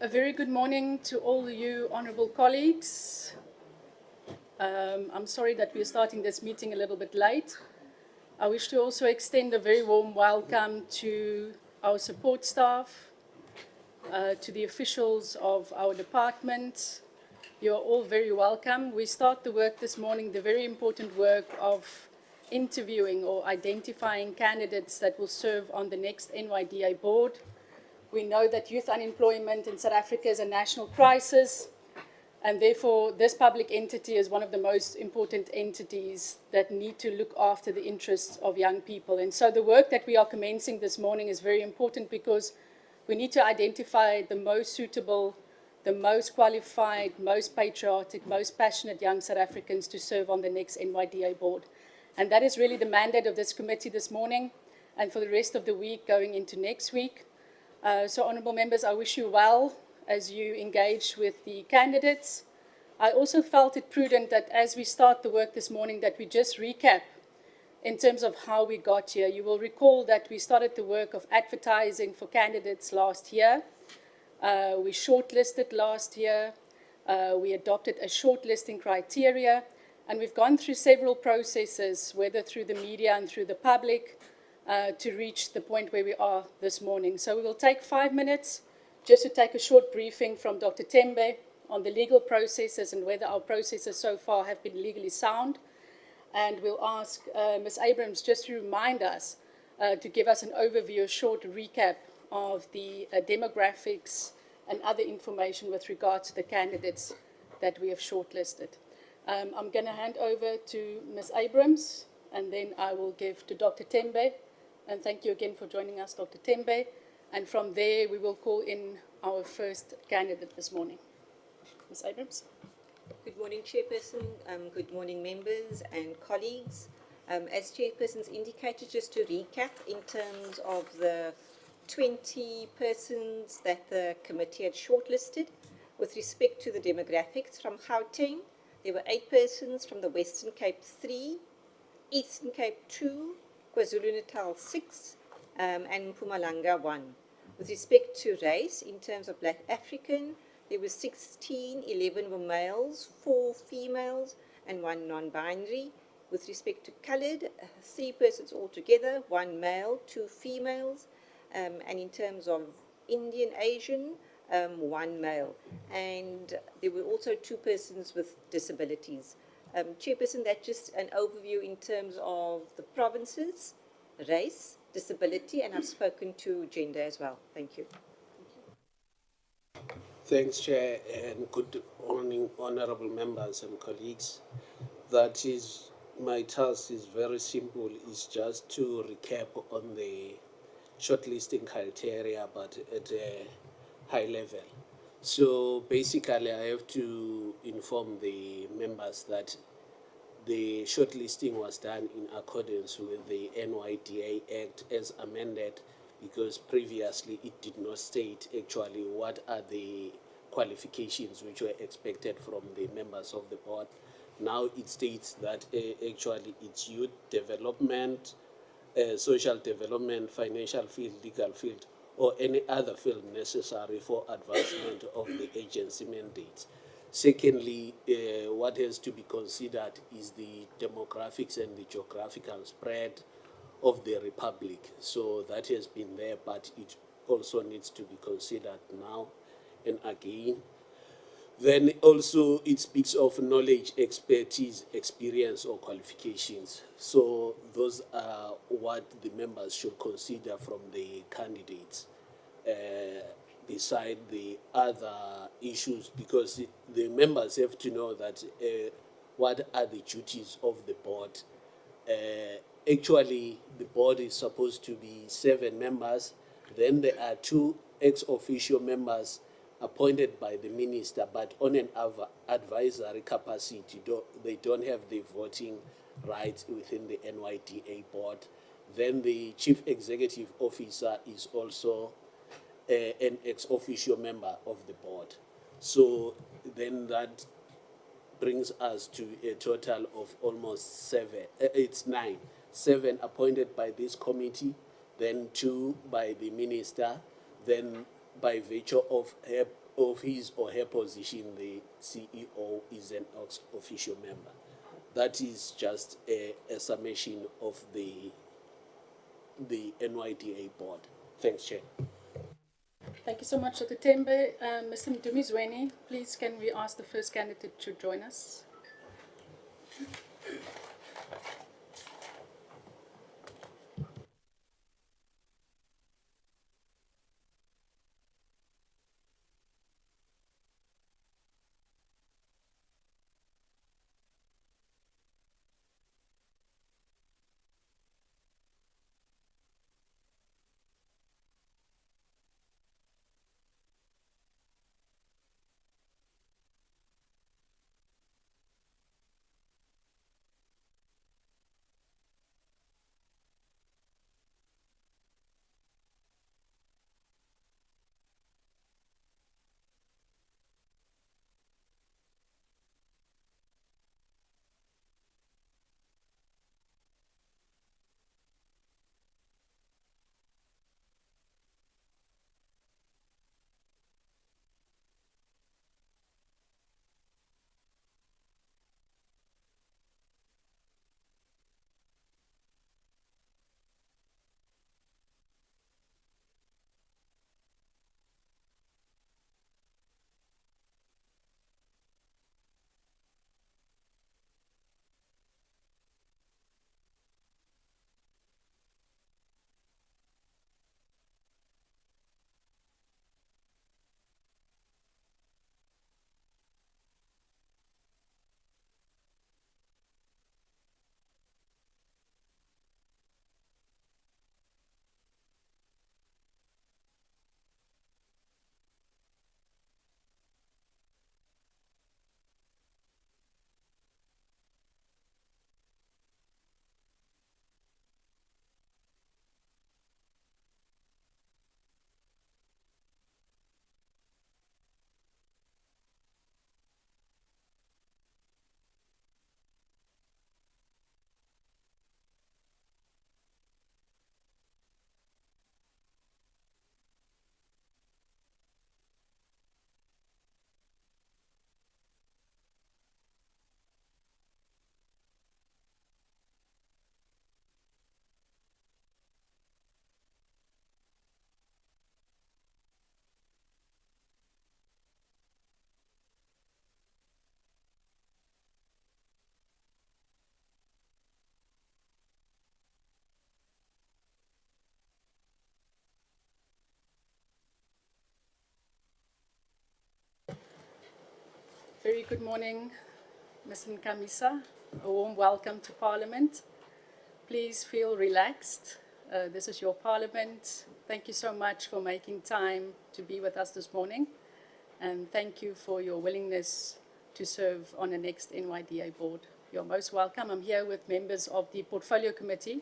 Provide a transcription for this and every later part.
A very good morning to all you honourable colleagues. I'm sorry that we're starting this meeting a little bit late. I wish to also extend a very warm welcome to our support staff, to the officials of our department. You are all very welcome. We start the work this morning, the very important work of interviewing or identifying candidates that will serve on the next NYDA board. We know that youth unemployment in South Africa is a national crisis, and therefore this public entity is one of the most important entities that need to look after the interests of young people. And so the work that we are commencing this morning is very important because we need to identify the most suitable, the most qualified, most patriotic, most passionate young South Africans to serve on the next NYDA board. And that is really the mandate of this committee this morning and for the rest of the week going into next week. So, honourable members, I wish you well as you engage with the candidates. I also felt it prudent that as we start the work this morning that we just recap in terms of how we got here. You will recall that we started the work of advertising for candidates last year. We shortlisted last year. We adopted a shortlisting criteria, and we've gone through several processes, whether through the media and through the public, to reach the point where we are this morning. So we will take 5 minutes just to take a short briefing from Dr. Tembe on the legal processes and whether our processes so far have been legally sound. And we'll ask Ms. Abrams just to remind us to give us an overview, a short recap of the demographics and other information with regard to the candidates that we have shortlisted. I'm going to hand over to Ms. Abrams, and then I will give to Dr. Tembe. And thank you again for joining us, Dr. Tembe. And from there, we will call in our first candidate this morning. Ms. Abrams. Good morning, Chairperson. Good morning, members and colleagues. As Chairperson's indicated, just to recap in terms of the 20 persons that the committee had shortlisted with respect to the demographics from Gauteng, there were 8 persons from the Western Cape 3, Eastern Cape 2, KwaZulu-Natal 6, and Mpumalanga 1. With respect to race, in terms of Black African, there were 16, 11 were males, 4 females, and 1 non-binary. With respect to coloured, 3 persons altogether, 1 male, 2 females, and in terms of Indian Asian, 1 male. And there were also 2 persons with disabilities. Chairperson, that's just an overview in terms of the provinces, race, disability, and I've spoken to gender as well. Thank you. Thanks, Chair, and good morning, honourable members and colleagues. That is, my task is very simple. It's just to recap on the shortlisting criteria, but at a high level. So basically, I have to inform the members that the shortlisting was done in accordance with the NYDA Act as amended, because previously it did not state actually what are the qualifications which were expected from the members of the board. Now it states that actually it's youth development, social development, financial field, legal field, or any other field necessary for advancement of the agency mandates. Secondly, what has to be considered is the demographics and the geographical spread of the Republic. So that has been there, but it also needs to be considered now and again. Then also it speaks of knowledge, expertise, experience, or qualifications. So those are what the members should consider from the candidates, beside the other issues, because the members have to know that what are the duties of the board. Actually, the board is supposed to be 7 members. Then there are 2 ex officio members appointed by the minister, but on an advisory capacity. They don't have the voting rights within the NYDA board. Then the chief executive officer is also an ex officio member of the board. So then that brings us to a total of almost 7. It's 9. 7 appointed by this committee, then 2 by the minister, then by virtue of her of his or her position, the CEO is an official member. That is just a summation of the NYDA board. Thanks, Chair. Thank you so much, Dr. Tembe. Mr. Mdumizweni, please can we ask the first candidate to join us? Very good morning, Ms. Nkamisa. A warm welcome to Parliament. Please feel relaxed. This is your Parliament. Thank you so much for making time to be with us this morning. And thank you for your willingness to serve on the next NYDA board. You're most welcome. I'm here with members of the Portfolio Committee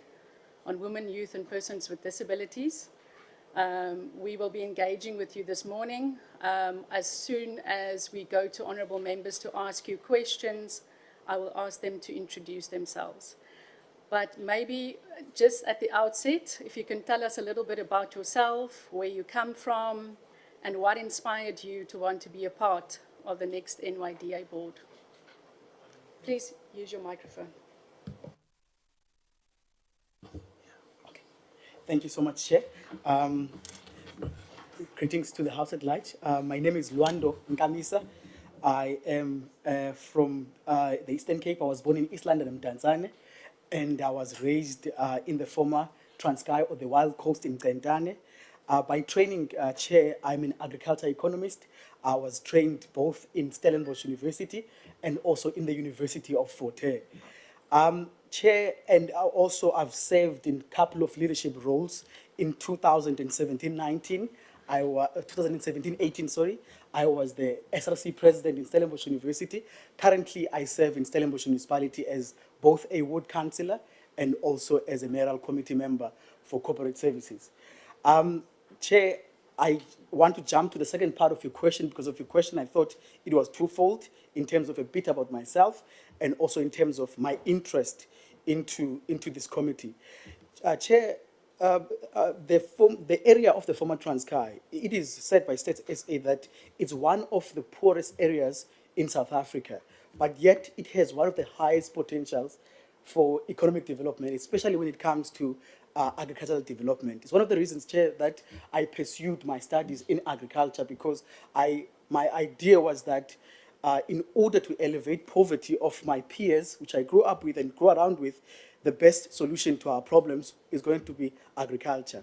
on Women, Youth and Persons with Disabilities. We will be engaging with you this morning. As soon as we go to honourable members to ask you questions, I will ask them to introduce themselves. But maybe just at the outset, if you can tell us a little bit about yourself, where you come from, and what inspired you to want to be a part of the next NYDA board. Please use your microphone. Thank you so much, Chair. Greetings to the House at large. My name is Luando Nkamisa. I am from the Eastern Cape. I was born in East London, Mdantsane, and I was raised in the former Transkei or the Wild Coast in Tsentane. By training, Chair, I'm an agriculture economist. I was trained both in Stellenbosch University and also in the University of Fort Hare. Chair, and also I've served in a couple of leadership roles in 2017-19. 2017-18, sorry. I was the SRC president in Stellenbosch University. Currently, I serve in Stellenbosch Municipality as both a ward councillor and also as a mayoral committee member for corporate services. Chair, I want to jump to the second part of your question because of your question. I thought it was twofold in terms of a bit about myself and also in terms of my interest into this committee. Chair, the area of the former Transkei, it is said by Stats SA that it's one of the poorest areas in South Africa, but yet it has one of the highest potentials for economic development, especially when it comes to agricultural development. It's one of the reasons, Chair, that I pursued my studies in agriculture because my idea was that in order to elevate poverty of my peers, which I grew up with and grew around with, the best solution to our problems is going to be agriculture.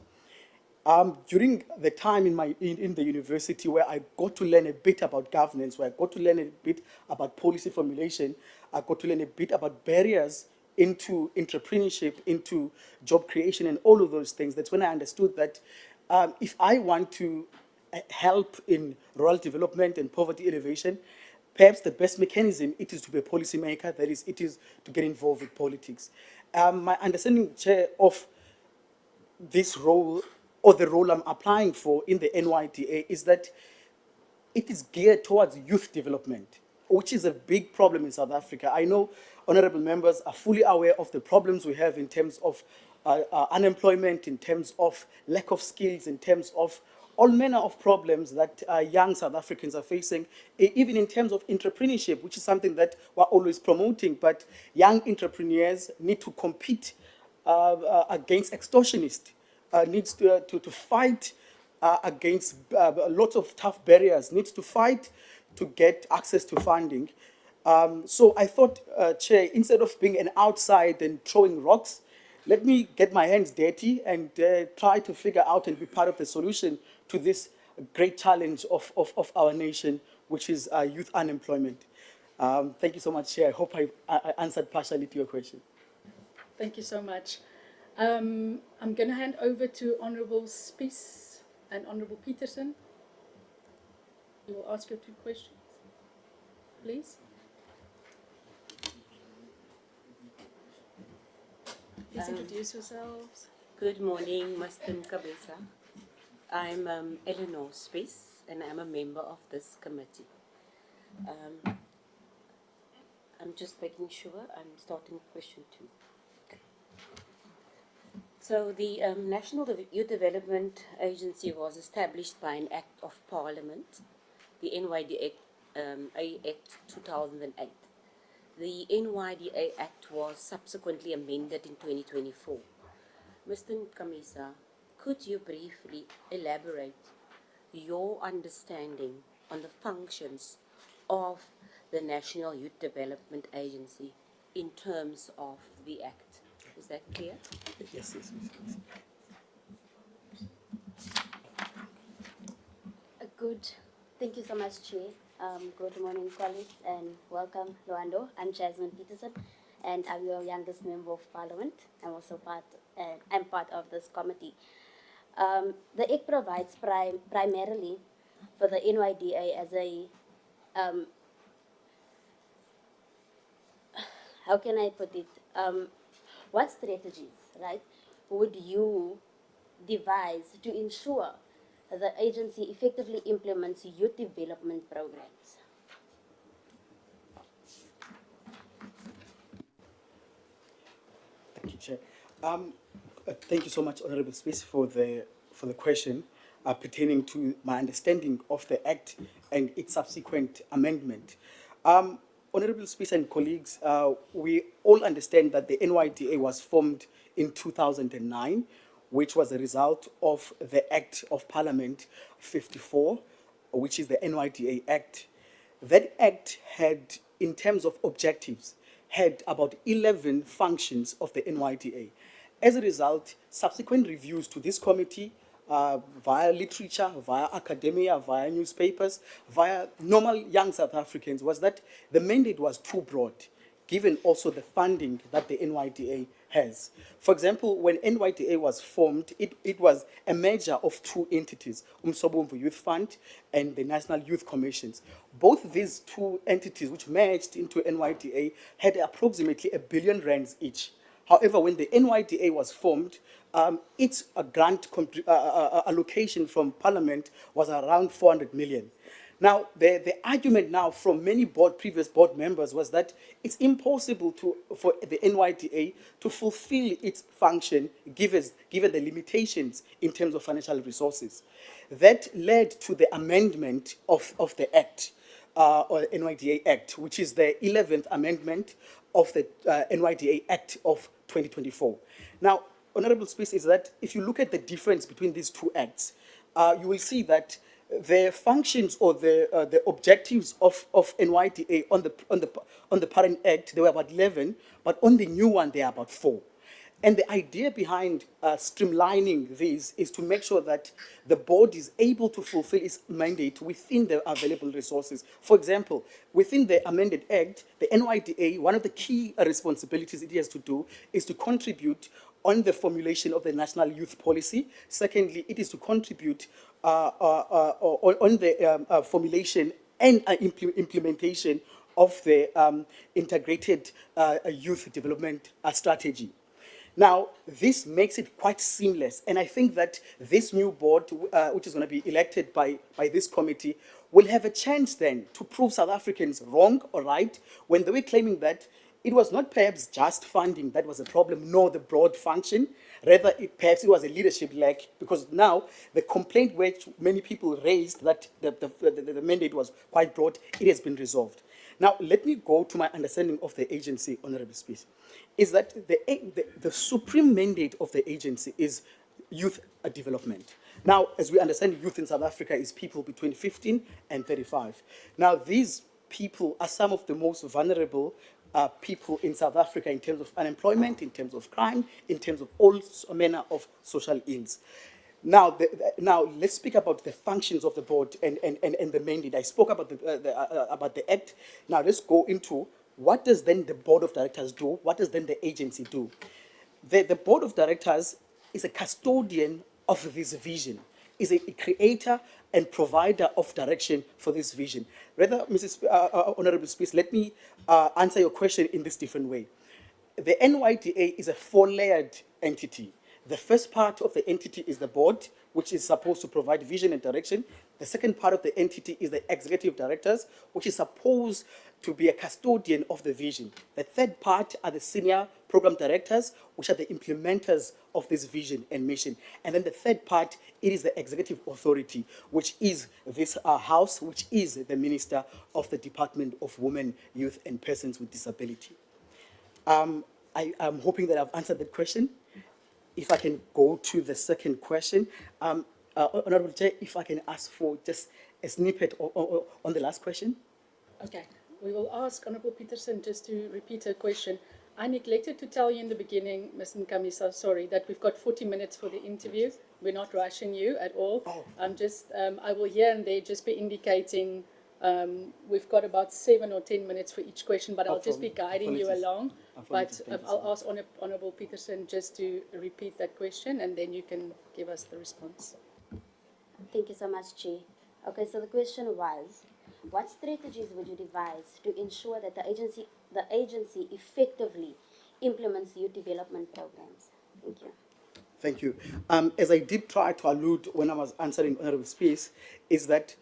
During the time in the university where I got to learn a bit about governance, where I got to learn a bit about policy formulation, I got to learn a bit about barriers into entrepreneurship, into job creation, and all of those things. That's when I understood that if I want to help in rural development and poverty elevation, perhaps the best mechanism it is to be a policymaker, that is, it is to get involved with politics. My understanding, Chair, of this role or the role I'm applying for in the NYDA is that it is geared towards youth development, which is a big problem in South Africa. I know honorable members are fully aware of the problems we have in terms of unemployment, in terms of lack of skills, in terms of all manner of problems that young South Africans are facing, even in terms of entrepreneurship, which is something that we're always promoting. But young entrepreneurs need to compete against extortionists, needs to fight against lots of tough barriers, needs to fight to get access to funding. So I thought, Chair, instead of being an outside and throwing rocks, let me get my hands dirty and try to figure out and be part of the solution to this great challenge of our nation, which is youth unemployment. Thank you so much, Chair. I hope I answered partially to your question. Thank you so much. I'm going to hand over to Honourable Spies and Honourable Peterson. You will ask your 2 questions, please. Please introduce yourselves. Good morning, Mr. Mkabesa. I'm Eleanor Spies, and I'm a member of this committee. I'm just making sure I'm starting with question 2. Okay. So the National Youth Development Agency was established by an Act of Parliament, the NYDA Act 2008. The NYDA Act was subsequently amended in 2024. Mr. Kamisa, could you briefly elaborate your understanding on the functions of the National Youth Development Agency in terms of the Act? Is that clear? Yes. Thank you so much, Chair. Good morning, colleagues, and welcome, Luando. I'm Jasmine Peterson, and I'm your youngest member of Parliament. I'm also part of this committee. The Act provides primarily for the NYDA as a, how can I put it? What strategies, right, would you devise to ensure the agency effectively implements youth development programs? Thank you, Chair. Thank you so much, Honourable Space, for the question pertaining to my understanding of the Act and its subsequent amendment. Honourable Space and colleagues, we all understand that the NYDA was formed in 2009, which was a result of the Act of Parliament 54, which is the NYDA Act. That Act had, in terms of objectives, had about 11 functions of the NYDA. As a result, subsequent reviews to this committee via literature, via academia, via newspapers, via normal young South Africans was that the mandate was too broad, given also the funding that the NYDA has. For example, when NYDA was formed, it was a merger of 2 entities, Umsobomvu Youth Fund and the National Youth Commissions. Both these 2 entities, which merged into NYDA, had approximately R1 billion each. However, when the NYDA was formed, its grant allocation from Parliament was around 400 million. Now, the argument now from many previous board members was that it's impossible for the NYDA to fulfill its function given the limitations in terms of financial resources. That led to the amendment of the Act, or NYDA Act, which is the 11th amendment of the NYDA Act of 2024. Now, Honorable Speaker, is that if you look at the difference between these two acts, you will see that the functions or the objectives of NYDA on the parent act, there were about 11, but on the new one, there are about 4. And the idea behind streamlining these is to make sure that the board is able to fulfill its mandate within the available resources. For example, within the amended act, the NYDA, one of the key responsibilities it has to do is to contribute on the formulation of the national youth policy. Secondly, it is to contribute on the formulation and implementation of the integrated youth development strategy. Now, this makes it quite seamless, and I think that this new board, which is going to be elected by this committee, will have a chance then to prove South Africans wrong or right when they were claiming that it was not perhaps just funding that was a problem, nor the broad function. Rather, perhaps it was a leadership lack, because now the complaint which many people raised that the mandate was quite broad, it has been resolved. Now, let me go to my understanding of the agency, Honorable Speaker, is that the supreme mandate of the agency is youth development. Now, as we understand, youth in South Africa is people between 15 and 35. Now, these people are some of the most vulnerable people in South Africa in terms of unemployment, in terms of crime, in terms of all manner of social ills. Now, now let's speak about the functions of the board and the mandate. I spoke about the act. Now let's go into what does then the board of directors do? What does then the agency do? The board of directors is a custodian of this vision, is a creator and provider of direction for this vision. Rather, Honorable Speaker, let me answer your question in this different way. The NYDA is a 4-layered entity. The first part of the entity is the board, which is supposed to provide vision and direction. The second part of the entity is the executive directors, which is supposed to be a custodian of the vision. The third part are the senior program directors, which are the implementers of this vision and mission. And then the third part, it is the executive authority, which is this house, which is the Minister of the Department of Women, Youth and Persons with Disability. I am hoping that I've answered that question. If I can go to the second question, Honorable Chair, if I can ask for just a snippet on the last question. Okay, we will ask Honourable Peterson just to repeat her question. I neglected to tell you in the beginning, Ms. Nkamisa, sorry, that we've got 40 minutes for the interview. We're not rushing you at all. Oh. I will here and there just be indicating we've got about 7 or 10 minutes for each question, but I'll just be guiding you along. But I'll ask Honourable Peterson just to repeat that question, and then you can give us the response. Thank you so much, Chair. Okay, so the question was, what strategies would you devise to ensure that the agency effectively implements youth development programs? Thank you. Thank you. As I did try to allude when I was answering Honorable Space, is that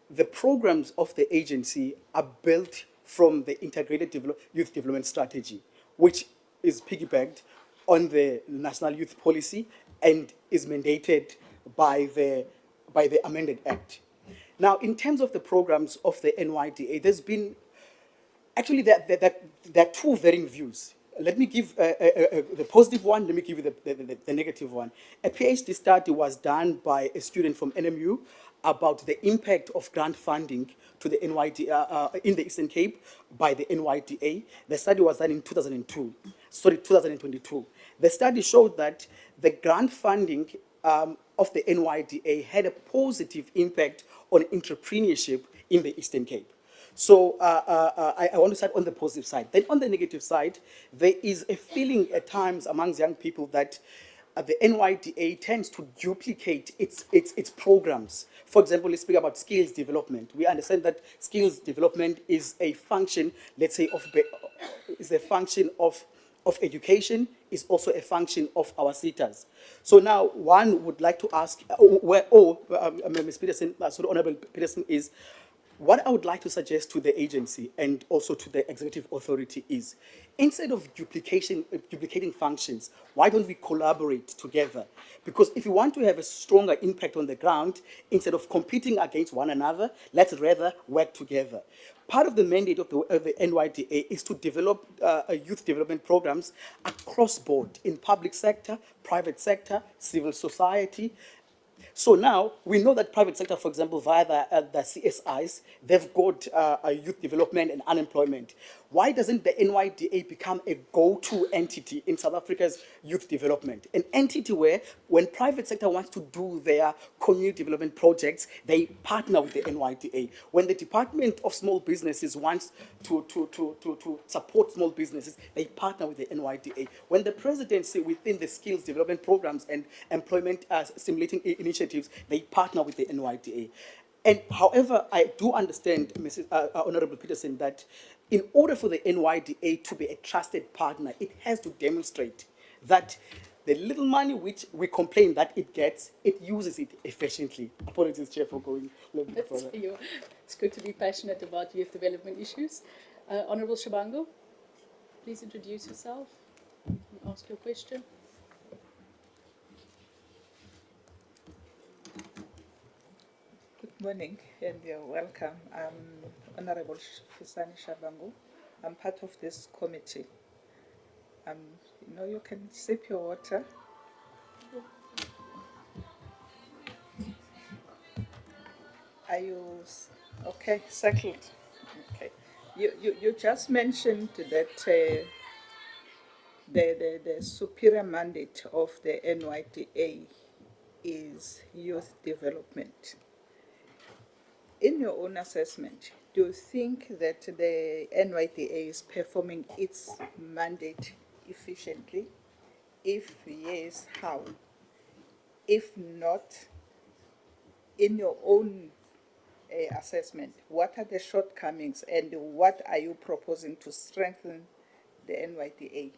the programs of the agency are built from the integrated youth development strategy, which is piggybacked on the national youth policy and is mandated by the amended act. Now, in terms of the programs of the NYDA, there's been, actually there are two varying views. Let me give the positive one, let me give you the negative one. A PhD study was done by a student from NMU about the impact of grant funding to the NYDA in the Eastern Cape by the NYDA. The study was done in 2022. The study showed that the grant funding of the NYDA had a positive impact on entrepreneurship in the Eastern Cape. So I want to start on the positive side. Then on the negative side, there is a feeling at times amongst young people that the NYDA tends to duplicate its programs. For example, let's speak about skills development. We understand that skills development is a function, let's say, of education, is also a function of our SETAs. So now one would like to ask, Ms. Peterson, Honorable Peterson, is What I would like to suggest to the agency and also to the executive authority is, instead of duplicating functions, why don't we collaborate together? Because if you want to have a stronger impact on the ground, instead of competing against one another, let's rather work together. Part of the mandate of the NYDA is to develop youth development programs across board in public sector, private sector, civil society. So now we know that private sector, for example, via the CSIs, they've got youth development and unemployment. Why doesn't the NYDA become a go-to entity in South Africa's youth development? An entity where when private sector wants to do their community development projects, they partner with the NYDA. When the Department of Small Businesses wants to support small businesses, they partner with the NYDA. When the presidency within the skills development programs and employment stimulating initiatives, they partner with the NYDA. And however, I do understand, Mrs. Honorable Peterson, that in order for the NYDA to be a trusted partner, it has to demonstrate that the little money which we complain that it gets, it uses it efficiently. Apologies, Chair, for going a little bit further. It's good to be passionate about youth development issues. Honourable Shabango, please introduce yourself and ask your question. Good morning and you're welcome. I'm Honorable Fusani Shabangu. I'm part of this committee. You can sip your water. Are you okay? Settled. Okay. You just mentioned that the superior mandate of the NYDA is youth development. In your own assessment, do you think that the NYDA is performing its mandate efficiently? If yes, how? If not, in your own assessment, what are the shortcomings and what are you proposing to strengthen the NYDA?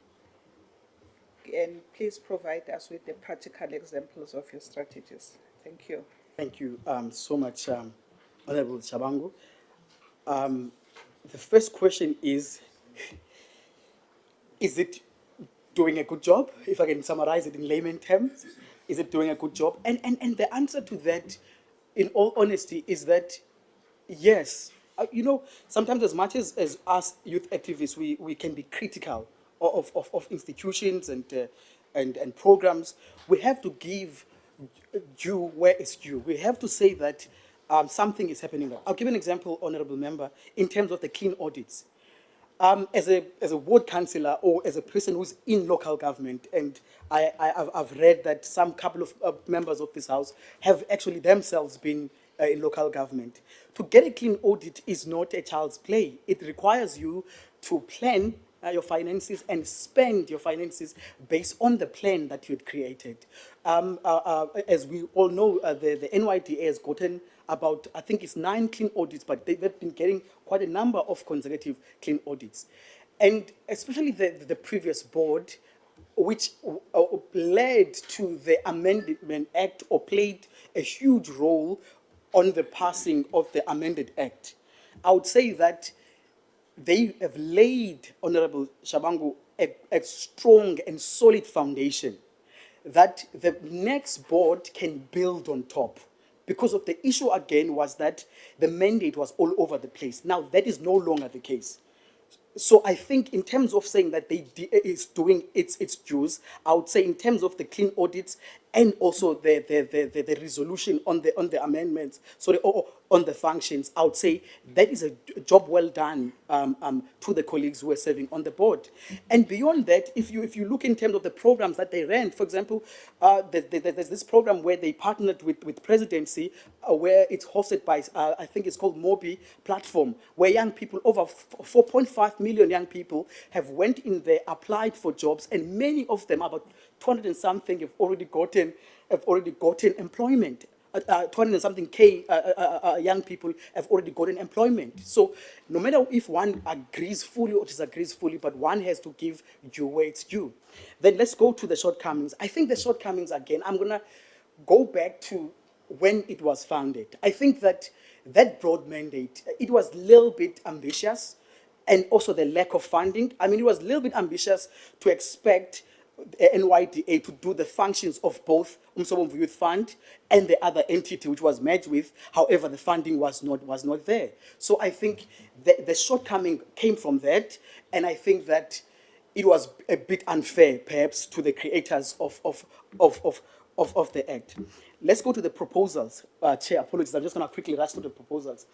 And please provide us with the practical examples of your strategies. Thank you. Thank you so much, Honorable Shabangu. The first question is it doing a good job? If I can summarize it in layman terms, is it doing a good job? And the answer to that, in all honesty, is that yes. Sometimes as much as us youth activists, we can be critical of institutions and programs. We have to give due where it's due. We have to say that something is happening. I'll give an example, Honorable Member, in terms of the clean audits. As a ward councillor or as a person who's in local government, and I've read that some couple of members of this House have actually themselves been in local government. To get a clean audit is not a child's play. It requires you to plan your finances and spend your finances based on the plan that you had created. As we all know, the NYDA has gotten about, I think it's 9 clean audits, but they've been getting quite a number of consecutive clean audits. And especially the previous board, which led to the Amendment Act or played a huge role on the passing of the amended Act. I would say that they have laid, Honorable Shabangu, a strong and solid foundation that the next board can build on top. Because of the issue again was that the mandate was all over the place. Now that is no longer the case. So I think in terms of saying that is doing its dues, I would say in terms of the clean audits and also the resolution on the amendments, or on the functions, I would say that is a job well done to the colleagues who are serving on the board. And beyond that, if you look in terms of the programs that they ran, for example, there's this program where they partnered with presidency, where it's hosted by, I think it's called Mobi platform, where young people, over 4.5 million young people have went in there, applied for jobs, and many of them, about 200 and something, have already gotten employment. 200 and something K young people have already gotten employment. So no matter if one agrees fully or disagrees fully, but one has to give due where it's due. Then let's go to the shortcomings. I think the shortcomings, again, I'm going to go back to when it was founded. I think that that broad mandate, it was a little bit ambitious, and also the lack of funding. I mean, it was a little bit ambitious to expect NYDA to do the functions of both Umsobomvu Youth Fund and the other entity which was merged with. However, the funding was not there. So I think the shortcoming came from that, and I think that it was a bit unfair, perhaps, to the creators of the act. Let's go to the proposals. Chair, apologies, I'm just going to quickly rush through the proposals.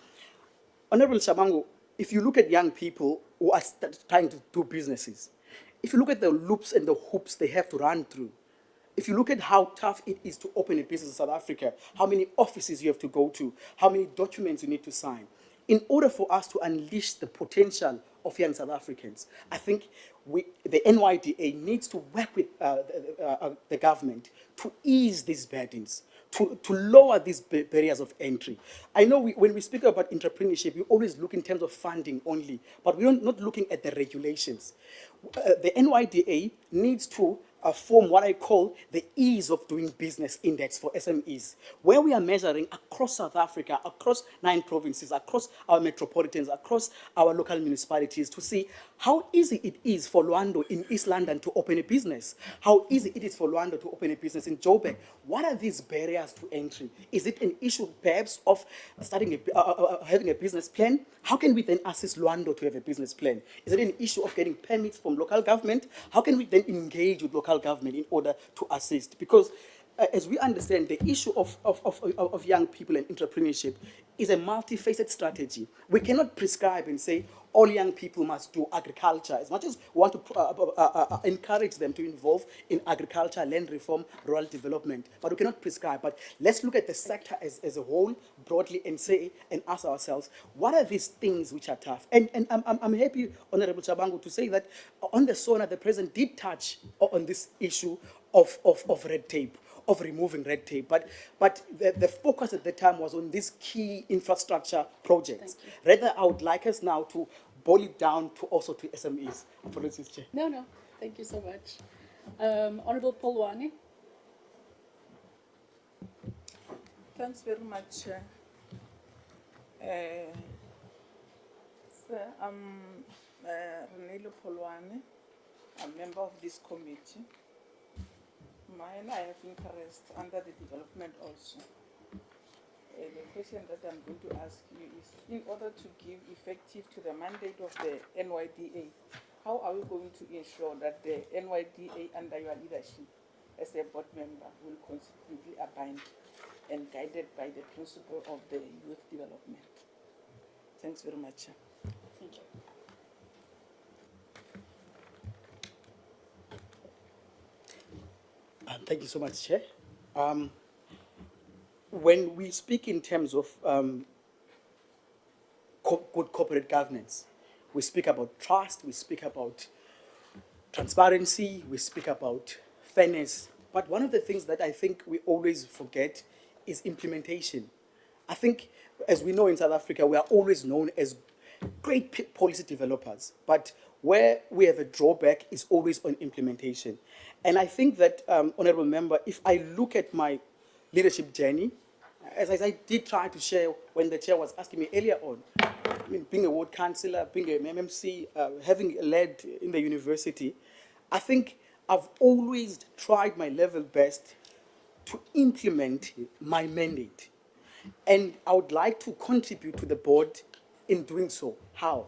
Honorable Shabangu, if you look at young people who are trying to do businesses, if you look at the loops and the hoops they have to run through, if you look at how tough it is to open a business in South Africa, how many offices you have to go to, how many documents you need to sign, in order for us to unleash the potential of young South Africans, I think the NYDA needs to work with the government to ease these burdens, to lower these barriers of entry. I know when we speak about entrepreneurship, we always look in terms of funding only, but we're not looking at the regulations. The NYDA needs to form what I call the ease of doing business index for SMEs, where we are measuring across South Africa, across 9 provinces, across our metropolitans, across our local municipalities, to see how easy it is for Luando in East London to open a business, how easy it is for Luando to open a business in Joburg. What are these barriers to entry? Is it an issue perhaps of starting having a business plan? How can we then assist Luando to have a business plan? Is it an issue of getting permits from local government? How can we then engage with local government in order to assist? Because as we understand, the issue of young people and entrepreneurship is a multifaceted strategy. We cannot prescribe and say all young people must do agriculture. As much as we want to encourage them to involve in agriculture, land reform, rural development, but we cannot prescribe. But let's look at the sector as a whole, broadly, and say and ask ourselves, what are these things which are tough? And I'm happy, Honorable Chabangu, to say that on the SONA, the President did touch on this issue of red tape, of removing red tape. But the focus at the time was on these key infrastructure projects. Rather, I would like us now to boil it down to also to SMEs. Apologies, Chair. No, thank you so much. Honorable Polwane. Thanks very much, Chair. Sir, I'm Renelo Polwane. I'm a member of this committee. I have interest under the development also. The question that I'm going to ask you is, in order to give effective to the mandate of the NYDA, how are we going to ensure that the NYDA under your leadership as a board member will consistently abide and guided by the principle of the youth development? Thanks very much. Thank you. Thank you so much, Chair. When we speak in terms of good corporate governance, we speak about trust, we speak about transparency, we speak about fairness. But one of the things that I think we always forget is implementation. I think, as we know in South Africa, we are always known as great policy developers, but where we have a drawback is always on implementation. And I think that, Honourable Member, if I look at my leadership journey, as I did try to share when the chair was asking me earlier on, I mean, being a ward councillor, being an MMC, having led in the university, I think I've always tried my level best to implement my mandate. And I would like to contribute to the board in doing so. How?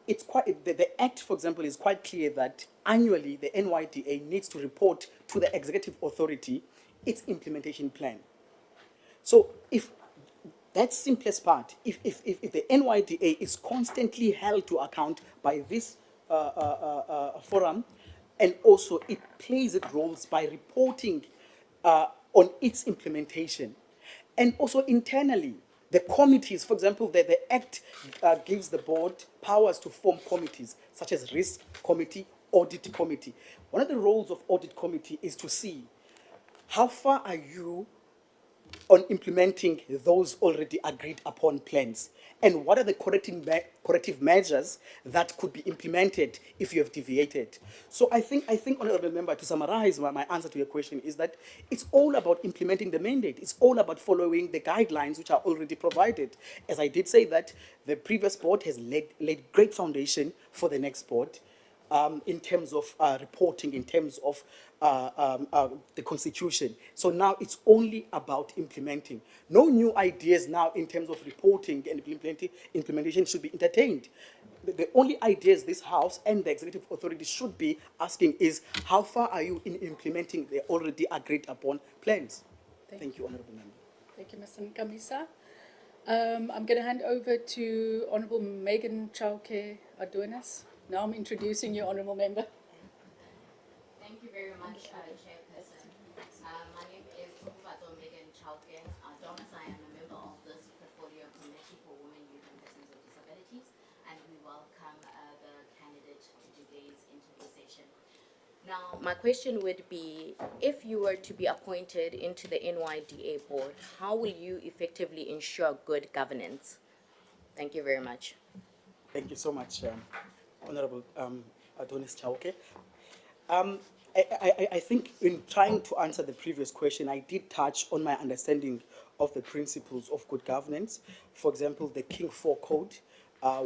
It's quite, the Act, for example, is quite clear that annually the NYDA needs to report to the executive authority its implementation plan. So if that's simplest part, if the NYDA is constantly held to account by this forum, and also it plays its roles by reporting on its implementation, and also internally, the committees, for example, the Act gives the board powers to form committees, such as risk committee, audit committee. One of the roles of audit committee is to see how far are you on implementing those already agreed upon plans? And what are the corrective measures that could be implemented if you have deviated? So I think, Honorable Member, to summarize my answer to your question is that it's all about implementing the mandate. It's all about following the guidelines which are already provided. As I did say that the previous board has laid great foundation for the next board. In terms of reporting, in terms of the constitution. So now it's only about implementing. No new ideas now in terms of reporting and implementation should be entertained. The only ideas this House and the executive authority should be asking is, how far are you in implementing the already agreed upon plans? Thank you, Honourable Member. Thank you, Mr. Nkamisa. I'm going to hand over to Honourable Megan Chauke Adonis. Now I'm introducing you, Honourable Member. Thank you very much, Chairperson. My name is Megan Chauke Adonis. I am a member of this portfolio committee for women, youth and persons with disabilities, and we welcome the candidate to today's interview session. Now, my question would be, if you were to be appointed into the NYDA board, how will you effectively ensure good governance? Thank you very much. Thank you so much, Honorable Adonis Chauke. I think in trying to answer the previous question, I did touch on my understanding of the principles of good governance. For example, the King 4 Code,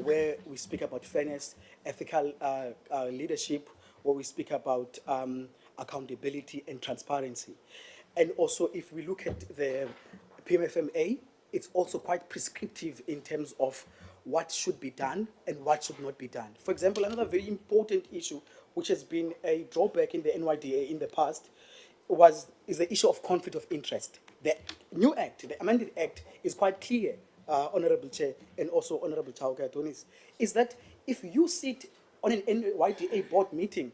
where we speak about fairness, ethical leadership, where we speak about accountability and transparency. And also, if we look at the PMFMA, it's also quite prescriptive in terms of what should be done and what should not be done. For example, another very important issue which has been a drawback in the NYDA in the past is the issue of conflict of interest. The new act, the amended act, is quite clear, Honourable Chair and also Honourable Chauke Adonis, is that if you sit on an NYDA board meeting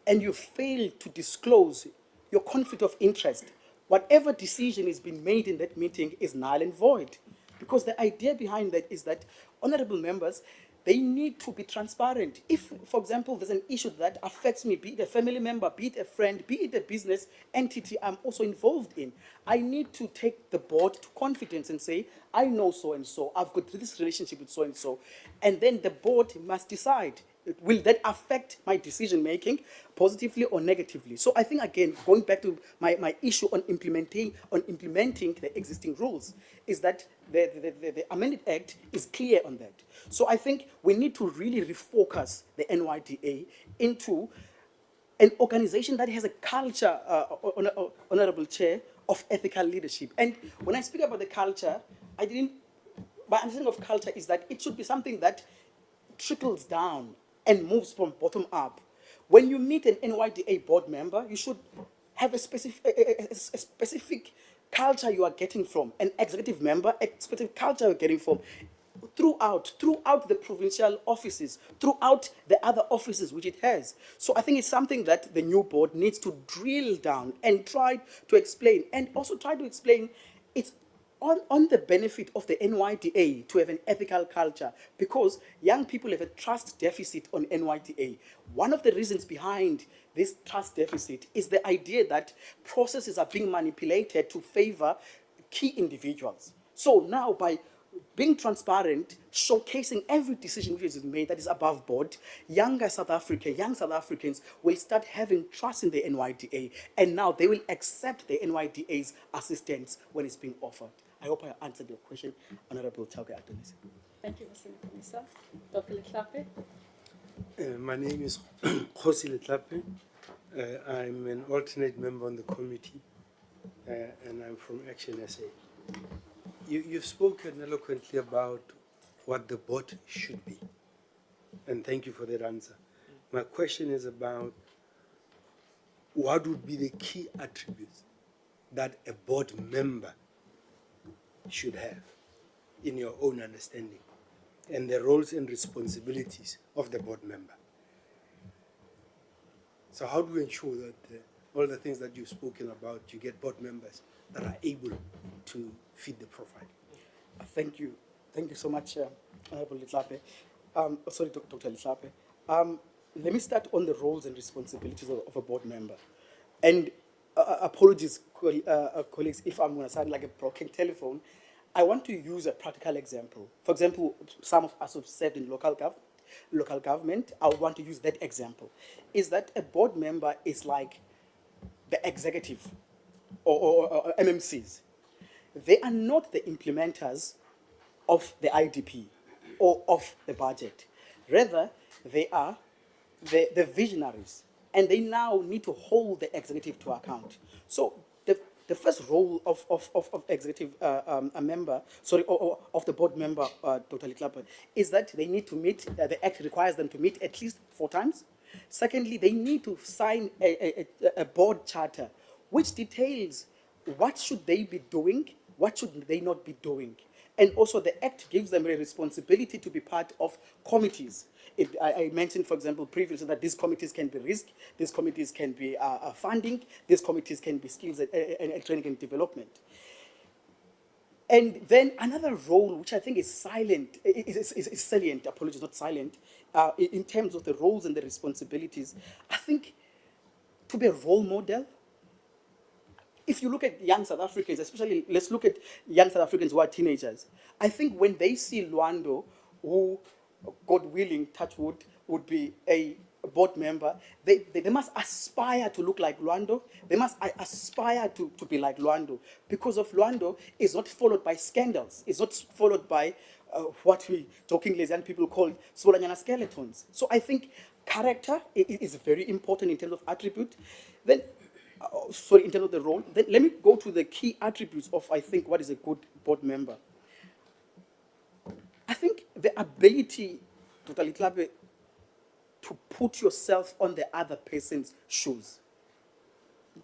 and you fail to disclose your conflict of interest, whatever decision is being made in that meeting is null and void. Because the idea behind that is that honourable members, they need to be transparent. If, for example, there's an issue that affects me, be it a family member, be it a friend, be it a business entity I'm also involved in, I need to take the board to confidence and say, I know so-and-so, I've got this relationship with so-and-so. And then the board must decide, will that affect my decision-making positively or negatively? So I think, again, going back to my issue on implementing the existing rules, is that the amended act is clear on that. So I think we need to really refocus the NYDA into an organization that has a culture, Honourable Chair, of ethical leadership. And when I speak about the culture, my understanding of culture is that it should be something that trickles down and moves from bottom up. When you meet an NYDA board member, you should have a specific culture you are getting from, an executive member, a specific culture you're getting from, throughout the provincial offices, throughout the other offices which it has. So I think it's something that the new board needs to drill down and try to explain, and also try to explain it's on the benefit of the NYDA to have an ethical culture, because young people have a trust deficit on NYDA. One of the reasons behind this trust deficit is the idea that processes are being manipulated to favor key individuals. So now, by being transparent, showcasing every decision which is made that is above board, young South Africans will start having trust in the NYDA, and now they will accept the NYDA's assistance when it's being offered. I hope I answered your question, Honourable Chauke Adonis. Thank you, Mr. Nkamisa. Dr. Letlape. My name is Khosi Letlape. I'm an alternate member on the committee, and I'm from Action SA. You've spoken eloquently about what the board should be, and thank you for that answer. My question is about what would be the key attributes that a board member should have in your own understanding, and the roles and responsibilities of the board member. So how do we ensure that all the things that you've spoken about, you get board members that are able to fit the profile? Thank you. Thank you so much, Honourable Letlape. Sorry, Dr. Letlape. Let me start on the roles and responsibilities of a board member. And apologies, colleagues, if I'm going to sound like a broken telephone. I want to use a practical example. For example, some of us have served in local government. I want to use that example. Is that a board member is like the executive or MMCs. They are not the implementers of the IDP or of the budget. Rather, they are the visionaries, and they now need to hold the executive to account. So the first role of executive a member, sorry, or of the board member, Dr. Litlapa, is that they need to meet, the Act requires them to meet at least 4 times. Secondly, they need to sign a board charter which details what should they be doing, what should they not be doing. And also the Act gives them a responsibility to be part of committees. I mentioned, for example, previously that these committees can be risk, these committees can be funding, these committees can be skills and training and development. And then another role, which I think is silent, is salient, apologies, not silent, in terms of the roles and the responsibilities, I think to be a role model. If you look at young South Africans, especially, let's look at young South Africans who are teenagers. I think when they see Luando, who, God willing, touch wood, would be a board member, they must aspire to look like Luando. They must aspire to be like Luando. Because of Luando is not followed by scandals. It's not followed by what we jokingly as young people call Solanyana skeletons. So I think character is very important in terms of attribute. Then sorry, in terms of the role, then let me go to the key attributes of, I think, what is a good board member. I think the ability, Dr. Litlabe, to put yourself on the other person's shoes,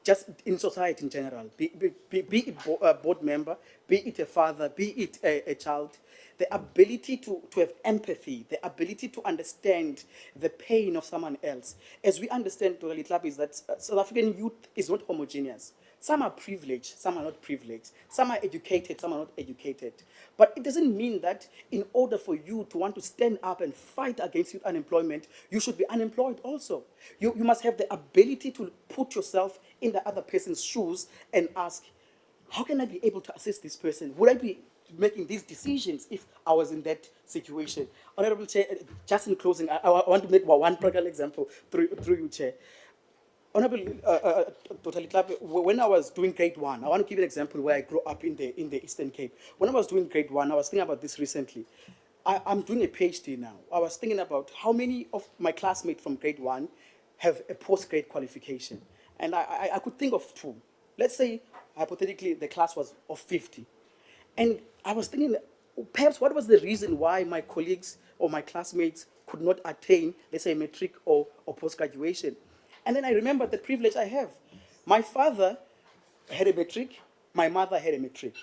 just in society in general, be it a board member, be it a father, be it a child, the ability to have empathy, the ability to understand the pain of someone else. As we understand, Dr. Litlap, is that South African youth is not homogeneous. Some are privileged, some are not privileged. Some are educated, some are not educated. But it doesn't mean that in order for you to want to stand up and fight against youth unemployment, you should be unemployed also. You must have the ability to put yourself in the other person's shoes and ask, how can I be able to assist this person? Would I be making these decisions if I was in that situation? Honorable Chair, just in closing, I want to make one practical example through you, Chair. Honorable Dr. Litlap, when I was doing grade 1, I want to give you an example where I grew up in the Eastern Cape. When I was doing grade 1, I was thinking about this recently. I'm doing a PhD now. I was thinking about how many of my classmates from grade 1 have a post-grade qualification. And I could think of 2. Let's say, hypothetically, the class was of 50. And I was thinking, perhaps what was the reason why my colleagues or my classmates could not attain, let's say, matric or post-graduation? And then I remembered the privilege I have. My father had a matric, my mother had a matric.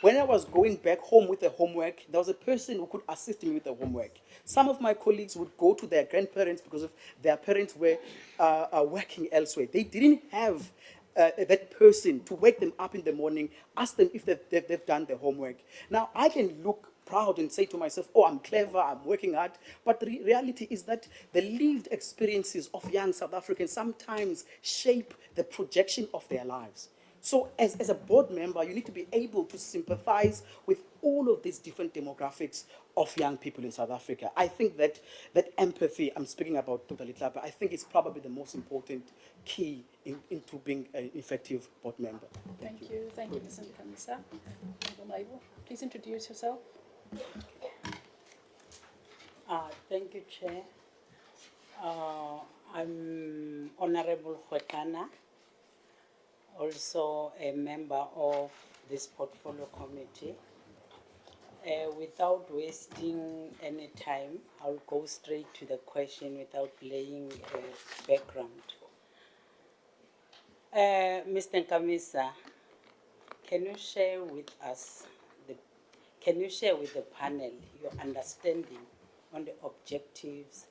When I was going back home with the homework, there was a person who could assist me with the homework. Some of my colleagues would go to their grandparents because of their parents were working elsewhere. They didn't have that person to wake them up in the morning, ask them if they've done their homework. Now, I can look proud and say to myself, oh, I'm clever, I'm working hard. But the reality is that the lived experiences of young South Africans sometimes shape the projection of their lives. So as a board member, you need to be able to sympathize with all of these different demographics of young people in South Africa. I think that empathy, I'm speaking about Dr. Litlapa, I think it's probably the most important key into being an effective board member. Thank you, Mr. Nkamisa. Please introduce yourself. Thank you, Chair. I'm Honorable Khwekana, also a member of this portfolio committee. Without wasting any time, I'll go straight to the question without laying a background. Mr. Nkamisa, can you share with us, can you share with the panel your understanding on the objectives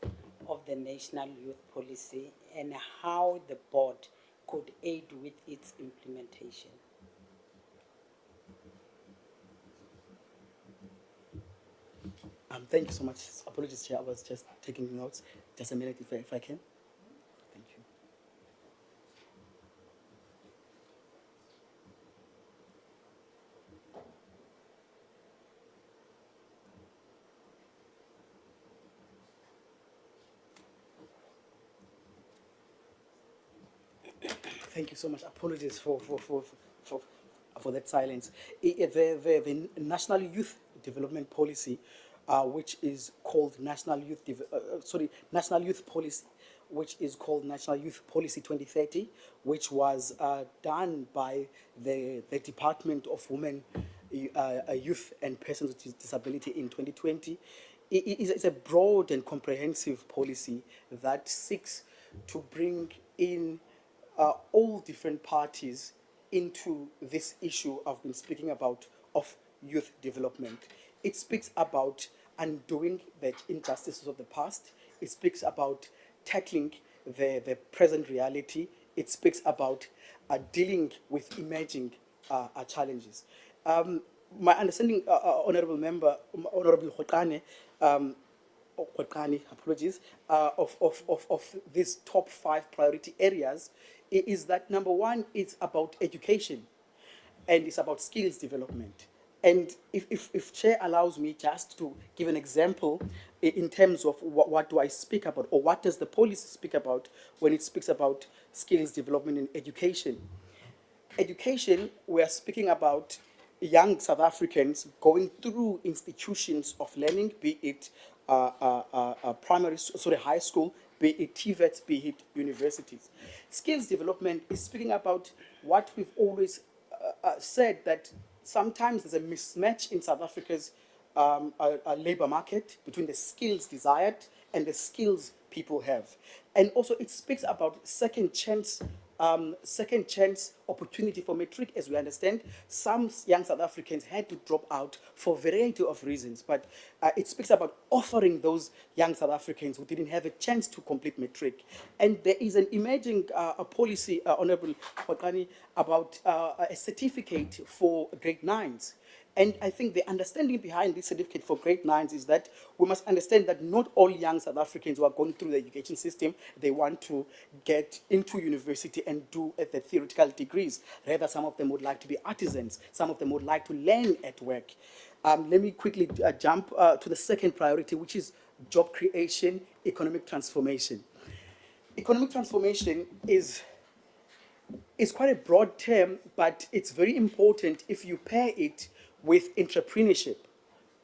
of the National Youth Policy and how the board could aid with its implementation? Thank you so much. Apologies, Chair. I was just taking notes. Just a minute, if I can. Thank you. Thank you so much. Apologies for that silence. The National Youth Development Policy, which is called National Youth Policy, which is called National Youth Policy 2030, which was done by the Department of Women, Youth and Persons with Disability in 2020. It's a broad and comprehensive policy that seeks to bring in all different parties into this issue I've been speaking about of youth development. It speaks about undoing the injustices of the past. It speaks about tackling the present reality. It speaks about dealing with emerging challenges. My understanding, Honorable Khotane, apologies, of these top 5 priority areas is that number one, it's about education and it's about skills development. And if Chair allows me just to give an example in terms of what do I speak about or what does the policy speak about when it speaks about skills development in education. Education, we are speaking about young South Africans going through institutions of learning, be it high school, be it TVETs, be it universities. Skills development is speaking about what we've always said, that sometimes there's a mismatch in South Africa's labor market between the skills desired and the skills people have. And also it speaks about second chance opportunity for matric. As we understand, some young South Africans had to drop out for a variety of reasons, but it speaks about offering those young South Africans who didn't have a chance to complete matric. And there is an emerging policy, Honorable Khotane, about a certificate for grade 9s. And I think the understanding behind this certificate for grade 9s is that we must understand that not all young South Africans who are going through the education system, they want to get into university and do the theoretical degrees. Rather, some of them would like to be artisans. Some of them would like to learn at work. Let me quickly jump to the second priority, which is job creation, economic transformation. Economic transformation is quite a broad term, but it's very important if you pair it with entrepreneurship.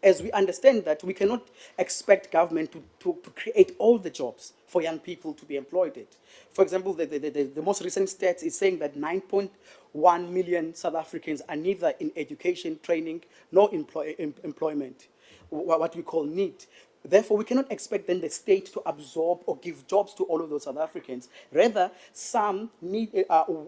As we understand that we cannot expect government to create all the jobs for young people to be employed at. For example, the most recent stats is saying that 9.1 million South Africans are neither in education, training, nor employment, what we call NEET. Therefore, we cannot expect then the state to absorb or give jobs to all of those South Africans. Rather, some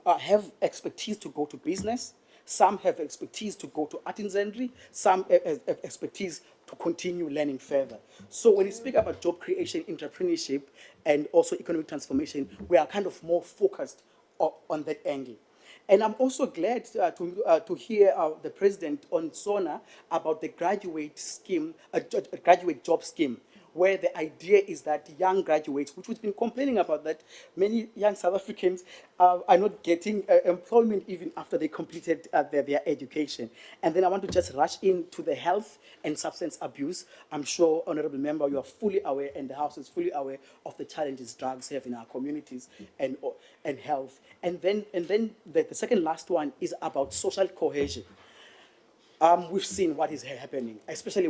have expertise to go to business, some have expertise to go to artisanry, some have expertise to continue learning further. So when you speak about job creation, entrepreneurship, and also economic transformation, we are kind of more focused on that angle. And I'm also glad to hear the President on SONA about the graduate scheme, graduate job scheme, where the idea is that young graduates, which we've been complaining about, that many young South Africans are not getting employment even after they completed their education. And then I want to just rush into the health and substance abuse. I'm sure, Honorable Member, you are fully aware, and the House is fully aware of the challenges drugs have in our communities and health. And then the second last one is about social cohesion. We've seen what is happening, especially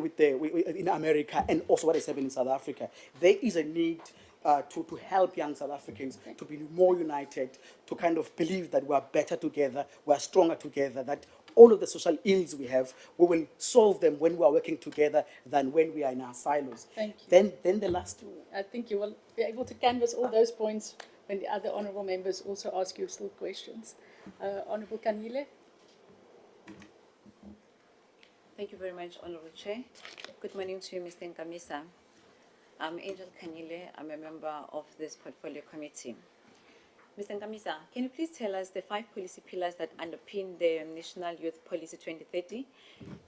in America, and also what is happening in South Africa. There is a need to help young South Africans to be more united, to kind of believe that we are better together, we are stronger together, that all of the social ills we have, we will solve them when we are working together than when we are in our silos. Thank you. Then the last two. I think you will be able to canvass all those points when the other honourable members also ask you still questions. Honourable Kanile. Thank you very much, Honourable Chair. Good morning to you, Mr. Nkamisa. I'm Angel Kanile. I'm a member of this portfolio committee. Mr. Nkamisa, can you please tell us the 5 policy pillars that underpin the National Youth Policy 2030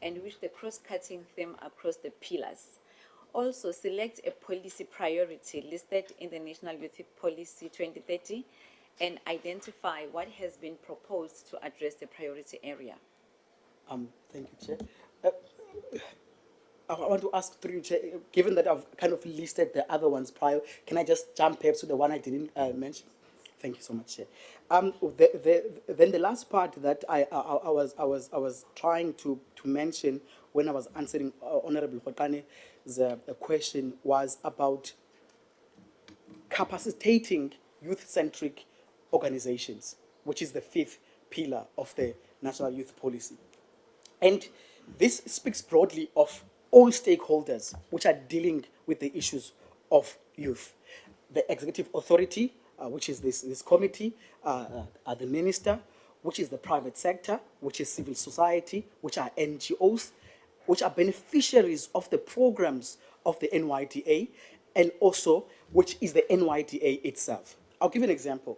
and which the cross-cutting theme across the pillars? Also, select a policy priority listed in the National Youth Policy 2030 and identify what has been proposed to address the priority area. Thank you, Chair. I want to ask through, Chair, given that I've kind of listed the other ones prior, can I just jump perhaps to the one I didn't mention? Thank you so much, Chair. Then the last part that I was trying to mention when I was answering Honorable Hotane's question was about capacitating youth-centric organizations, which is the fifth pillar of the National Youth Policy. And this speaks broadly of all stakeholders which are dealing with the issues of youth. The executive authority, which is this committee, the minister, which is the private sector, which is civil society, which are NGOs, which are beneficiaries of the programs of the NYDA, and also which is the NYDA itself. I'll give you an example.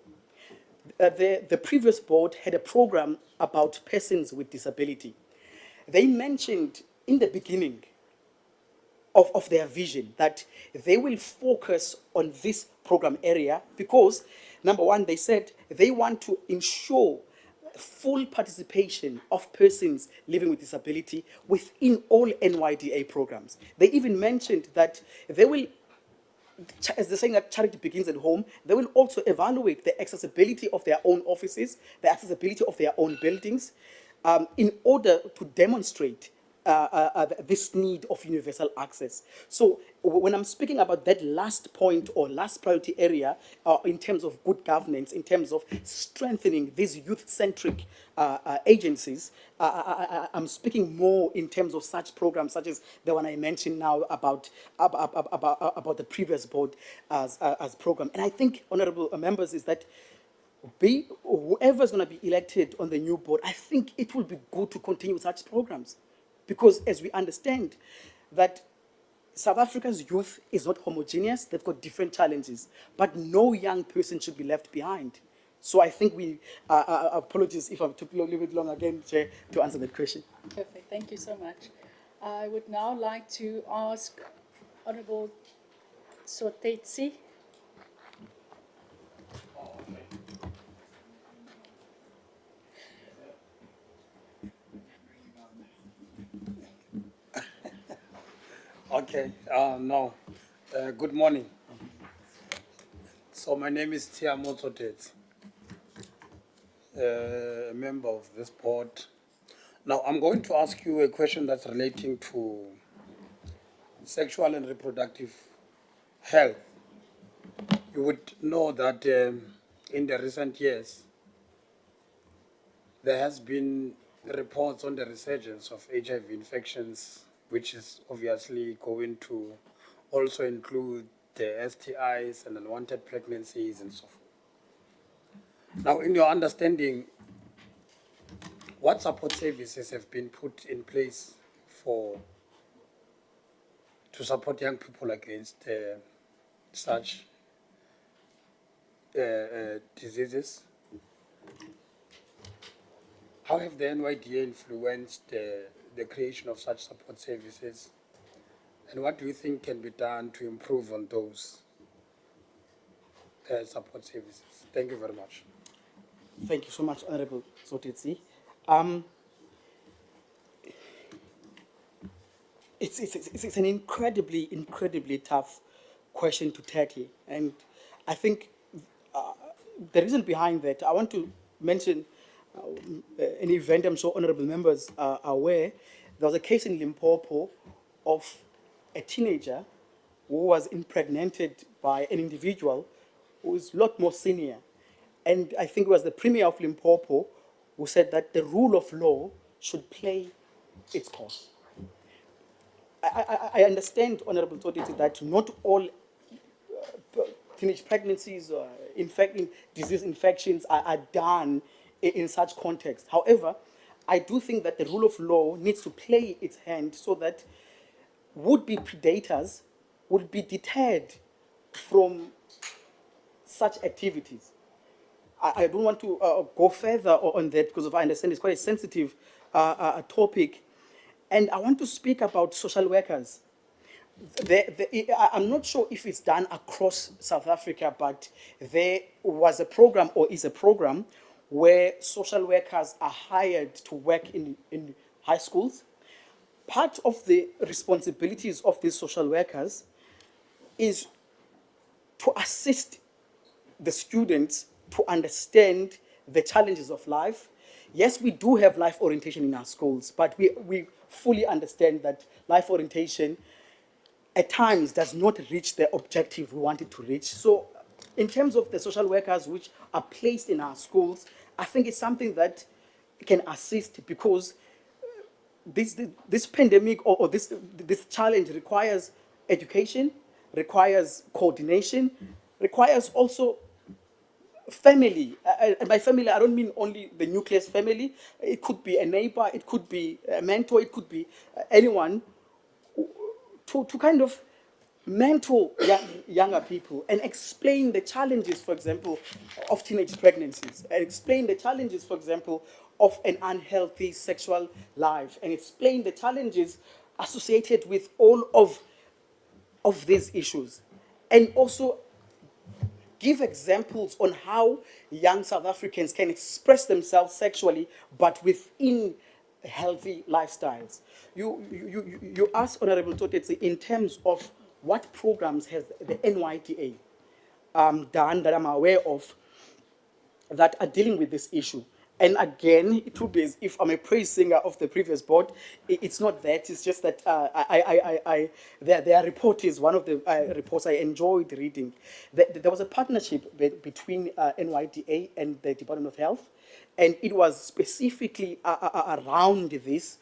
The previous board had a program about persons with disability. They mentioned in the beginning of their vision that they will focus on this program area because, number one, they said they want to ensure full participation of persons living with disability within all NYDA programs. They even mentioned that they will, as they're saying that charity begins at home, they will also evaluate the accessibility of their own offices, the accessibility of their own buildings, in order to demonstrate this need of universal access. So when I'm speaking about that last point or last priority area in terms of good governance, in terms of strengthening these youth-centric agencies, I'm speaking more in terms of such programs such as the one I mentioned now about the previous board as program. And I think, honorable members, is that whoever's going to be elected on the new board, I think it will be good to continue with such programs. Because as we understand that South Africa's youth is not homogeneous, they've got different challenges, but no young person should be left behind. So I think apologies if I took a little bit long again, Chair, to answer that question. Perfect, thank you so much. I would now like to ask Honorable Sotetsi. Okay, good morning. So my name is Tiamo Tsotetsi, a member of this board. Now I'm going to ask you a question that's relating to sexual and reproductive health. You would know that in the recent years, there has been reports on the resurgence of HIV infections, which is obviously going to also include the STIs and unwanted pregnancies and so forth. Now, in your understanding, what support services have been put in place to support young people against such diseases? How have the NYDA influenced the creation of such support services? And what do you think can be done to improve on those support services? Thank you very much. Thank you so much, Honorable Sotetsi. It's an incredibly tough question to tackle. And I think the reason behind that, I want to mention an event I'm sure honorable members are aware. There was a case in Limpopo of a teenager who was impregnated by an individual who is a lot more senior. And I think it was the Premier of Limpopo who said that the rule of law should play its course. I understand, Honorable Toditi, that not all teenage pregnancies or disease infections are done in such context. However, I do think that the rule of law needs to play its hand so that would-be predators would be deterred from such activities. I don't want to go further on that because I understand it's quite a sensitive topic. And I want to speak about social workers. I'm not sure if it's done across South Africa, but there was a program or is a program where social workers are hired to work in high schools. Part of the responsibilities of these social workers is to assist the students to understand the challenges of life. Yes, we do have life orientation in our schools, but we fully understand that life orientation at times does not reach the objective we want it to reach. So in terms of the social workers which are placed in our schools, I think it's something that can assist, because this pandemic or this challenge requires education, requires coordination, requires also family. And by family, I don't mean only the nucleus family. It could be a neighbor, it could be a mentor, it could be anyone to kind of mentor younger people and explain the challenges, for example, of teenage pregnancies, and explain the challenges, for example, of an unhealthy sexual life, and explain the challenges associated with all of these issues, and also give examples on how young South Africans can express themselves sexually, but within healthy lifestyles. You asked Honorable Totetsi in terms of what programs has the NYDA done that I'm aware of that are dealing with this issue. And again, it would be as if I'm a praise singer of the previous board. It's not that. It's just that their report is one of the reports I enjoyed reading. There was a partnership between NYDA and the Department of Health, and it was specifically around this.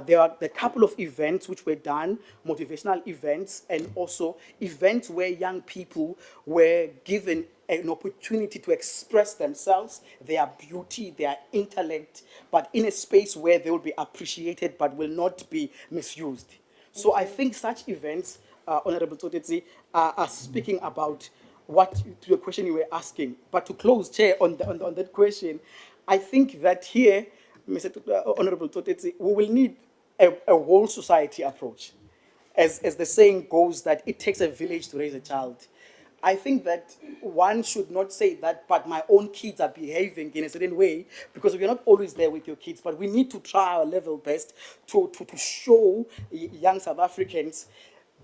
There were a couple of events which were done, motivational events, and also events where young people were given an opportunity to express themselves, their beauty, their intellect, but in a space where they will be appreciated but will not be misused. So I think such events, Honorable Totetsi, are speaking about what, to the question you were asking. But to close, Chair, on that question, I think that here, Honorable Totetsi, we will need a whole society approach. As the saying goes, that it takes a village to raise a child. I think that one should not say that, but my own kids are behaving in a certain way, because we're not always there with your kids, but we need to try our level best to show young South Africans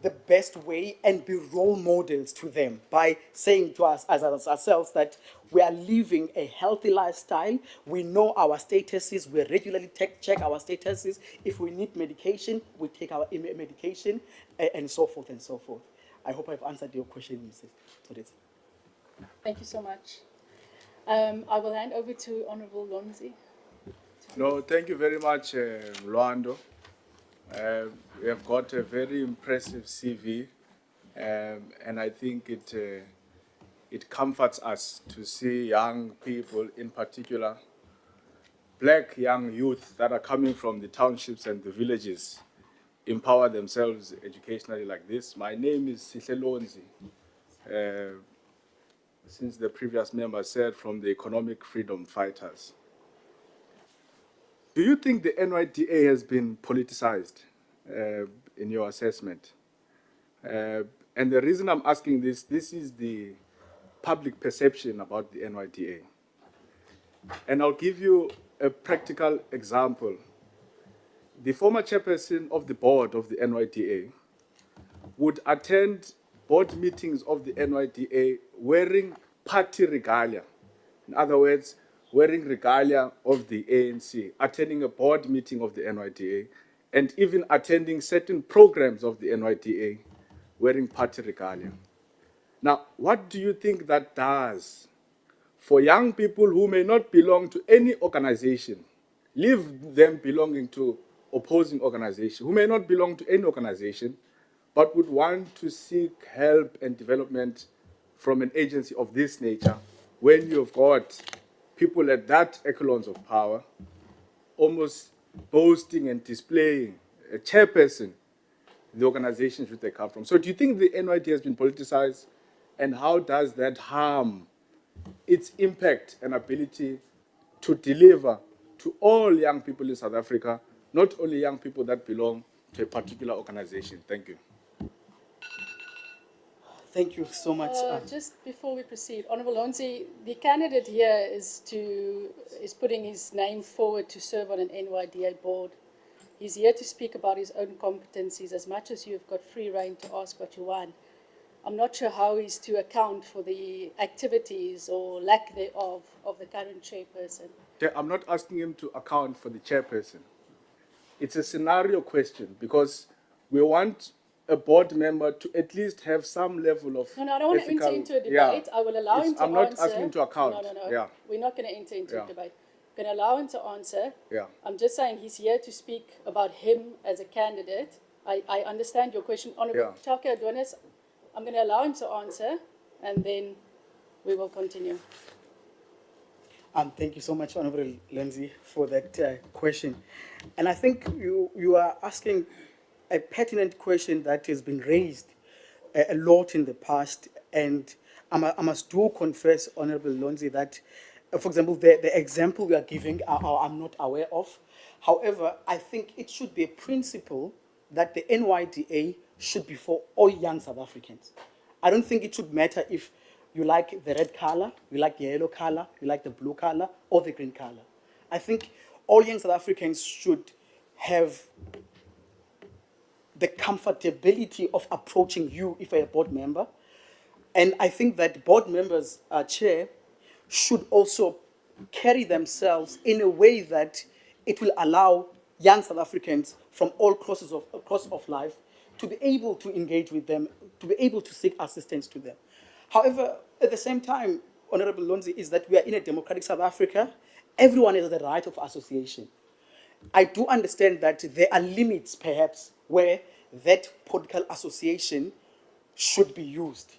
the best way and be role models to them by saying to us as ourselves that we are living a healthy lifestyle. We know our statuses. We regularly check our statuses. If we need medication, we take our medication, and so forth and so forth. I hope I've answered your question, Mrs. Todet. Thank you so much. I will hand over to Honorable Lonzi. No, thank you very much, Luando. We have got a very impressive CV, and I think it comforts us to see young people, in particular, black young youth that are coming from the townships and the villages, empower themselves educationally like this. My name is Sihle Lonzi, since the previous member said, from the Economic Freedom Fighters. Do you think the NYDA has been politicized in your assessment? And the reason I'm asking this is the public perception about the NYDA. And I'll give you a practical example. The former chairperson of the board of the NYDA would attend board meetings of the NYDA wearing party regalia. In other words, wearing regalia of the ANC, attending a board meeting of the NYDA, and even attending certain programs of the NYDA wearing party regalia. Now, what do you think that does for young people who may not belong to any organization, leave them belonging to opposing organization, who may not belong to any organization, but would want to seek help and development from an agency of this nature, when you've got people at that echelons of power almost boasting and displaying a chairperson, the organizations which they come from. So do you think the NYDA has been politicized, and how does that harm its impact and ability to deliver to all young people in South Africa, not only young people that belong to a particular organization? Thank you. Thank you so much. Just before we proceed, Honorable Lonzi, the candidate here is putting his name forward to serve on an NYDA board. He's here to speak about his own competencies. As much as you've got free rein to ask what you want, I'm not sure how he's to account for the activities or lack thereof of the current chairperson. I'm not asking him to account for the chairperson. It's a scenario question because we want a board member to at least have some level of No, I don't want to enter ethical- into a debate. Yeah. I will allow him to I'm answer. not asking him to account. No. Yeah. We're not going to enter into Yeah. a debate. We're going to allow him to answer. Yeah. I'm just saying he's here to speak about him as a candidate. I understand your question, Honourable Chaka Adonis. I'm going to allow him to answer, and then we will continue. Thank you so much, Honourable Lindsay, for that question. And I think you are asking a pertinent question that has been raised a lot in the past. And I must do confess, Honourable Lindsay, that, for example, the example we are giving, I'm not aware of. However, I think it should be a principle that the NYDA should be for all young South Africans. I don't think it should matter if you like the red color, you like the yellow color, you like the blue color, or the green color. I think all young South Africans should have the comfortability of approaching you if you're a board member. And I think that board members, Chair, should also carry themselves in a way that it will allow young South Africans from all crosses of life to be able to engage with them, to be able to seek assistance to them. However, at the same time, Honourable Lonzi, is that we are in a democratic South Africa. Everyone has the right of association. I do understand that there are limits, perhaps, where that political association should be used.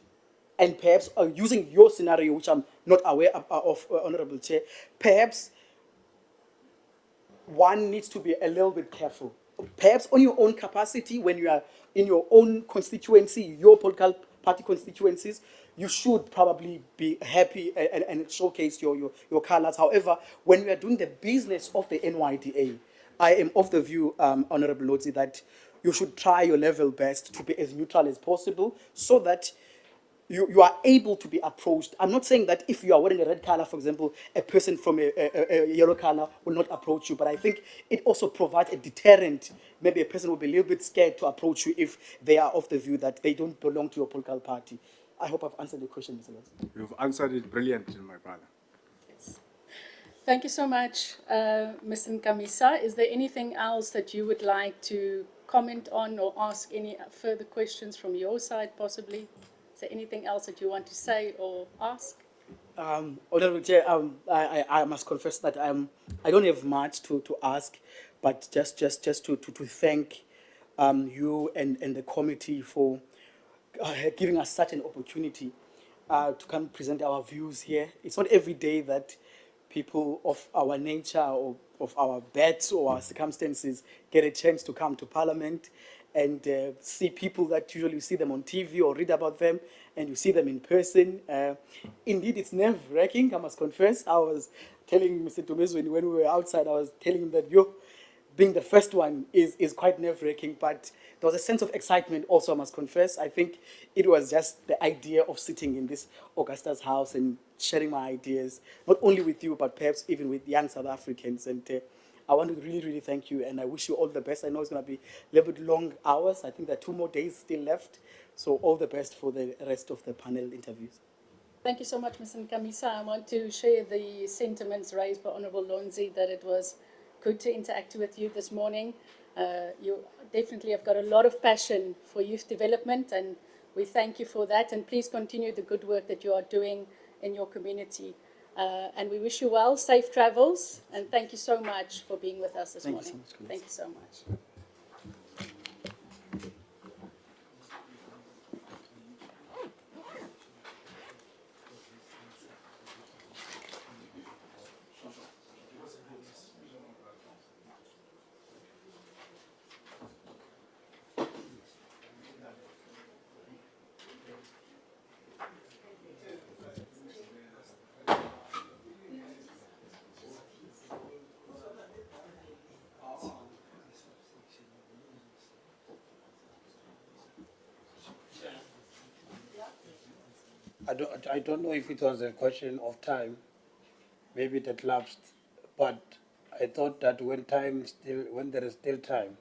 And perhaps using your scenario, which I'm not aware of, Honourable Chair, perhaps one needs to be a little bit careful. Perhaps on your own capacity, when you are in your own constituency, your political party constituencies, you should probably be happy and showcase your colors. However, when we are doing the business of the NYDA, I am of the view, Honourable Lotzi, that you should try your level best to be as neutral as possible so that you are able to be approached. I'm not saying that if you are wearing a red color, for example, a person from a yellow color will not approach you, but I think it also provides a deterrent. Maybe a person will be a little bit scared to approach you if they are of the view that they don't belong to your political party. I hope I've answered the question, Mr. Lotzi. You've answered it brilliantly, my brother. Thank you so much, Mr. Nkamisa. Is there anything else that you would like to comment on or ask any further questions from your side, possibly? Is there anything else that you want to say or ask? Honourable Chair, I must confess that I don't have much to ask, but just to thank you and the committee for giving us such an opportunity to come present our views here. It's not every day that people of our nature or of our births or our circumstances get a chance to come to Parliament and see people that usually you see them on TV or read about them, and you see them in person. Indeed, it's nerve-wracking, I must confess. I was telling Mr. Tomes when we were outside, I was telling him that being the first one is quite nerve-wracking, but there was a sense of excitement also, I must confess. I think it was just the idea of sitting in this Augusta's house and sharing my ideas, not only with you, but perhaps even with young South Africans. And I want to really, really thank you, and I wish you all the best. I know it's going to be a little bit long hours. I think there are 2 more days still left. So all the best for the rest of the panel interviews. Thank you so much, Mr. Nkamisa. I want to share the sentiments raised by Honourable Lonzi that it was good to interact with you this morning. You definitely have got a lot of passion for youth development, and we thank you for that. And please continue the good work that you are doing in your community. And we wish you well, safe travels, and thank you so much for being with us this morning. Thank you so much. Thank you so much. I don't know if it was a question of time. Maybe it had lapsed, but I thought that when there is still time,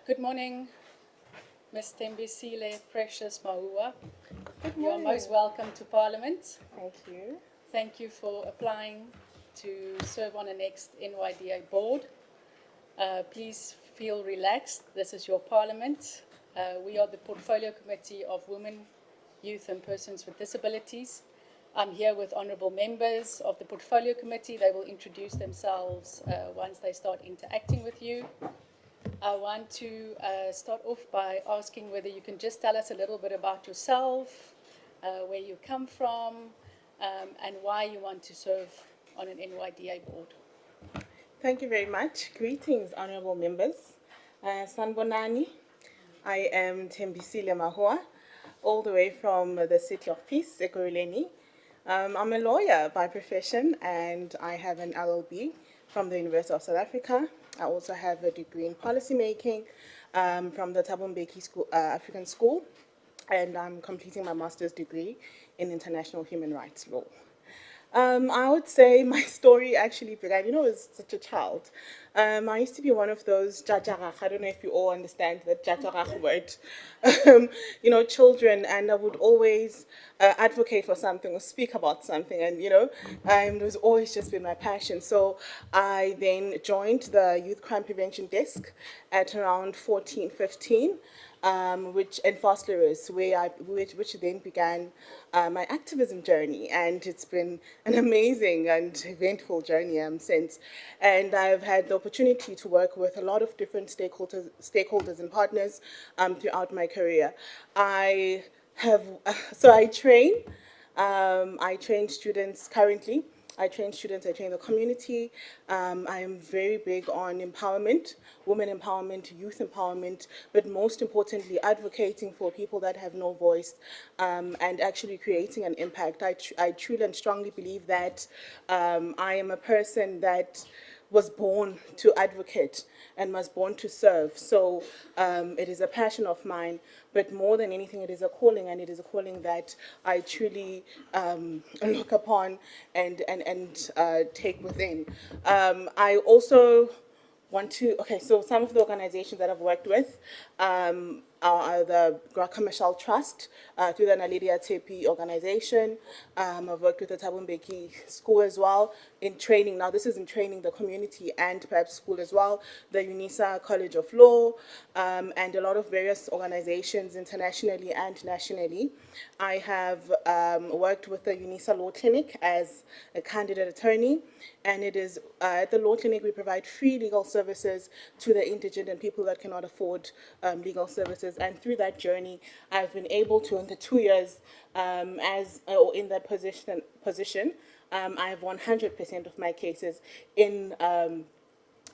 Good morning, Ms. Tembisile Precious Mahua. Good You are morning. most welcome to Parliament. Thank you. Thank you for applying to serve on the next NYDA board. Please feel relaxed. This is your Parliament. We are the Portfolio Committee of Women, Youth and Persons with Disabilities. I'm here with honourable members of the Portfolio Committee. They will introduce themselves once they start interacting with you. I want to start off by asking whether you can just tell us a little bit about yourself, where you come from, and why you want to serve on an NYDA board. Thank you very much. Greetings, honorable members. Sanbonani. I am Tembisile Mahua, all the way from the city of Peace, Ekurhuleni. I'm a lawyer by profession, and I have an LLB from the University of South Africa. I also have a degree in policymaking from the Thabo Mbeki School, African School, and I'm completing my master's degree in international human rights law. I would say my story actually began, as such a child. I used to be one of those jajarach. I don't know if you all understand that jajarach word. Children, and I would always advocate for something or speak about something, and it was always just been my passion. So I then joined the Youth Crime Prevention Desk at around 14, 15. Which then began my activism journey, and it's been an amazing and eventful journey since. And I've had the opportunity to work with a lot of different stakeholders and partners throughout my career. I train students currently. I train students, I train the community. I am very big on empowerment, women empowerment, youth empowerment, but most importantly, advocating for people that have no voice and actually creating an impact. I truly and strongly believe that I am a person that was born to advocate and was born to serve. So it is a passion of mine, but more than anything, it is a calling, and it is a calling that I truly look upon and take within. I also so some of the organizations that I've worked with are the Commercial Trust through the NYDA TP organization. I've worked with the Thabo Mbeki School as well in training. Now this is in training the community and perhaps school as well, the UNISA College of Law, and a lot of various organizations internationally and nationally. I have worked with the UNISA Law Clinic as a candidate attorney, and it is at the Law Clinic we provide free legal services to the indigent and people that cannot afford legal services. And through that journey, I've been able to, in the 2 years in that position, I have 100% of my cases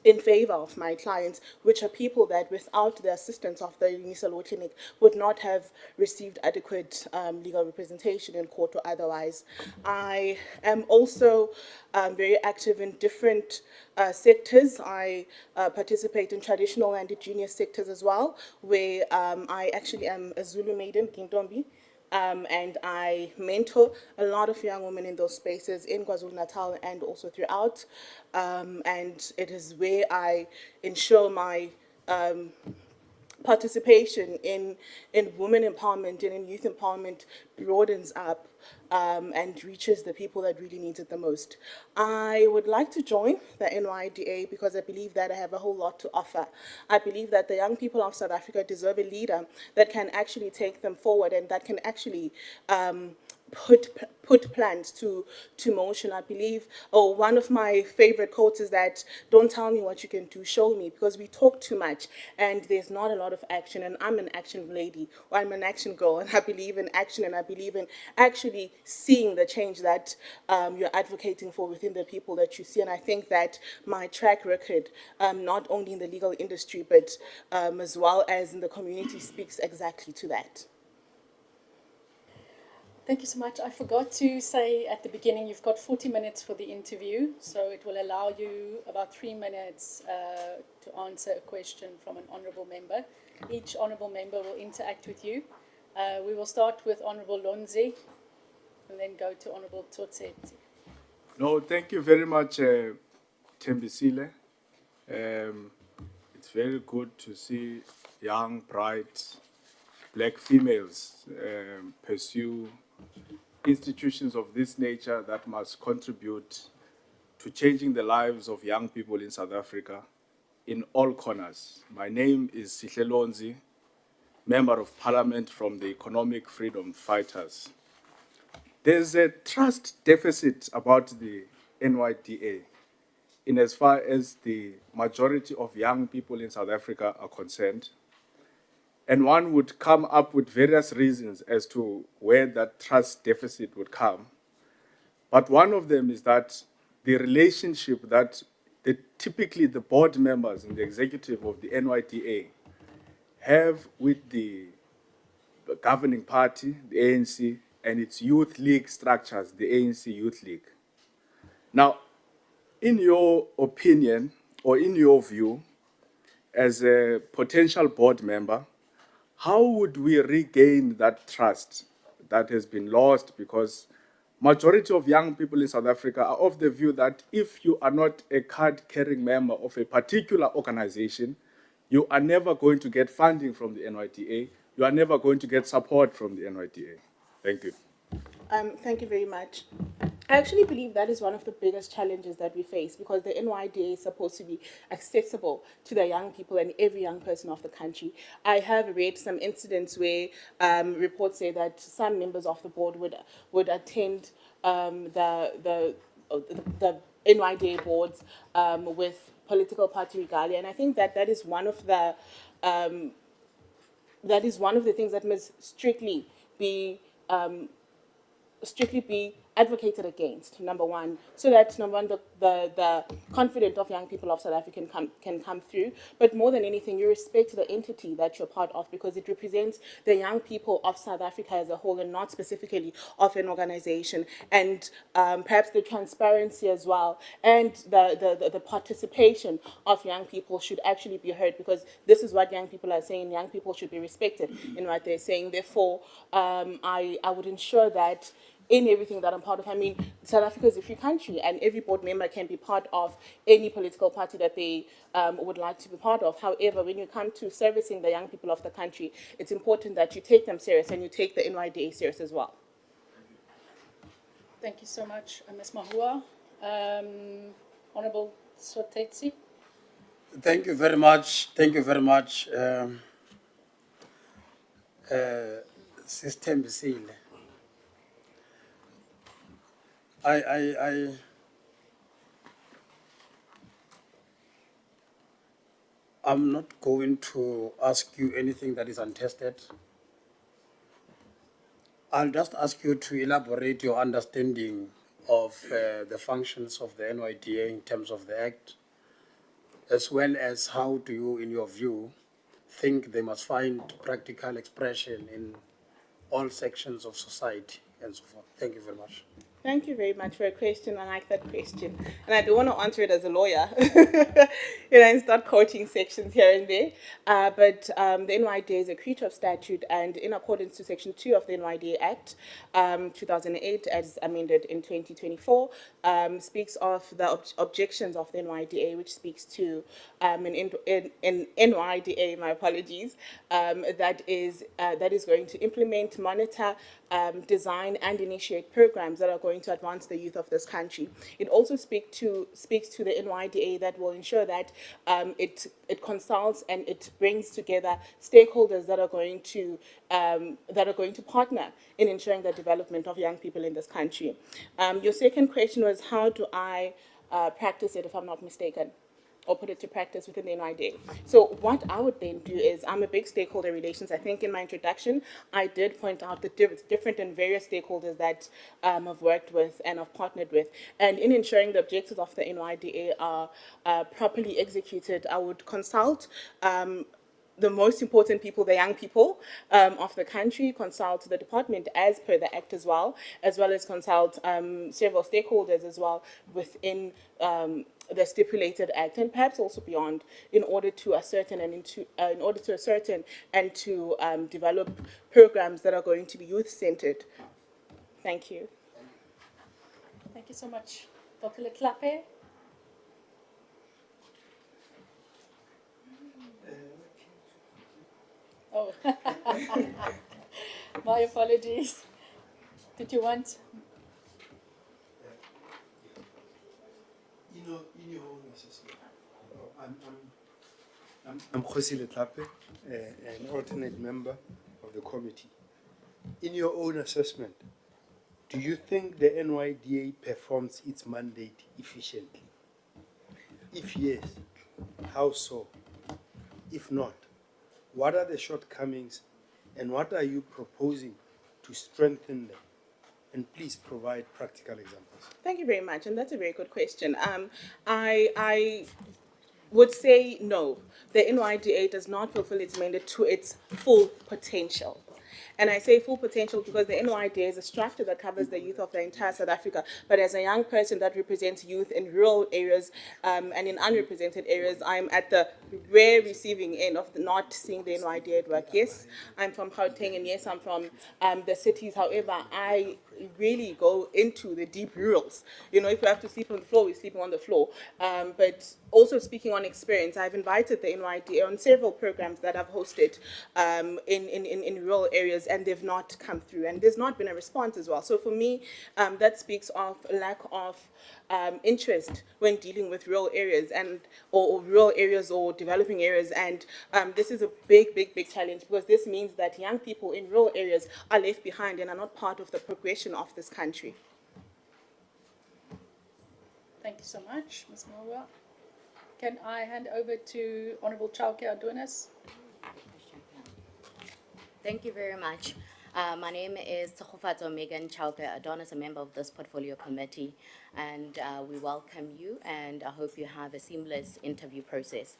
in favor of my clients, which are people that without the assistance of the UNISA Law Clinic would not have received adequate legal representation in court or otherwise. I am also very active in different sectors. I participate in traditional and indigenous sectors as well, where I actually am a Zulu maiden, Kintombi. And I mentor a lot of young women in those spaces in KwaZulu-Natal and also throughout. And it is where I ensure my participation in women empowerment and in youth empowerment broadens up and reaches the people that really need it the most. I would like to join the NYDA because I believe that I have a whole lot to offer. I believe that the young people of South Africa deserve a leader that can actually take them forward and that can actually put plans to motion. I believe, one of my favorite quotes is that, don't tell me what you can do, show me, because we talk too much and there's not a lot of action, and I'm an action lady, or I'm an action girl, and I believe in action, and I believe in actually seeing the change that you're advocating for within the people that you see. And I think that my track record, not only in the legal industry, but as well as in the community, speaks exactly to that. Thank you so much. I forgot to say at the beginning, you've got 40 minutes for the interview, so it will allow you about 3 minutes to answer a question from an honourable member. Each honourable member will interact with you. We will start with Honourable Lonzi and then go to Honourable Tsotseti. No, thank you very much, Tembisile. It's very good to see young, bright, black females pursue institutions of this nature that must contribute to changing the lives of young people in South Africa in all corners. My name is Sihlelonzi, Member of Parliament from the Economic Freedom Fighters. There's a trust deficit about the NYDA in as far as the majority of young people in South Africa are concerned. And one would come up with various reasons as to where that trust deficit would come. But one of them is that the relationship that typically the board members and the executive of the NYDA have with the governing party, the ANC, and its youth league structures, the ANC Youth League. Now, in your opinion, or in your view, as a potential board member, how would we regain that trust that has been lost? Because majority of young people in South Africa are of the view that if you are not a card-carrying member of a particular organization, you are never going to get funding from the NYDA. You are never going to get support from the NYDA. Thank you. Thank you very much. I actually believe that is one of the biggest challenges that we face, because the NYDA is supposed to be accessible to the young people and every young person of the country. I have read some incidents where reports say that some members of the board would attend the NYDA boards with political party regalia, and I think that is one of the things that must strictly be advocated against, number one, so that the confidence of young people of South Africa can come through. But more than anything, you respect the entity that you're part of, because it represents the young people of South Africa as a whole and not specifically of an organization. And perhaps the transparency as well and the participation of young people should actually be heard, because this is what young people are saying. Young people should be respected in what they're saying. Therefore, I would ensure that in everything that I'm part of. I mean, South Africa is a free country, and every board member can be part of any political party that they would like to be part of. However, when you come to servicing the young people of the country, it's important that you take them serious and you take the NYDA serious as well. Thank you so much, Ms. Mahua. Honorable Sotetsi. Thank you very much. Thank you very much, Sister Mbisile. I'm not going to ask you anything that is untested. I'll just ask you to elaborate your understanding of the functions of the NYDA in terms of the Act, as well as how do you, in your view, think they must find practical expression in all sections of society and so forth. Thank you very much. Thank you very much for a question. I like that question. And I don't want to answer it as a lawyer, and start quoting sections here and there. But the NYDA is a creature of statute, and in accordance to Section 2 of the NYDA Act, 2008, as amended in 2024, speaks of the objections of the NYDA, which speaks to an NYDA, my apologies, that is going to implement, monitor, design and initiate programs that are going to advance the youth of this country. It also speaks to the NYDA that will ensure that it consults and it brings together stakeholders that are going to partner in ensuring the development of young people in this country. Your second question was, how do I practice it, if I'm not mistaken, or put it to practice within the NYDA. So what I would then do is, I'm a big stakeholder relations. I think in my introduction, I did point out the different and various stakeholders that I've worked with and I've partnered with. And in ensuring the objectives of the NYDA are properly executed, I would consult the most important people, the young people of the country, consult the department as per the Act as well as consult several stakeholders as well within the stipulated Act, and perhaps also beyond, in order to ascertain and to develop programs that are going to be youth-centered. Thank you. Thank you so much. Dr. Leklape. Oh, my apologies. Did you want? In your own assessment, I'm Khosi Letlape, an alternate member of the committee. In your own assessment, do you think the NYDA performs its mandate efficiently? If yes, how so? If not, what are the shortcomings and what are you proposing to strengthen them? And please provide practical examples. Thank you very much, and that's a very good question. I would say no. The NYDA does not fulfill its mandate to its full potential. And I say full potential because the NYDA is a structure that covers the youth of the entire South Africa. But as a young person that represents youth in rural areas and in unrepresented areas, I'm at the rare receiving end of not seeing the NYDA at work. Yes, I'm from Gauteng, and yes, I'm from the cities. However, I really go into the deep rurals. You know, if we have to sleep on the floor, we're sleeping on the floor. But also speaking on experience, I've invited the NYDA on several programs that I've hosted in rural areas, and they've not come through, and there's not been a response as well. So for me, that speaks of lack of interest when dealing with rural areas or rural areas or developing areas, and this is a big challenge because this means that young people in rural areas are left behind and are not part of the progression of this country. Thank you so much, Ms. Mawa. Can I hand over to Honourable Chauke Adonis? Thank you very much. My name is Tshofatso Megan Chauke Adonis, a member of this portfolio committee, and we welcome you, and I hope you have a seamless interview process.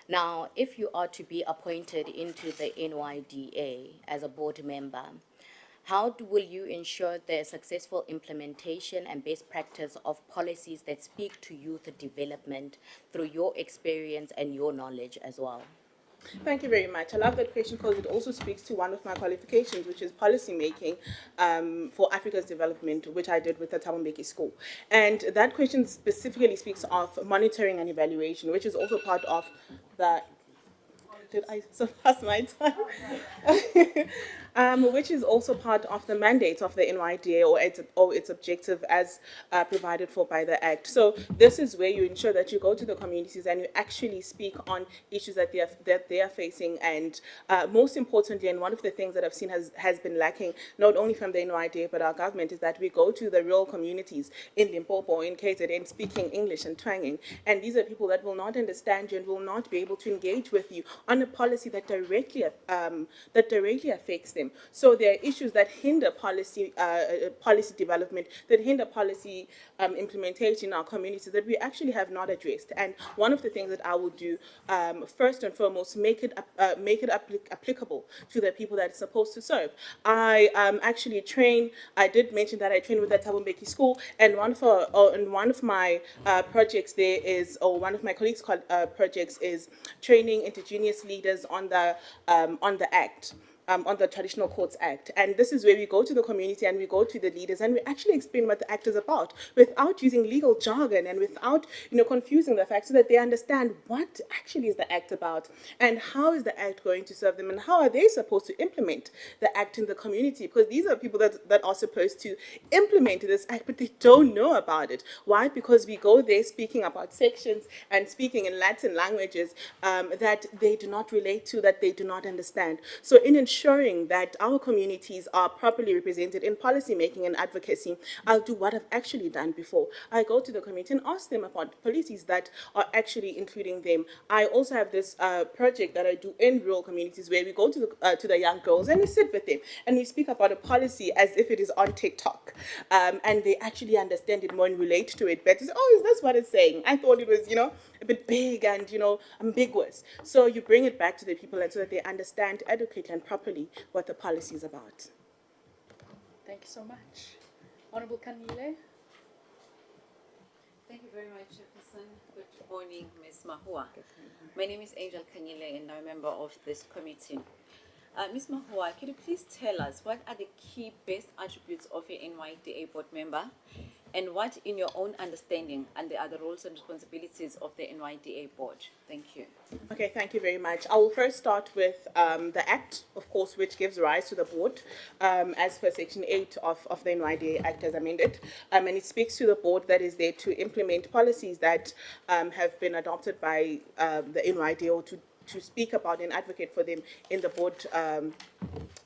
Now, if you are to be appointed into the NYDA as a board member, how will you ensure the successful implementation and best practice of policies that speak to youth development through your experience and your knowledge as well? Thank you very much. I love that question because it also speaks to one of my qualifications, which is policy making for Africa's development, which I did with the Thabo Mbeki School. And that question specifically speaks of monitoring and evaluation, which is also part of the... Did I surpass my time? Which is also part of the mandate of the NYDA or its objective as provided for by the Act. So this is where you ensure that you go to the communities and you actually speak on issues that they are facing. And most importantly, and one of the things that I've seen has been lacking, not only from the NYDA but our government, is that we go to the rural communities in Limpopo, in KZN, speaking English and twanging. And these are people that will not understand you and will not be able to engage with you on a policy that directly affects them. So there are issues that hinder policy development, that hinder policy implementation in our communities that we actually have not addressed. And one of the things that I will do, first and foremost, make it applicable to the people that it's supposed to serve. I actually train. I did mention that I train with the Thabo Mbeki School, and one of my projects there is, or one of my colleagues' projects is training indigenous leaders on the Act. On the Traditional Courts Act. And this is where we go to the community and we go to the leaders and we actually explain what the Act is about without using legal jargon and without confusing the facts, so that they understand what actually is the Act about and how is the Act going to serve them and how are they supposed to implement the Act in the community, because these are people that are supposed to implement this Act but they don't know about it. Why? Because we go there speaking about sections and speaking in Latin languages that they do not relate to, that they do not understand. So in ensuring that our communities are properly represented in policy making and advocacy, I'll do what I've actually done before. I go to the community and ask them about policies that are actually including them. I also have this project that I do in rural communities where we go to the young girls and we sit with them and we speak about a policy as if it is on TikTok, and they actually understand it more and relate to it better. Oh, is this what it's saying? I thought it was, a bit big and, ambiguous. So you bring it back to the people and so that they understand adequately and properly what the policy is about. Thank you so much. Honourable Kanile. Thank you very much, Chairperson. Good morning, Ms. Mahua. My name is Angel Kanyile and I'm a member of this committee. Ms. Mahua, could you please tell us what are the key best attributes of a NYDA board member, and what, in your own understanding, are the other roles and responsibilities of the NYDA board? Thank you. Okay, thank you very much. I will first start with the Act, of course, which gives rise to the board, as per Section 8 of the NYDA Act as amended. And it speaks to the board that is there to implement policies that have been adopted by the NYDA, or to speak about and advocate for them in the board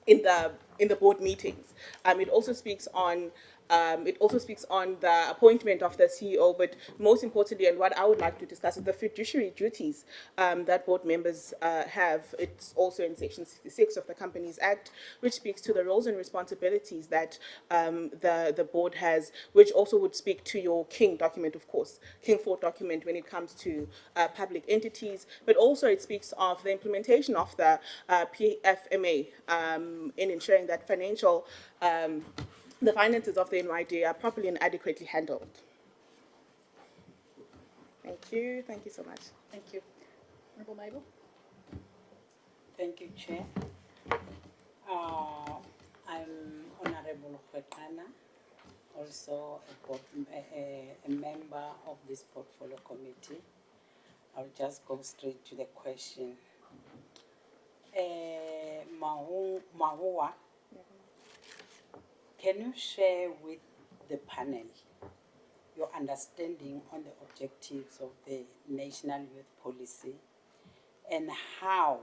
in the board meetings. It also speaks on the appointment of the CEO, but most importantly, and what I would like to discuss, is the fiduciary duties that board members have. It's also in Section 66 of the Companies Act, which speaks to the roles and responsibilities that the board has, which also would speak to your King document, of course, King 4 document when it comes to public entities, but also it speaks of the implementation of the PFMA in ensuring that the finances of the NYDA are properly and adequately handled. Thank you. Thank you so much. Thank you. Honourable Mabel. Thank you, Chair. I'm Honourable Khwekana, also a member of this portfolio committee. I'll just go straight to the question. Mahua, can you share with the panel your understanding on the objectives of the National Youth Policy and how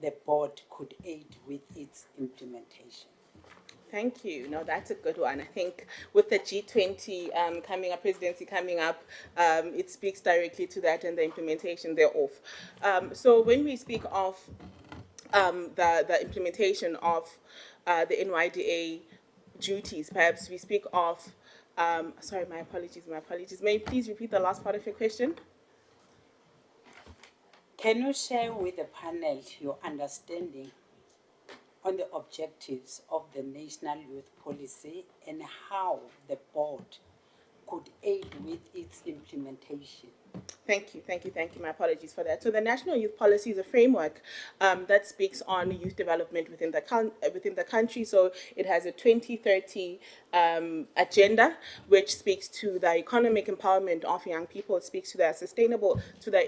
the board could aid with its implementation? Thank you. No, that's a good one. I think with the G20 coming up, presidency coming up, it speaks directly to that and the implementation thereof. So when we speak of the implementation of the NYDA duties, perhaps we speak of, sorry, my apologies. May you please repeat the last part of your question? Can you share with the panel your understanding on the objectives of the National Youth Policy and how the board could aid with its implementation? Thank you. My apologies for that. So the National Youth Policy is a framework that speaks on youth development within the country. So it has a 2030 agenda, which speaks to the economic empowerment of young people. It speaks to their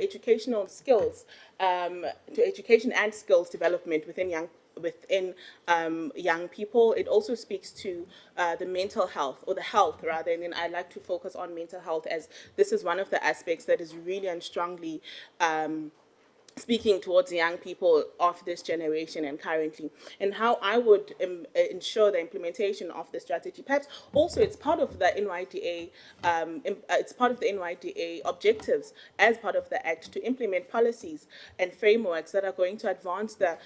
educational skills, to education and skills development within young people. It also speaks to the mental health, or the health rather, and then I like to focus on mental health, as this is one of the aspects that is really and strongly speaking towards the young people of this generation and currently, and how I would ensure the implementation of the strategy. Perhaps also it's part of the NYDA, objectives as part of the Act to implement policies and frameworks that are going to advance the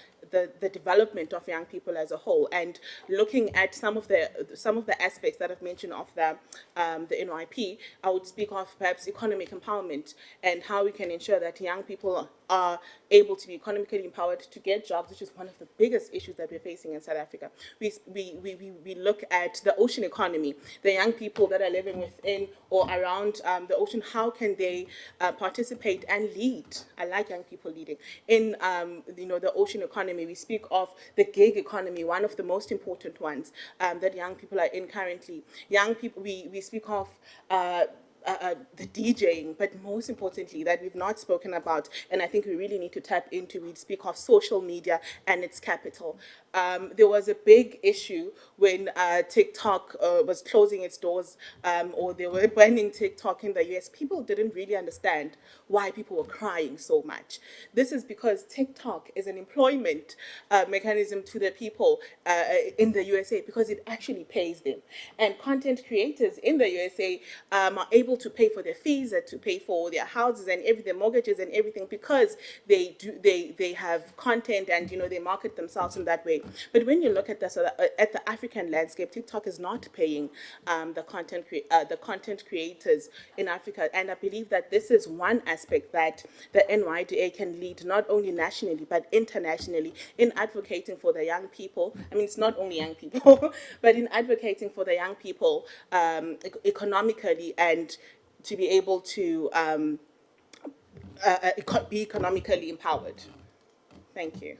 development of young people as a whole, and looking at some of the aspects that I've mentioned of the NYP. I would speak of perhaps economic empowerment and how we can ensure that young people are able to be economically empowered to get jobs, which is one of the biggest issues that we're facing in South Africa. We look at the ocean economy, the young people that are living within or around the ocean. How can they participate and lead? I like young people leading in the ocean economy. We speak of the gig economy, one of the most important ones that young people are in currently. Young people, we speak of the DJing, but most importantly, that we've not spoken about, and I think we really need to tap into, we speak of social media and its capital. There was a big issue when TikTok was closing its doors, or they were banning TikTok in the US. People didn't really understand why people were crying so much. This is because TikTok is an employment mechanism to the people in the USA, because it actually pays them. And content creators in the USA are able to pay for their fees, to pay for their houses and everything, mortgages and everything, because they have content and they market themselves in that way. But when you look at the African landscape, TikTok is not paying the content creators in Africa, and I believe that this is one aspect that the NYDA can lead, not only nationally but internationally, in advocating for the young people. I mean, it's not only young people, but in advocating for the young people economically, and to be able to be economically empowered. Thank you.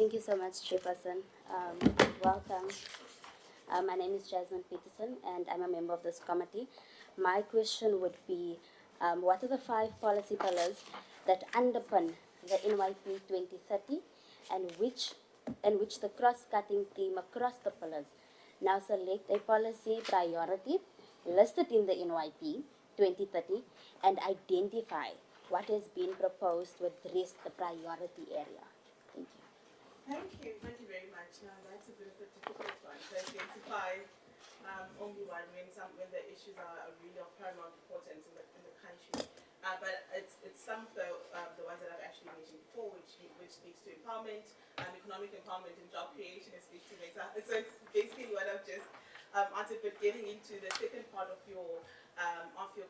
Thank you so much, Chairperson. Welcome. My name is Jasmine Peterson, and I'm a member of this committee. My question would be, what are the 5 policy pillars that underpin the NYP 2030, and which the cross-cutting theme across the pillars now select a policy priority listed in the NYP 2030 and identify what has been proposed to address the priority area. Thank you. Thank you very much. Now that's a bit of a difficult one to identify only one when the issues are really of paramount importance in the country. But it's some of the ones that I've actually mentioned before, which speaks to empowerment, economic empowerment and job creation, and speaks to mental health. So it's basically what I've just answered. But getting into the second part of your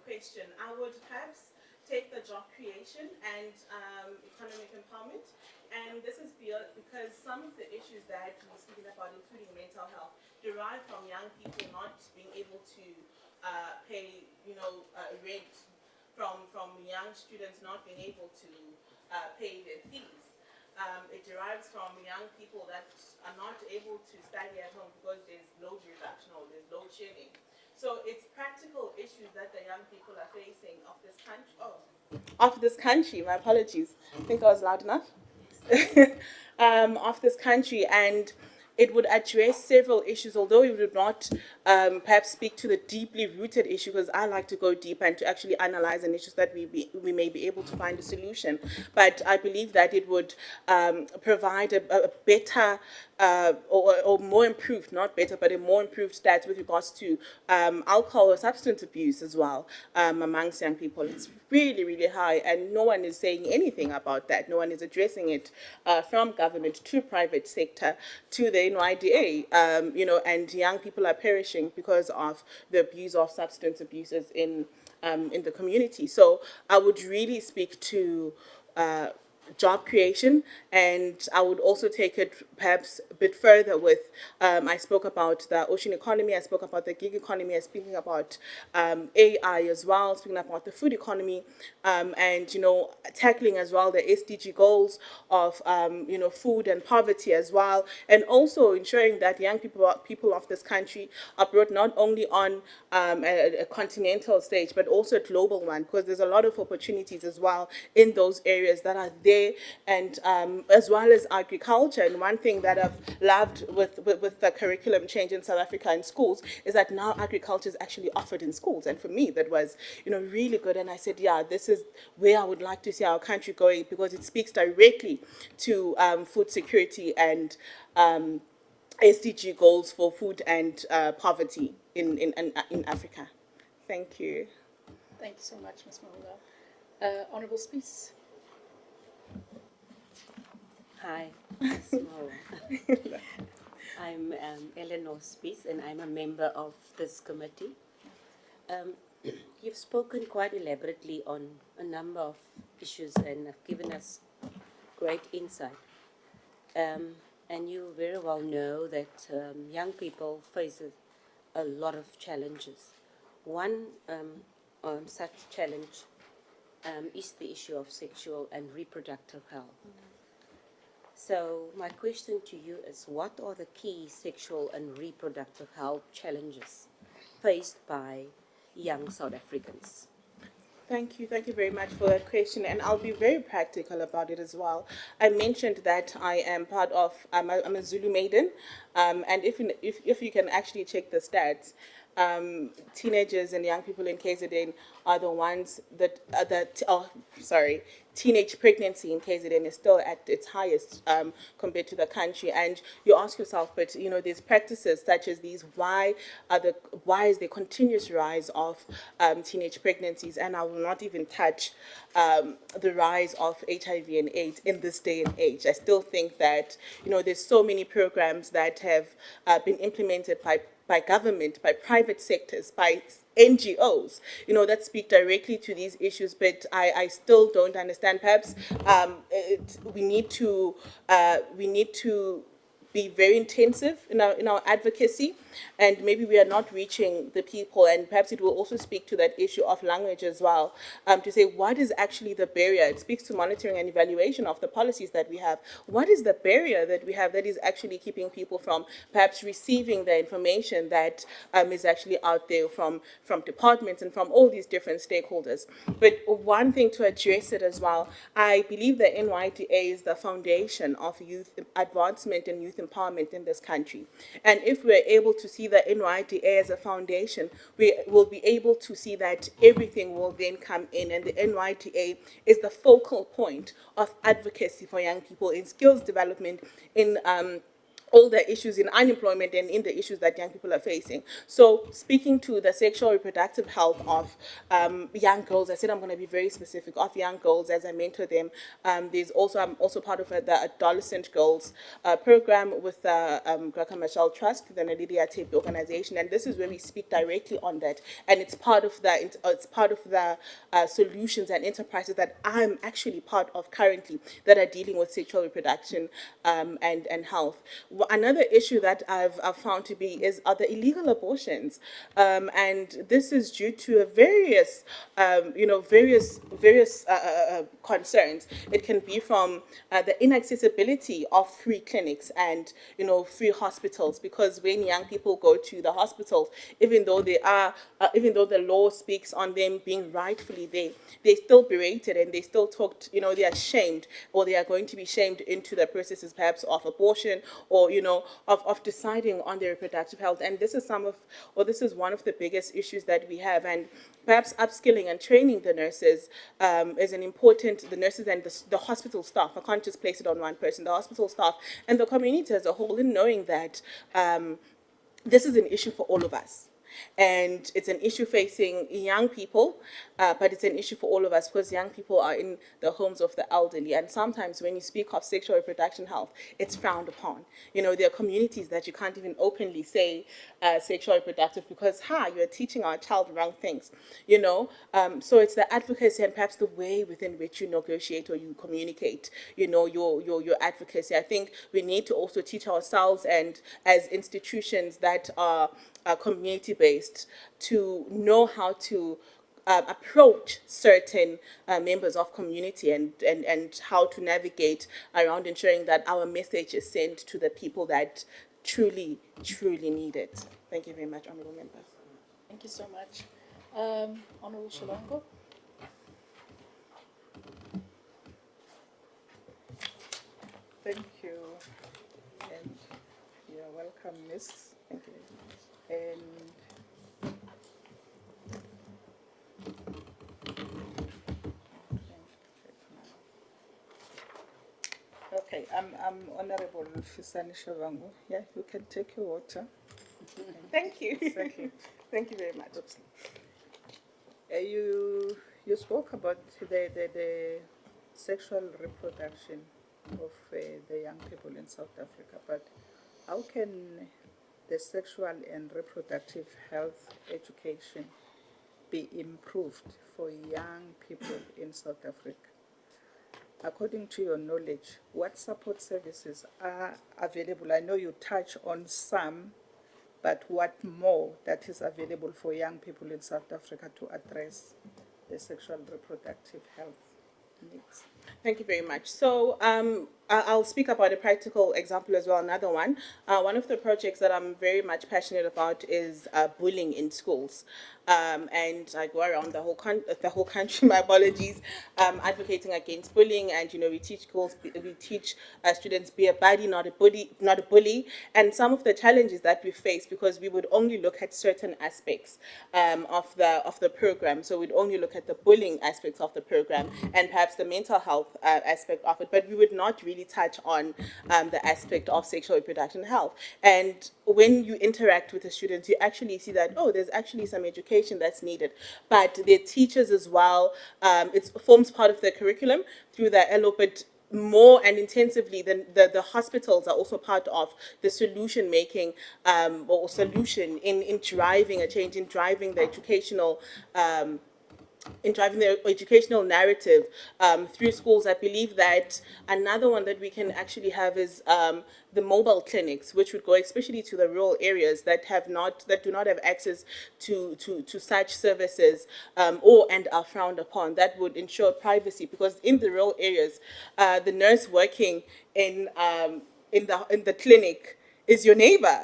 question, I would perhaps take the job creation and economic empowerment. And this is because some of the issues that we're speaking about, including mental health, derive from young people not being able to pay, rent, from young students not being able to pay their fees. It derives from young people that are not able to study at home because there's load reduction or there's load shedding. So it's practical issues that the young people are facing of this country. Of this country, my apologies. I think I was loud enough. Of this country, and it would address several issues, although it would not perhaps speak to the deeply rooted issue, because I like to go deep and to actually analyze an issue so that we may be able to find a solution. But I believe that it would provide a better or more improved, not better, but a more improved stats with regards to alcohol or substance abuse as well amongst young people. It's really, really high, and no one is saying anything about that. No one is addressing it from government to private sector to the NYDA, and young people are perishing because of the abuse of substance abuses in the community. So I would really speak to job creation, and I would also take it perhaps a bit further with, I spoke about the ocean economy, I spoke about the gig economy, I speaking about AI as well, speaking about the food economy, and, tackling as well the SDG goals of, food and poverty as well, and also ensuring that young people of this country are brought not only on a continental stage, but also a global one, because there's a lot of opportunities as well in those areas that are there, and as well as agriculture. And one thing that I've loved with the curriculum change in South Africa in schools is that now agriculture is actually offered in schools. And for me, that was, really good. And I said, yeah, this is where I would like to see our country going, because it speaks directly to food security and SDG goals for food and poverty in Africa. Thank you. Thank you so much, Ms. Mahula. Honourable Spees. Hi, Ms. Mahula. I'm Eleanor Spees, and I'm a member of this committee. You've spoken quite elaborately on a number of issues and have given us great insight. And you very well know that young people face a lot of challenges. One such challenge is the issue of sexual and reproductive health. So my question to you is, what are the key sexual and reproductive health challenges faced by young South Africans? Thank you very much for that question, and I'll be very practical about it as well. I mentioned that I am part of, I'm a Zulu maiden, and if you can actually check the stats, teenagers and young people in KZN are the ones teenage pregnancy in KZN is still at its highest compared to the country. And you ask yourself, but these practices such as these, why is there continuous rise of teenage pregnancies? And I will not even touch the rise of HIV and AIDS in this day and age. I still think that there's so many programs that have been implemented by government, by private sectors, by NGOs, that speak directly to these issues, but I still don't understand. Perhaps we need to be very intensive in our advocacy, and maybe we are not reaching the people, and perhaps it will also speak to that issue of language as well, to say what is actually the barrier. It speaks to monitoring and evaluation of the policies that we have. What is the barrier that we have that is actually keeping people from perhaps receiving the information that is actually out there from departments and from all these different stakeholders? But one thing to address it as well, I believe that NYDA is the foundation of youth advancement and youth empowerment in this country. And if we're able to see the NYDA as a foundation, we will be able to see that everything will then come in, and the NYDA is the focal point of advocacy for young people in skills development, in all the issues in unemployment and in the issues that young people are facing. So speaking to the sexual reproductive health of young girls, I said I'm going to be very specific, of young girls as I mentor them. I'm also part of the Adolescent Girls program with the Graka Marshall Trust, the NYDA organization, and this is where we speak directly on that. And it's part of the solutions and enterprises that I'm actually part of currently that are dealing with sexual reproduction and health. Another issue that I've found to be are the illegal abortions, and this is due to various concerns. It can be from the inaccessibility of free clinics and free hospitals, because when young people go to the hospitals, even though the law speaks on them being rightfully there, they're still berated and they still talked, they are shamed, or they are going to be shamed into the processes perhaps of abortion, or of deciding on their reproductive health. And this is one of the biggest issues that we have. And perhaps upskilling and training the nurses is an important, the nurses and the hospital staff. I can't just place it on one person. The hospital staff and the community as a whole, in knowing that this is an issue for all of us. And it's an issue facing young people, but it's an issue for all of us, because young people are in the homes of the elderly. And sometimes when you speak of sexual reproduction health, it's frowned upon. There are communities that you can't even openly say sexual reproductive, because you're teaching our child wrong things. So it's the advocacy and perhaps the way within which you negotiate or you communicate, your advocacy. I think we need to also teach ourselves, and as institutions that are community-based, to know how to approach certain members of community and how to navigate around ensuring that our message is sent to the people that truly need it. Thank you very much, honourable members. Thank you so much. Honourable Shalongo. Thank you, and you're welcome, Miss. Thank you. And okay, I'm Honorable Fisani Shavangu. Yeah, you can take your water. Thank you. Thank you. Thank you very much. You spoke about the sexual reproduction of the young people in South Africa, but how can the sexual and reproductive health education be improved for young people in South Africa? According to your knowledge, what support services are available? I know you touch on some, but what more that is available for young people in South Africa to address the sexual reproductive health needs? Thank you very much. So I'll speak about a practical example as well, another one. One of the projects that I'm very much passionate about is bullying in schools. And I go around the whole country, my apologies, advocating against bullying. And, we teach students be a buddy, not a bully. And some of the challenges that we face, because we would only look at certain aspects of the program. So we'd only look at the bullying aspects of the program and perhaps the mental health aspect of it, but we would not really touch on the aspect of sexual reproduction health. And when you interact with the students, you actually see that, there's actually some education that's needed, but their teachers as well, it forms part of the curriculum through the LO, but more and intensively than the hospitals are also part of the solution making or solution in driving a change, in driving the educational in driving the educational narrative through schools. I believe that another one that we can actually have is the mobile clinics, which would go especially to the rural areas that do not have access to such services and are frowned upon. That would ensure privacy, because in the rural areas, the nurse working in the clinic is your neighbor,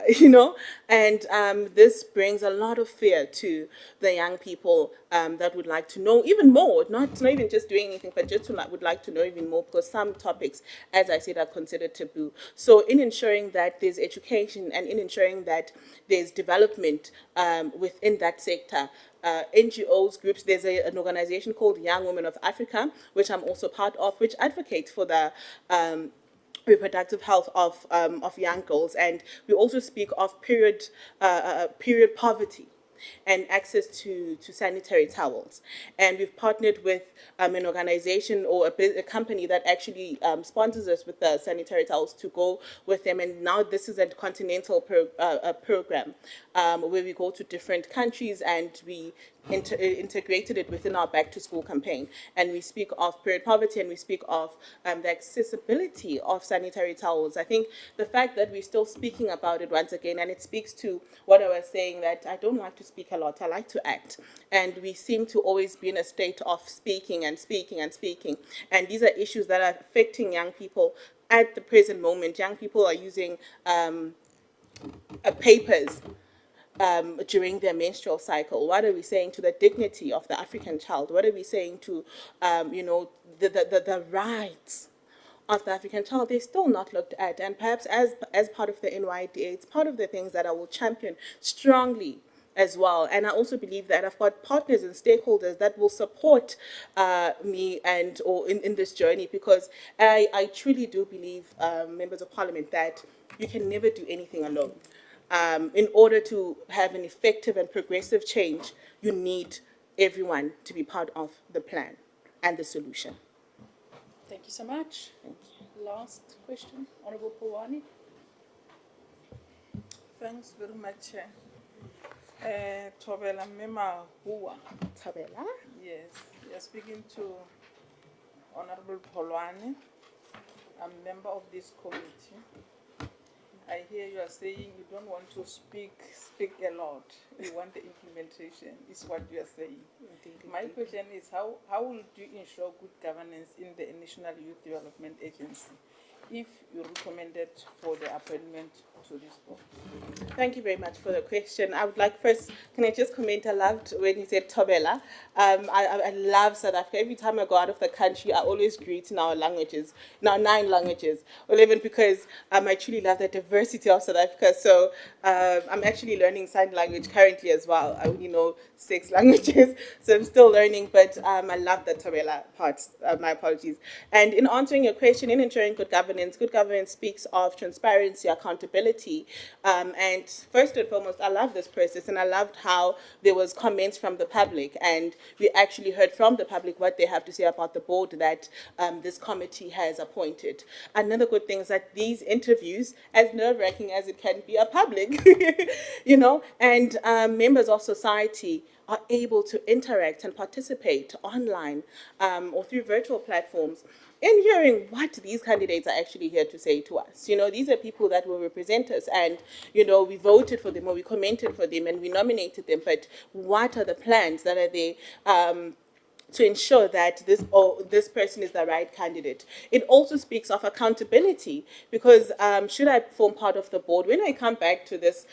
and this brings a lot of fear to the young people that would like to know even more, not even just doing anything, but just would like to know even more, because some topics, as I said, are considered taboo. So in ensuring that there's education and in ensuring that there's development within that sector, NGOs, groups, there's an organization called Young Women of Africa, which I'm also part of, which advocates for the reproductive health of young girls, and we also speak of period poverty and access to sanitary towels. And we've partnered with an organization or a company that actually sponsors us with the sanitary towels to go with them. And now this is a continental program where we go to different countries and we integrated it within our back to school campaign. And we speak of period poverty, and we speak of the accessibility of sanitary towels. I think the fact that we're still speaking about it once again, and it speaks to what I was saying, that I don't like to speak a lot, I like to act. And we seem to always be in a state of speaking and speaking and speaking. And these are issues that are affecting young people at the present moment. Young people are using papers during their menstrual cycle. What are we saying to the dignity of the African child? What are we saying to, the rights of the African child? They're still not looked at. And perhaps as part of the NYDA, it's part of the things that I will champion strongly as well. And I also believe that I've got partners and stakeholders that will support me in this journey, because I truly do believe, members of parliament, that you can never do anything alone. In order to have an effective and progressive change, you need everyone to be part of the plan and the solution. Thank you so much. Thank you. Last question, Honorable Pawani. Thanks very much, Chair. Thobela Mema Hua. Thobela? Yes, you're speaking to Honorable Polwane. I'm a member of this committee. I hear you are saying you don't want to speak a lot. You want the implementation, is what you are saying. My question is, how will you ensure good governance in the National Youth Development Agency if you recommended for the appointment to this board? Thank you very much for the question. I would like first, can I just comment, I loved when you said Thobela. I love South Africa. Every time I go out of the country, I always greet in our languages, in our 9 languages, 11, because I truly love the diversity of South Africa. So I'm actually learning sign language currently as well. I only know 6 languages, so I'm still learning, but I love the Thobela part. My apologies. And in answering your question, in ensuring good governance speaks of transparency, accountability, and first and foremost, I love this process, and I loved how there was comments from the public, and we actually heard from the public what they have to say about the board that this committee has appointed. Another good thing is that these interviews, as nerve-wracking as it can be, are public, and members of society are able to interact and participate online or through virtual platforms in hearing what these candidates are actually here to say to us. These are people that will represent us, and, we voted for them, or we commented for them, and we nominated them, but what are the plans that are there to ensure that this person is the right candidate? It also speaks of accountability, because should I form part of the board, when I come back to this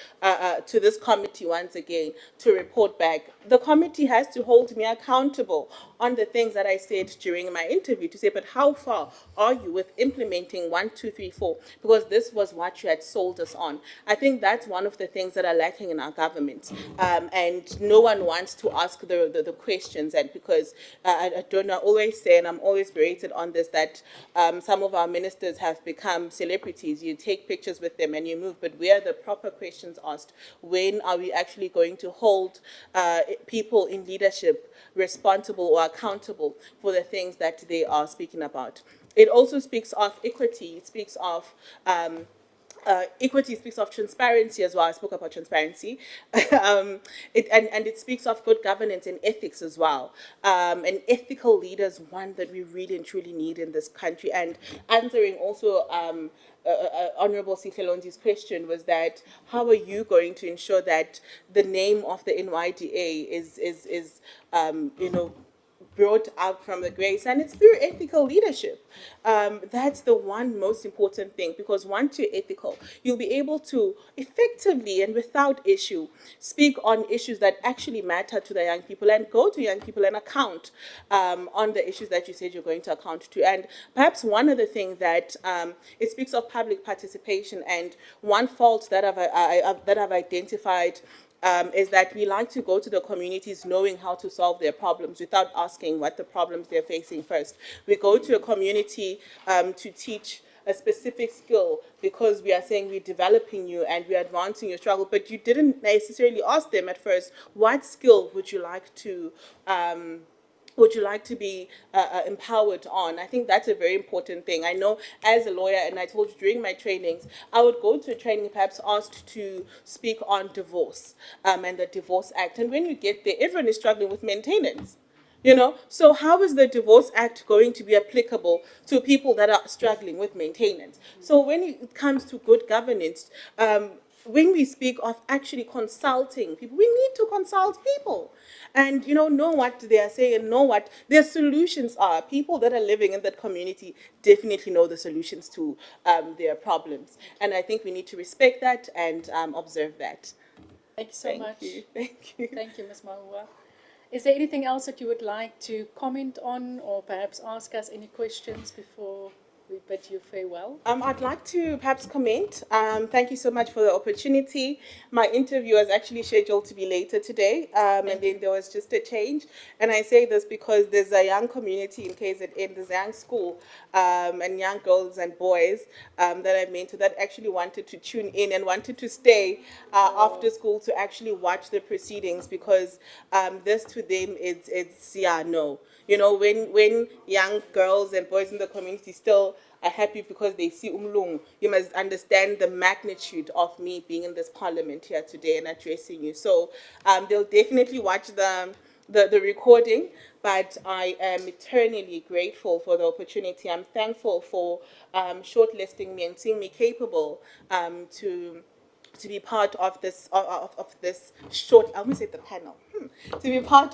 committee once again to report back, the committee has to hold me accountable on the things that I said during my interview, to say, but how far are you with implementing 1, 2, 3, 4? Because this was what you had sold us on. I think that's one of the things that are lacking in our government, and no one wants to ask the questions, and because I always say, and I'm always berated on this, that some of our ministers have become celebrities. You take pictures with them and you move, but where are the proper questions asked? When are we actually going to hold people in leadership responsible or accountable for the things that they are speaking about? It also speaks of equity. It speaks of equity speaks of transparency as well. I spoke about transparency. And it speaks of good governance and ethics as well. And ethical leaders, one that we really and truly need in this country. And answering also Honorable Sihlelonzi's question was that how are you going to ensure that the name of the NYDA is brought out from the grace, and it's through ethical leadership. That's the one most important thing, because once you're ethical, you'll be able to effectively and without issue speak on issues that actually matter to the young people and go to young people and account on the issues that you said you're going to account to. And perhaps one of the things that it speaks of public participation, and one fault that I've identified is that we like to go to the communities knowing how to solve their problems without asking what the problems they're facing first. We go to a community to teach a specific skill because we are saying we're developing you and we're advancing your struggle, but you didn't necessarily ask them at first, what skill would you like to be empowered on? I think that's a very important thing. I know as a lawyer, and I told you during my trainings, I would go to a training perhaps asked to speak on divorce and the Divorce Act. And when you get there, everyone is struggling with maintenance. So how is the Divorce Act going to be applicable to people that are struggling with maintenance? So when it comes to good governance, when we speak of actually consulting people, we need to consult people and know what they are saying and know what their solutions are. People that are living in that community definitely know the solutions to their problems, and I think we need to respect that and observe that. Thank you so much. Thank you. Thank you, Ms. Mahua. Is there anything else that you would like to comment on, or perhaps ask us any questions before we bid you farewell? I'd like to perhaps comment. Thank you so much for the opportunity. My interview was actually scheduled to be later today, and then there was just a change. And I say this because there's a young community in KZN, there's a young school, and young girls and boys that I've mentored that actually wanted to tune in and wanted to stay after school to actually watch the proceedings, because this to them it's no. When young girls and boys in the community still are happy because they see umlung, you must understand the magnitude of me being in this parliament here today and addressing you. So they'll definitely watch the recording, but I am eternally grateful for the opportunity. I'm thankful for shortlisting me and seeing me capable to be part of this I almost said the panel. To be part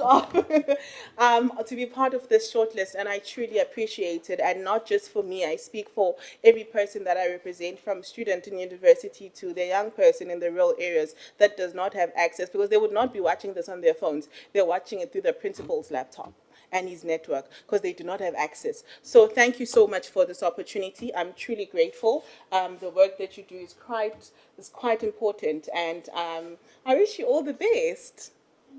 of this shortlist, and I truly appreciate it. And not just for me, I speak for every person that I represent, from student in university to the young person in the rural areas that does not have access, because they would not be watching this on their phones. They're watching it through the principal's laptop and his network, because they do not have access. So thank you so much for this opportunity. I'm truly grateful. The work that you do is quite important, and I wish you all the best.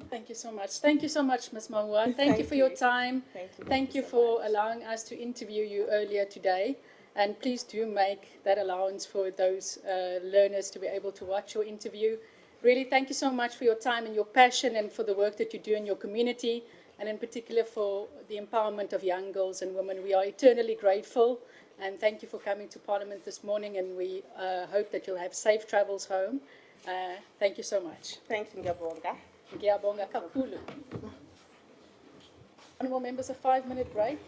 Thank you so much. Thank you so much, Ms. Mahua. Thank you for your time. Thank you for allowing us to interview you earlier today. And please do make that allowance for those learners to be able to watch your interview. Really, thank you so much for your time and your passion, and for the work that you do in your community, and in particular for the empowerment of young girls and women. We are eternally grateful, and thank you for coming to Parliament this morning, and we hope that you'll have safe travels home. Thank you so much. Thank you, Ngiyabonga. Ngiyabonga kakhulu. Honourable members, a 5-minute break.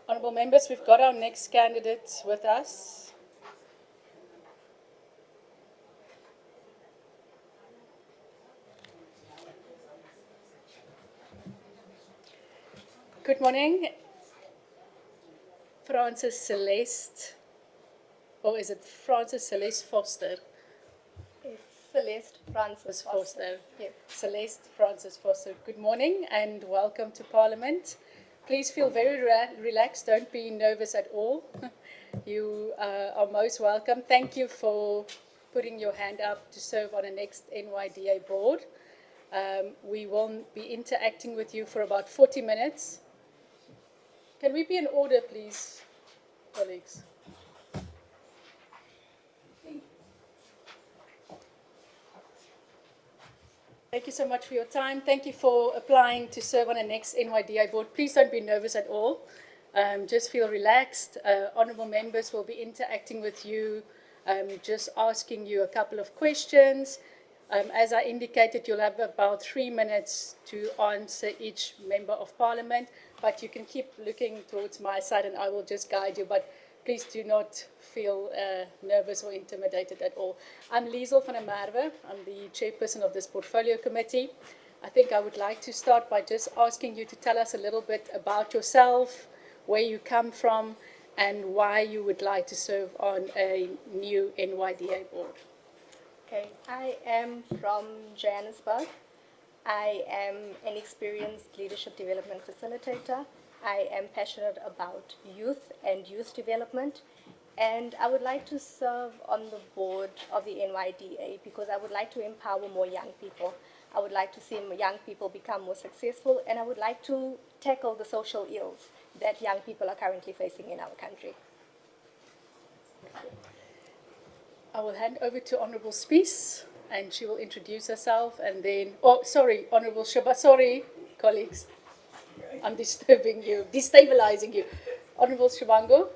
Honourable members, we've got our next candidate with us. Good morning, Francis Celeste, or is it Francis Celeste Foster? It's Celeste Francis Foster. Yes. Celeste Francis Foster. Good morning and welcome to Parliament. Please feel very relaxed. Don't be nervous at all. You are most welcome. Thank you for putting your hand up to serve on the next NYDA board. We will be interacting with you for about 40 minutes. Can we be in order, please, colleagues? Thank you so much for your time. Thank you for applying to serve on the next NYDA board. Please don't be nervous at all. Just feel relaxed. Honourable members will be interacting with you, just asking you a couple of questions. As I indicated, you'll have about 3 minutes to answer each member of Parliament, but you can keep looking towards my side and I will just guide you. But please do not feel nervous or intimidated at all. I'm Liesel van der Merwe. I'm the chairperson of this portfolio committee. I think I would like to start by just asking you to tell us a little bit about yourself, where you come from, and why you would like to serve on a new NYDA board. Okay, I am from Johannesburg. I am an experienced leadership development facilitator. I am passionate about youth and youth development, and I would like to serve on the board of the NYDA because I would like to empower more young people. I would like to see young people become more successful, and I would like to tackle the social ills that young people are currently facing in our country. I will hand over to Honourable Spies, and she will introduce herself, and then, Honourable Shaba, sorry, colleagues. I'm disturbing you, destabilizing you. Honourable Shabango,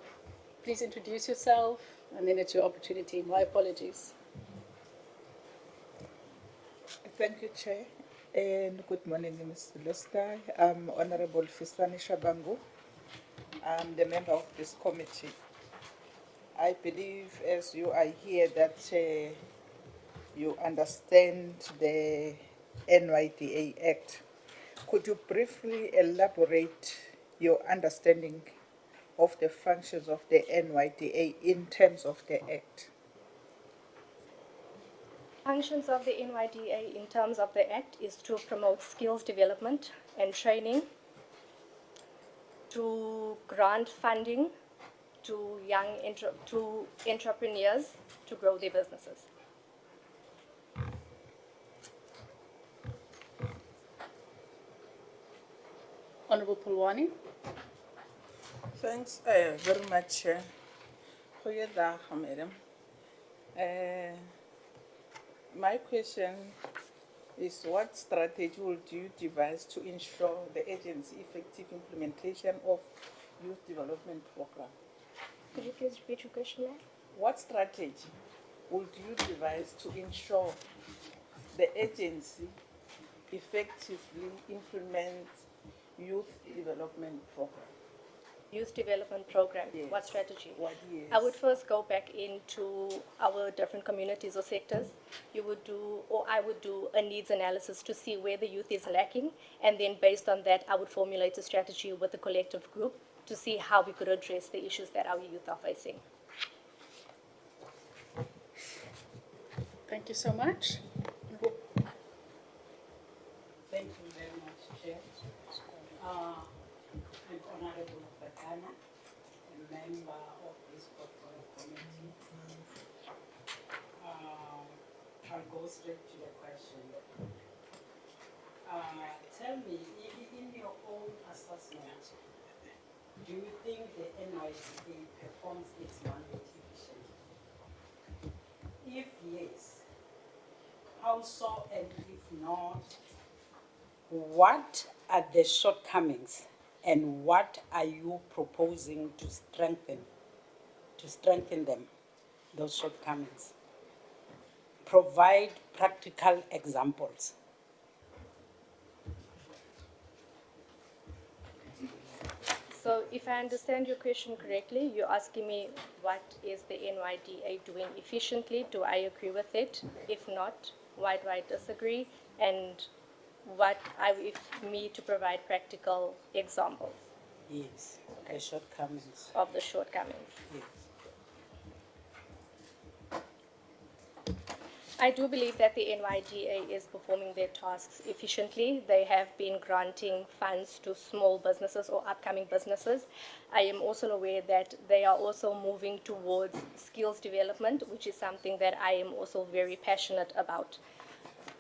please introduce yourself, and then it's your opportunity. My apologies. Thank you, Chair, and good morning, Ms. Lester. I'm Honorable Fisani Shabango. I'm the member of this committee. I believe, as you are here, that you understand the NYDA Act. Could you briefly elaborate your understanding of the functions of the NYDA in terms of the Act? Functions of the NYDA in terms of the Act is to promote skills development and training, to grant funding to to entrepreneurs to grow their businesses. Honourable Pulwani. Thanks very much, Goeiedag, madam. My question is, what strategy would you devise to ensure the agency's effective implementation of youth development program? Could you please repeat your question, ma'am? What strategy would you devise to ensure the agency effectively implements youth development program? Youth development program, Yes. What strategy? What years? I would first go back into our different communities or sectors. You would do, or I would do a needs analysis to see where the youth is lacking, and then based on that, I would formulate a strategy with the collective group to see how we could address the issues that our youth are facing. Thank you so much. Thank you very much, Chair. I'm Honorable Bakana, a member of this portfolio committee. I'll go straight to the question. Tell me, in your own assessment, do you think the NYDA performs its mandate efficiently? If yes, how so, and if not, what are the shortcomings and what are you proposing to strengthen them, those shortcomings? Provide practical examples. So if I understand your question correctly, you're asking me what is the NYDA doing efficiently? Do I agree with it? If not, why do I disagree? And what I if me to provide practical examples Yes, the shortcomings. of the shortcomings. Yes. I do believe that the NYDA is performing their tasks efficiently. They have been granting funds to small businesses or upcoming businesses. I am also aware that they are also moving towards skills development, which is something that I am also very passionate about.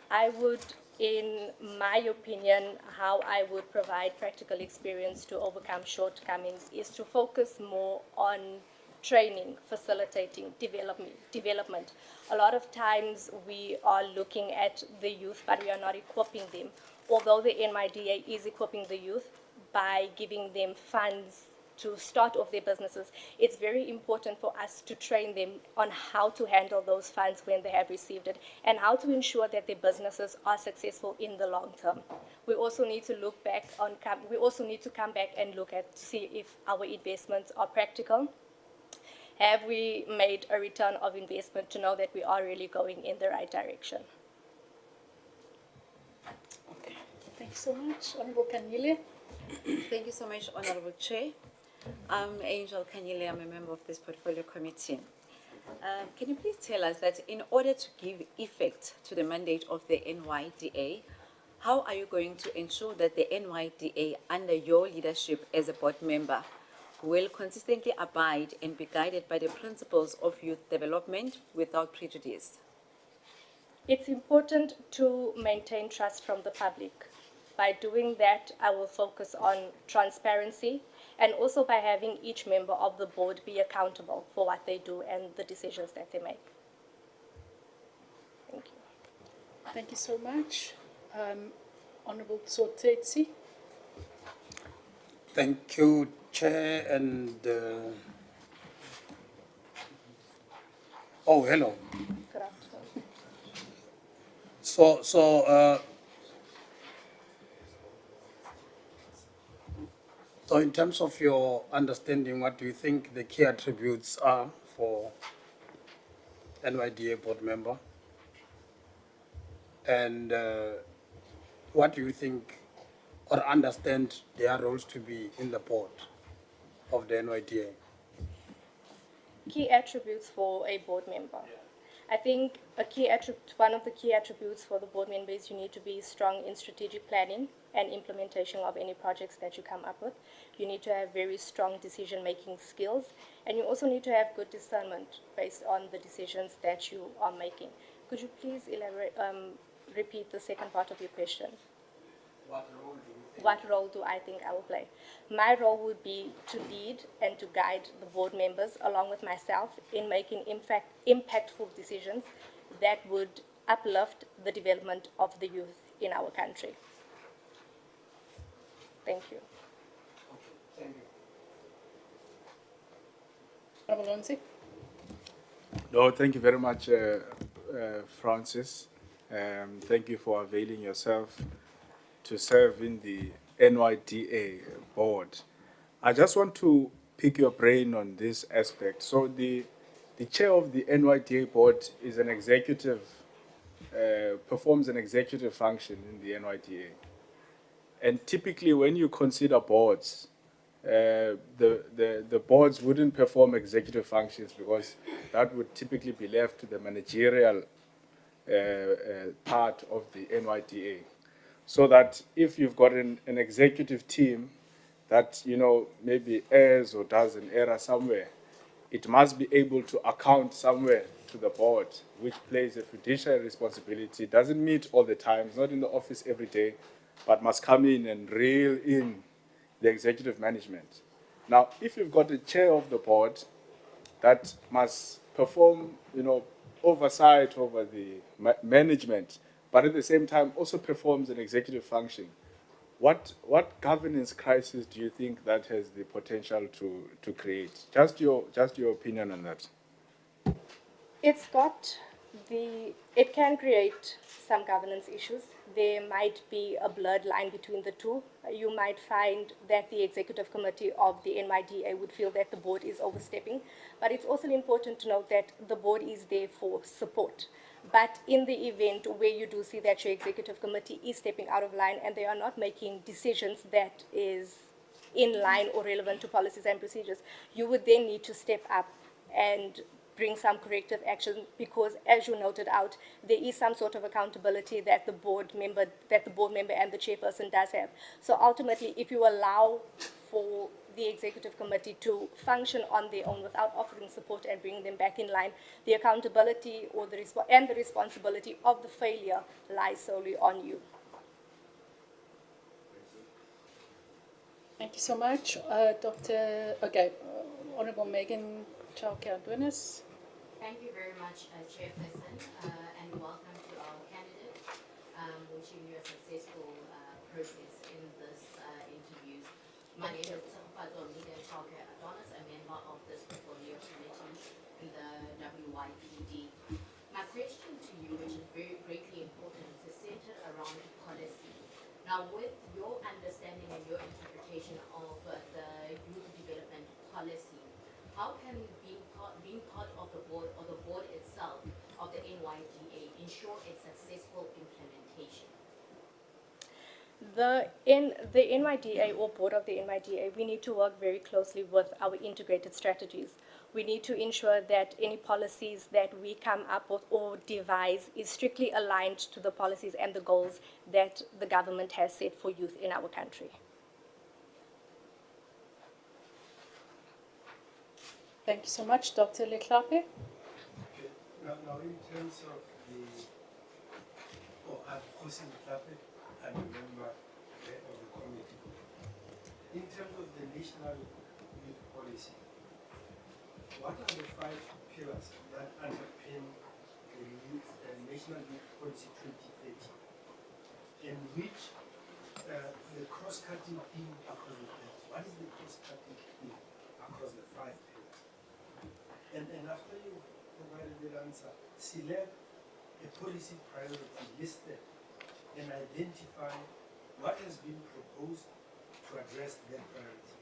I would, in my opinion, how I would provide practical experience to overcome shortcomings is to focus more on training, facilitating, development. A lot of times we are looking at the youth, but we are not equipping them. Although the NYDA is equipping the youth by giving them funds to start off their businesses, it's very important for us to train them on how to handle those funds when they have received it and how to ensure that their businesses are successful in the long term. We also need to look back on, we also need to come back and look at, see if our investments are practical. Have we made a return of investment to know that we are really going in the right direction? Thank you so much. Honorable Kanyile. Thank you so much, Honorable Chair. I'm Angel Kanyile. I'm a member of this portfolio committee. Can you please tell us that in order to give effect to the mandate of the NYDA, how are you going to ensure that the NYDA, under your leadership as a board member, will consistently abide and be guided by the principles of youth development without prejudice? It's important to maintain trust from the public. By doing that, I will focus on transparency and also by having each member of the board be accountable for what they do and the decisions that they make. Thank you. Thank you so much. Honorable Tsotetsi. Thank you, Chair, and oh, hello. Good afternoon. So in terms of your understanding, what do you think the key attributes are for NYDA board member? And what do you think or understand their roles to be in the board of the NYDA? Key attributes for a board member. I think one of the key attributes for the board member is you need to be strong in strategic planning and implementation of any projects that you come up with. You need to have very strong decision-making skills, and you also need to have good discernment based on the decisions that you are making. Could you please repeat the second part of your question? What role do I think I will play? My role would be to lead and to guide the board members along with myself in making impactful decisions that would uplift the development of the youth in our country. Thank you. Thank you. Honorable Onsi. No, thank you very much, Francis. Thank you for availing yourself to serve in the NYDA board. I just want to pick your brain on this aspect. So the chair of the NYDA board is an executive, performs an executive function in the NYDA. And typically when you consider boards, the boards wouldn't perform executive functions because that would typically be left to the managerial part of the NYDA. So that if you've got an executive team that, you know, maybe errs or does an error somewhere, it must be able to account somewhere to the board, which plays a fiduciary responsibility, doesn't meet all the time, not in the office every day, but must come in and reel in the executive management. Now, if you've got a chair of the board that must perform, you know, oversight over the management, but at the same time also performs an executive function, what governance crisis do you think that has the potential to create? Just your opinion on that. It can create some governance issues. there might be a blurred line between the two. You might find that the executive committee of the NYDA would feel that the board is overstepping, but it's also important to note that the board is there for support. But in the event where you do see that your executive committee is stepping out of line and they are not making decisions that is in line or relevant to policies and procedures, you would then need to step up and bring some corrective action, because as you noted out, there is some sort of accountability that the board member and the chairperson does have. So ultimately, if you allow for the executive committee to function on their own without offering support and bringing them back in line, the accountability or the responsibility of the failure lies solely on you. Thank you so much, Honourable Megan Chalke-Adonis. Thank you very much, Chairperson, and welcome to our candidate. Wishing you a successful process in this interview. My name is Megan Chalke-Adonis, a member of this portfolio committee in the WYPD. My question to you, which is very greatly important, is centered around policy. Now, with your understanding and your interpretation of the youth development policy, how can being part of the board or the board itself of the NYDA ensure its successful implementation? The NYDA or board of the NYDA, we need to work very closely with our integrated strategies. We need to ensure that any policies that we come up with or devise is strictly aligned to the policies and the goals that the government has set for youth in our country. Thank you so much, Dr. Leklape. Okay. Now in terms of I'm Jose Leklape, I'm a member of the committee. In terms of the national youth policy, what are the 5 pillars that underpin the National Youth Policy 2030, and which the cross-cutting theme across the pillars? What is the cross-cutting theme across the 5 pillars? And after you provided the answer, select a policy priority listed and identify what has been proposed to address that priority.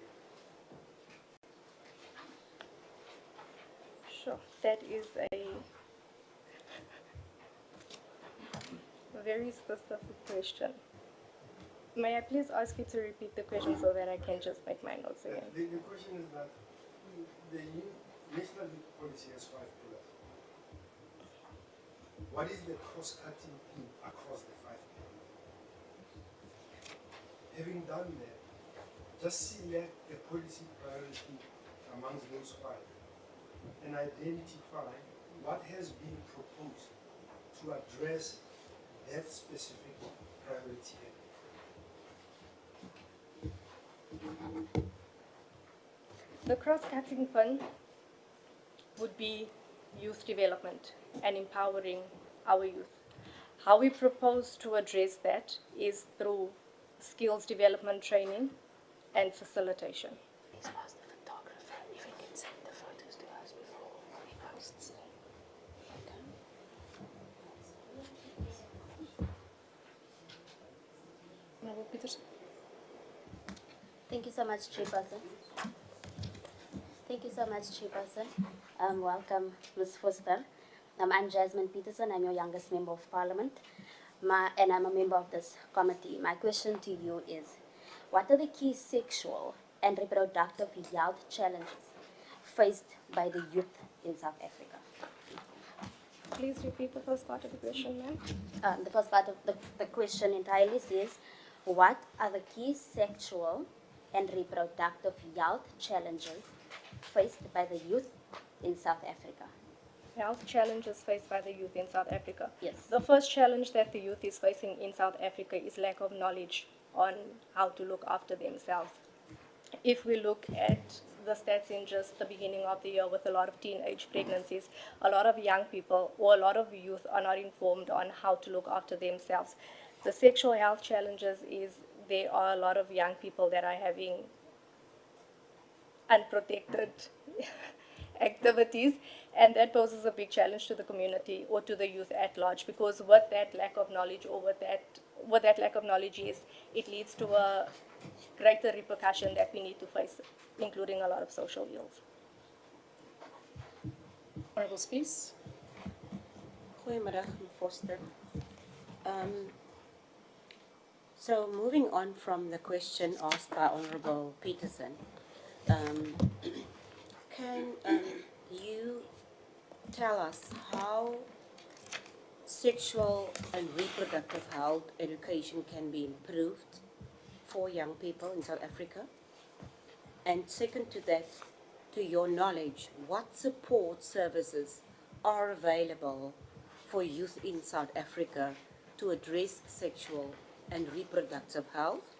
Sure, that is a very specific question. May I please ask you to repeat the question so that I can just make my notes again? The question is that the new National Youth Policy has 5 pillars. What is the cross-cutting theme across the 5 pillars? Having done that, just select a policy priority amongst those 5 and identify what has been proposed to address that specific priority. The cross-cutting fund would be youth development and empowering our youth. How we propose to address that is through skills development training and facilitation. Please ask the photographer if he can send the photos to us before he posts. Honourable Peterson. Thank you so much, Chairperson. Thank you so much, Chairperson. Welcome, Ms. Foster. I'm Jasmine Peterson. I'm your youngest member of Parliament, and I'm a member of this committee. My question to you is, what are the key sexual and reproductive health challenges faced by the youth in South Africa? Please repeat the first part of the question, ma'am. The first part of the question entirely says, what are the key sexual and reproductive health challenges faced by the youth in South Africa? Health challenges faced by the youth in South Africa. Yes. The first challenge that the youth is facing in South Africa is lack of knowledge on how to look after themselves. If we look at the stats in just the beginning of the year with a lot of teenage pregnancies, a lot of young people or a lot of youth are not informed on how to look after themselves. The sexual health challenges is there are a lot of young people that are having unprotected activities, and that poses a big challenge to the community or to the youth at large, because with that lack of knowledge or with that lack of knowledge, yes, it leads to a greater repercussion that we need to face, including a lot of social ills. Honourable Spees. Goeiemiddag, Ms. Foster. So moving on from the question asked by Honourable Peterson, can you tell us how sexual and reproductive health education can be improved for young people in South Africa? And second to that, to your knowledge, what support services are available for youth in South Africa to address sexual and reproductive health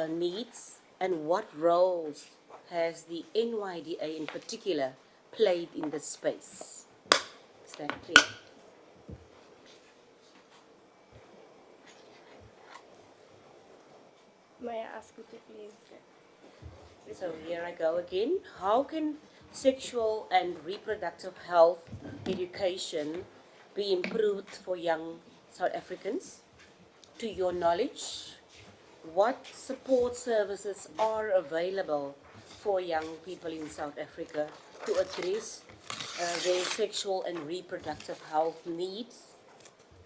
needs, and what roles has the NYDA in particular played in this space? Is that clear? May I ask you to please? So here I go again. How can sexual and reproductive health education be improved for young South Africans? To your knowledge, what support services are available for young people in South Africa to address their sexual and reproductive health needs?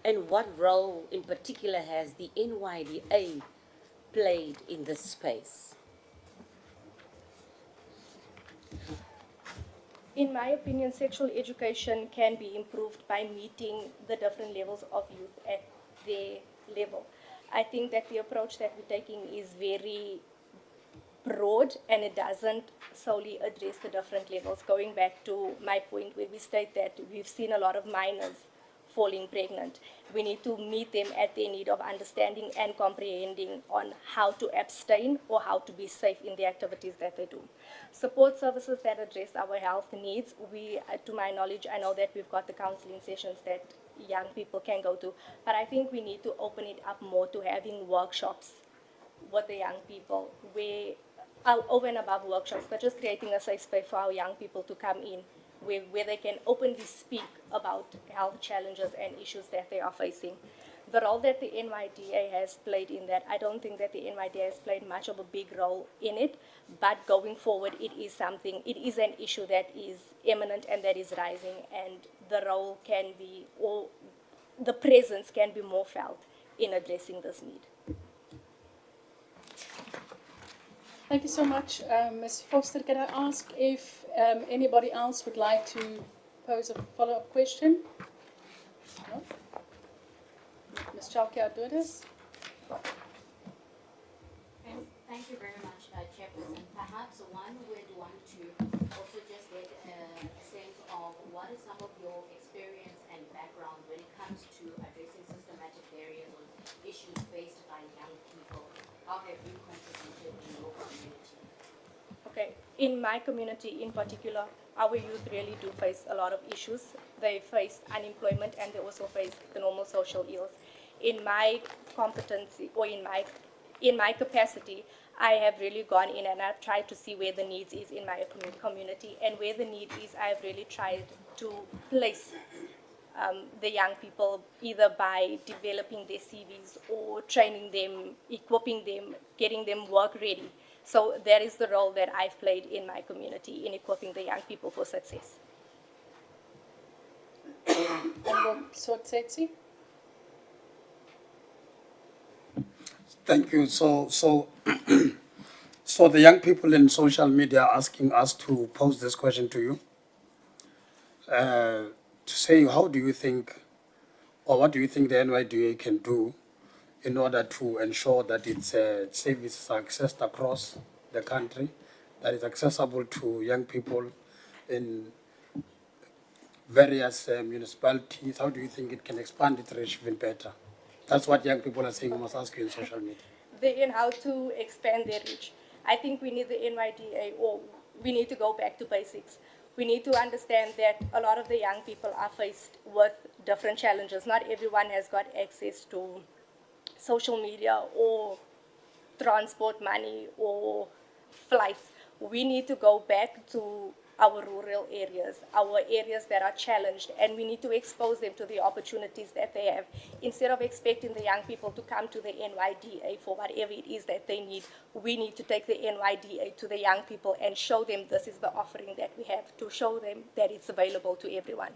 And what role in particular has the NYDA played in this space? In my opinion, sexual education can be improved by meeting the different levels of youth at their level. I think that the approach that we're taking is very broad and it doesn't solely address the different levels. Going back to my point where we state that we've seen a lot of minors falling pregnant. We need to meet them at their need of understanding and comprehending on how to abstain or how to be safe in the activities that they do. Support services that address our health needs, to my knowledge, I know that we've got the counseling sessions that young people can go to, but I think we need to open it up more to having workshops with the young people, where over and above workshops, but just creating a safe space for our young people to come in, where they can openly speak about health challenges and issues that they are facing. The role that the NYDA has played in that, I don't think that the NYDA has played much of a big role in it, but going forward, it is an issue that is imminent and that is rising, and the role can be, or the presence can be more felt in addressing this need. Thank you so much, Ms. Foster. Can I ask if anybody else would like to pose a follow-up question? No? Ms. Chalkia Doris? Thank you very much, Chairperson. Perhaps one would want to also just get a sense of what is some of your experience and background when it comes to addressing systematic barriers or issues faced by young people. How have you contributed in your community? Okay, in my community in particular, our youth really do face a lot of issues. They face unemployment and they also face the normal social ills. In my competency or in my capacity, I have really gone in and I've tried to see where the needs is in my community, and where the need is, I've really tried to place the young people either by developing their CVs or training them, equipping them, getting them work ready. So that is the role that I've played in my community in equipping the young people for success. Honourable Swatsetsi? Thank you. So the young people in social media are asking us to pose this question to you. To say, how do you think, or what do you think the NYDA can do in order to ensure that its services are accessed across the country, that is accessible to young people in various municipalities? How do you think it can expand its reach even better? That's what young people are saying. We must ask you in social media. In how to expand their reach. I think we need the NYDA, or we need to go back to basics. We need to understand that a lot of the young people are faced with different challenges. Not everyone has got access to social media or transport money or flights. We need to go back to our rural areas, our areas that are challenged, and we need to expose them to the opportunities that they have. Instead of expecting the young people to come to the NYDA for whatever it is that they need, we need to take the NYDA to the young people and show them this is the offering that we have, to show them that it's available to everyone.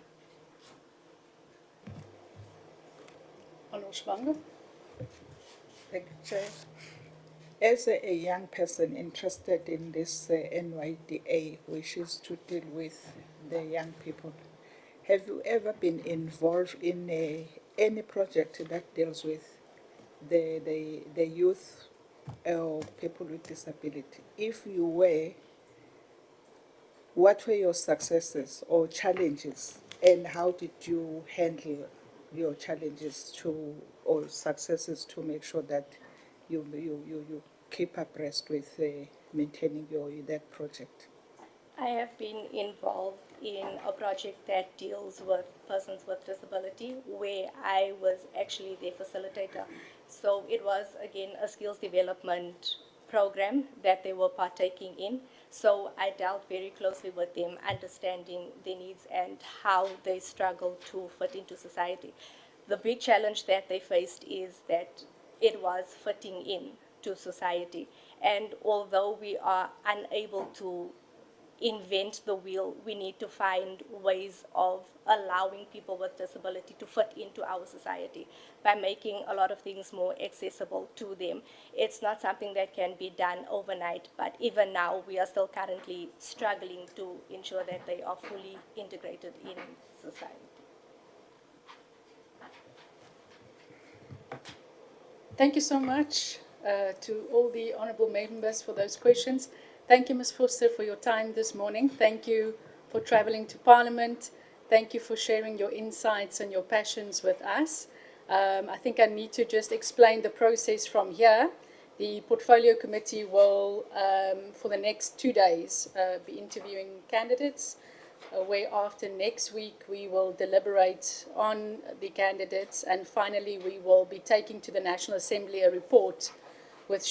Honourable Shivanga. Thank you, Chair. As a young person interested in this NYDA, which is to deal with the young people, have you ever been involved in any project that deals with the youth or people with disability? If you were, what were your successes or challenges, and how did you handle your challenges or successes to make sure that you keep abreast with maintaining that project? I have been involved in a project that deals with persons with disability, where I was actually their facilitator. So it was, again, a skills development program that they were partaking in. So I dealt very closely with them, understanding their needs and how they struggle to fit into society. The big challenge that they faced is that it was fitting in to society. And although we are unable to invent the wheel, we need to find ways of allowing people with disability to fit into our society by making a lot of things more accessible to them. It's not something that can be done overnight, but even now we are still currently struggling to ensure that they are fully integrated in society. Thank you so much to all the honourable members for those questions. Thank you, Ms. Foster, for your time this morning. Thank you for travelling to Parliament. Thank you for sharing your insights and your passions with us. I think I need to just explain the process from here. The Portfolio Committee will, for the next 2 days, be interviewing candidates, whereafter next week we will deliberate on the candidates, and finally we will be taking to the National Assembly a report with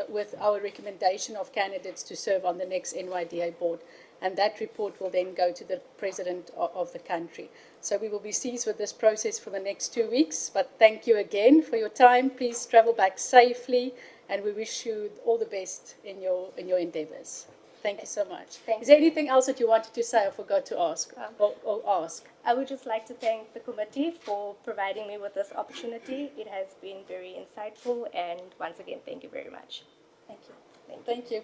with our recommendation of candidates to serve on the next NYDA board, and that report will then go to the President of the country. So we will be seized with this process for the next 2 weeks, but thank you again for your time. Please travel back safely, and we wish you all the best in your endeavours. Thank you so much. Is there anything else that you wanted to say or forgot to ask? Or ask? I would just like to thank the committee for providing me with this opportunity. It has been very insightful, and once again, thank you very much. Thank you. Thank you.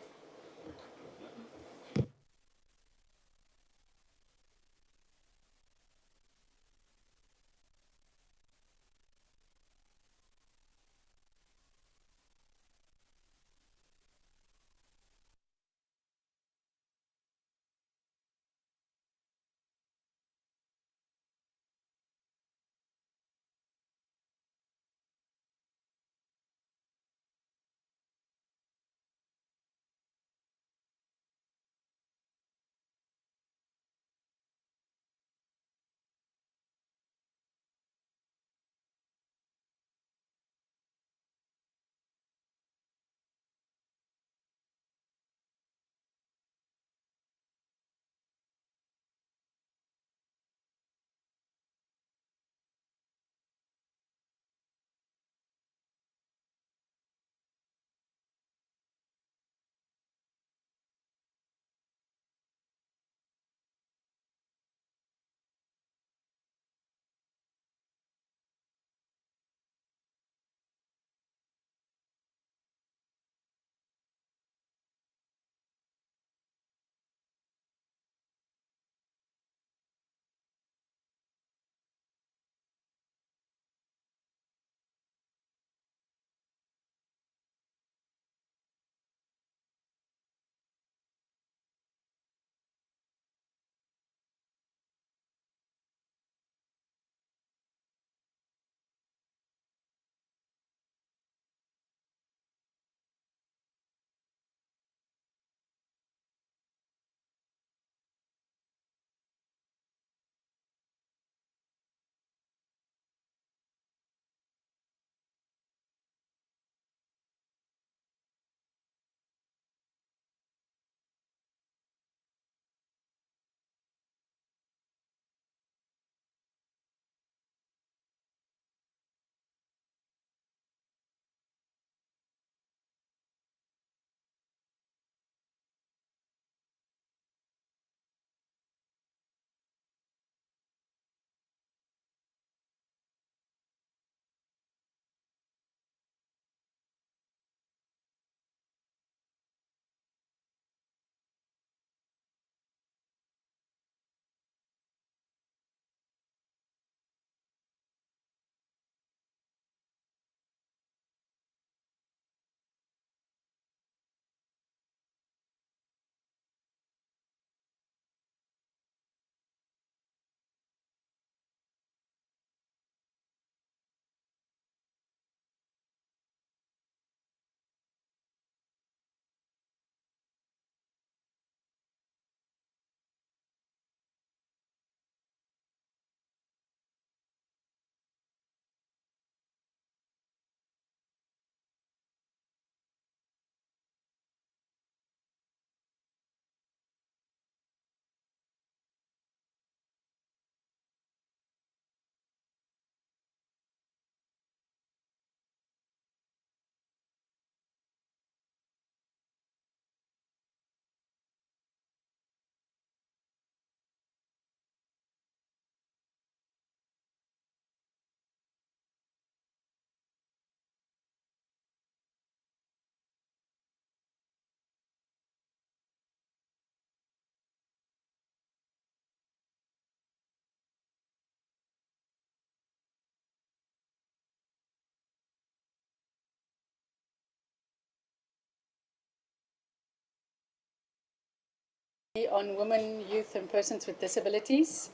On women, youth and persons with disabilities.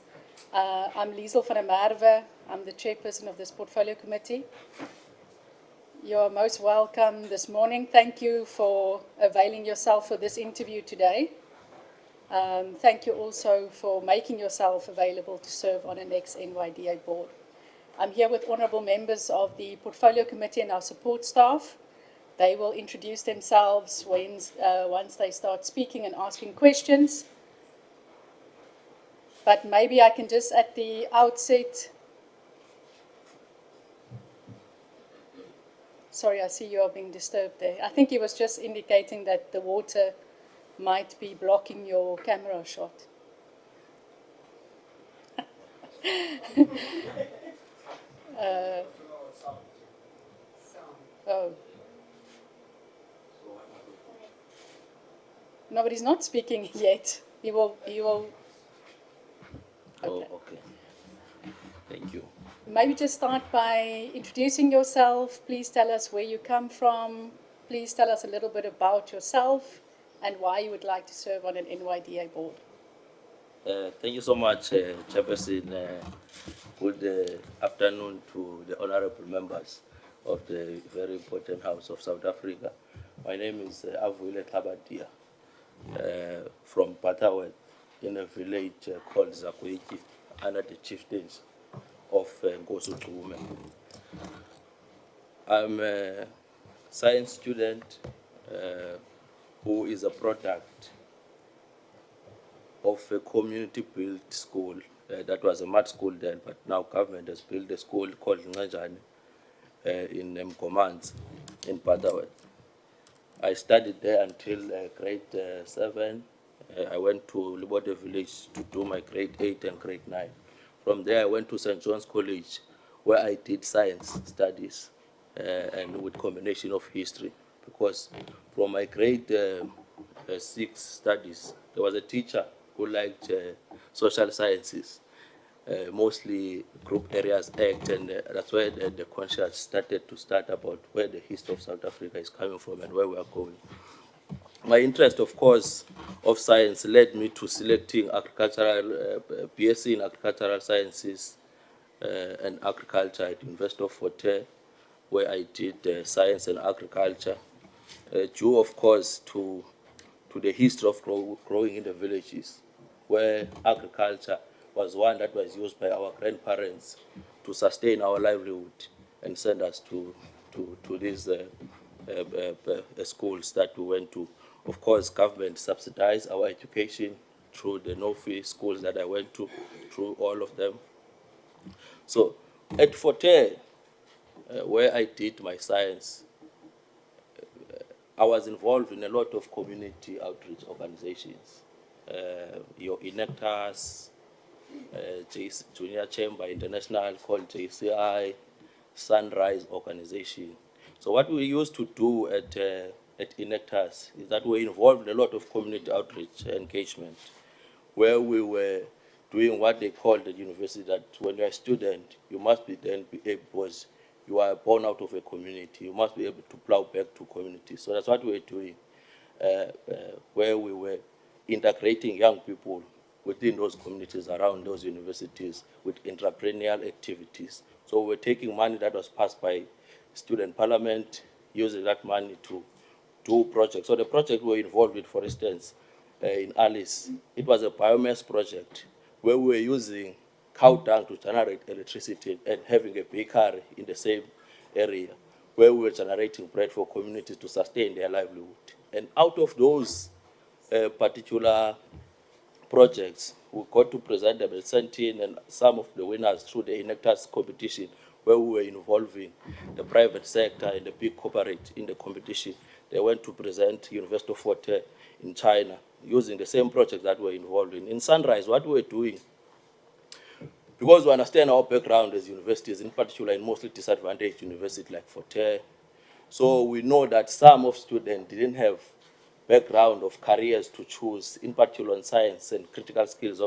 I'm Liesel van der Merwe. I'm the chairperson of this portfolio committee. You're most welcome this morning. Thank you for availing yourself for this interview today. Thank you also for making yourself available to serve on the next NYDA board. I'm here with honourable members of the portfolio committee and our support staff. They will introduce themselves once they start speaking and asking questions. But maybe I can just at the outset... Sorry, I see you are being disturbed there. I think he was just indicating that the water might be blocking your camera shot. Oh. No, but he's not speaking yet. He will. Okay. Oh, okay. Thank you. Maybe just start by introducing yourself. Please tell us where you come from. Please tell us a little bit about yourself and why you would like to serve on an NYDA board. Thank you so much, Chairperson. Good afternoon to the honorable members of the very important House of South Africa. My name is Avuile Tabatia from Patawet in a village called Zakweki under the chieftains of Ngosutume. I'm a science student who is a product of a community-built school. That was a mud school then, but now government has built a school called Ngajani in Mkomanzi in Patawet. I studied there until grade 7. I went to Libode village to do my grade 8 and grade 9. From there, I went to St. John's College, where I did science studies and with combination of history. Because from my grade 6 studies, there was a teacher who liked social sciences, mostly group areas act, and that's where the conscience started to start about where the history of South Africa is coming from and where we are going. My interest, of course, of science led me to selecting agricultural, BSc in agricultural sciences and agriculture at University of Fort Hare, where I did science and agriculture, due, of course, to the history of growing in the villages, where agriculture was one that was used by our grandparents to sustain our livelihood and send us to these schools that we went to. Of course, government subsidized our education through the no-fee schools that I went to, through all of them. So at Fort Hare, where I did my science, I was involved in a lot of community outreach organizations. Your Enactors, Junior Chamber International called JCI, Sunrise Organization. So what we used to do at Enactors is that we involved in a lot of community outreach engagement, where we were doing what they called at university, that when you're a student, you must be able, because you are born out of a community, you must be able to plow back to community. So that's what we were doing, where we were integrating young people within those communities around those universities with entrepreneurial activities. So we were taking money that was passed by student parliament, using that money to do projects. So the project we were involved with, for instance, in Alice, it was a biomass project where we were using cow dung to generate electricity and having a bakery in the same area where we were generating bread for communities to sustain their livelihood. And out of those particular projects, we got to present them at Sentin and some of the winners through the Enactors competition, where we were involving the private sector and the big corporate in the competition. They went to present University of Fort Hare in China using the same project that we were involved in. In Sunrise, what we were doing, because we understand our background as universities, in particular in mostly disadvantaged universities like Fort Hare, so we know that some of students didn't have background of careers to choose, in particular in science and critical skills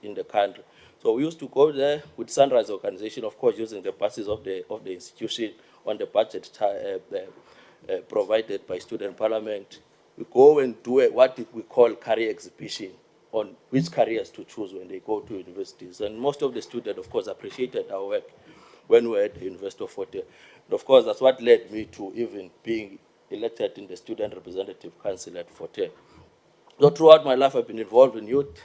in the country. So we used to go there with Sunrise Organization, of course, using the buses of the institution on the budget provided by Student Parliament. We go and do what we call career exhibition, on which careers to choose when they go to universities. And most of the students, of course, appreciated our work when we were at the University of Fort Hare. And of course, that's what led me to even being elected in the Student Representative Council at Fort Hare. So throughout my life, I've been involved in youth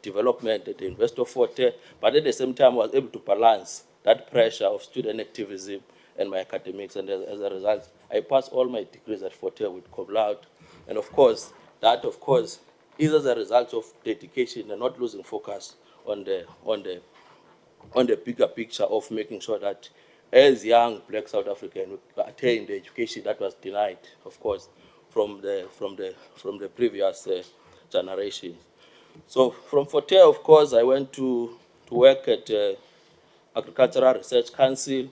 development at the University of Fort Hare, but at the same time, I was able to balance that pressure of student activism and my academics. And as a result, I passed all my degrees at Fort Hare with cum laude. And of course, that of course is as a result of dedication and not losing focus on the bigger picture of making sure that as young Black South Africans we attain the education that was denied, of course, from the previous generation. So from Fort Hare, of course, I went to work at Agricultural Research Council,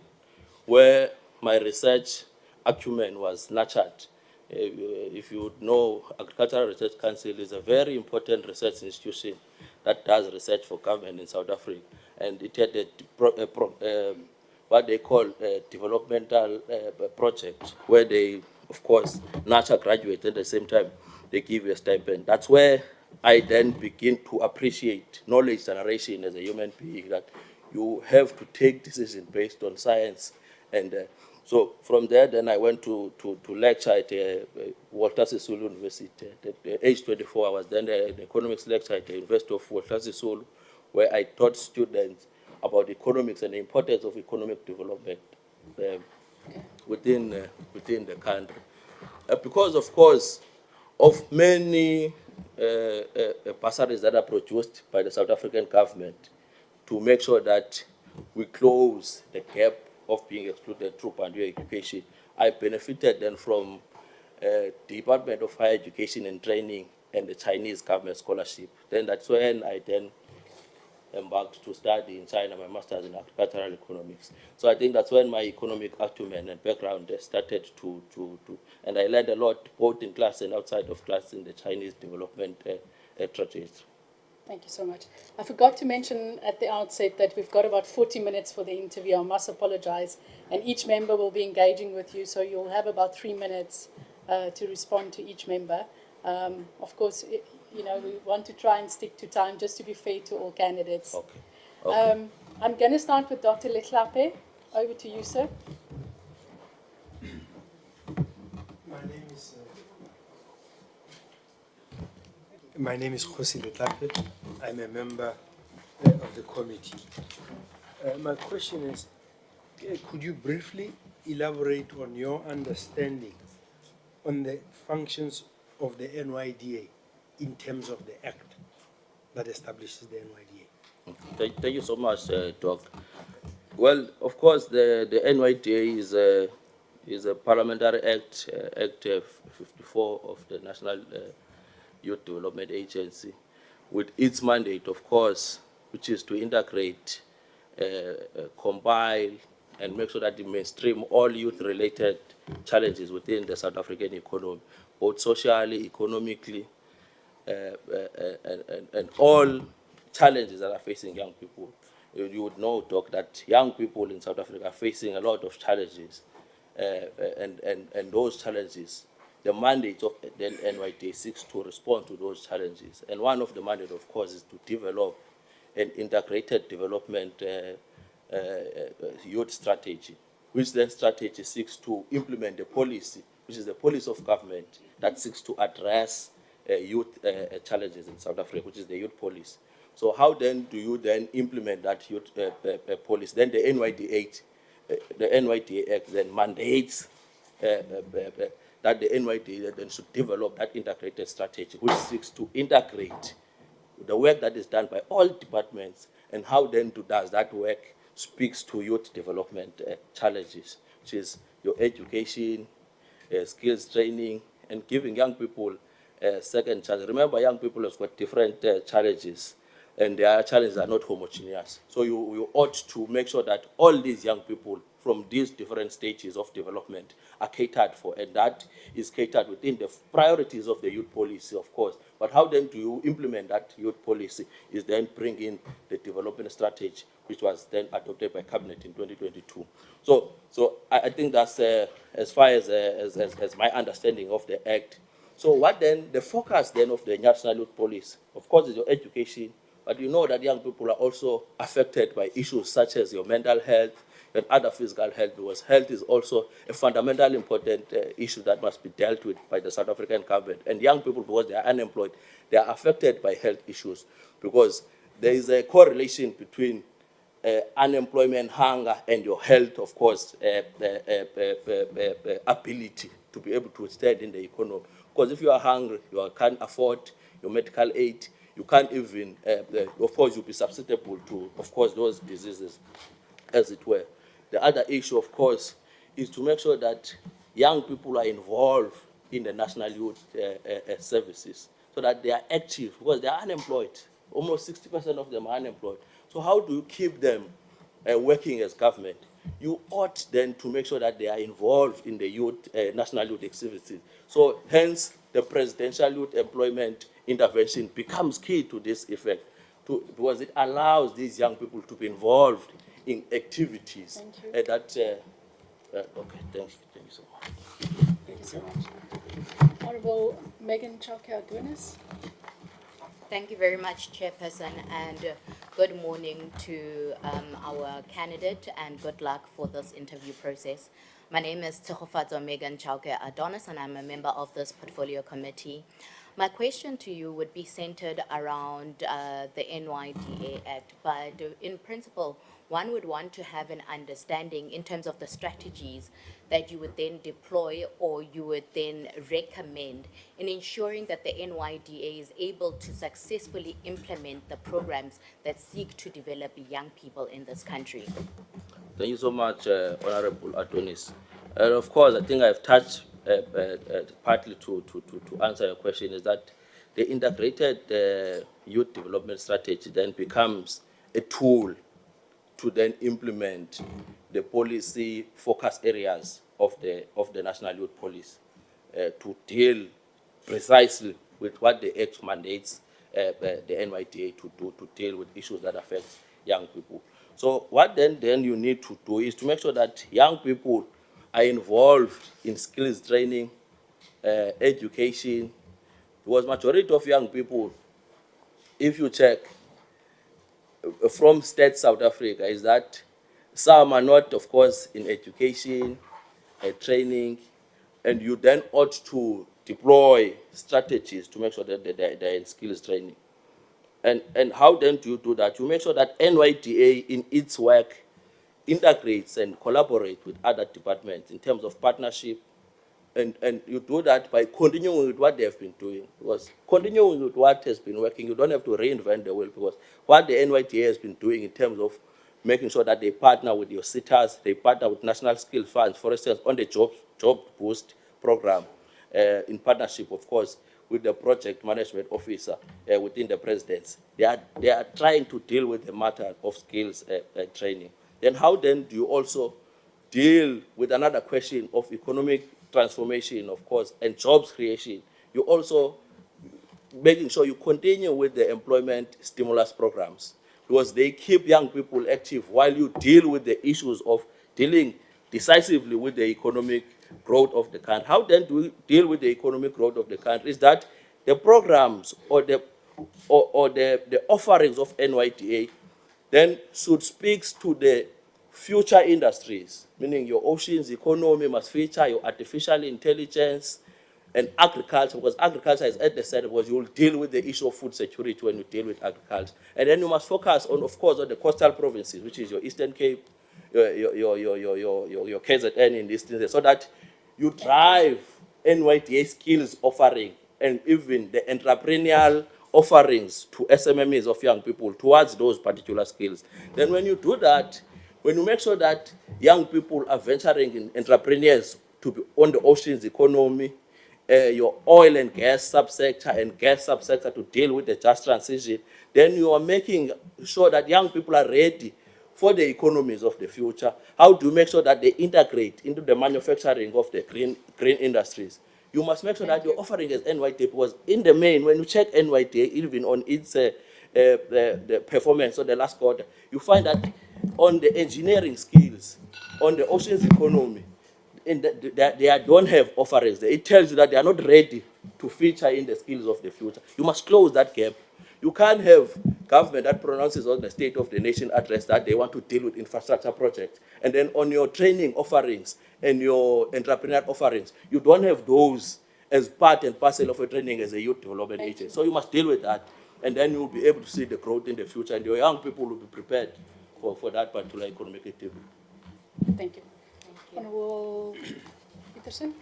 where my research acumen was nurtured. If you know, Agricultural Research Council is a very important research institution that does research for government in South Africa. And it had what they call a developmental project, where they, of course, nurture graduates at the same time they give you a stipend. That's where I then begin to appreciate knowledge generation as a human being, that you have to take decisions based on science. And so from there, then I went to lecture at Walter Sisulu University. At age 24, I was then an economics lecturer at the University of Walter Sisulu, where I taught students about economics and the importance of economic development within the country. Because, of course, of many bursaries that are produced by the South African government to make sure that we close the gap of being excluded through Bantu education, I benefited then from the Department of Higher Education and Training and the Chinese government scholarship. Then that's when I then embarked to study in China my master's in agricultural economics. So I think that's when my economic acumen and background started and I learned a lot both in class and outside of class in the Chinese development strategies. Thank you so much. I forgot to mention at the outset that we've got about 40 minutes for the interview. I must apologize. And each member will be engaging with you, so you'll have about 3 minutes to respond to each member. Of course, we want to try and stick to time just to be fair to all candidates. Okay. I'm going to start with Dr. Lehlape. Over to you, sir. My name is Khosi Letlape. I'm a member of the committee. My question is, could you briefly elaborate on your understanding on the functions of the NYDA in terms of the act that establishes the NYDA? Thank you so much, Doc. Well, of course, the NYDA is a parliamentary act, Act 54 of the National Youth Development Agency, with its mandate, of course, which is to integrate, compile, and make sure that it mainstream all youth-related challenges within the South African economy, both socially, economically, and all challenges that are facing young people. You would know, Doc, that young people in South Africa are facing a lot of challenges, and those challenges, the mandate of the NYDA seeks to respond to those challenges. And one of the mandates, of course, is to develop an integrated development youth strategy, which then strategy seeks to implement the policy, which is the policy of government that seeks to address youth challenges in South Africa, which is the youth policy. So how then do you then implement that youth policy? Then the NYDA Act then mandates that the NYDA then should develop that integrated strategy, which seeks to integrate the work that is done by all departments, and how then does that work speaks to youth development challenges, which is your education, skills training, and giving young people a second chance. Remember, young people have got different challenges, and their challenges are not homogeneous. So you ought to make sure that all these young people from these different stages of development are catered for, and that is catered within the priorities of the youth policy, of course. But how then do you implement that youth policy is then bring in the development strategy, which was then adopted by Cabinet in 2022. So I think that's as far as my understanding of the Act. So what then, the focus then of the National Youth Police, of course, is your education, but you know that young people are also affected by issues such as your mental health and other physical health, because health is also a fundamental important issue that must be dealt with by the South African government. And young people, because they are unemployed, they are affected by health issues, because there is a correlation between unemployment, hunger, and your health, of course, ability to be able to stand in the economy. Because if you are hungry, you can't afford your medical aid, you can't even, of course, you'll be susceptible to, of course, those diseases, as it were. The other issue, of course, is to make sure that young people are involved in the national youth services, so that they are active, because they are unemployed. Almost 60% of them are unemployed. So how do you keep them working as government? You ought then to make sure that they are involved in the youth, national youth activities. So hence, the presidential youth employment intervention becomes key to this effect, because it allows these young people to be involved in activities. Thank you. Okay, thank you so much. Thank you so much. Honorable Megan Chalke-Adonis. Thank you very much, Chairperson, and good morning to our candidate, and good luck for this interview process. My name is Tsegofatso Megan Chalke-Adonis, and I'm a member of this portfolio committee. My question to you would be centered around the NYDA Act, but in principle, one would want to have an understanding in terms of the strategies that you would then deploy or you would then recommend in ensuring that the NYDA is able to successfully implement the programs that seek to develop young people in this country. Thank you so much, Honorable Adonis. And of course, I think I've touched partly to answer your question, is that the integrated youth development strategy then becomes a tool to then implement the policy focus areas of the National Youth Police to deal precisely with what the Act mandates the NYDA to do, to deal with issues that affect young people. So what then you need to do is to make sure that young people are involved in skills training, education, because majority of young people, if you check from State South Africa, is that some are not, of course, in education, training, and you then ought to deploy strategies to make sure that they're in skills training. And how then do you do that? You make sure that NYDA in its work integrates and collaborates with other departments in terms of partnership, and you do that by continuing with what they have been doing. Because continuing with what has been working, you don't have to reinvent the wheel, because what the NYDA has been doing in terms of making sure that they partner with your sitters, they partner with National Skill Funds, for instance, on the Job Boost program, in partnership, of course, with the project management officer within the presidency. They are trying to deal with the matter of skills training. Then how then do you also deal with another question of economic transformation, of course, and jobs creation? You also making sure you continue with the employment stimulus programs, because they keep young people active while you deal with the issues of dealing decisively with the economic growth of the country. How then do we deal with the economic growth of the country? Is that the programs or the offerings of NYDA then should speak to the future industries, meaning your oceans economy must feature your artificial intelligence and agriculture, because agriculture is at the center, because you will deal with the issue of food security when you deal with agriculture. And then you must focus on, of course, on the coastal provinces, which is your Eastern Cape, your KZN in these things, so that you drive NYDA skills offering and even the entrepreneurial offerings to SMMEs of young people towards those particular skills. Then when you do that, when you make sure that young people are venturing in entrepreneurs to be on the oceans economy, your oil and gas subsector and gas subsector to deal with the just transition, then you are making sure that young people are ready for the economies of the future. How do you make sure that they integrate into the manufacturing of the green industries? You must make sure that you're offering as NYDA, because in the main, when you check NYDA, even on its the performance of the last quarter, you find that on the engineering skills, on the oceans economy, they don't have offerings. It tells you that they are not ready to feature in the skills of the future. You must close that gap. You can't have government that pronounces on the State of the Nation address that they want to deal with infrastructure projects, and then on your training offerings and your entrepreneur offerings, you don't have those as part and parcel of a training as a youth development agency. So you must deal with that, and then you'll be able to see the growth in the future, and your young people will be prepared for that particular economic activity. Thank you. Honorable Peterson.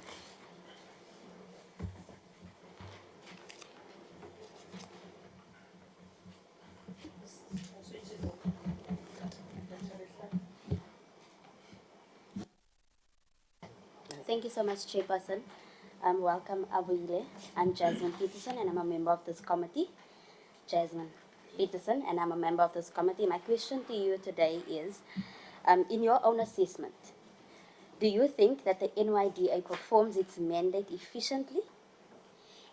Thank you so much, Chairperson. Welcome, Abuile. I'm Jasmine Peterson, and I'm a member of this committee. Jasmine Peterson, and I'm a member of this committee. My question to you today is, in your own assessment, do you think that the NYDA performs its mandate efficiently?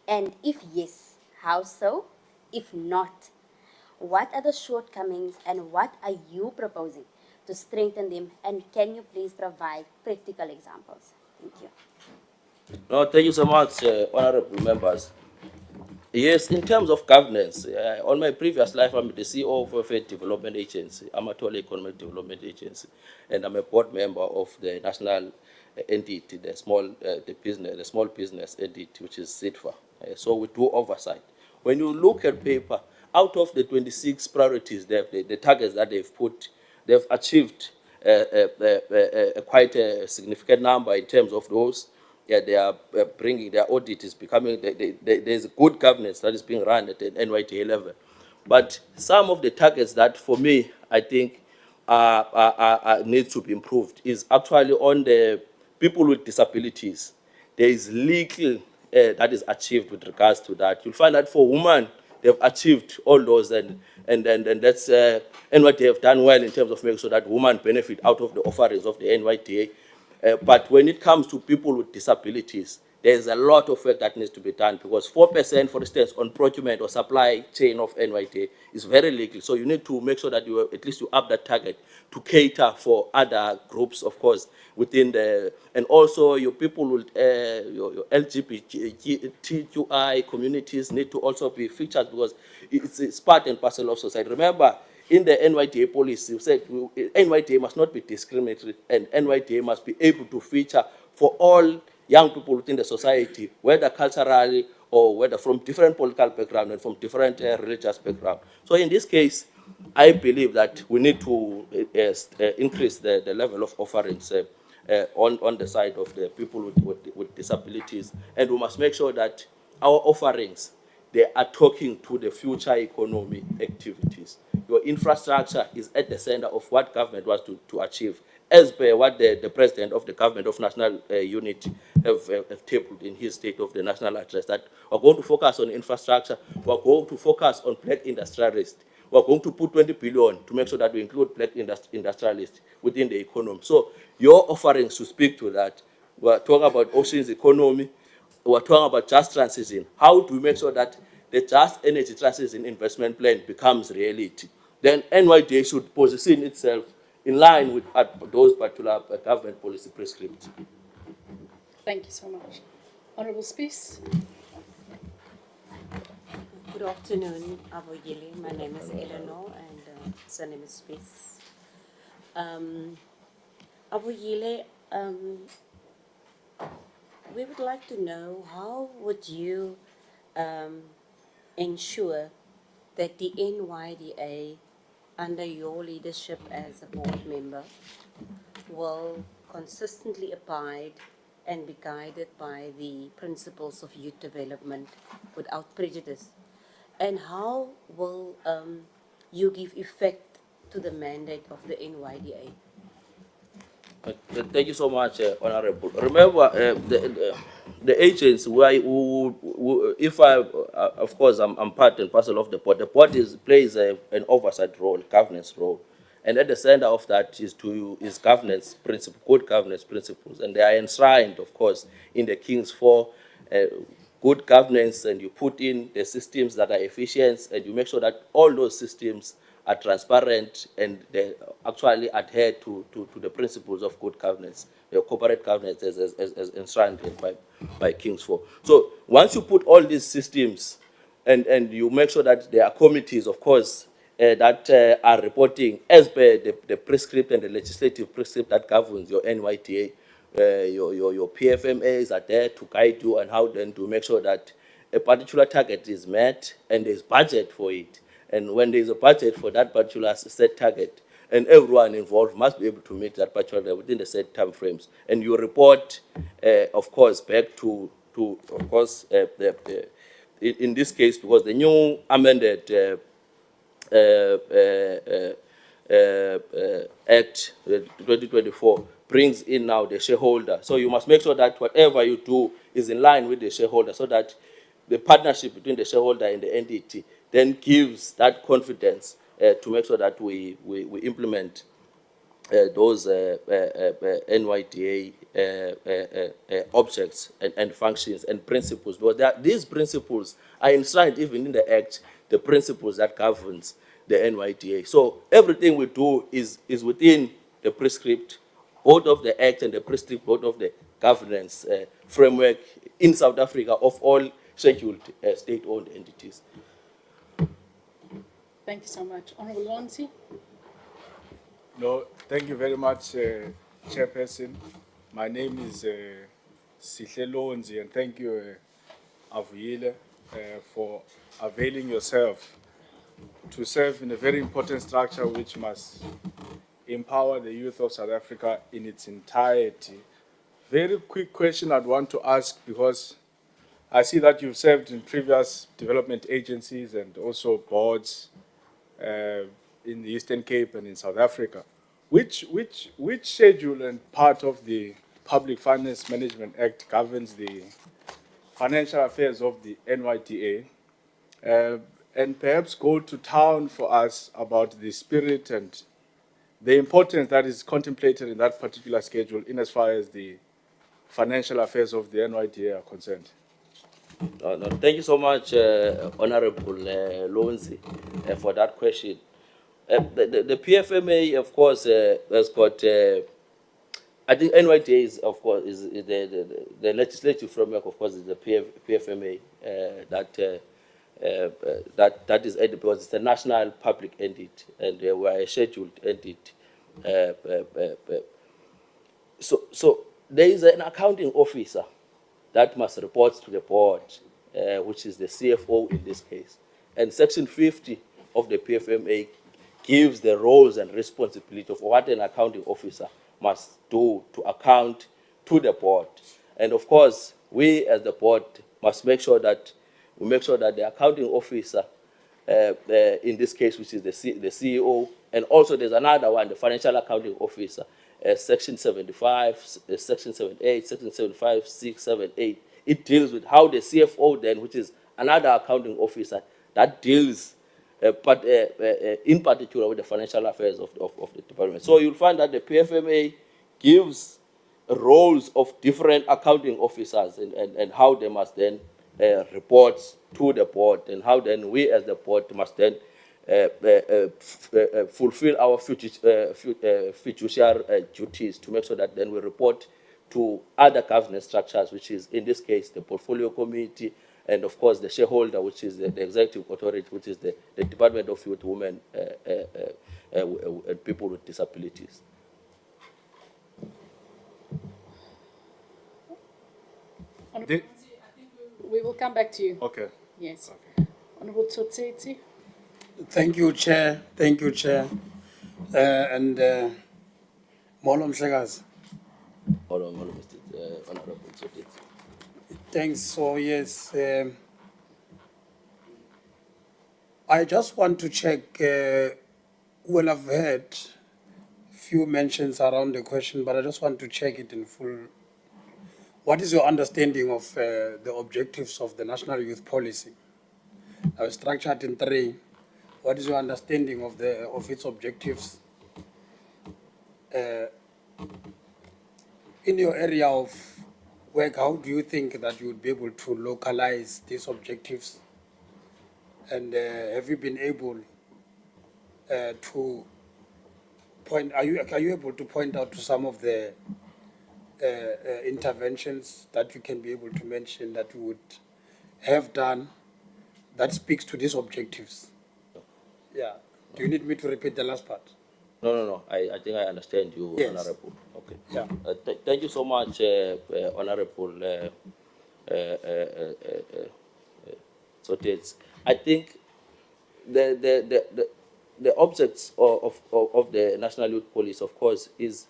And if yes, how so? If not, what are the shortcomings and what are you proposing to strengthen them? And can you please provide practical examples? Thank you. No, thank you so much, honorable members. Yes, in terms of governance, on my previous life, I'm the CEO of a development agency, Amatole Economic Development Agency, and I'm a board member of the national entity, the small business entity, which is SITFA. So we do oversight. When you look at paper, out of the 26 priorities, the targets that they've put, they've achieved quite a significant number in terms of those. Yeah, they are bringing their audit is becoming. There's a good governance that is being run at the NYDA level, but some of the targets that, for me, I think need to be improved is actually on the people with disabilities. There is little that is achieved with regards to that. You'll find that for women, they've achieved all those, and that's NYDA have done well in terms of making sure that women benefit out of the offerings of the NYDA. But when it comes to people with disabilities, there's a lot of work that needs to be done, because 4%, for instance, on procurement or supply chain of NYDA is very little. So you need to make sure that at least you up that target to cater for other groups, of course, within the, and also your people with your LGBTQI communities need to also be featured, because it's part and parcel of society. Remember, in the NYDA policy, you said NYDA must not be discriminatory, and NYDA must be able to feature for all young people within the society, whether culturally or whether from different political background and from different religious background. So in this case, I believe that we need to increase the level of offerings on the side of the people with disabilities, and we must make sure that our offerings, they are talking to the future economy activities. Your infrastructure is at the center of what government wants to achieve, as per what the president of the government of national unity have tabled in his State of the National Address, that we're going to focus on infrastructure, we're going to focus on black industrialists, we're going to put 20 billion to make sure that we include black industrialists within the economy. So your offerings should speak to that. We're talking about oceans economy, we're talking about just transition. How do we make sure that the just energy transition investment plan becomes reality? Then NYDA should position itself in line with those particular government policy prescripts. Thank you so much. Honorable Spies. Good afternoon, Aboyele. My name is Eleanor, and surname is Spies. Aboyele, we would like to know, how would you ensure that the NYDA, under your leadership as a board member, will consistently abide and be guided by the principles of youth development without prejudice? And how will you give effect to the mandate of the NYDA? Thank you so much, Honorable. Remember, the agents, if I, of course, I'm part and parcel of the board. The board plays an oversight role, governance role. And at the center of that is governance principle, good governance principles. And they are enshrined, of course, in the King's 4, good governance, and you put in the systems that are efficient, and you make sure that all those systems are transparent and they actually adhere to the principles of good governance. corporate governance as enshrined by King's 4. So once you put all these systems and you make sure that there are committees, of course, that are reporting as per the prescript and the legislative prescript that governs your NYDA, your PFMAs are there to guide you on how then to make sure that a particular target is met and there's budget for it. And when there's a budget for that particular set target, and everyone involved must be able to meet that particular within the set time frames. And you report, of course, back to of course, in this case, because the new amended Act 2024 brings in now the shareholder. So you must make sure that whatever you do is in line with the shareholder, so that the partnership between the shareholder and the entity then gives that confidence to make sure that we implement those NYDA objects and functions and principles. Because these principles are enshrined even in the Act, the principles that governs the NYDA. So everything we do is within the prescript, both of the Act and the prescript, both of the governance framework in South Africa of all scheduled state-owned entities. Thank you so much. Honorable Lonsi. No, thank you very much, Chairperson. My name is Sihle Lonzi, and thank you, Avuyile, for availing yourself to serve in a very important structure which must empower the youth of South Africa in its entirety. Very quick question I'd want to ask, because I see that you've served in previous development agencies and also boards in the Eastern Cape and in South Africa. Which schedule and part of the Public Finance Management Act governs the financial affairs of the NYDA? And perhaps go to town for us about the spirit and the importance that is contemplated in that particular schedule in as far as the financial affairs of the NYDA are concerned. No, thank you so much, Honorable Lonzi, for that question. The PFMA, of course, has got. I think NYDA is, of course, is the legislative framework. Of course, is the PFMA that is added because it's a national public entity and we are a scheduled entity. So there is an accounting officer that must report to the board, which is the CFO in this case. And Section 50 of the PFMA gives the roles and responsibility of what an accounting officer must do to account to the board. And of course, we as the board must make sure that the accounting officer, in this case, which is the CEO, and also there's another one, the financial accounting officer, Section 75, Section 78, Section 75, 6, 7, 8. It deals with how the CFO then, which is another accounting officer, that deals in particular with the financial affairs of the department. So you'll find that the PFMA gives roles of different accounting officers and how they must then report to the board, and how then we as the board must then fulfill our fiduciary duties to make sure that then we report to other governance structures, which is in this case the portfolio committee, and of course the shareholder, which is the executive authority, which is the Department of Youth, Women, and People with Disabilities. We will come back to you. Okay. Yes. Okay. Honorable Tsotsetse. Thank you, Chair. Thank you, Chair. And Molo Mhlekazi. Honorable Tsotsetse. Thanks. So yes, I just want to check. Well, I've heard few mentions around the question, but I just want to check it in full. What is your understanding of the objectives of the National Youth Policy? Structured in 3. What is your understanding of its objectives? In your area of work, how do you think that you would be able to localize these objectives? And have you been able to point? Are you able to point out to some of the interventions that you can be able to mention that you would have done that speaks to these objectives? Yeah. Do you need me to repeat the last part? No. I think I understand you, Yes. Honorable. Okay. Yeah. Thank you so much, Honorable Sotes. I think the objects of the National Youth Police, of course, is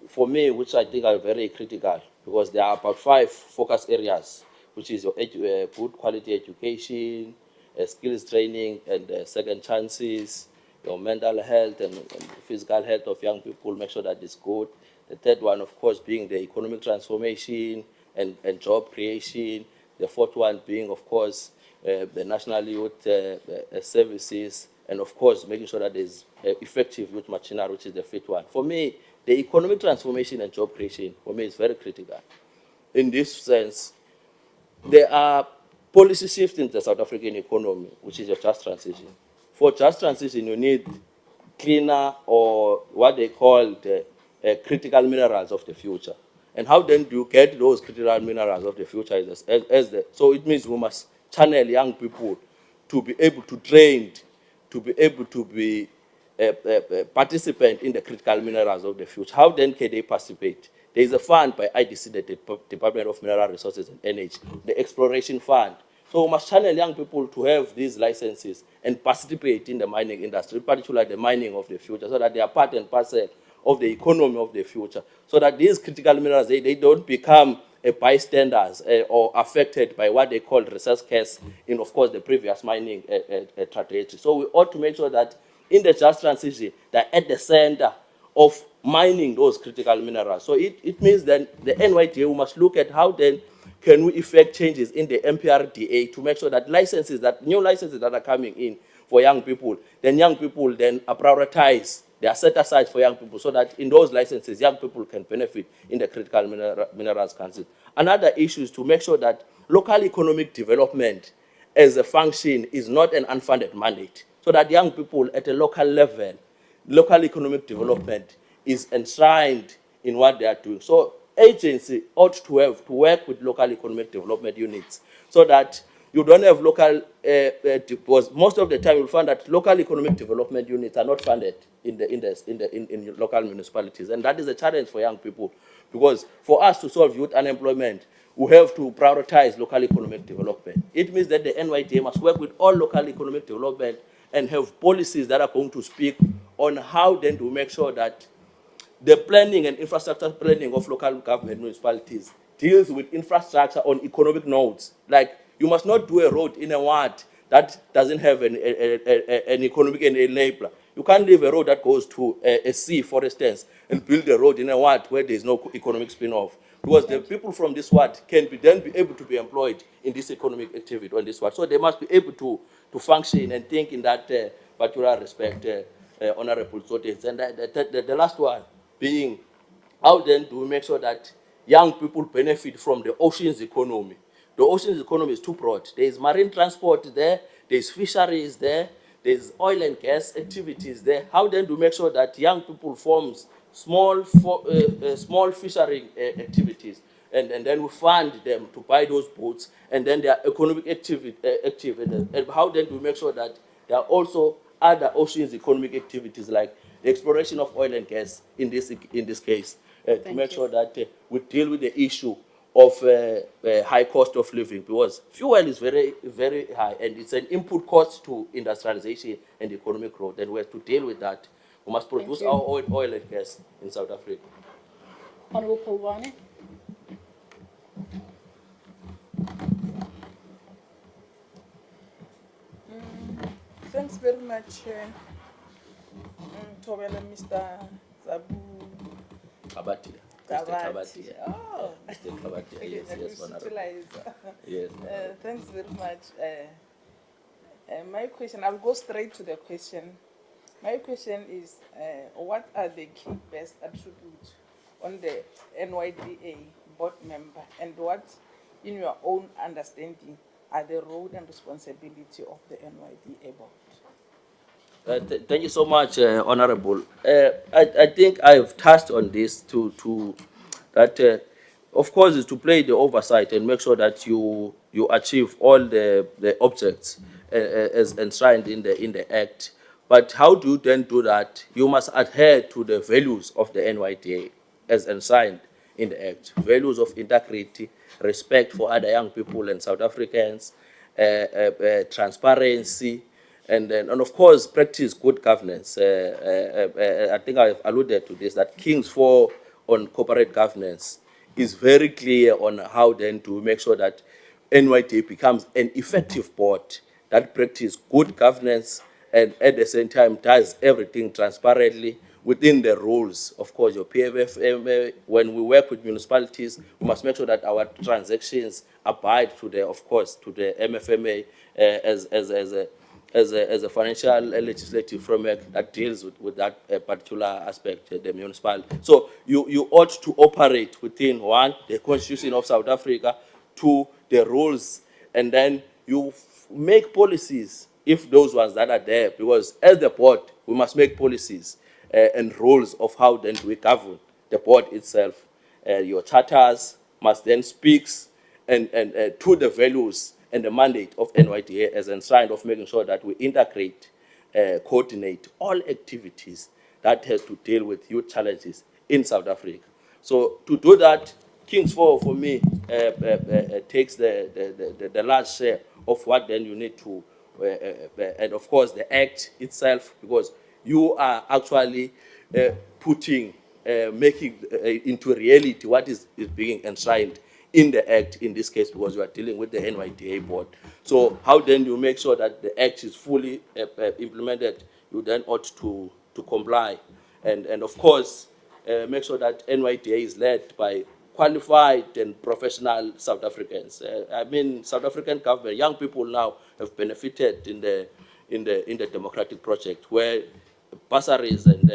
for me, which I think are very critical, because there are about 5 focus areas, which is your good quality education, skills training, and second chances, your mental health and physical health of young people, make sure that it's good. The third one, of course, being the economic transformation and job creation. The fourth one being, of course, the National Youth Services, and of course, making sure that there's effective youth machinery, which is the fifth one. For me, the economic transformation and job creation, for me, is very critical. In this sense, there are policy shifts in the South African economy, which is a just transition. For just transition, you need cleaner, or what they call the critical minerals of the future. And how then do you get those critical minerals of the future? So it means we must channel young people to be able to train, to be able to be participant in the critical minerals of the future. How then can they participate? There is a fund by IDC, the Department of Mineral Resources and Energy, the Exploration Fund. So we must channel young people to have these licenses and participate in the mining industry, particularly the mining of the future, so that they are part and parcel of the economy of the future, so that these critical minerals, they don't become bystanders or affected by what they call resource curse in, of course, the previous mining trajectory. So we ought to make sure that in the just transition, they're at the center of mining those critical minerals. So it means that the NYDA must look at how then can we effect changes in the MPRDA to make sure that new licenses that are coming in for young people then are prioritized. They are set aside for young people, so that in those licenses, young people can benefit in the critical minerals council. Another issue is to make sure that local economic development as a function is not an unfunded mandate, so that young people at a local level, local economic development is enshrined in what they are doing. So agency ought to have to work with local economic development units, so that you don't have local, because most of the time you'll find that local economic development units are not funded in local municipalities. And that is a challenge for young people, because for us to solve youth unemployment, we have to prioritize local economic development. It means that the NYDA must work with all local economic development and have policies that are going to speak on how then to make sure that the planning and infrastructure planning of local government municipalities deals with infrastructure on economic nodes. Like, you must not do a road in a ward that doesn't have an economic enabler. You can't leave a road that goes to a sea, for instance, and build a road in a ward where there's no economic spin-off. Because the people from this ward can then be able to be employed in this economic activity on this ward. So they must be able to function and think in that particular respect, Honorable Sotes. And the last one being, how then do we make sure that young people benefit from the oceans economy? The oceans economy is too broad. There is marine transport there, there's fisheries there, there's oil and gas activities there. How then do we make sure that young people forms small fishery activities, and then we fund them to buy those boats, and then they are economic active. And how then do we make sure that there are also other oceans economic activities, like the exploration of oil and gas in this case, to make sure that we deal with the issue of high cost of living, because fuel is very, very high, and it's an input cost to industrialization and economic growth, and we have to deal with that. We must produce our oil and gas in South Africa. Honorable Polwane. Thanks very much, Mr. Zabu Kabati. Kabati. Oh, Mr. Kabati. Yes, Honorable. Yes. Thanks very much. My question, I'll go straight to the question. My question is, what are the key best attributes on the NYDA board member, and what, in your own understanding, are the role and responsibility of the NYDA board? Thank you so much, Honorable. I think I've touched on this to that, of course, is to play the oversight and make sure that you achieve all the objects as enshrined in the Act. But how do you then do that? You must adhere to the values of the NYDA as enshrined in the Act. Values of integrity, respect for other young people and South Africans, transparency, and of course, practice good governance. I think I've alluded to this, that King's 4 on corporate governance is very clear on how then to make sure that NYDA becomes an effective board that practices good governance and at the same time does everything transparently within the rules. Of course, your PFF, when we work with municipalities, we must make sure that our transactions abide to the, of course, to the MFMA as a financial legislative framework that deals with that particular aspect, the municipal. So you ought to operate within, one, the Constitution of South Africa, two, the rules, and then you make policies if those ones that are there, because as the board, we must make policies and rules of how then we govern the board itself. Your charters must then speak and to the values and the mandate of NYDA as enshrined of making sure that we integrate, coordinate all activities that has to deal with youth challenges in South Africa. So to do that, King's 4 for me takes the large share of what then you need to, and of course the Act itself, because you are actually putting, making into reality what is being enshrined in the Act in this case, because you are dealing with the NYDA board. So how then you make sure that the Act is fully implemented? You then ought to comply, and of course make sure that NYDA is led by qualified and professional South Africans. I mean, South African government, young people now have benefited in the democratic project, where bursaries and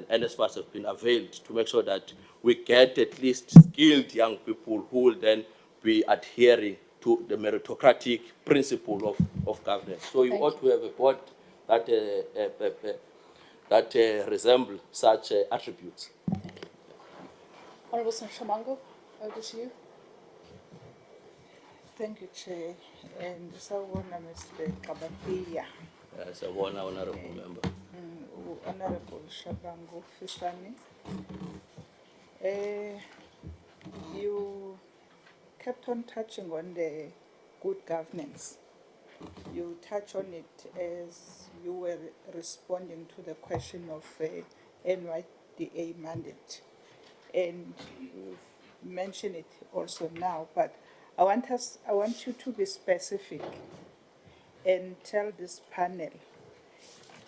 NSFAS have been availed to make sure that we get at least skilled young people who will then be adhering to the meritocratic principle of governance. So you ought to have a board that resemble such attributes. Honourable Shamango, over to you. Thank you, Chair. And Sawona Mr. Kabatia. Sawona, Honourable Member. Honourable Shabango Fisani. You kept on touching on the good governance. You touch on it as you were responding to the question of NYDA mandate. And you've mentioned it also now, but I want you to be specific and tell this panel,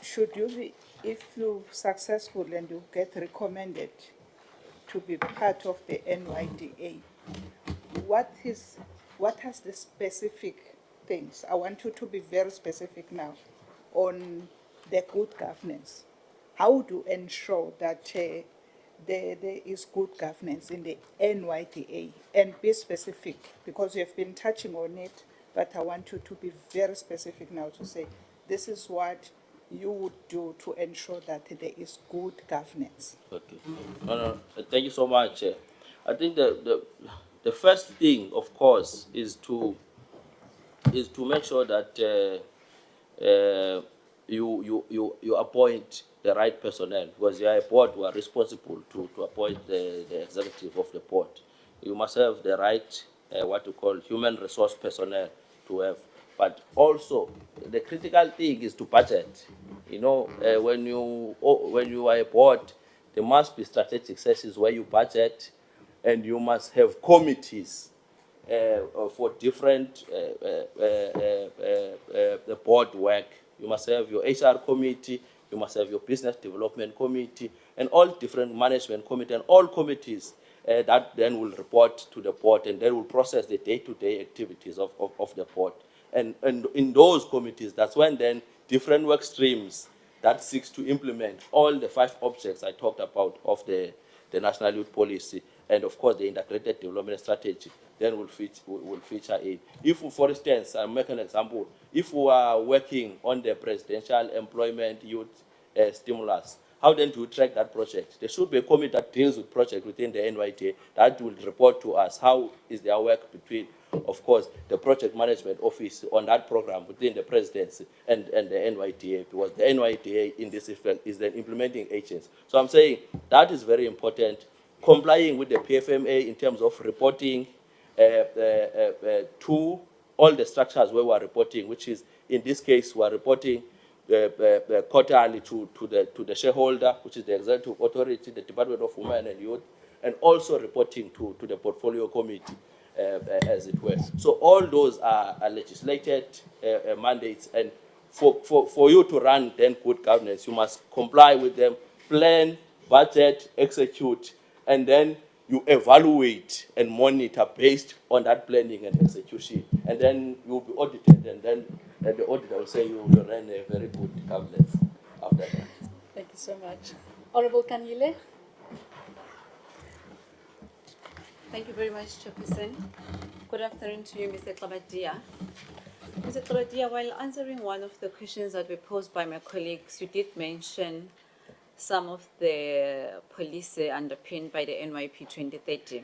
should you be, if you're successful and you get recommended to be part of the NYDA, what has the specific things? I want you to be very specific now on the good governance. How to ensure that there is good governance in the NYDA, and be specific, because you have been touching on it, but I want you to be very specific now to say, this is what you would do to ensure that there is good governance. Okay. No, thank you so much. I think the first thing, of course, is to make sure that you appoint the right personnel, because you are a board who are responsible to appoint the executive of the board. You must have the right, what you call human resource personnel to have. But also, the critical thing is to budget. You know, when you are a board, there must be strategic sessions where you budget, and you must have committees for different the board work. You must have your HR committee, you must have your business development committee, and all different management committee, and all committees that then will report to the board, and then will process the day-to-day activities of the board. And in those committees, that's when then different work streams that seeks to implement all the 5 objects I talked about of the National Youth Policy, and of course the integrated development strategy, then will feature in. If, for instance, I'll make an example, if we are working on the presidential employment youth stimulus, how then do you track that project? There should be a committee that deals with project within the NYDA that will report to us how is their work between, of course, the project management office on that program within the presidency and the NYDA, because the NYDA in this effect is the implementing agents. So I'm saying that is very important. Complying with the PFMA in terms of reporting to all the structures where we are reporting, which is, in this case, we are reporting quarterly to the shareholder, which is the executive authority, the Department of Women and Youth, and also reporting to the portfolio committee, as it were. So all those are legislated mandates, and for you to run then good governance, you must comply with them, plan, budget, execute, and then you evaluate and monitor based on that planning and execution. And then you'll be audited, and then the auditor will say you ran a very good governance after that. Thank you so much. Honorable Kanyile. Thank you very much, Chairperson. Good afternoon to you, Mr. Klabadia. Mr. Klabadia, while answering one of the questions that were posed by my colleagues, you did mention some of the policy underpinned by the NYP 2030.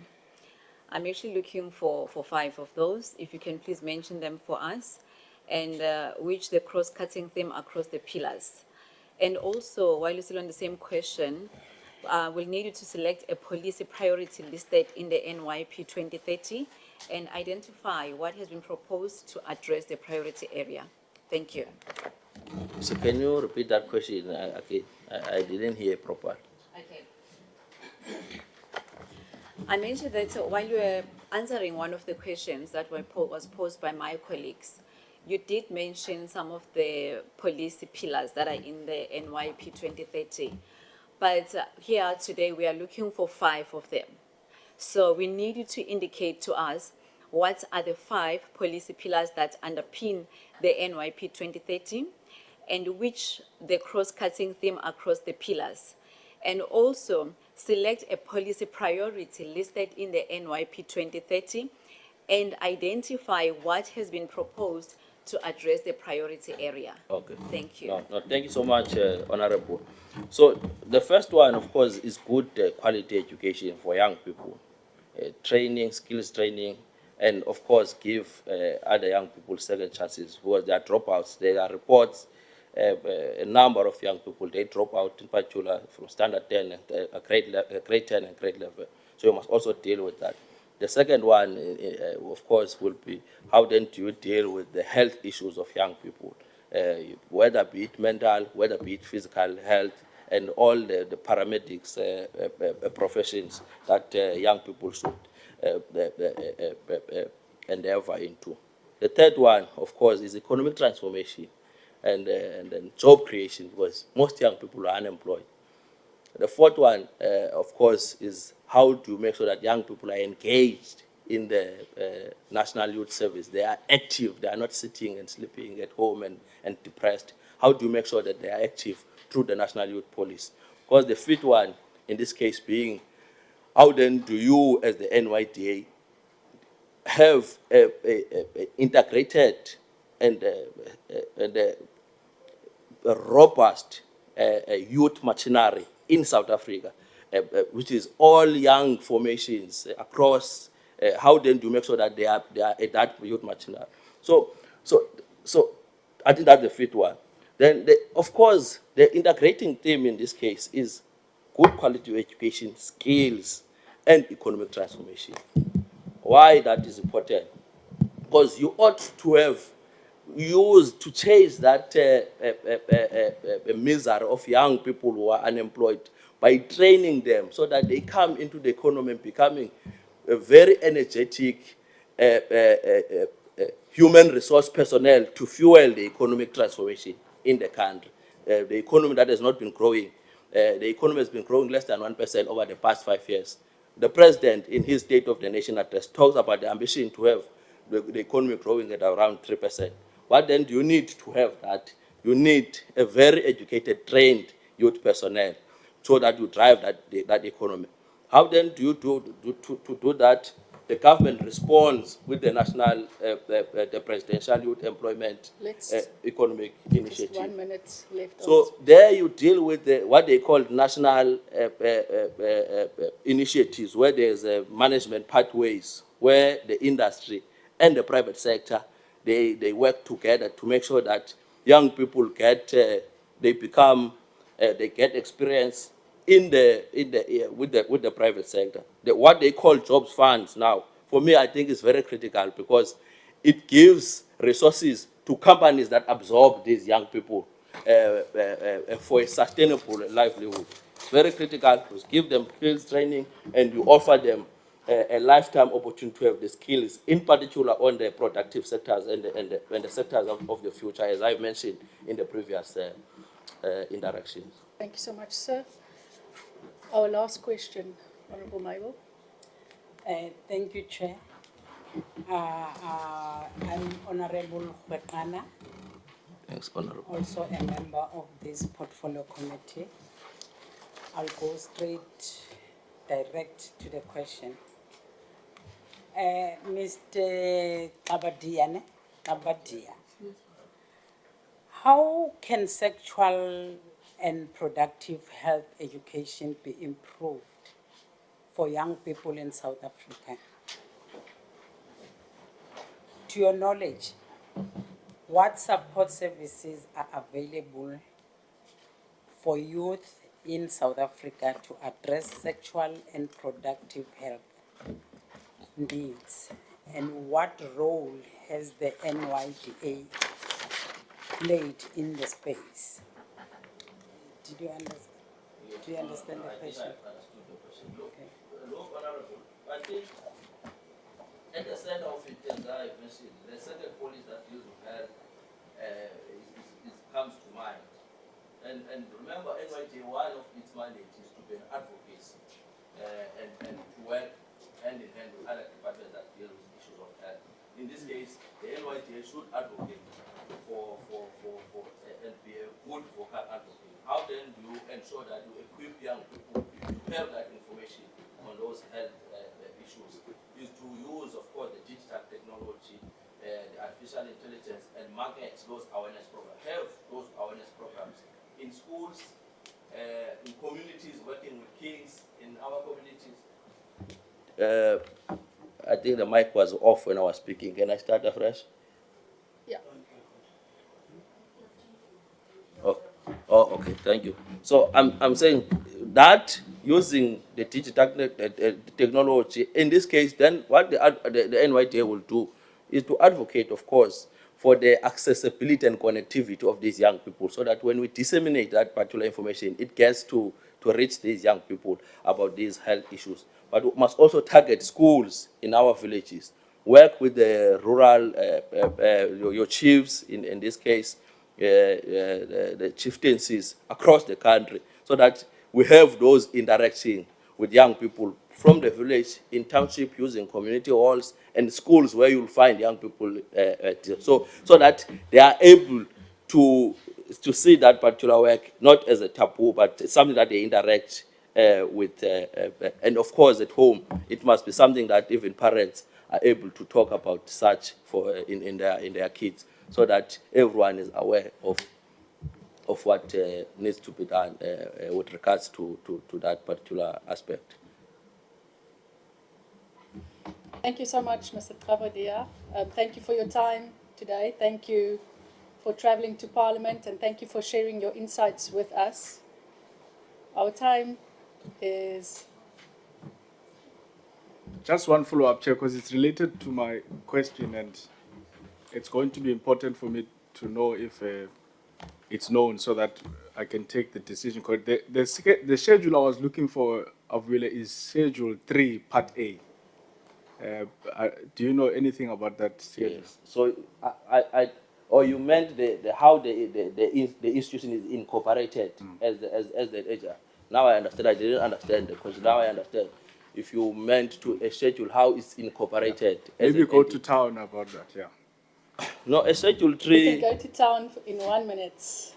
I'm actually looking for 5 of those. If you can please mention them for us, and which the cross-cutting theme across the pillars. And also, while you're still on the same question, we'll need you to select a policy priority listed in the NYP 2030 and identify what has been proposed to address the priority area. Thank you. So can you repeat that question again? I didn't hear proper. Okay. I mentioned that while you were answering one of the questions that was posed by my colleagues, you did mention some of the policy pillars that are in the NYP 2030. But here today we are looking for 5 of them. So we need you to indicate to us what are the 5 policy pillars that underpin the NYP 2030 and which the cross-cutting theme across the pillars. And also select a policy priority listed in the NYP 2030 and identify what has been proposed to address the priority area. Okay. Thank you. No, thank you so much, Honorable. So the first one, of course, is good quality education for young people. Training, skills training, and of course give other young people second chances because they are dropouts. There are reports, a number of young people, they drop out in particular from standard 10, grade 10 and grade 11. So you must also deal with that. The second one, of course, will be how then do you deal with the health issues of young people, whether be it mental, whether be it physical health, and all the paramedics professions that young people should endeavor into. The third one, of course, is economic transformation and then job creation, because most young people are unemployed. The fourth one, of course, is how to make sure that young people are engaged in the National Youth Service. They are active. They are not sitting and sleeping at home and depressed. How do you make sure that they are active through the National Youth Police? Because the fifth one, in this case being, how then do you, as the NYDA, have a integrated and a robust youth machinery in South Africa, which is all young formations across. How then do you make sure that they are at that youth machinery? So I think that's the fifth one. Then, of course, the integrating theme in this case is good quality education, skills, and economic transformation. Why that is important? Because you ought to have used to chase that misery of young people who are unemployed by training them so that they come into the economy becoming a very energetic human resource personnel to fuel the economic transformation in the country. The economy that has not been growing, the economy has been growing less than 1% over the past 5 years. The president, in his State of the Nation address, talks about the ambition to have the economy growing at around 3%. What then do you need to have that? You need a very educated, trained youth personnel so that you drive that economy. How then do you do that? the government responds with the national, the presidential youth employment economic initiative. Just 1 minute left. So there you deal with what they call national initiatives, where there's management pathways, where the industry and the private sector, they work together to make sure that young people get, they get experience with the private sector. What they call jobs funds now, for me, I think is very critical because it gives resources to companies that absorb these young people for a sustainable livelihood. It's very critical to give them skills training and you offer them a lifetime opportunity to have the skills, in particular on the productive sectors and the sectors of the future, as I mentioned in the previous interactions. Thank you so much, sir. Our last question, Honourable Mabel. Thank you, Chair. I'm Honourable Khwekana. Thanks, Honourable. Also a member of this portfolio committee. I'll go direct to the question. Mr. Kabadia, how can sexual and productive health education be improved for young people in South Africa? To your knowledge, what support services are available for youth in South Africa to address sexual and productive health needs? And what role has the NYDA played in the space? Did you understand? Do you understand the question? I understood the question. Look, Honourable, I think at the center of it, as I mentioned, the second policy that deals with health comes to mind. And remember, NYDA, one of its mandates is to be an advocate and to work hand in hand with other departments that deal with issues of health. In this case, the NYDA should advocate for and be a good vocal advocate. How then do you ensure that you equip young people to have that information on those health issues? Is to use, of course, the digital technology, the artificial intelligence, and market those awareness programs. Have those awareness programs in schools, in communities, working with kids in our communities. I think the mic was off when I was speaking. Can I start afresh? Yeah. Oh, okay, thank you. So I'm saying that using the digital technology, in this case, then what the NYDA will do is to advocate, of course, for the accessibility and connectivity of these young people, so that when we disseminate that particular information, it gets to reach these young people about these health issues. But we must also target schools in our villages, work with the rural, your chiefs in this case, the chieftaincies across the country, so that we have those interactions with young people from the village, in township, using community halls and schools where you'll find young people, so that they are able to see that particular work not as a taboo, but something that they interact with, and of course at home, it must be something that even parents are able to talk about such for in their kids, so that everyone is aware of what needs to be done with regards to that particular aspect. Thank you so much, Mr. Trabadia. Thank you for your time today. Thank you for traveling to Parliament, and thank you for sharing your insights with us. Our time is... Just one follow-up, Chair, because it's related to my question, and it's going to be important for me to know if it's known, so that I can take the decision. The schedule I was looking for, Avile, is Schedule 3, Part A. Do you know anything about that schedule? Yes. So or you meant how the institution is incorporated as the agent. Now I understand. I didn't understand the question. Now I understand. If you meant to a schedule, how it's incorporated. Yeah. Maybe go to town about that. Yeah. No, a Schedule 3. We can go to town in 1 minute.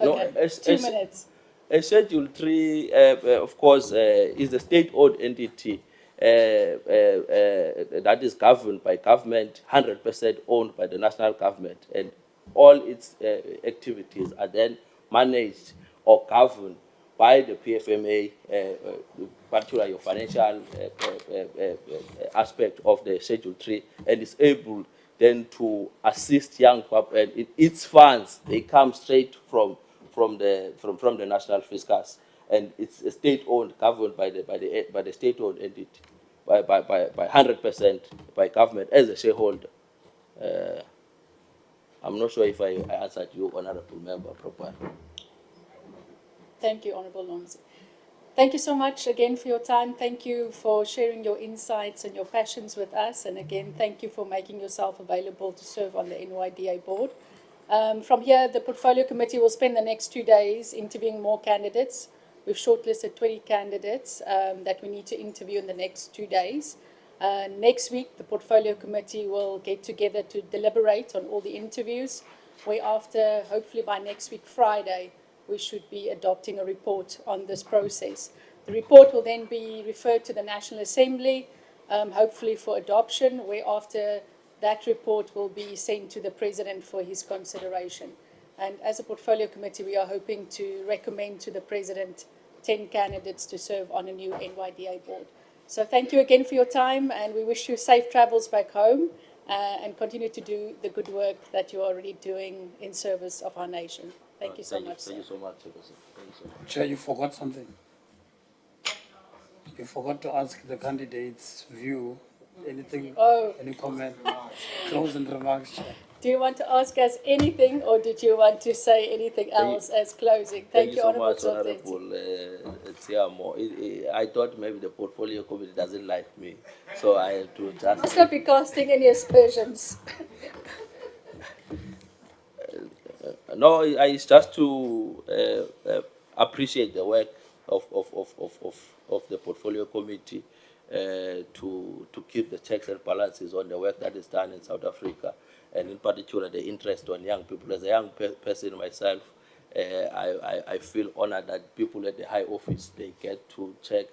Okay, No, 2 minutes. A Schedule 3, of course, is a state-owned entity that is governed by government, 100% owned by the national government, and all its activities are then managed or governed by the PFMA, particularly your financial aspect of the Schedule 3, and is able then to assist young people. And its funds, they come straight from the national fiscus, and it's a state-owned, governed by the state-owned entity, by 100% by government as a shareholder. I'm not sure if I answered you, honourable member, properly. Thank you, Honourable Lonzi. Thank you so much again for your time. Thank you for sharing your insights and your passions with us. And again, thank you for making yourself available to serve on the NYDA board. From here, the Portfolio Committee will spend the next 2 days interviewing more candidates. We've shortlisted 20 candidates that we need to interview in the next 2 days. Next week, the Portfolio Committee will get together to deliberate on all the interviews, whereafter, hopefully by next week, Friday, we should be adopting a report on this process. The report will then be referred to the National Assembly, hopefully for adoption, whereafter that report will be sent to the President for his consideration. And as a Portfolio Committee, we are hoping to recommend to the President 10 candidates to serve on a new NYDA board. So thank you again for your time, and we wish you safe travels back home and continue to do the good work that you're already doing in service of our nation. Thank you so much. Thank you so much, Chairperson. Thank you so much. Chair, you forgot something. You forgot to ask the candidates' view. Anything? Oh. Any comment? Closing remarks, Chair. Do you want to ask us anything, or did you want to say anything else as closing? Thank you, so Honourable much, Honourable Tsiamo. I thought maybe the Portfolio Committee doesn't like me, so I had to just... Must not be casting any aspersions. No, it's just to appreciate the work of the Portfolio Committee to keep the checks and balances on the work that is done in South Africa, and in particular the interest on young people. As a young person myself, I feel honored that people at the high office, they get to check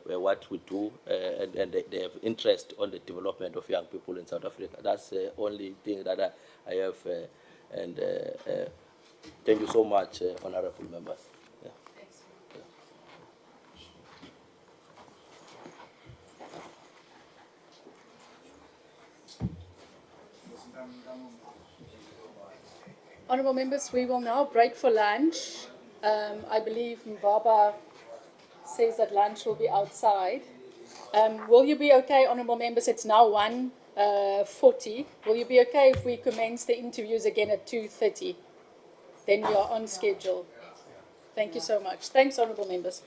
what we do, and they have interest on the development of young people in South Africa. That's the only thing that I have. And thank you so much, honourable members. Yeah. Honourable members, we will now break for lunch. I believe Mbaba says that lunch will be outside. Will you be okay, honourable members? It's now 1:40. Will you be okay if we commence the interviews again at 2:30? Then we are on schedule. Thank you so much. Thanks, honourable members.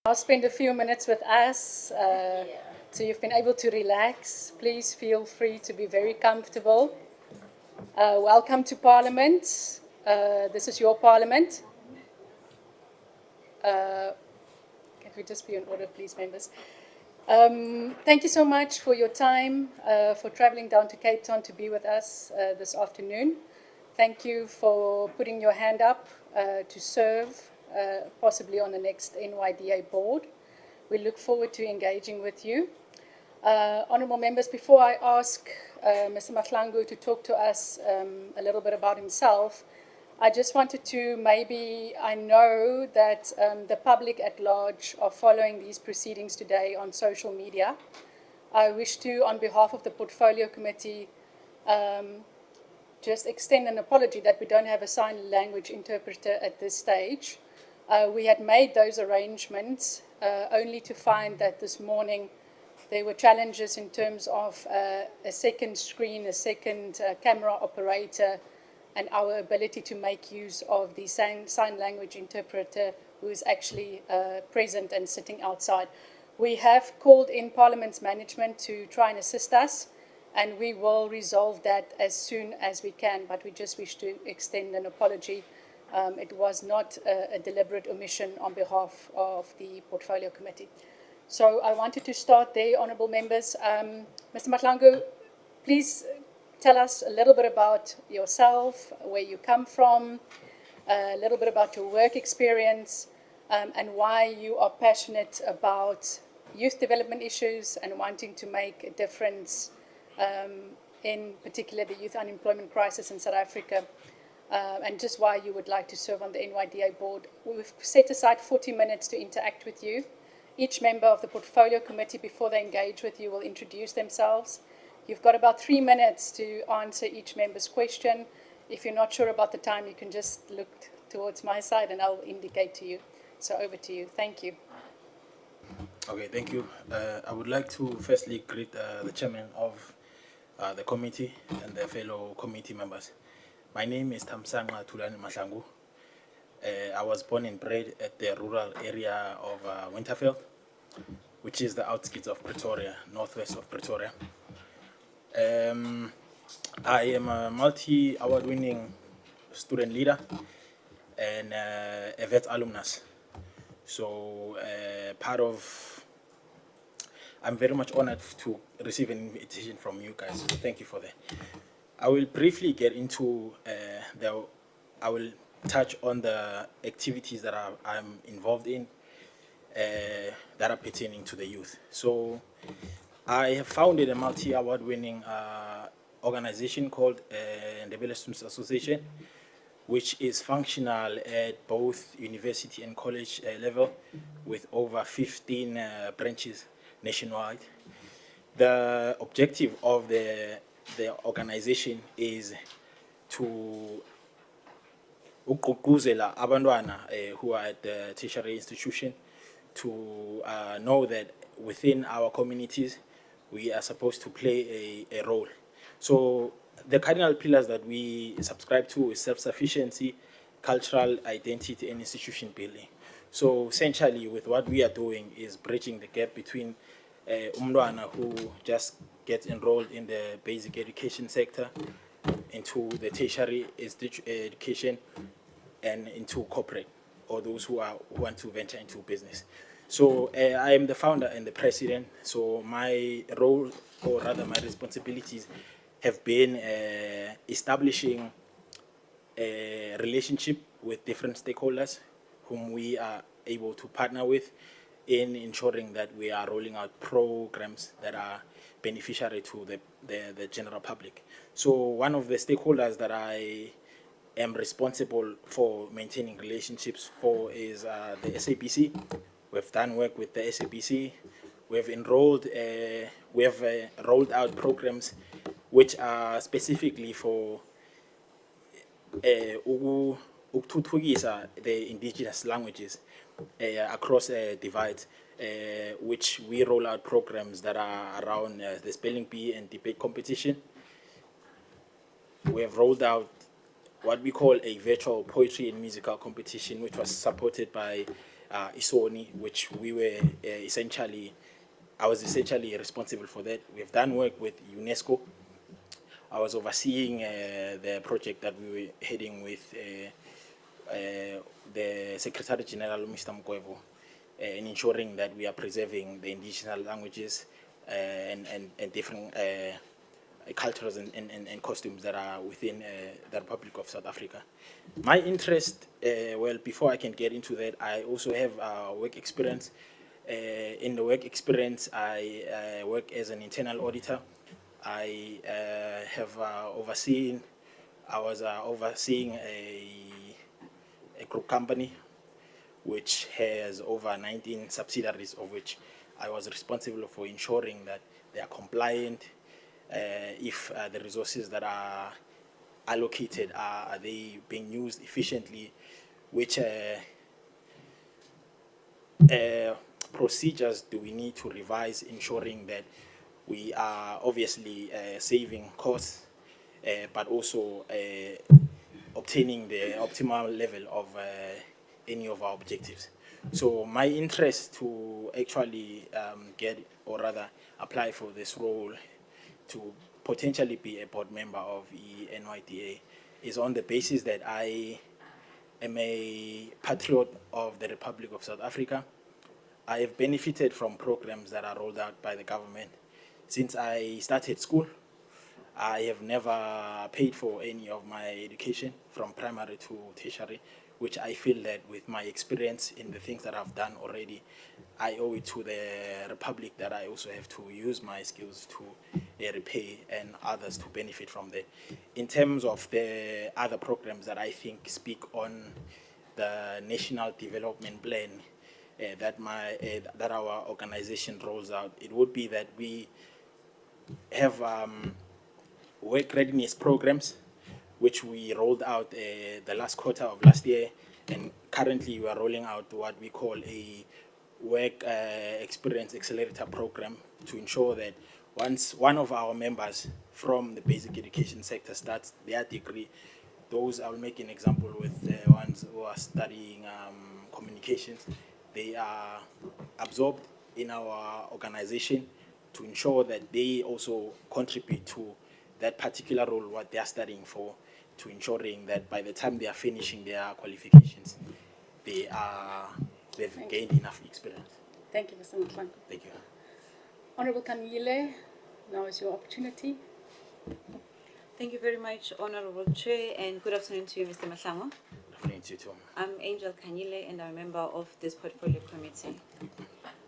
I'll spend a few minutes with us, so you've been able to relax. Please feel free to be very comfortable. Welcome to Parliament. This is your Parliament. Can we just be in order, please, members? Thank you so much for your time, for traveling down to Cape Town to be with us this afternoon. Thank you for putting your hand up to serve, possibly on the next NYDA board. We look forward to engaging with you. Honourable members, before I ask Mr. Mahlangu to talk to us a little bit about himself, I just wanted to I know that the public at large are following these proceedings today on social media. I wish to, on behalf of the Portfolio Committee, just extend an apology that we don't have a sign language interpreter at this stage. We had made those arrangements only to find that this morning there were challenges in terms of a second screen, a second camera operator, and our ability to make use of the sign language interpreter who is actually present and sitting outside. We have called in Parliament's management to try and assist us, and we will resolve that as soon as we can, but we just wish to extend an apology. It was not a deliberate omission on behalf of the Portfolio Committee. So I wanted to start there, honourable members. Mr. Mahlangu, please tell us a little bit about yourself, where you come from, a little bit about your work experience, and why you are passionate about youth development issues and wanting to make a difference, in particular the youth unemployment crisis in South Africa, and just why you would like to serve on the NYDA board. We've set aside 40 minutes to interact with you. Each member of the Portfolio Committee, before they engage with you, will introduce themselves. You've got about 3 minutes to answer each member's question. If you're not sure about the time, you can just look towards my side and I'll indicate to you. So over to you. Thank you. Okay, thank you. I would like to firstly greet the chairman of the committee and the fellow committee members. My name is Thamsanqa Thulani Mahlangu. I was born and bred at the rural area of Winterveld, which is the outskirts of Pretoria, northwest of Pretoria. I am a multi-award-winning student leader and a vet alumnus. So I'm very much honored to receive an invitation from you guys. So thank you for that. I will briefly get into I will touch on the activities that I'm involved in that are pertaining to the youth. So I have founded a multi-award-winning organization called Ndebele Students Association, which is functional at both university and college level with over 15 branches nationwide. The objective of the organization is to ukugqugquzela abantwana who are at the tertiary institution to know that within our communities we are supposed to play a role. So the cardinal pillars that we subscribe to is self-sufficiency, cultural identity, and institution building. So essentially with what we are doing is bridging the gap between umntwana who just gets enrolled in the basic education sector into the tertiary education and into corporate, or those who want to venture into business. So I am the founder and the president. So my role, or rather my responsibilities, have been establishing a relationship with different stakeholders whom we are able to partner with in ensuring that we are rolling out programs that are beneficiary to the general public. So one of the stakeholders that I am responsible for maintaining relationships for is the SABC. We've done work with the SABC. We've enrolled, we have rolled out programs which are specifically for ukuthuthukisa the indigenous languages across divides, which we roll out programs that are around the spelling bee and debate competition. We have rolled out what we call a virtual poetry and musical competition, which was supported by ISONI, which we were I was essentially responsible for that. We've done work with UNESCO. I was overseeing the project that we were heading with the Secretary General, Mr. Mkwebo, in ensuring that we are preserving the indigenous languages and different cultures and costumes that are within the Republic of South Africa. My interest, well, before I can get into that, I also have work experience. In the work experience, I work as an internal auditor. I was overseeing a group company which has over 19 subsidiaries, of which I was responsible for ensuring that they are compliant. If the resources that are allocated are they being used efficiently, which procedures do we need to revise, ensuring that we are obviously saving costs, but also obtaining the optimal level of any of our objectives. So my interest to actually get, or rather apply for this role to potentially be a board member of the NYDA is on the basis that I am a patriot of the Republic of South Africa. I have benefited from programs that are rolled out by the government. Since I started school, I have never paid for any of my education from primary to tertiary, which I feel that with my experience in the things that I've done already, I owe it to the Republic that I also have to use my skills to repay and others to benefit from that. In terms of the other programs that I think speak on the National Development Plan that our organization rolls out, it would be that we have work readiness programs, which we rolled out the last quarter of last year, and currently we are rolling out what we call a work experience accelerator program to ensure that once one of our members from the basic education sector starts their degree, those, I'll make an example with the ones who are studying communications, they are absorbed in our organization to ensure that they also contribute to that particular role, what they are studying for, to ensuring that by the time they are finishing their qualifications, they've gained enough experience. Thank you, Mr. Mkwanko. Thank you. Honorable Kanile, now is your opportunity. Thank you very much, Honorable Chair, and good afternoon to you, Mr. Mahlango. Good afternoon to you too. I'm Angel Kanyile, and I'm a member of this portfolio committee.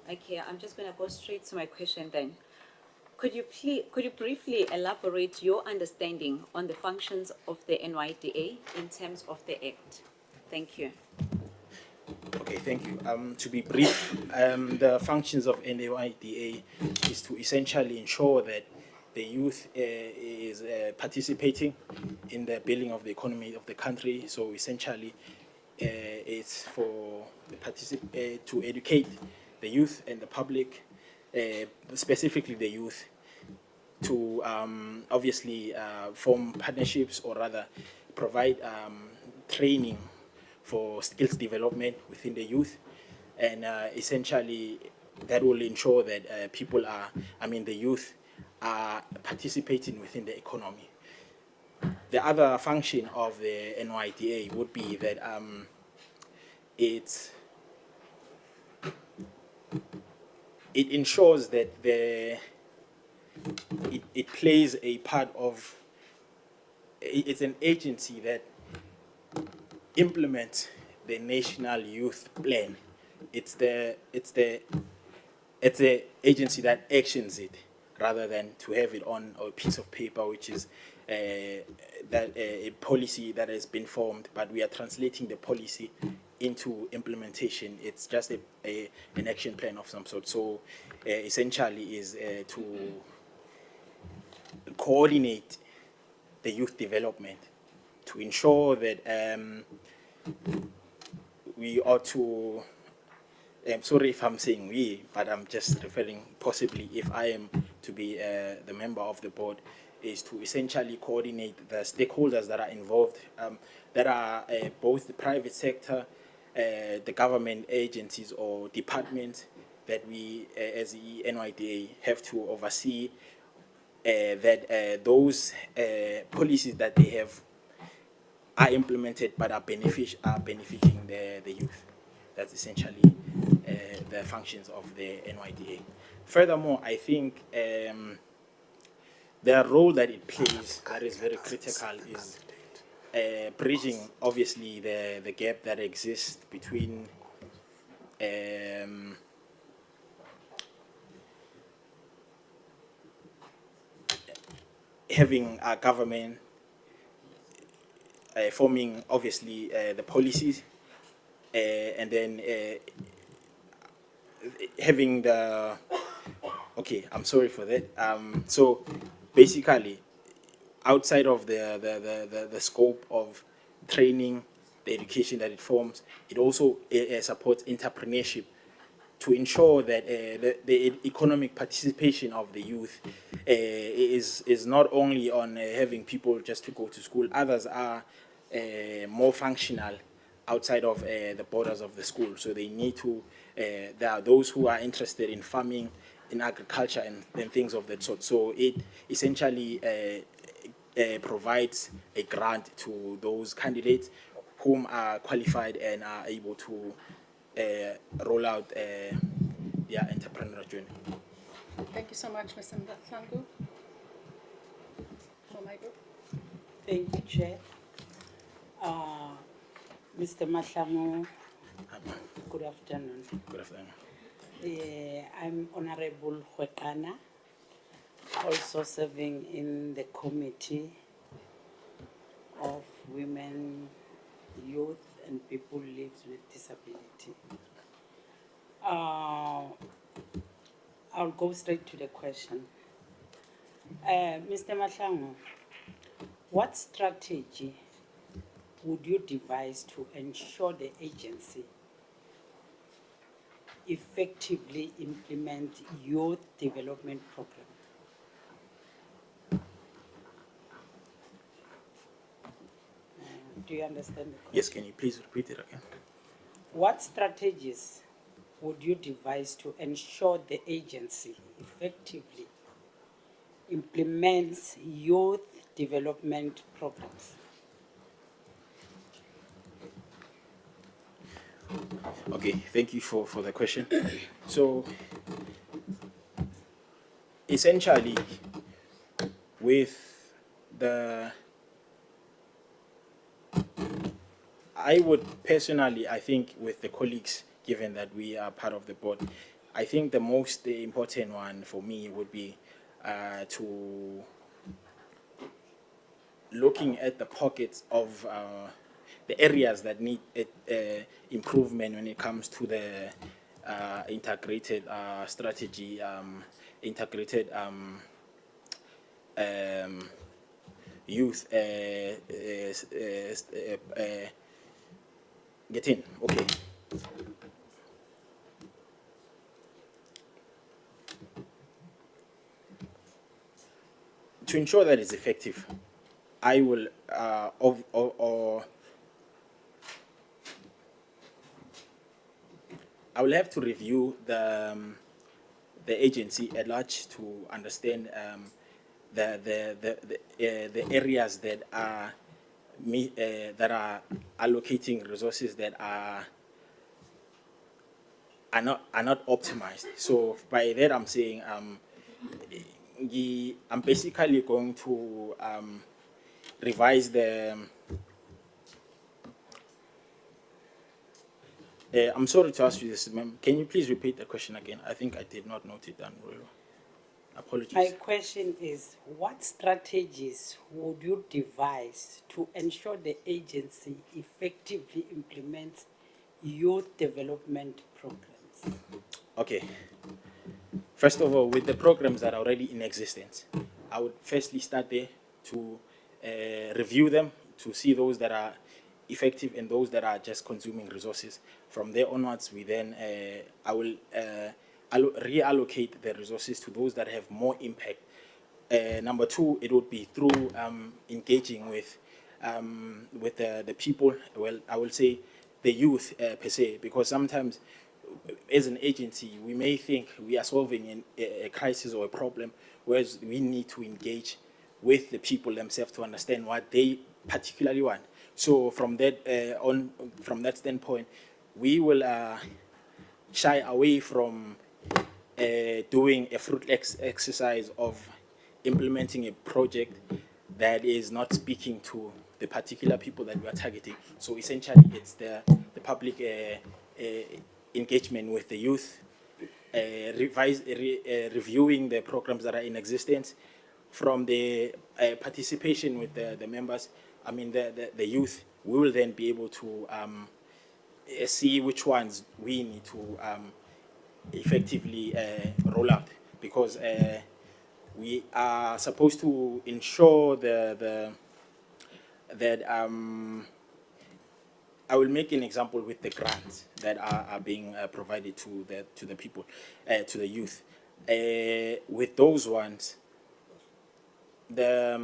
Okay, I'm just going to go straight to my question then. Could you briefly elaborate your understanding on the functions of the NYDA in terms of the Act? Thank you. Okay, thank you. To be brief, the functions of NYDA is to essentially ensure that the youth is participating in the building of the economy of the country. So essentially, it's for the to educate the youth and the public, specifically the youth, to obviously form partnerships, or rather provide training for skills development within the youth, and essentially that will ensure that the youth are participating within the economy. The other function of the NYDA would be that it ensures that it plays a part of, it's an agency that implements the National Youth Plan. It's the agency that actions it, rather than to have it on a piece of paper, which is a policy that has been formed, but we are translating the policy into implementation. It's just an action plan of some sort. So essentially is to coordinate the youth development, to ensure that we ought to, I'm sorry if I'm saying we, but I'm just referring possibly if I am to be the member of the board, is to essentially coordinate the stakeholders that are involved, that are both the private sector, the government agencies or departments that we, as the NYDA, have to oversee that those policies that they have are implemented but are benefiting the youth. That's essentially the functions of the NYDA. Furthermore, I think the role that it plays that is very critical is bridging, obviously, the gap that exists between having a government forming, obviously, the policies, and then having the, okay, I'm sorry for that. So basically, outside of the scope of training, the education that it forms, it also supports entrepreneurship to ensure that the economic participation of the youth is not only on having people just to go to school. Others are more functional outside of the borders of the school. So they need to, there are those who are interested in farming, in agriculture and things of that sort. So it essentially provides a grant to those candidates whom are qualified and are able to roll out their entrepreneurial journey. Thank you so much, Mr. Mbatlangu. For my group. Thank you, Chair. Mr. Mahlangu, good afternoon. Good afternoon. I'm Honorable Hwekana, also serving in the Committee of Women, Youth and People Lived with Disability. I'll go straight to the question. Mr. Mahlangu, what strategy would you devise to ensure the agency effectively implement youth development program? Do you understand the question? Yes, can you please repeat it again? What strategies would you devise to ensure the agency effectively implements youth development programs? Okay, thank you for the question. So, essentially, with the, I would personally, I think with the colleagues, given that we are part of the board, I think the most important one for me would be to looking at the pockets of the areas that need improvement when it comes to the integrated strategy, integrated youth get in. Okay. To ensure that it's effective, I will I will have to review the agency at large to understand the areas that are allocating resources that are not optimized. So by that I'm saying I'm basically going to revise the. I'm sorry to ask you this, ma'am. Can you please repeat the question again? I think I did not note it down very well. Apologies. My question is, what strategies would you devise to ensure the agency effectively implements youth development programs? Okay. First of all, with the programs that are already in existence, I would firstly start there to review them, to see those that are effective and those that are just consuming resources. From there onwards, we then, I will reallocate the resources to those that have more impact Number two, it would be through engaging with the people. Well, I will say the youth per se, because sometimes as an agency, we may think we are solving a crisis or a problem, whereas we need to engage with the people themselves to understand what they particularly want. So from that from that standpoint, we will shy away from doing a fruitless exercise of implementing a project that is not speaking to the particular people that we are targeting. So essentially, it's the public engagement with the youth, reviewing the programs that are in existence, from the participation with the members, I mean the youth. We will then be able to see which ones we need to effectively roll out, because we are supposed to ensure that I will make an example with the grants that are being provided to the people, to the youth. With those ones, there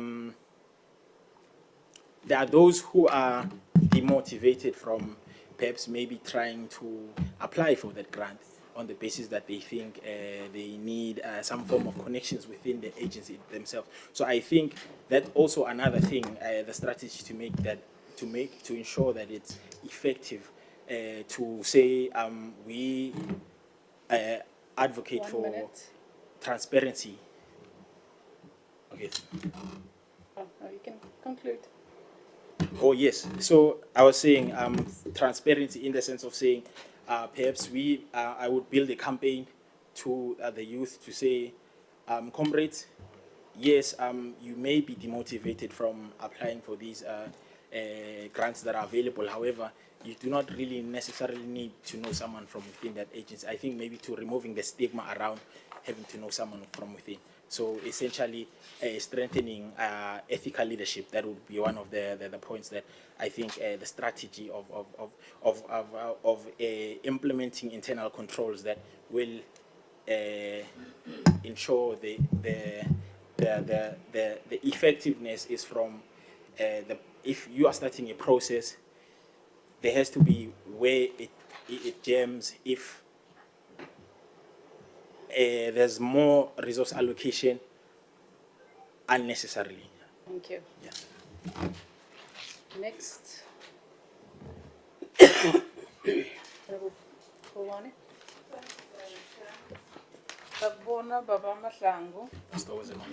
are those who are demotivated from perhaps maybe trying to apply for that grant on the basis that they think they need some form of connections within the agency themselves. So I think that's also another thing, the strategy to ensure that it's effective, to say we advocate 1 for minute. transparency. Okay. Oh, no, you can conclude. Oh yes. So I was saying transparency in the sense of saying perhaps I would build a campaign to the youth to say, comrades, yes, you may be demotivated from applying for these grants that are available. However, you do not really necessarily need to know someone from within that agency. I think maybe to removing the stigma around having to know someone from within. So essentially, strengthening ethical leadership. That would be one of the points that I think the strategy of implementing internal controls that will ensure the effectiveness is from if you are starting a process, there has to be where it jams if there's more resource allocation unnecessarily. Thank you. Yeah. Next. Kulwane? Sabona Baba Mahlangu. Pastor Wezema.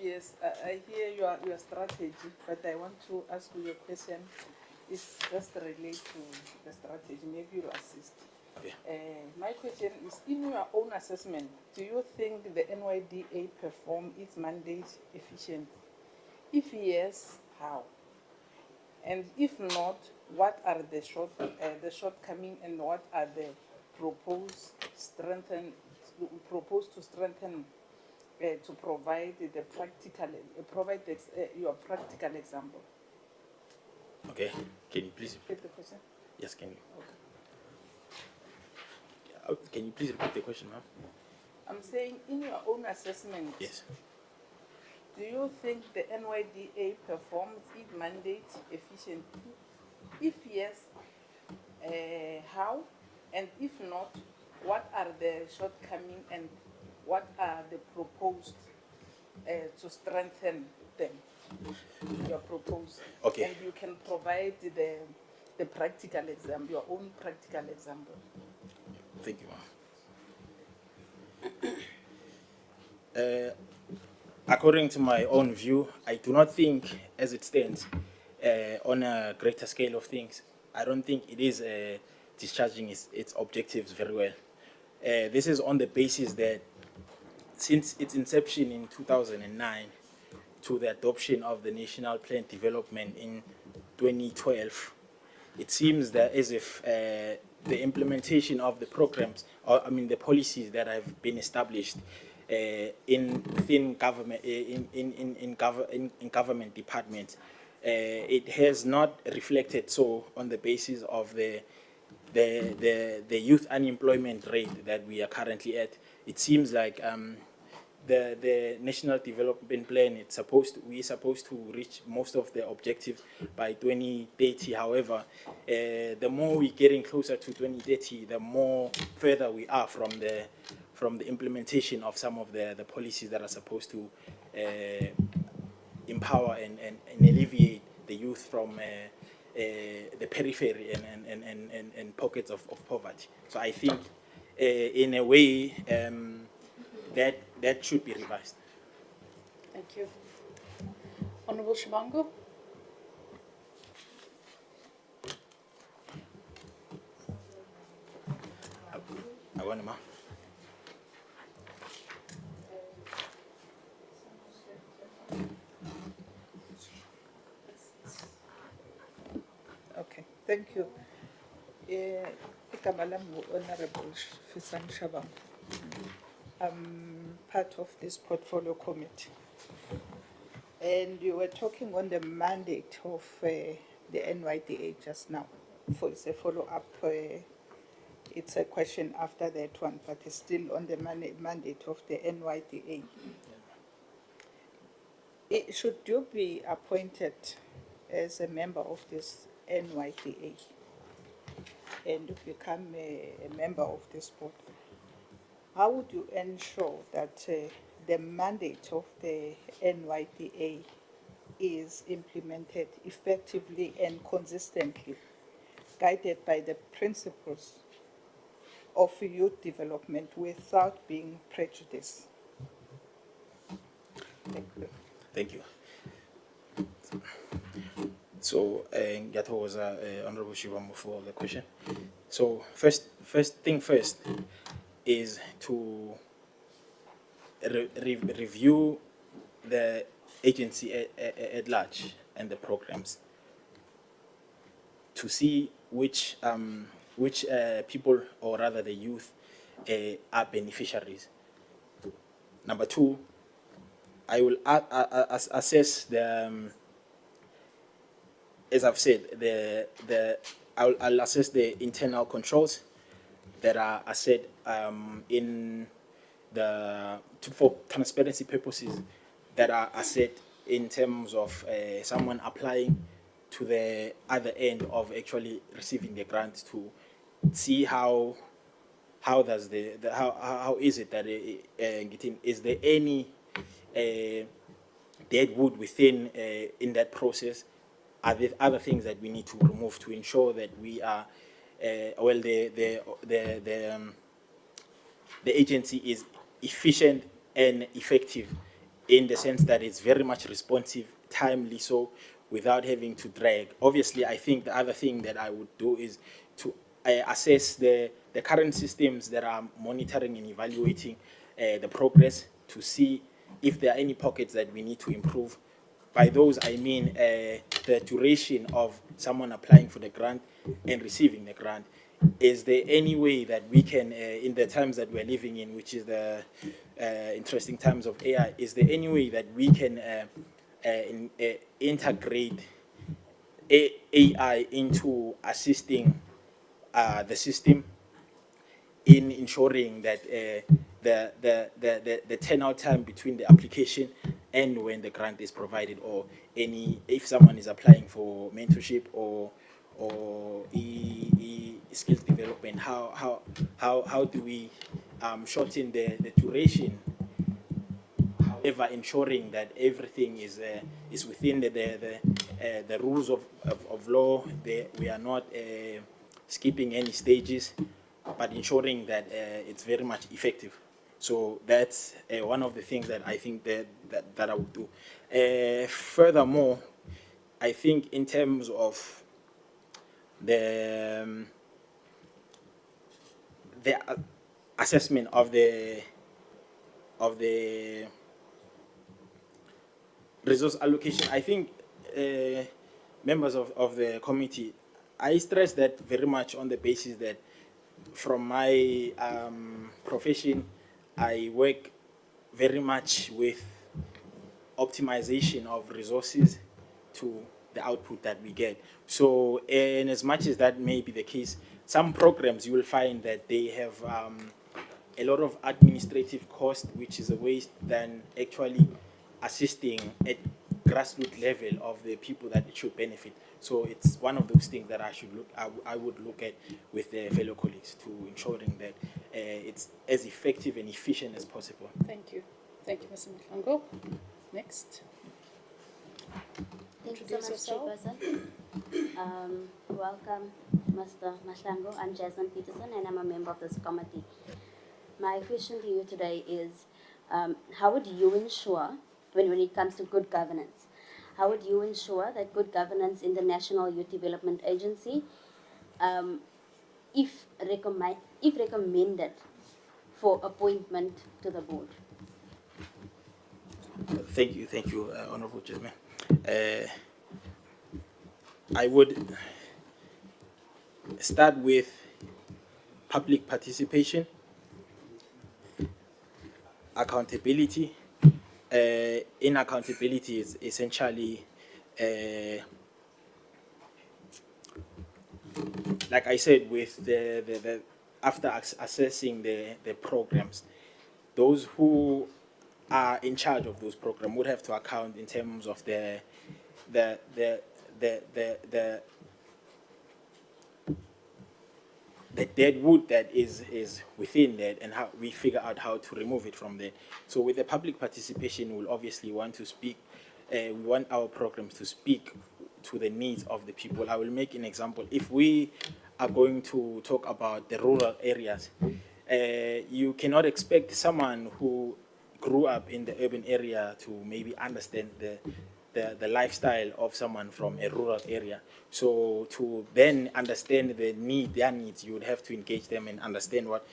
Yes, I hear your strategy, but I want to ask you a question. It's just related to the strategy. Maybe you assist. Okay. My question is, in your own assessment, do you think the NYDA perform its mandate efficiently? If yes, how? And if not, what are the shortcomings and what are the proposed to strengthen to provide the practical your practical example? Okay. Can you please Repeat the question? Yes, can you? Okay. Can you please repeat the question, ma'am? I'm saying, in your own assessment, Yes. do you think the NYDA performs its mandate efficiently? If yes, how? And if not, what are the shortcomings and what are the proposed to strengthen them? Your proposed. Okay. And you can provide the practical example, your own practical example. Thank you, ma'am. According to my own view, I do not think, as it stands, on a greater scale of things, I don't think it is discharging its objectives very well. This is on the basis that since its inception in 2009 to the adoption of the National Plan Development in 2012, it seems that as if the implementation of the programs, or I mean the policies that have been established within government, in government departments, it has not reflected so on the basis of the youth unemployment rate that we are currently at. It seems like the national development plan, we're supposed to reach most of the objectives by 2030. However, the more we're getting closer to 2030, the more further we are from the implementation of some of the policies that are supposed to empower and alleviate the youth from the periphery and pockets of poverty. So I think, in a way, that should be revised. Thank you. Honorable Shibango. I want to. Okay, thank you. Igama lami ngu-Honorable Fisani Shabang. I'm part of this portfolio committee. And you were talking on the mandate of the NYDA just now. It's a follow-up, it's a question after that one, but it's still on the mandate of the NYDA. Should you be appointed as a member of this NYDA and become a member of this board, how would you ensure that the mandate of the NYDA is implemented effectively and consistently, guided by the principles of youth development without being prejudiced? Thank you. Thank you. So, ngiyathokoza, Honorable Shibambo, for the question. So, first thing first is to review the agency at large and the programs to see which people, or rather the youth, are beneficiaries. Number two, I will assess the, as I've said, I'll assess the internal controls that are set in for transparency purposes, that are set in terms of someone applying to the other end of actually receiving the grant, to see how does how is it that is there any dead wood within in that process? Are there other things that we need to remove to ensure that we are the agency is efficient and effective, in the sense that it's very much responsive, timely, so without having to drag. Obviously, I think the other thing that I would do is to assess the current systems that are monitoring and evaluating the progress, to see if there are any pockets that we need to improve. By those, I mean the duration of someone applying for the grant and receiving the grant. Is there any way that we can, in the times that we're living in, which is the interesting times of AI, is there any way that we can integrate AI into assisting the system in ensuring that the turnout time between the application and when the grant is provided, or if someone is applying for mentorship or skills development, how do we shorten the duration, however ensuring that everything is within the rules of law. We are not skipping any stages, but ensuring that it's very much effective. So that's one of the things that I think that I would do. Furthermore, I think in terms of the assessment of the resource allocation, I think members of the committee, I stress that very much on the basis that from my profession, I work very much with optimization of resources to the output that we get. So, and as much as that may be the case, some programs you will find that they have a lot of administrative cost, which is a waste, than actually assisting at grassroots level of the people that it should benefit. So it's one of those things that I would look at with the fellow colleagues to ensuring that it's as effective and efficient as possible. Thank you. Thank you, Mr. Mhlango. Next. Thank you so much, Chairperson. Welcome, Mr. Mhlango. I'm Jasmine Peterson, and I'm a member of this committee. My question to you today is, how would you ensure, when it comes to good governance, how would you ensure that good governance in the National Youth Development Agency, if recommended for appointment to the board? Thank you, Honorable Chairman. I would start with public participation, accountability. In accountability is essentially, like I said, with the after assessing the programs, those who are in charge of those programs would have to account in terms of the dead wood that is within that, and how we figure out how to remove it from there. So with the public participation, we'll obviously want to speak, we want our programs to speak to the needs of the people. I will make an example. If we are going to talk about the rural areas, you cannot expect someone who grew up in the urban area to maybe understand the lifestyle of someone from a rural area. So to then understand their needs, you would have to engage them and understand what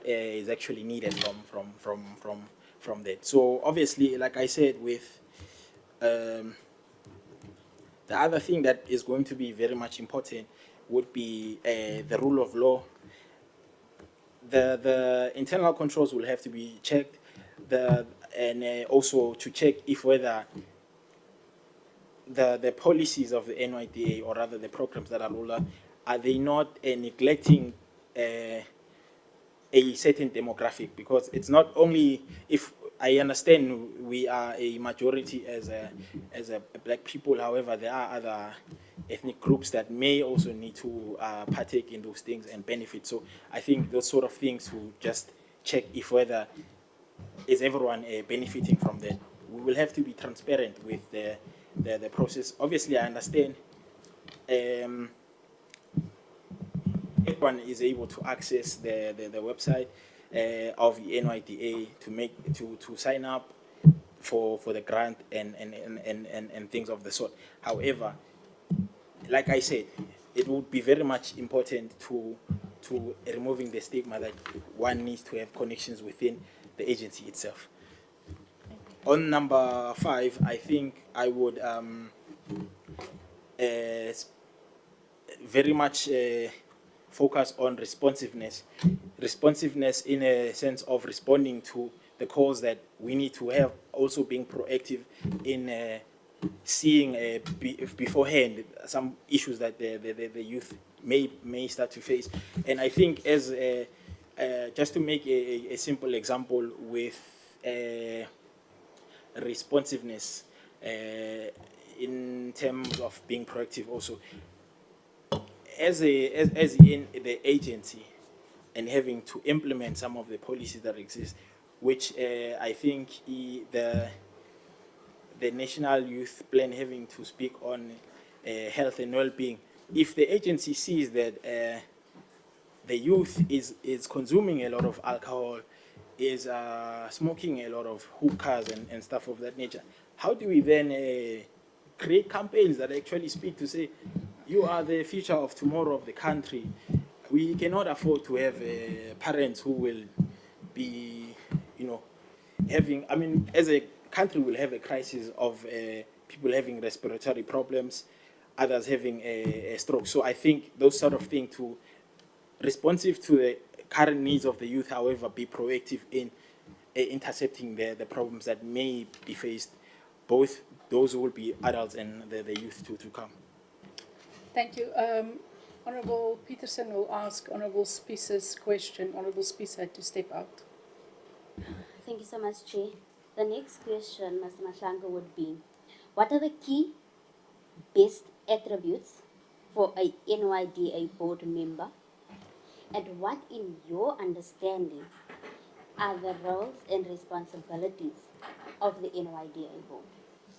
is actually needed from that. So obviously, like I said, with the other thing that is going to be very much important would be the rule of law. The internal controls will have to be checked, and also to check if whether the policies of the NYDA, or rather the programs that are rolled out, are they not neglecting a certain demographic? Because it's not only, if I understand we are a majority as a black people, however, there are other ethnic groups that may also need to partake in those things and benefit. So I think those sort of things to just check if whether is everyone benefiting from that. We will have to be transparent with the process. Obviously, I understand everyone is able to access the website of the NYDA to sign up for the grant and things of the sort. However, like I said, it would be very much important to removing the stigma that one needs to have connections within the agency itself. On number 5, I think I would very much focus on responsiveness. Responsiveness in a sense of responding to the calls that we need to have, also being proactive in seeing beforehand some issues that the youth may start to face. And I think as just to make a simple example with responsiveness in terms of being proactive also, as in the agency and having to implement some of the policies that exist, which I think the National Youth Plan having to speak on health and well-being. If the agency sees that the youth is consuming a lot of alcohol, is smoking a lot of hookahs and stuff of that nature, how do we then create campaigns that actually speak to say, you are the future of tomorrow of the country? We cannot afford to have parents who will be, having, as a country will have a crisis of people having respiratory problems, others having a stroke. So I think those sort of things, to responsive to the current needs of the youth, however, be proactive in intercepting the problems that may be faced, both those who will be adults and the youth to come. Thank you. Honourable Peterson will ask Honourable Spicer's question. Honourable Spicer to step out. Thank you so much, Chair. The next question, Mr. Mahlangu, would be, what are the key best attributes for a NYDA board member? And what, in your understanding, are the roles and responsibilities of the NYDA board?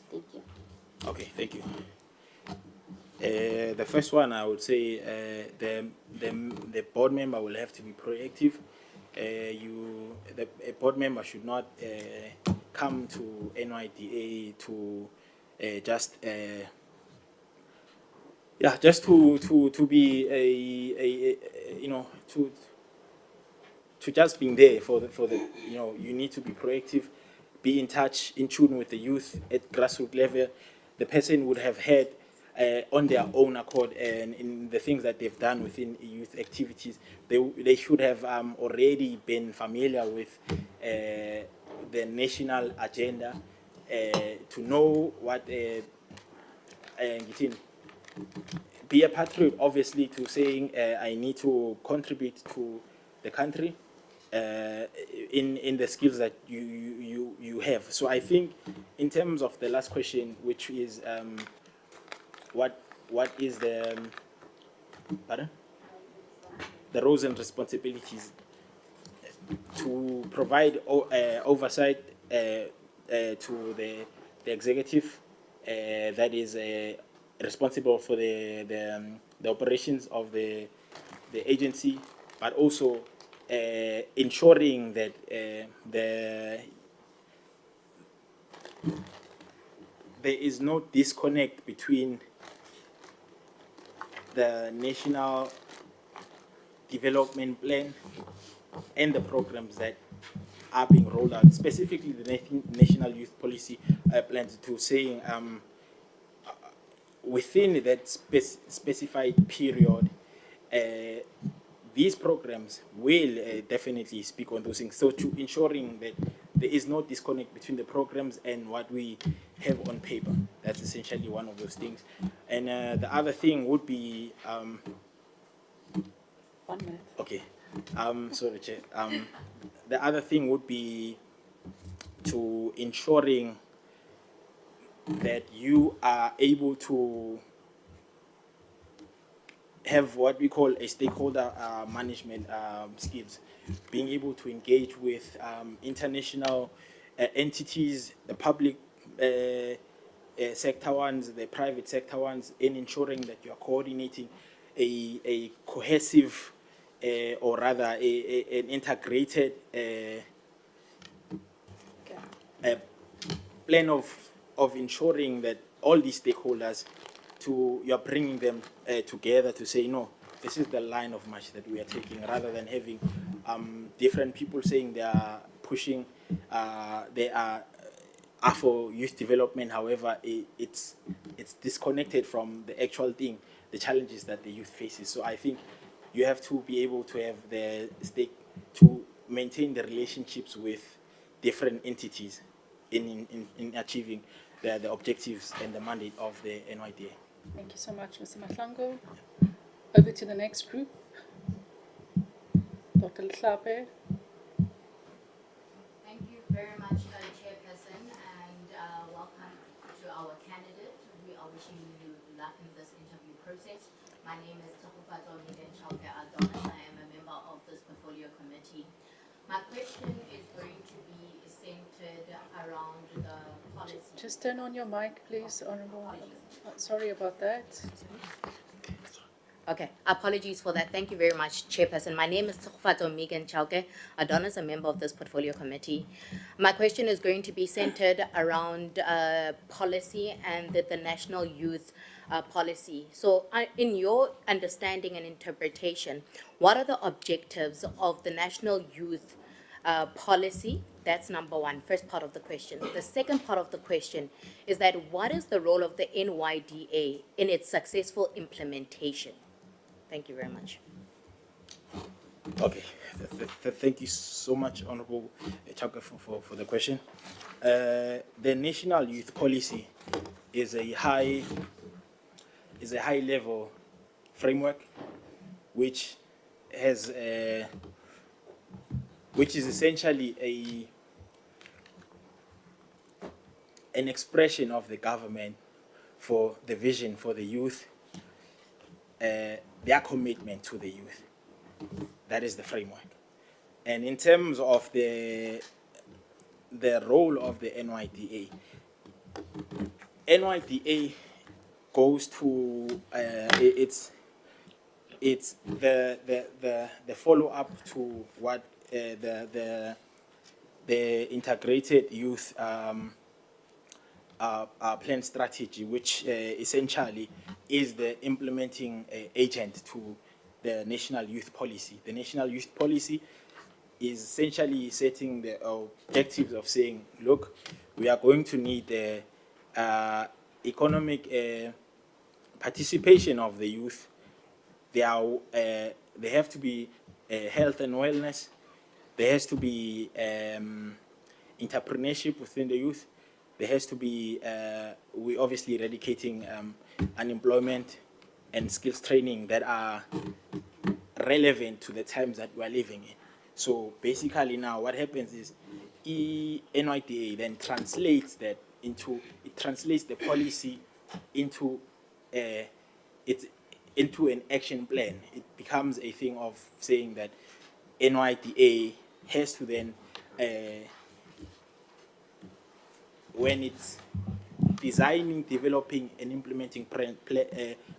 Thank you. Okay, thank you. The first one, I would say the board member will have to be proactive. A board member should not come to NYDA to just to be to just being there for the you need to be proactive, be in touch, in tune with the youth at grassroots level. The person would have had on their own accord and in the things that they've done within youth activities, they should have already been familiar with the national agenda to know what be a patriot, obviously, to saying I need to contribute to the country in the skills that you have. So I think in terms of the last question, which is what is the roles and responsibilities to provide oversight to the executive that is responsible for the operations of the agency, but also ensuring that there is no disconnect between the national development plan and the programs that are being rolled out, specifically the national youth policy plans, to saying within that specified period, these programs will definitely speak on those things. So to ensuring that there is no disconnect between the programs and what we have on paper. That's essentially one of those things. And the other thing would be 1 minute. okay. Sorry, Chair. The other thing would be to ensuring that you are able to have what we call a stakeholder management skills, being able to engage with international entities, the public sector ones, the private sector ones, in ensuring that you are coordinating a cohesive or rather an integrated plan of ensuring that all these stakeholders, you're bringing them together to say, no, this is the line of march that we are taking, rather than having different people saying they are pushing, they are for youth development. However, it's disconnected from the actual thing, the challenges that the youth faces. So I think you have to be able to have the stake to maintain the relationships with different entities in achieving the objectives and the mandate of the NYDA. Thank you so much, Mr. Mahlangu. Over to the next group. Dr. Hlape. Thank you very much, Chairperson, and welcome to our candidate. We are wishing you luck in this interview process. My name is Tsogofatso Migenshalke Adonis. I am a member of this portfolio committee. My question is going to be centered around the policy. Just turn on your mic, please, Honourable. Sorry about that. Okay, apologies for that. Thank you very much, Chairperson. My name is Tsogofatso Migenshalke Adonis, a member of this portfolio committee. My question is going to be centered around policy and the national youth policy. So in your understanding and interpretation, what are the objectives of the national youth policy? That's number one, first part of the question. The second part of the question is that what is the role of the NYDA in its successful implementation? Thank you very much. Okay, thank you so much, Honourable Chaka, for the question. The national youth policy is a high level framework which has which is essentially an expression of the government for the vision for the youth, their commitment to the youth. That is the framework. And in terms of the role of the NYDA, NYDA goes to it's the follow up to what the integrated youth plan strategy, which essentially is the implementing agent to the national youth policy. The national youth policy is essentially setting the objectives of saying, look, we are going to need the economic participation of the youth. They have to be health and wellness. There has to be entrepreneurship within the youth. There has to be, we obviously eradicating unemployment and skills training that are relevant to the times that we are living in. So basically now what happens is NYDA then translates that into, it translates the policy into into an action plan. It becomes a thing of saying that NYDA has to then, when it's designing, developing, and implementing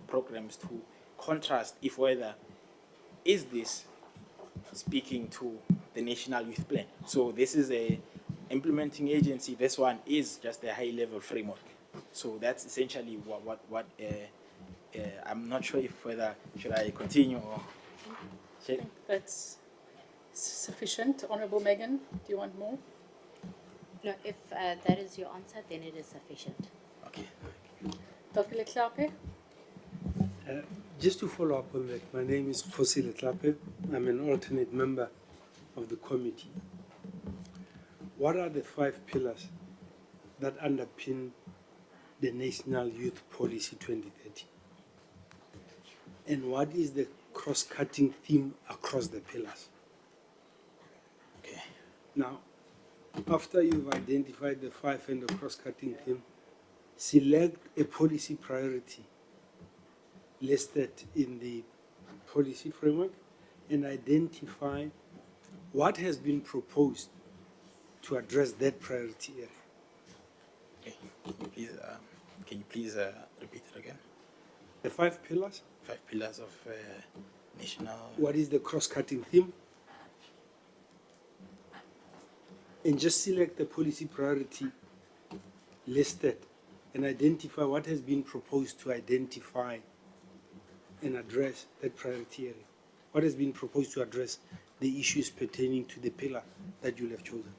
programs, to contrast if whether is this speaking to the National Youth Plan. So this is a implementing agency. This one is just a high-level framework. So that's essentially what I'm not sure if whether should I continue or I think that's sufficient. Honourable Megan, do you want more? No, if that is your answer, then it is sufficient. Okay. Dr. Leklape? Just to follow up on that, my name is Kosi Letlape. I'm an alternate member of the committee. What are the 5 pillars that underpin the National Youth Policy 2030? And what is the cross-cutting theme across the pillars? Okay. Now, after you've identified the 5 and the cross-cutting theme, select a policy priority listed in the policy framework and identify what has been proposed to address that priority area. Okay. Can you please repeat it again? The 5 pillars. 5 pillars of national. What is the cross-cutting theme? And just select the policy priority listed and identify what has been proposed to identify and address that priority area. What has been proposed to address the issues pertaining to the pillar that you have chosen?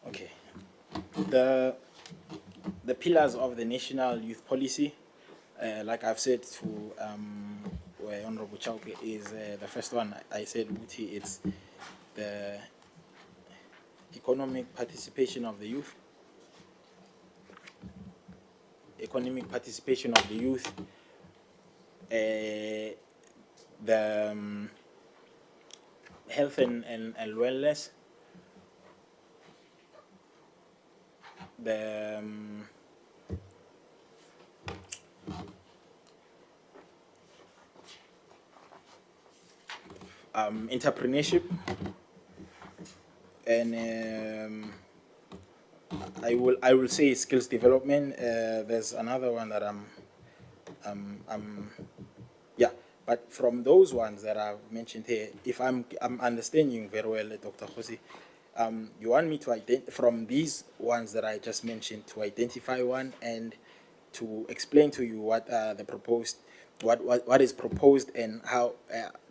Okay. The pillars of the National Youth Policy, like I've said to Honorable Chauke, is the first one. I said it's the economic participation of the youth. Economic participation of the youth, the health and wellness, the entrepreneurship, and I will say skills development. There's another one that yeah, but from those ones that I've mentioned here, if I'm understanding you very well, Dr. Jose, you want me to from these ones that I just mentioned, to identify one and to explain to you what the proposed, what is proposed and how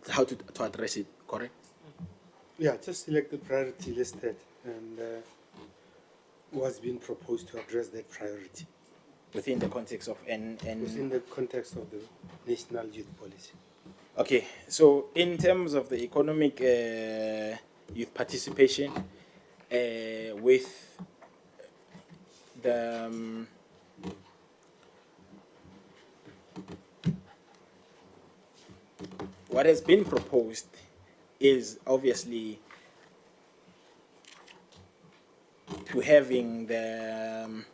to address it, correct? Yeah, just select the priority listed and what's been proposed to address that priority. Within the context of within the context of the National Youth Policy. Okay, so in terms of the economic youth participation with the what has been proposed is obviously to having the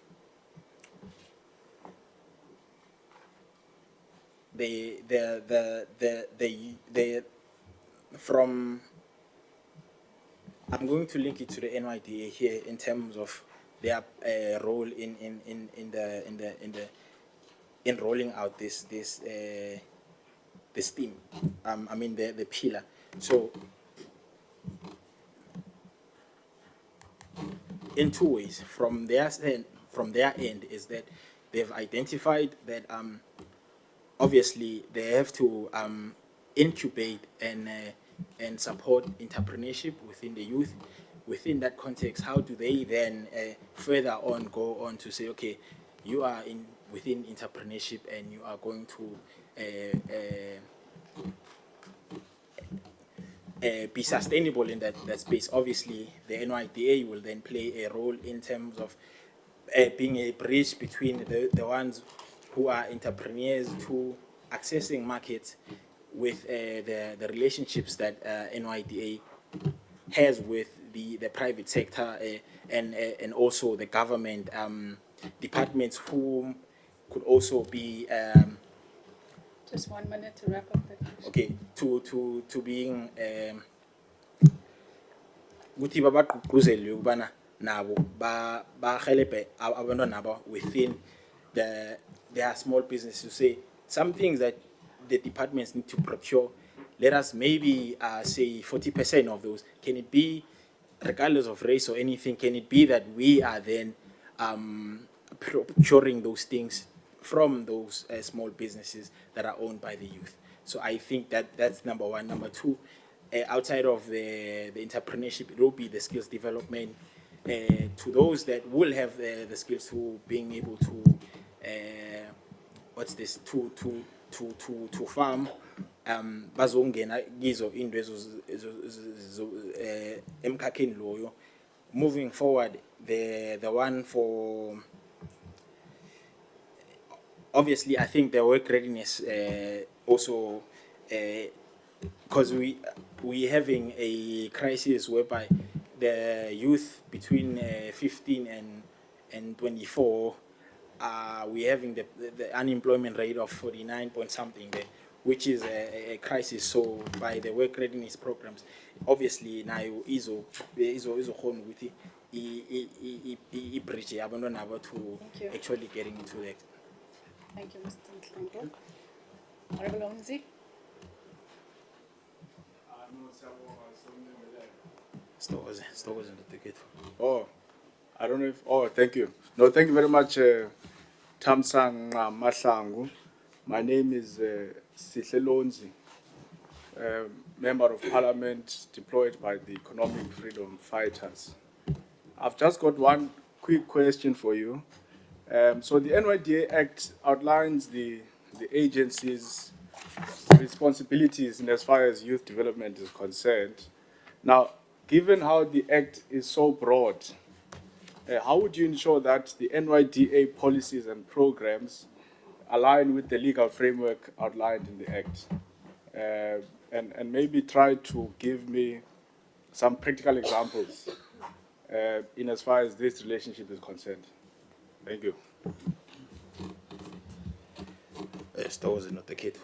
from I'm going to link it to the NYDA here in terms of their role in rolling out this theme. I mean the pillar. So in two ways, from their end is that they've identified that obviously they have to incubate and support entrepreneurship within the youth. Within that context, how do they then further on go on to say, okay, you are within entrepreneurship and you are going to be sustainable in that space. Obviously, the NYDA will then play a role in terms of being a bridge between the ones who are entrepreneurs to accessing markets with the relationships that NYDA has with the private sector and also the government departments who could also be Just 1 minute to wrap up the okay to being ukuthi babagqugquzele ukubana nabo bahelebhe abantwana nabo within their small business to say some things that the departments need to procure. Let us maybe say 40% of those. Can it be, regardless of race or anything, can it be that we are then procuring those things from those small businesses that are owned by the youth? So I think that's number one. Number two, outside of the entrepreneurship, it will be the skills development to those that will have the skills to being able to to farm. Bazongena kizo into emkhakheni loyo. Moving forward, the one for obviously I think the work readiness also because we having a crisis whereby the youth between 15 and 24 we're having the unemployment rate of 49 point something there, which is a crisis. So by the work readiness programs, obviously now izo khona ukuthi I bridge abantwana abo to actually getting into that. Thank you, Mr. Nhlanhla. Honorable Onzi. Stokoze ndikhethu. Oh, I don't know if. Oh, thank you. No, thank you very much, Thamsanqa Mahlangu. My name is Sihle Lonzi, Member of Parliament deployed by the Economic Freedom Fighters. I've just got one quick question for you. So the NYDA Act outlines the agency's responsibilities in as far as youth development is concerned. Now, given how the Act is so broad, how would you ensure that the NYDA policies and programs align with the legal framework outlined in the Act? And maybe try to give me some practical examples in as far as this relationship is concerned. Thank you. Stokoze ndikhethu.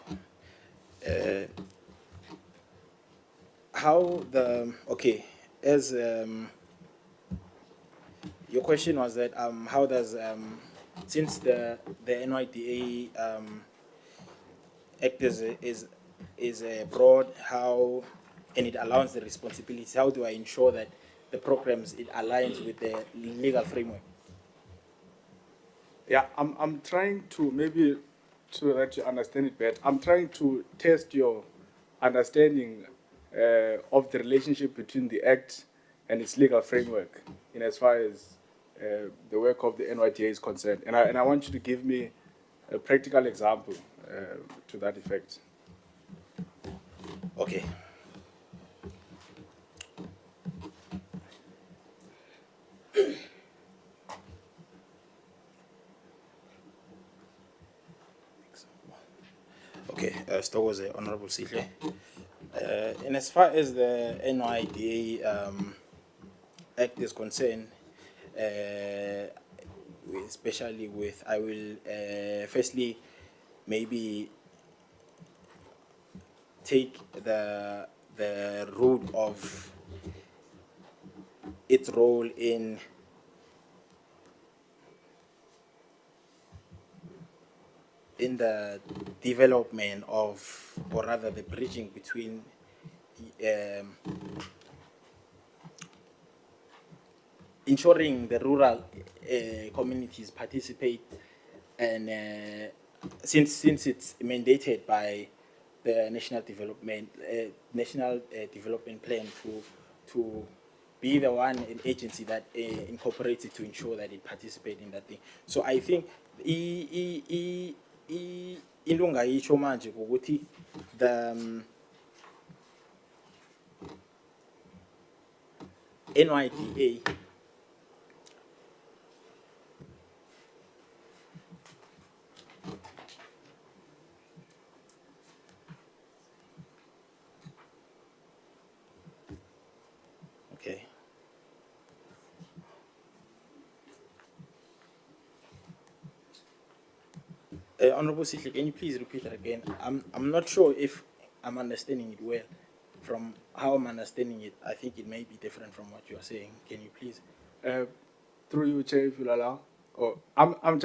How the okay as your question was that how does since the NYDA Act is broad, how and it allows the responsibilities, how do I ensure that the programs it aligns with the legal framework? Yeah, I'm trying to maybe so that you understand it better. I'm trying to test your understanding of the relationship between the Act and its legal framework in as far as the work of the NYDA is concerned. And I want you to give me a practical example to that effect. Okay. Stokoze, Honorable Sihle. And as far as the NYDA Act is concerned, especially with, I will firstly maybe take the route of its role in the development of, or rather the bridging between ensuring the rural communities participate, and since it's mandated by the national development plan to be the one an agency that incorporates it to ensure that it participates in that thing. So I think into ongayisho manje ukuthi the NYDA okay. Honorable Sihle, can you please repeat that again? I'm not sure if I'm understanding it well. From how I'm understanding it, I think it may be different from what you are saying. Can you please? Through you, Chair, if you'll allow. Oh, I'm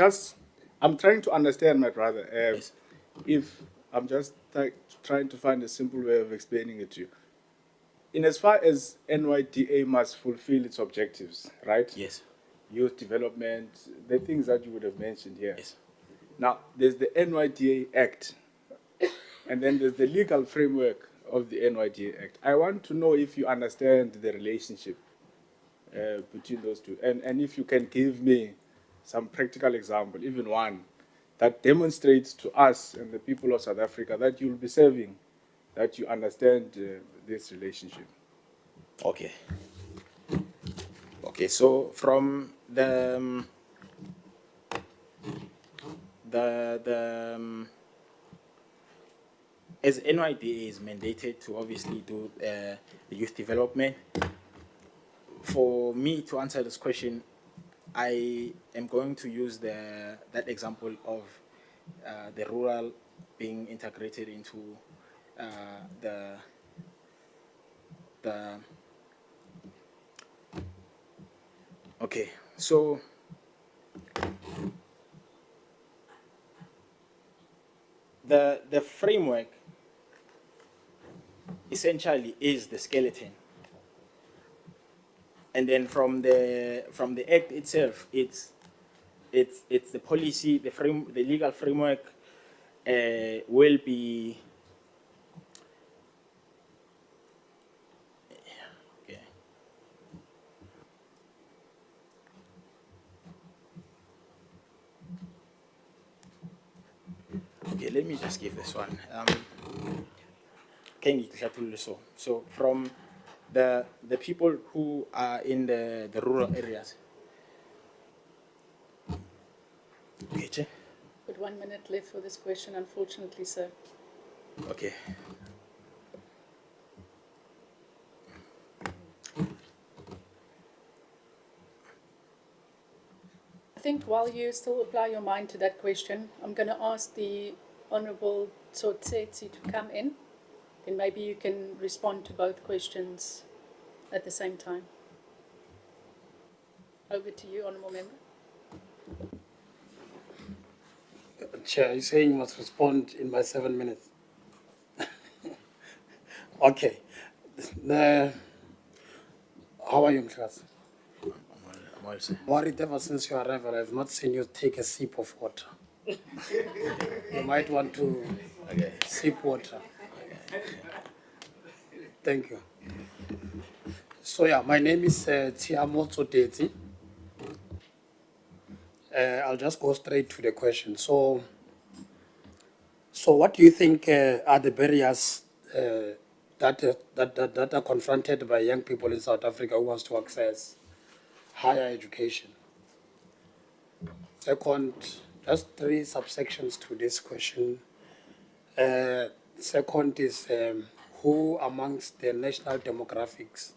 trying to understand, my brother. Yes. If I'm just trying to find a simple way of explaining it to you. In as far as NYDA must fulfill its objectives, right? Yes. Youth development, the things that you would have mentioned here. Yes. Now, there's the NYDA Act, and then there's the legal framework of the NYDA Act. I want to know if you understand the relationship between those two, and if you can give me some practical example, even one, that demonstrates to us and the people of South Africa that you'll be serving, that you understand this relationship. Okay. Okay, so from the as NYDA is mandated to obviously do the youth development, for me to answer this question, I am going to use that example of the rural being integrated into the okay, so the framework essentially is the skeleton, and then from the act itself, it's the policy, the legal framework will be okay. Okay, let me just give this one. So from the people who are in the rural areas. Okay, Chair. But 1 minute left for this question, unfortunately, sir. Okay. I think while you still apply your mind to that question, I'm going to ask the Honourable Tsotsetsi to come in. Then maybe you can respond to both questions at the same time. Over to you, Honourable Member. Chair, you're saying you must respond in my 7 minutes. Okay. How are you, class? I'm well, sir. Worried ever since your arrival, I've not seen you take a sip of water. You might want to sip water. Thank you. So yeah, my name is Tiamo Tsotsetsi. I'll just go straight to the question. So what do you think are the barriers that are confronted by young people in South Africa who wants to access higher education? Second, just 3 subsections to this question. Second is who amongst the national demographics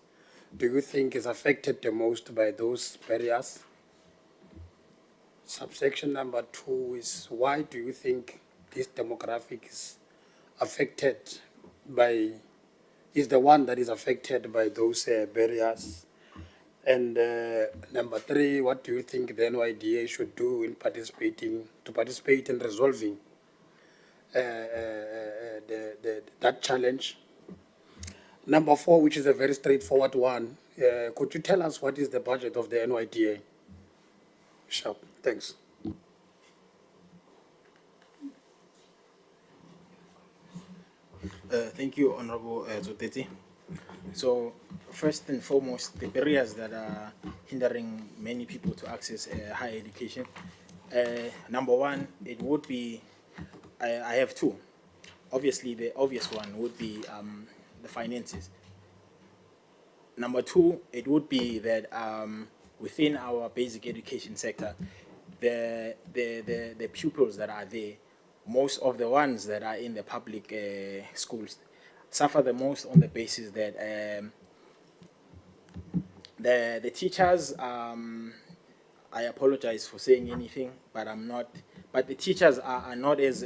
do you think is affected the most by those barriers? Subsection number 2 is why do you think this demographic is affected by, is the one that is affected by those barriers? And number 3, what do you think the NYDA should do in participate in resolving that challenge? Number 4, which is a very straightforward one, could you tell us what is the budget of the NYDA? Sure, thanks. Thank you, Honorable Zoteti. So, first and foremost, the barriers that are hindering many people to access higher education. Number one, it would be, I have two. Obviously, the obvious one would be the finances. Number two, it would be that within our basic education sector, the pupils that are there, most of the ones that are in the public schools, suffer the most on the basis that the teachers, I apologize for saying anything, but I'm not, but the teachers are not as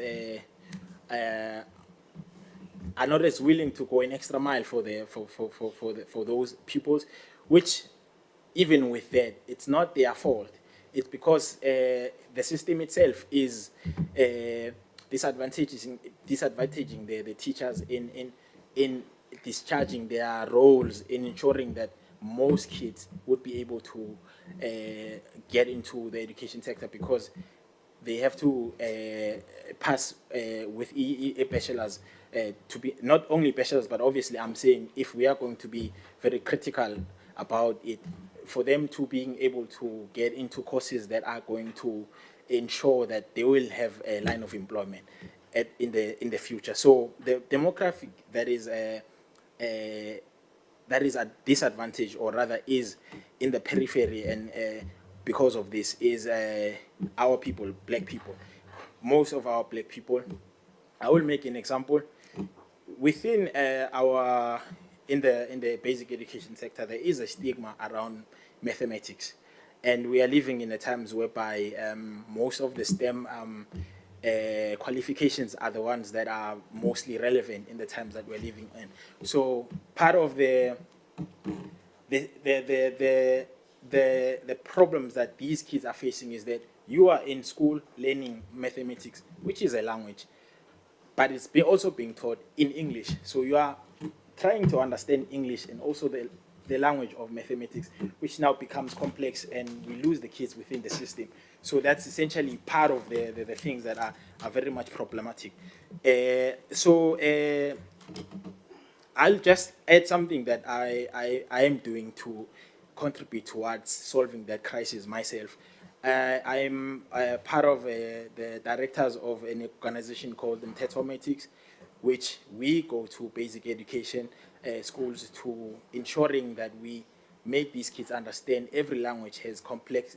willing to go an extra mile for those pupils, which even with that, it's not their fault. It's because the system itself is disadvantaging the teachers in discharging their roles, in ensuring that most kids would be able to get into the education sector, because they have to pass with a bachelor's to be not only bachelor's, but obviously I'm saying if we are going to be very critical about it, for them to being able to get into courses that are going to ensure that they will have a line of employment in the future. So the demographic that is a disadvantage, or rather is in the periphery, and because of this is our people, black people. Most of our black people, I will make an example. Within in the basic education sector, there is a stigma around mathematics, and we are living in the times whereby most of the STEM qualifications are the ones that are mostly relevant in the times that we're living in. So part of the problems that these kids are facing is that you are in school learning mathematics, which is a language, but it's also being taught in English. So you are trying to understand English and also the language of mathematics, which now becomes complex, and we lose the kids within the system. So that's essentially part of the things that are very much problematic. I'll just add something that I am doing to contribute towards solving that crisis myself. I'm part of the directors of an organization called Mthethomatics, which we go to basic education schools to ensuring that we make these kids understand every language has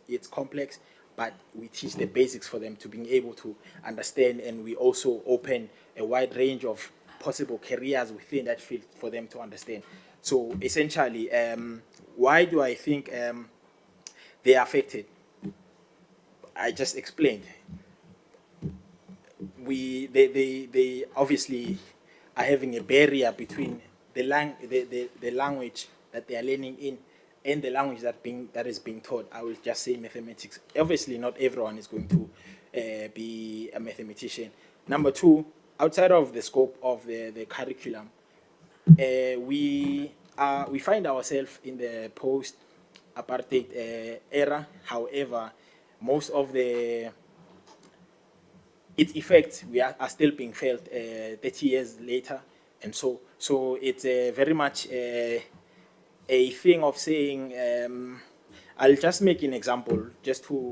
it's complex, but we teach the basics for them to being able to understand, and we also open a wide range of possible careers within that field for them to understand. So essentially, why do I think they are affected? I just explained. They obviously are having a barrier between the language that they are learning in and the language that is being taught. I will just say mathematics. Obviously, not everyone is going to be a mathematician. Number two, outside of the scope of the curriculum, we find ourselves in the post-apartheid era. However, most of its effects are still being felt 30 years later, and so it's very much a thing of saying. I'll just make an example just to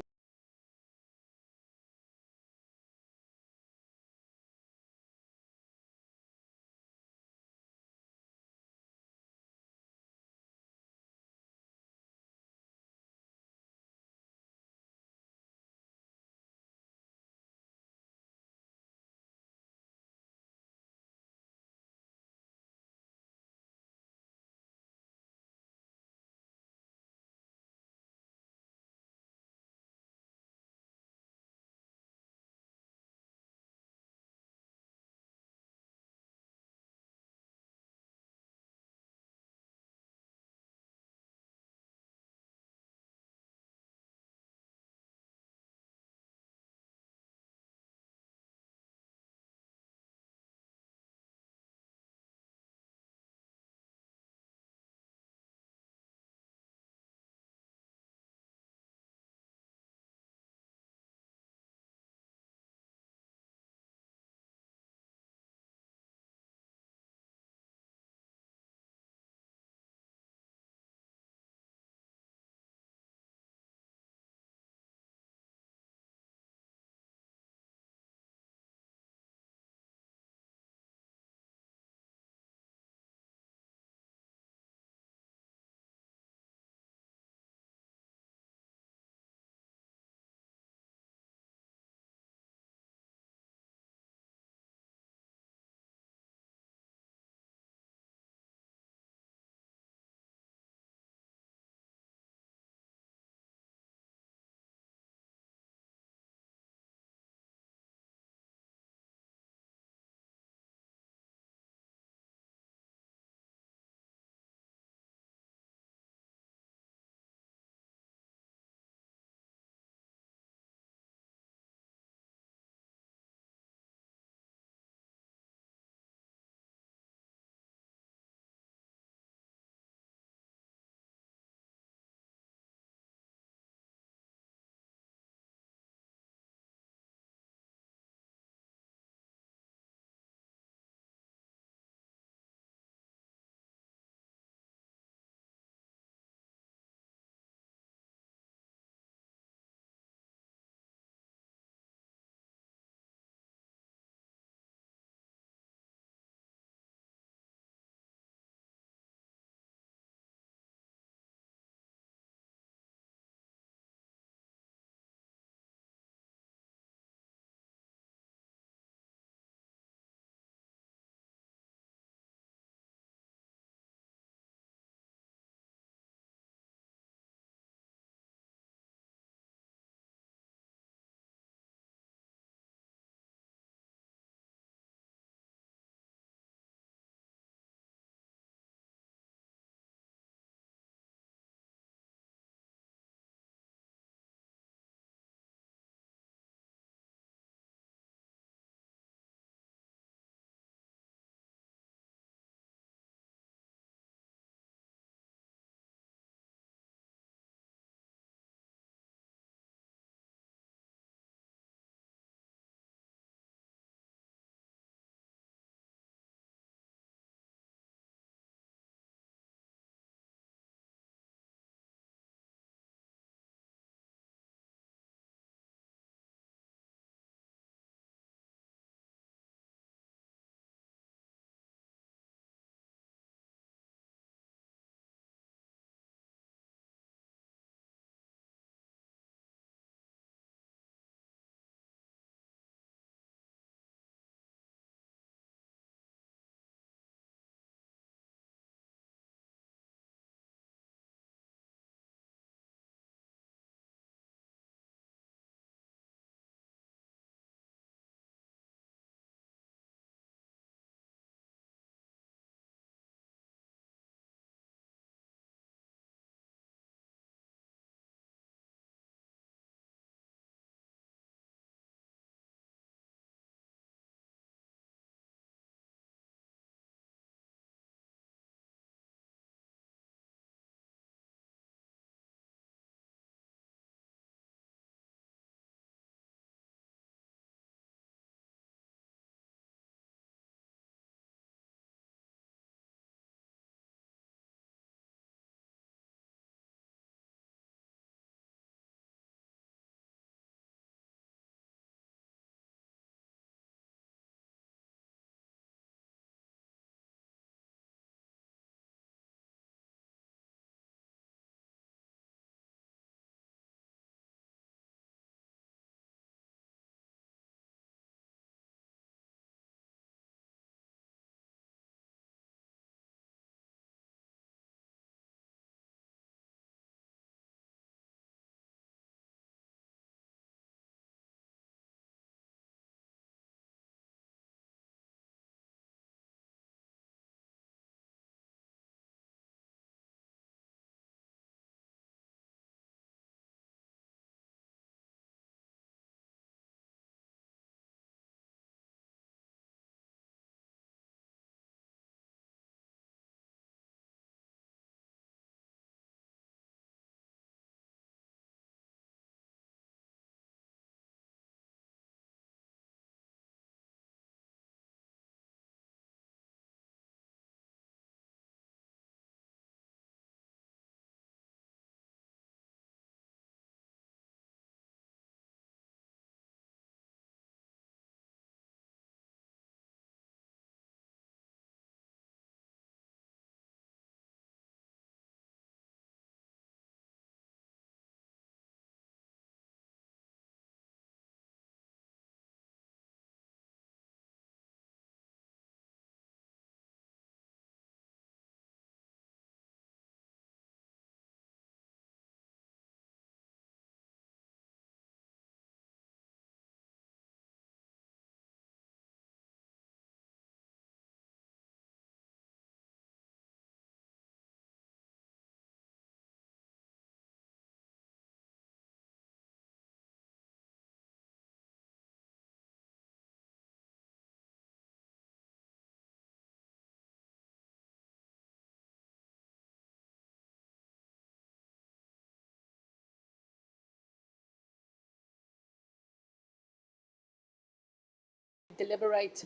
deliberate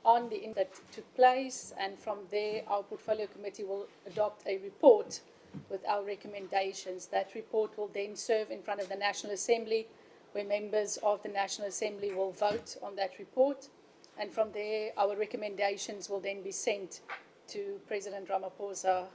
on the that took place, and from there our portfolio committee will adopt a report with our recommendations. That report will then serve in front of the National Assembly, where members of the National Assembly will vote on that report, and from there our recommendations will then be sent to President Ramaphosa.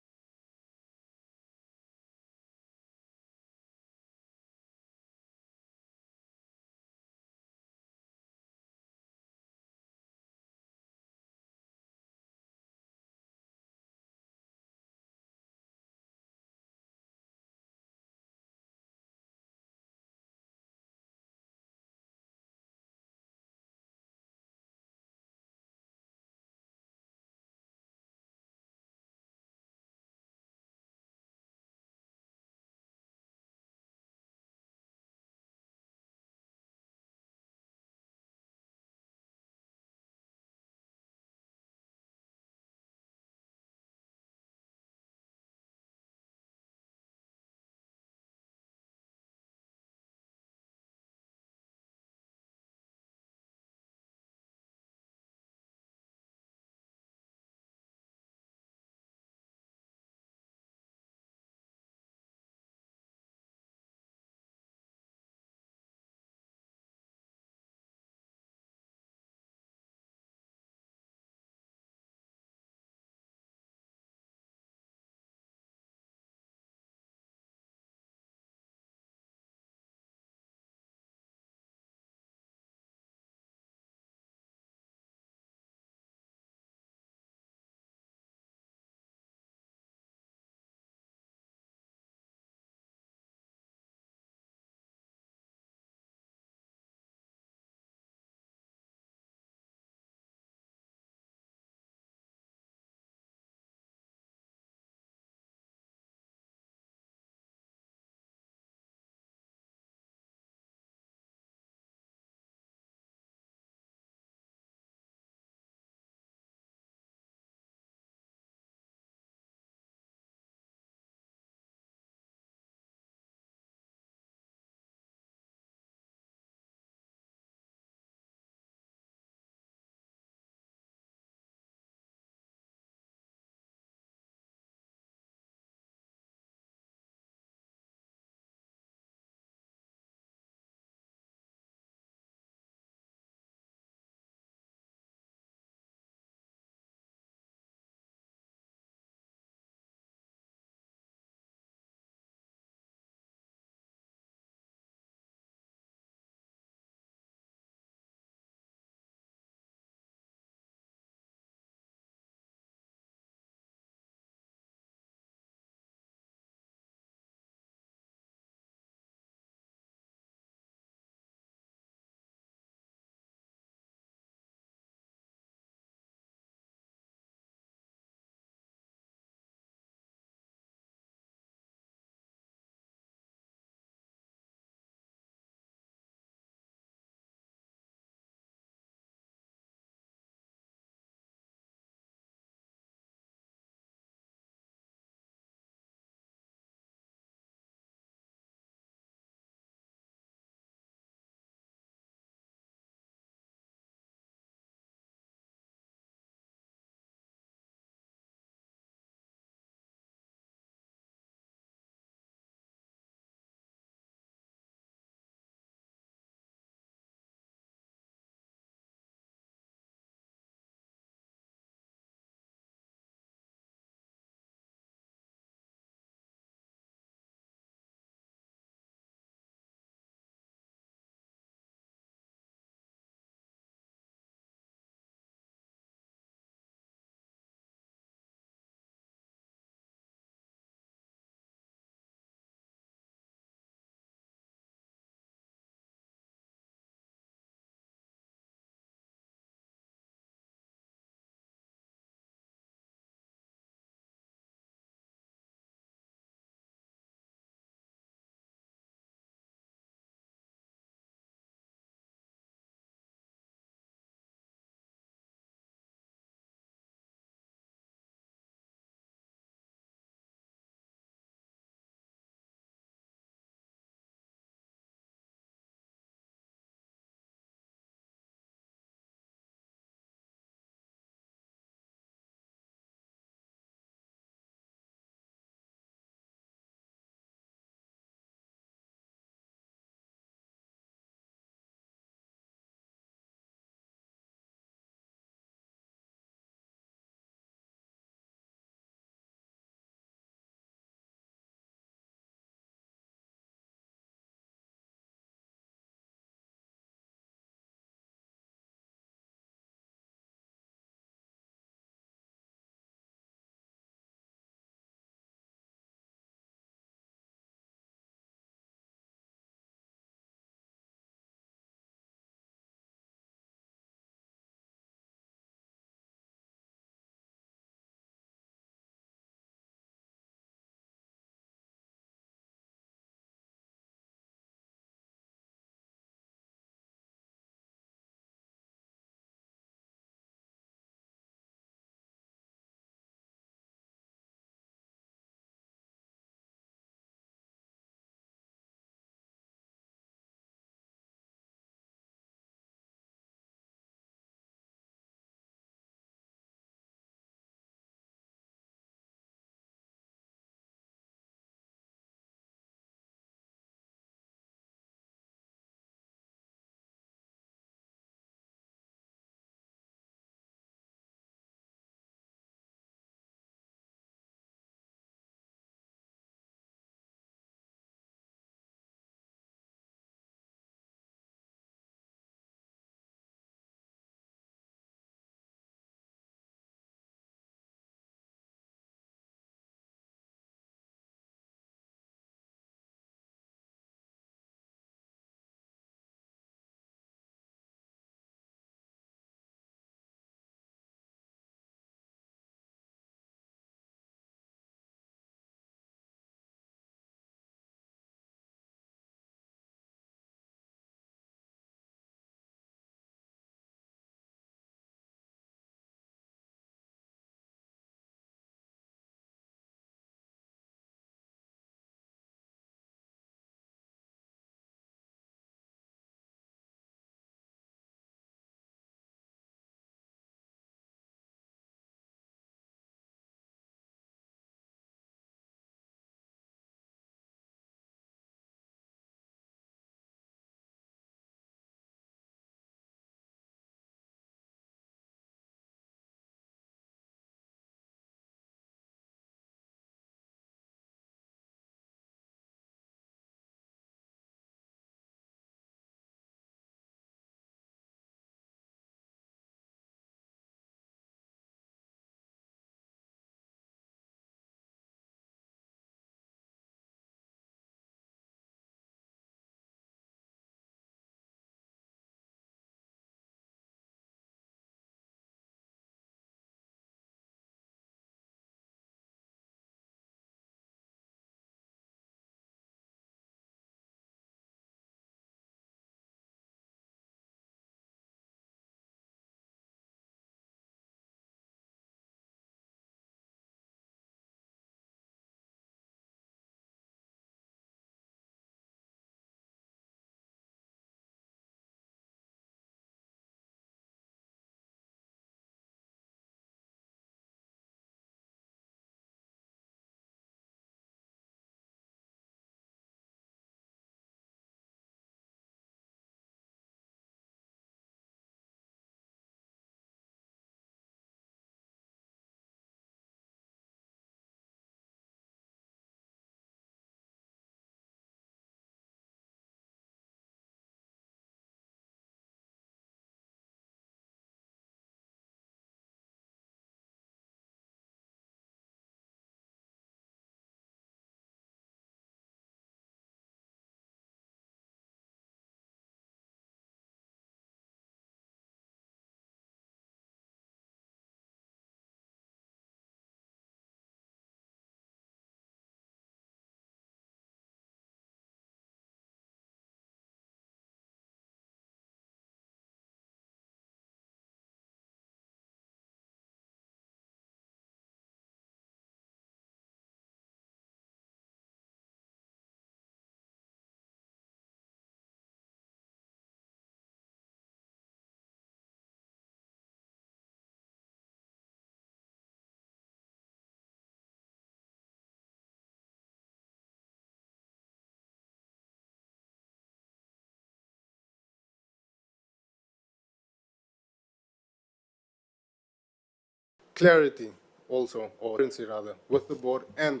clarity also, or transparency rather, with the board and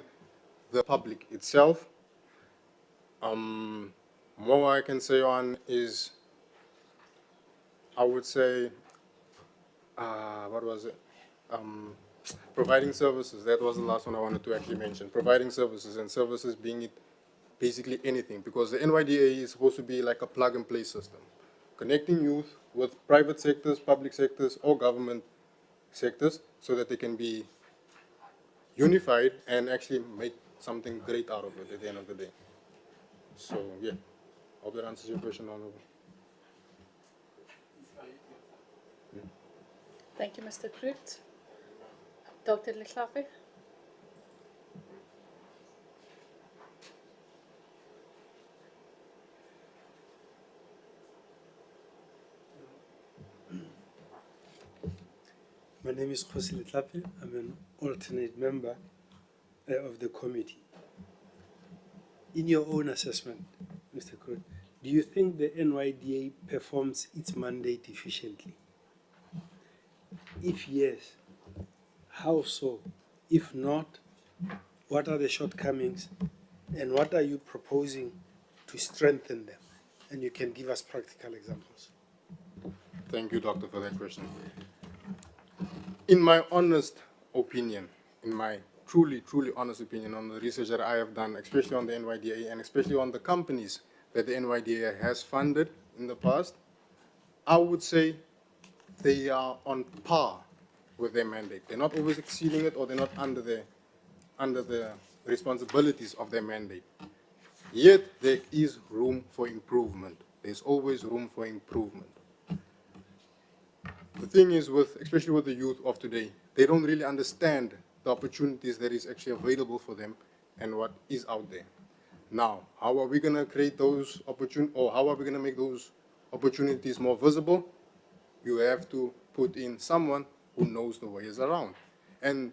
the public itself. More I can say on is, I would say, what was it? Providing services. That was the last one I wanted to actually mention. Providing services, and services being it basically anything, because the NYDA is supposed to be like a plug-and-play system, connecting youth with private sectors, public sectors, or government sectors, so that they can be unified and actually make something great out of it at the end of the day. So, yeah, hope that answers your question, Honorable. Thank you, Mr. Kroot. Dr. Leklape. My name is Khosi Letlape. I'm an alternate member of the committee. In your own assessment, Mr. Kroot, do you think the NYDA performs its mandate efficiently? If yes, how so? If not, what are the shortcomings and what are you proposing to strengthen them? And you can give us practical examples. Thank you, Doctor, for that question. In my honest opinion, in my truly honest opinion on the research that I have done, especially on the NYDA and especially on the companies that the NYDA has funded in the past, I would say they are on par with their mandate. They're not always exceeding it, or they're not under the responsibilities of their mandate. Yet there is room for improvement. There's always room for improvement. The thing is, especially with the youth of today, they don't really understand the opportunities that is actually available for them and what is out there. Now, how are we going to create those opportunities, or how are we going to make those opportunities more visible? You have to put in someone who knows the ways around. And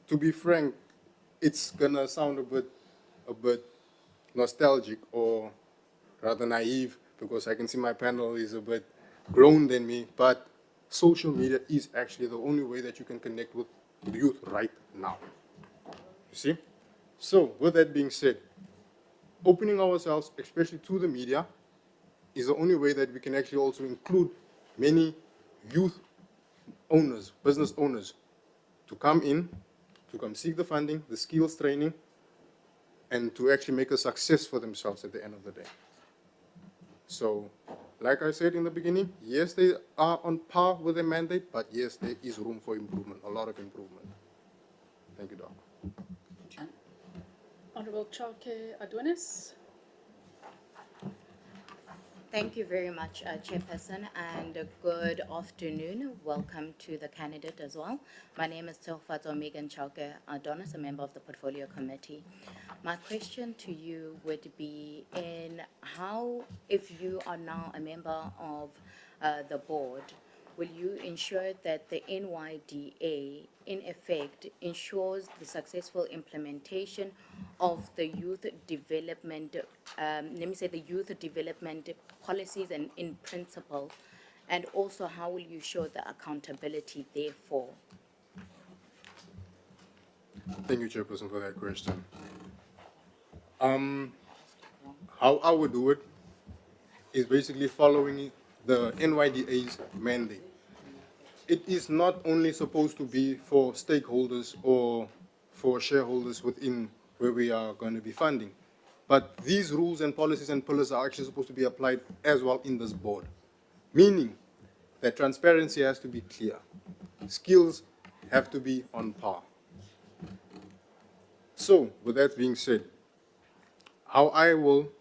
to be frank, it's going to sound a bit nostalgic, or rather naive, because I can see my panel is a bit grown than me, but social media is actually the only way that you can connect with the youth right now. You see? So, with that being said, opening ourselves, especially to the media, is the only way that we can actually also include many youth owners, business owners, to come in, to come seek the funding, the skills training, and to actually make a success for themselves at the end of the day. So, like I said in the beginning, yes, they are on par with their mandate, but yes, there is room for improvement, a lot of improvement. Thank you, Doc. Honorable Chauke Adonis. Thank you very much, Chairperson, and good afternoon. Welcome to the candidate as well. My name is Tseofatso Megan Chauke Adonis, a member of the Portfolio Committee. My question to you would be in how, if you are now a member of the board, will you ensure that the NYDA, in effect, ensures the successful implementation of the youth development, the youth development policies and in principle, and also how will you show the accountability therefore? Thank you, Chairperson, for that question. How I would do it is basically following the NYDA's mandate. It is not only supposed to be for stakeholders or for shareholders within where we are going to be funding, but these rules and policies and pillars are actually supposed to be applied as well in this board, meaning that transparency has to be clear, skills have to be on par. So, with that being said, how I will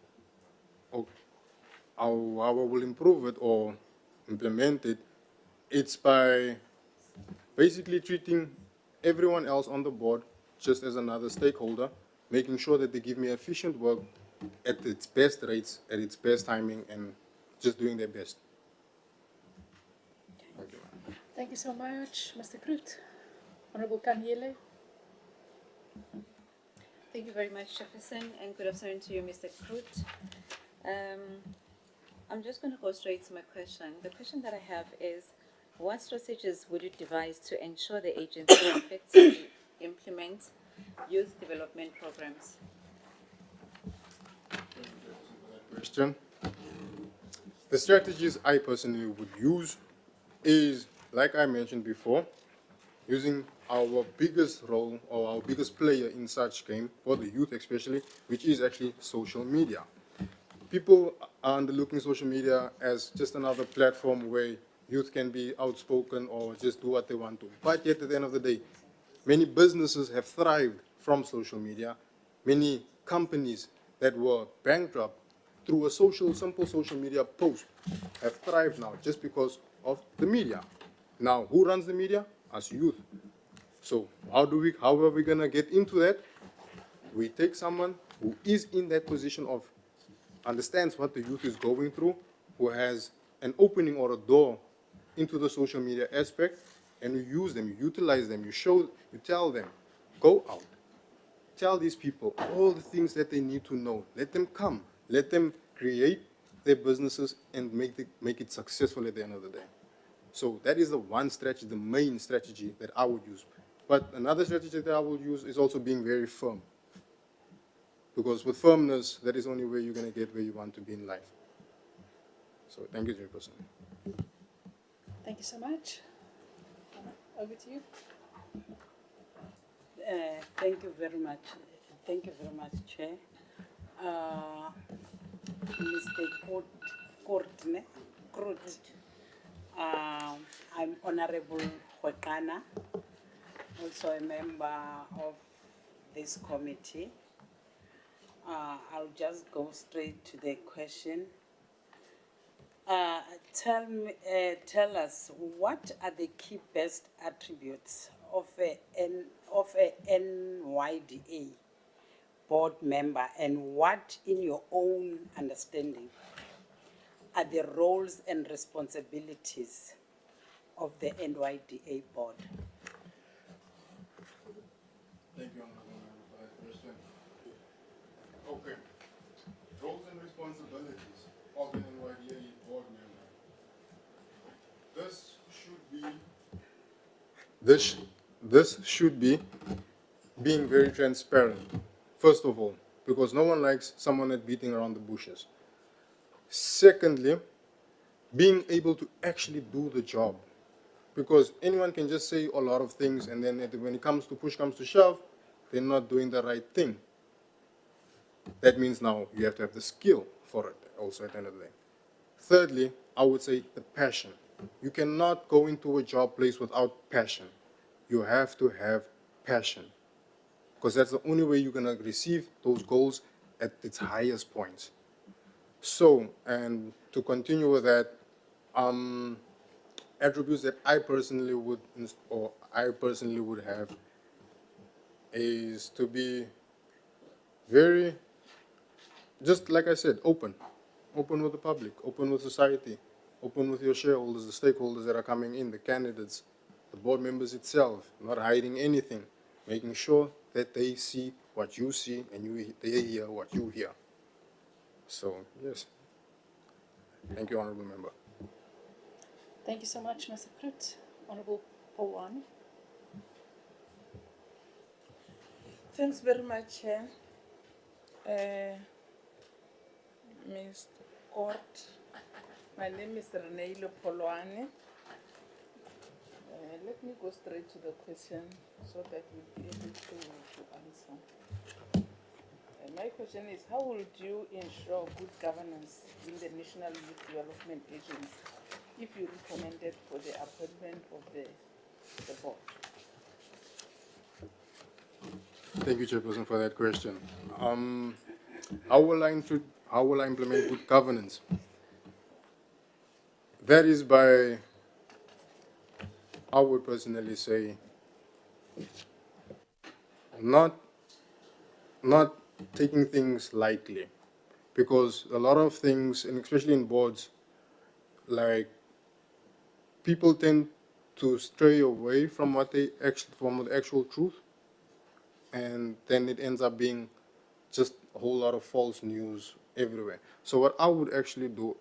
improve it or implement it, it's by basically treating everyone else on the board just as another stakeholder, making sure that they give me efficient work at its best rates, at its best timing, and just doing their best. Thank you. Thank you so much, Mr. Kroot. Honorable Kanyele. Thank you very much, Jefferson, and good afternoon to you, Mr. Kroot. I'm just going to go straight to my question. The question that I have is, What strategies would you devise to ensure the agency effectively implements youth development programs? Question. The strategies I personally would use is, like I mentioned before, using our biggest role or our biggest player in such game, for the youth especially, which is actually social media. People are underlooking social media as just another platform where youth can be outspoken or just do what they want to. But yet at the end of the day, many businesses have thrived from social media. Many companies that were bankrupt through a simple social media post have thrived now just because of the media. Now, who runs the media? Us youth. So how are we gonna get into that? We take someone who is in that position of understands what the youth is going through, who has an opening or a door into the social media aspect, and you use them, you utilize them, you tell them, go out. Tell these people all the things that they need to know. Let them come. Let them create their businesses and make it successful at the end of the day. So that is the one strategy, the main strategy that I would use. But another strategy that I would use is also being very firm. Because with firmness, that is the only way you're going to get where you want to be in life. So thank you, Chairperson. Thank you so much. Over to you. Thank you very much. Thank you very much, Chair. Mr. Courtney, I'm Honorable Khwekana, also a member of this committee. I'll just go straight to the question. Tell us, what are the key best attributes of a NYDA board member, and what, in your own understanding, are the roles and responsibilities of the NYDA board? Thank you, Honorable Member, for that question. Okay. Roles and responsibilities of an NYDA board member. This should be being very transparent, first of all, because no one likes someone that's beating around the bushes. Secondly, being able to actually do the job, because anyone can just say a lot of things, and then when it comes to push comes to shove, they're not doing the right thing. That means now you have to have the skill for it also at the end of the day. Thirdly, I would say the passion. You cannot go into a job place without passion. You have to have passion, because that's the only way you're going to receive those goals at its highest points. So, and to continue with that, attributes that I personally would have is to be very, just like I said, open with the public, open with society, open with your shareholders, the stakeholders that are coming in, the candidates, the board members itself, not hiding anything, making sure that they see what you see and they hear what you hear. So, yes. Thank you, Honorable Member. Thank you so much, Mr. Krut. Honorable Pawan. Thanks very much, Chair. Ms. Court, my name is Renee Lopolwane. Let me go straight to the question so that we'll be able to answer. My question is, how would you ensure good governance in the National Youth Development Agency if you recommended for the appointment of the board? Thank you, Chairperson, for that question. How will I implement good governance? That is by, I would personally say, not taking things lightly, because a lot of things, and especially in boards, like, people tend to stray away from the actual truth, and then it ends up being just a whole lot of false news everywhere. So what I would actually do,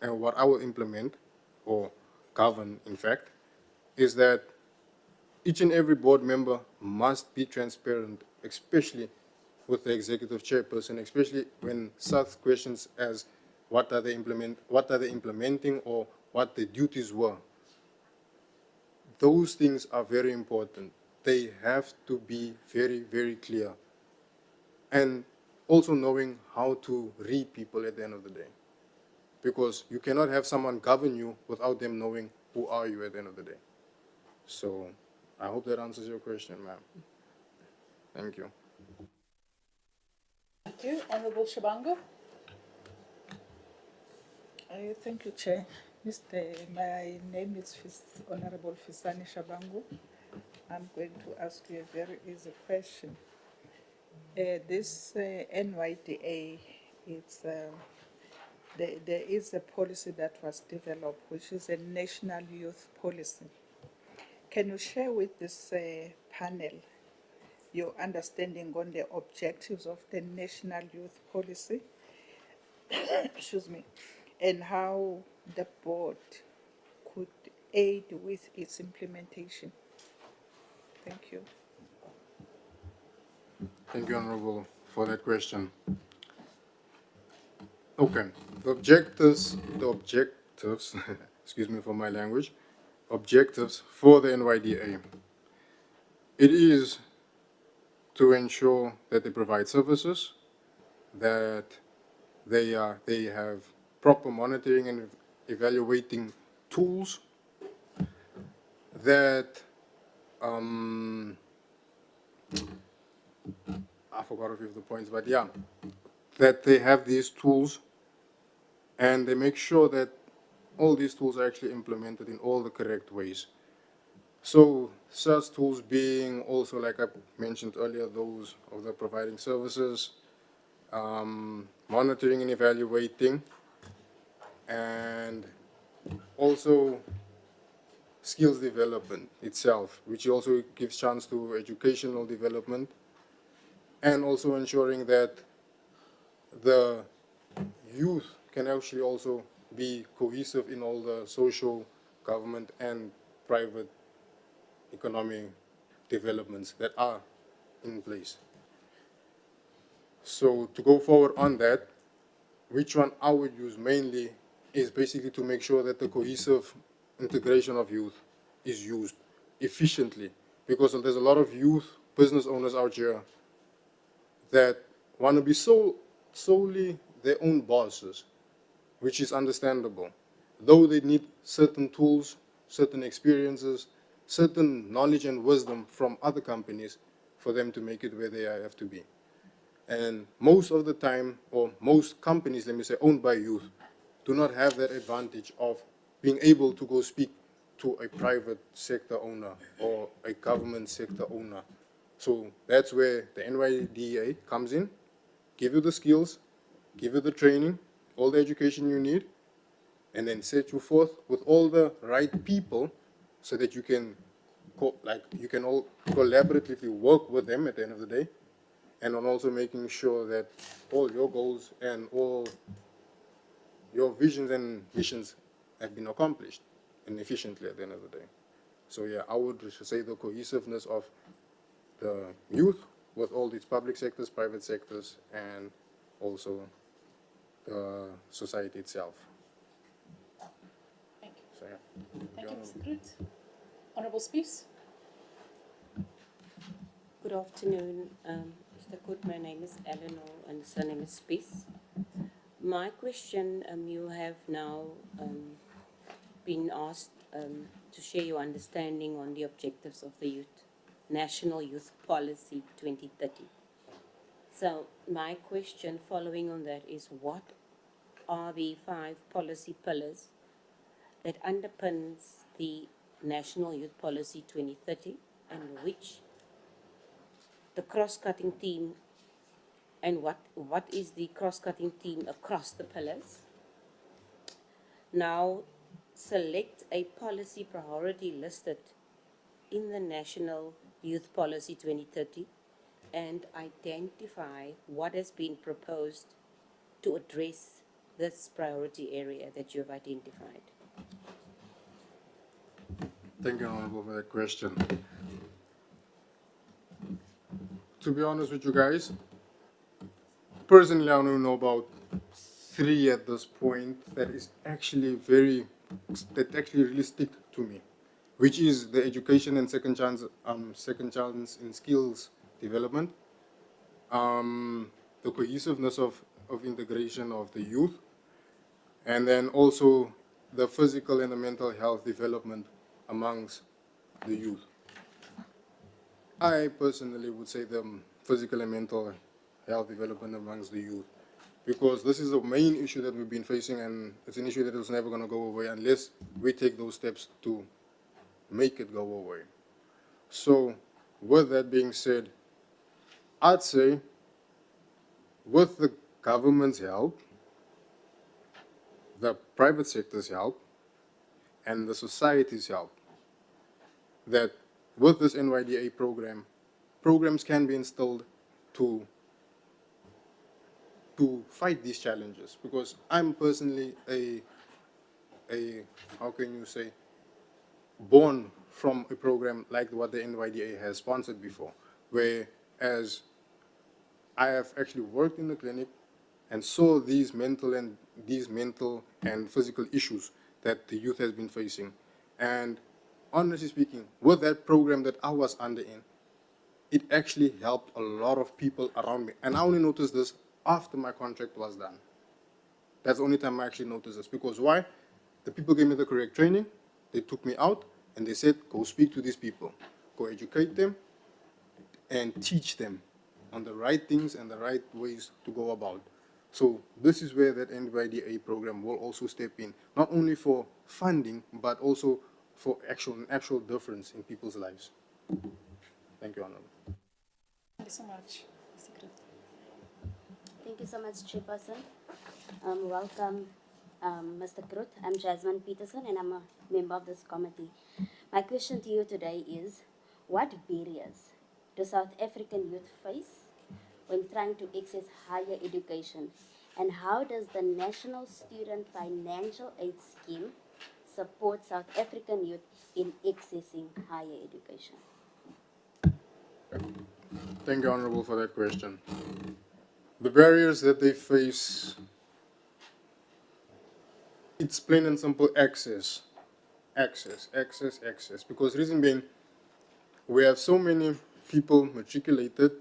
and what I will implement, or govern, in fact, is that each and every board member must be transparent, especially with the executive chairperson, especially when such questions as what are they implementing or what the duties were. Those things are very important. They have to be very, very clear. And also knowing how to read people at the end of the day. Because you cannot have someone govern you without them knowing who are you at the end of the day. So I hope that answers your question, ma'am. Thank you. Thank you. Honorable Shabango. Thank you, Chair. My name is Honorable Fisani Shabangu. I'm going to ask you a very easy question. This NYDA, there is a policy that was developed, which is a national youth policy. Can you share with this panel your understanding on the objectives of the national youth policy? Excuse me, and how the board could aid with its implementation? Thank you. Thank you, Honorable, for that question. Okay, the objectives, excuse me for my language, objectives for the NYDA. It is to ensure that they provide services, that they have proper monitoring and evaluating tools, that I forgot a few of the points, but yeah, that they have these tools and they make sure that all these tools are actually implemented in all the correct ways. So such tools being also, like I mentioned earlier, those of the providing services, monitoring and evaluating, and also skills development itself, which also gives chance to educational development, and also ensuring that the youth can actually also be cohesive in all the social, government, and private economic developments that are in place. So to go forward on that, which one I would use mainly is basically to make sure that the cohesive integration of youth is used efficiently, because there's a lot of youth business owners out here that want to be solely their own bosses, which is understandable. Though they need certain tools, certain experiences, certain knowledge and wisdom from other companies for them to make it where they have to be. And most of the time, or most companies, let me say, owned by youth, do not have that advantage of being able to go speak to a private sector owner or a government sector owner. So that's where the NYDA comes in, give you the skills, give you the training, all the education you need, and then set you forth with all the right people so that you can all collaboratively work with them at the end of the day, and on also making sure that all your goals and all your visions and missions have been accomplished and efficiently at the end of the day. So yeah, I would say the cohesiveness of the youth with all these public sectors, private sectors, and also the society itself. Thank you. So, yeah. Thank you, Mr. Groot. Honorable Spies. Good afternoon, Mr. Good. My name is Eleanor and the surname is Spies. My question, you have now been asked to share your understanding on the objectives of the National Youth Policy 2030. So my question following on that is, what are the 5 policy pillars that underpins the National Youth Policy 2030, and which the cross-cutting theme, and what is the cross-cutting theme across the pillars? Now, select a policy priority listed in the National Youth Policy 2030 and identify what has been proposed to address this priority area that you have identified. Thank you, Honorable, for that question. To be honest with you guys, personally, I only know about 3 at this point that is actually that actually really stick to me, which is the education and second chance in skills development, the cohesiveness of integration of the youth, and then also the physical and the mental health development amongst the youth. I personally would say the physical and mental health development amongst the youth, because this is the main issue that we've been facing, and it's an issue that is never going to go away unless we take those steps to make it go away. So with that being said, I'd say with the government's help, the private sector's help, and the society's help, that with this NYDA programs can be instilled to fight these challenges. Because I'm personally how can you say, born from a program like what the NYDA has sponsored before, whereas I have actually worked in the clinic and saw these mental and physical issues that the youth has been facing. And honestly speaking, with that program that I was under in, it actually helped a lot of people around me. And I only noticed this after my contract was done. That's the only time I actually noticed this. Because why? The people gave me the correct training, they took me out, and they said, go speak to these people, go educate them, and teach them on the right things and the right ways to go about. So this is where that NYDA program will also step in, not only for funding, but also for actual difference in people's lives. Thank you, Honorable. Thank you so much, Mr. Groot. Thank you so much, Chairperson. Welcome, Mr. Groot. I'm Jasmine Peterson, and I'm a member of this committee. My question to you today is, what barriers do South African youth face when trying to access higher education? And how does the National Student Financial Aid Scheme support South African youth in accessing higher education? Thank you, Honorable, for that question. The barriers that they face, it's plain and simple access. Because reason being, we have so many people matriculated,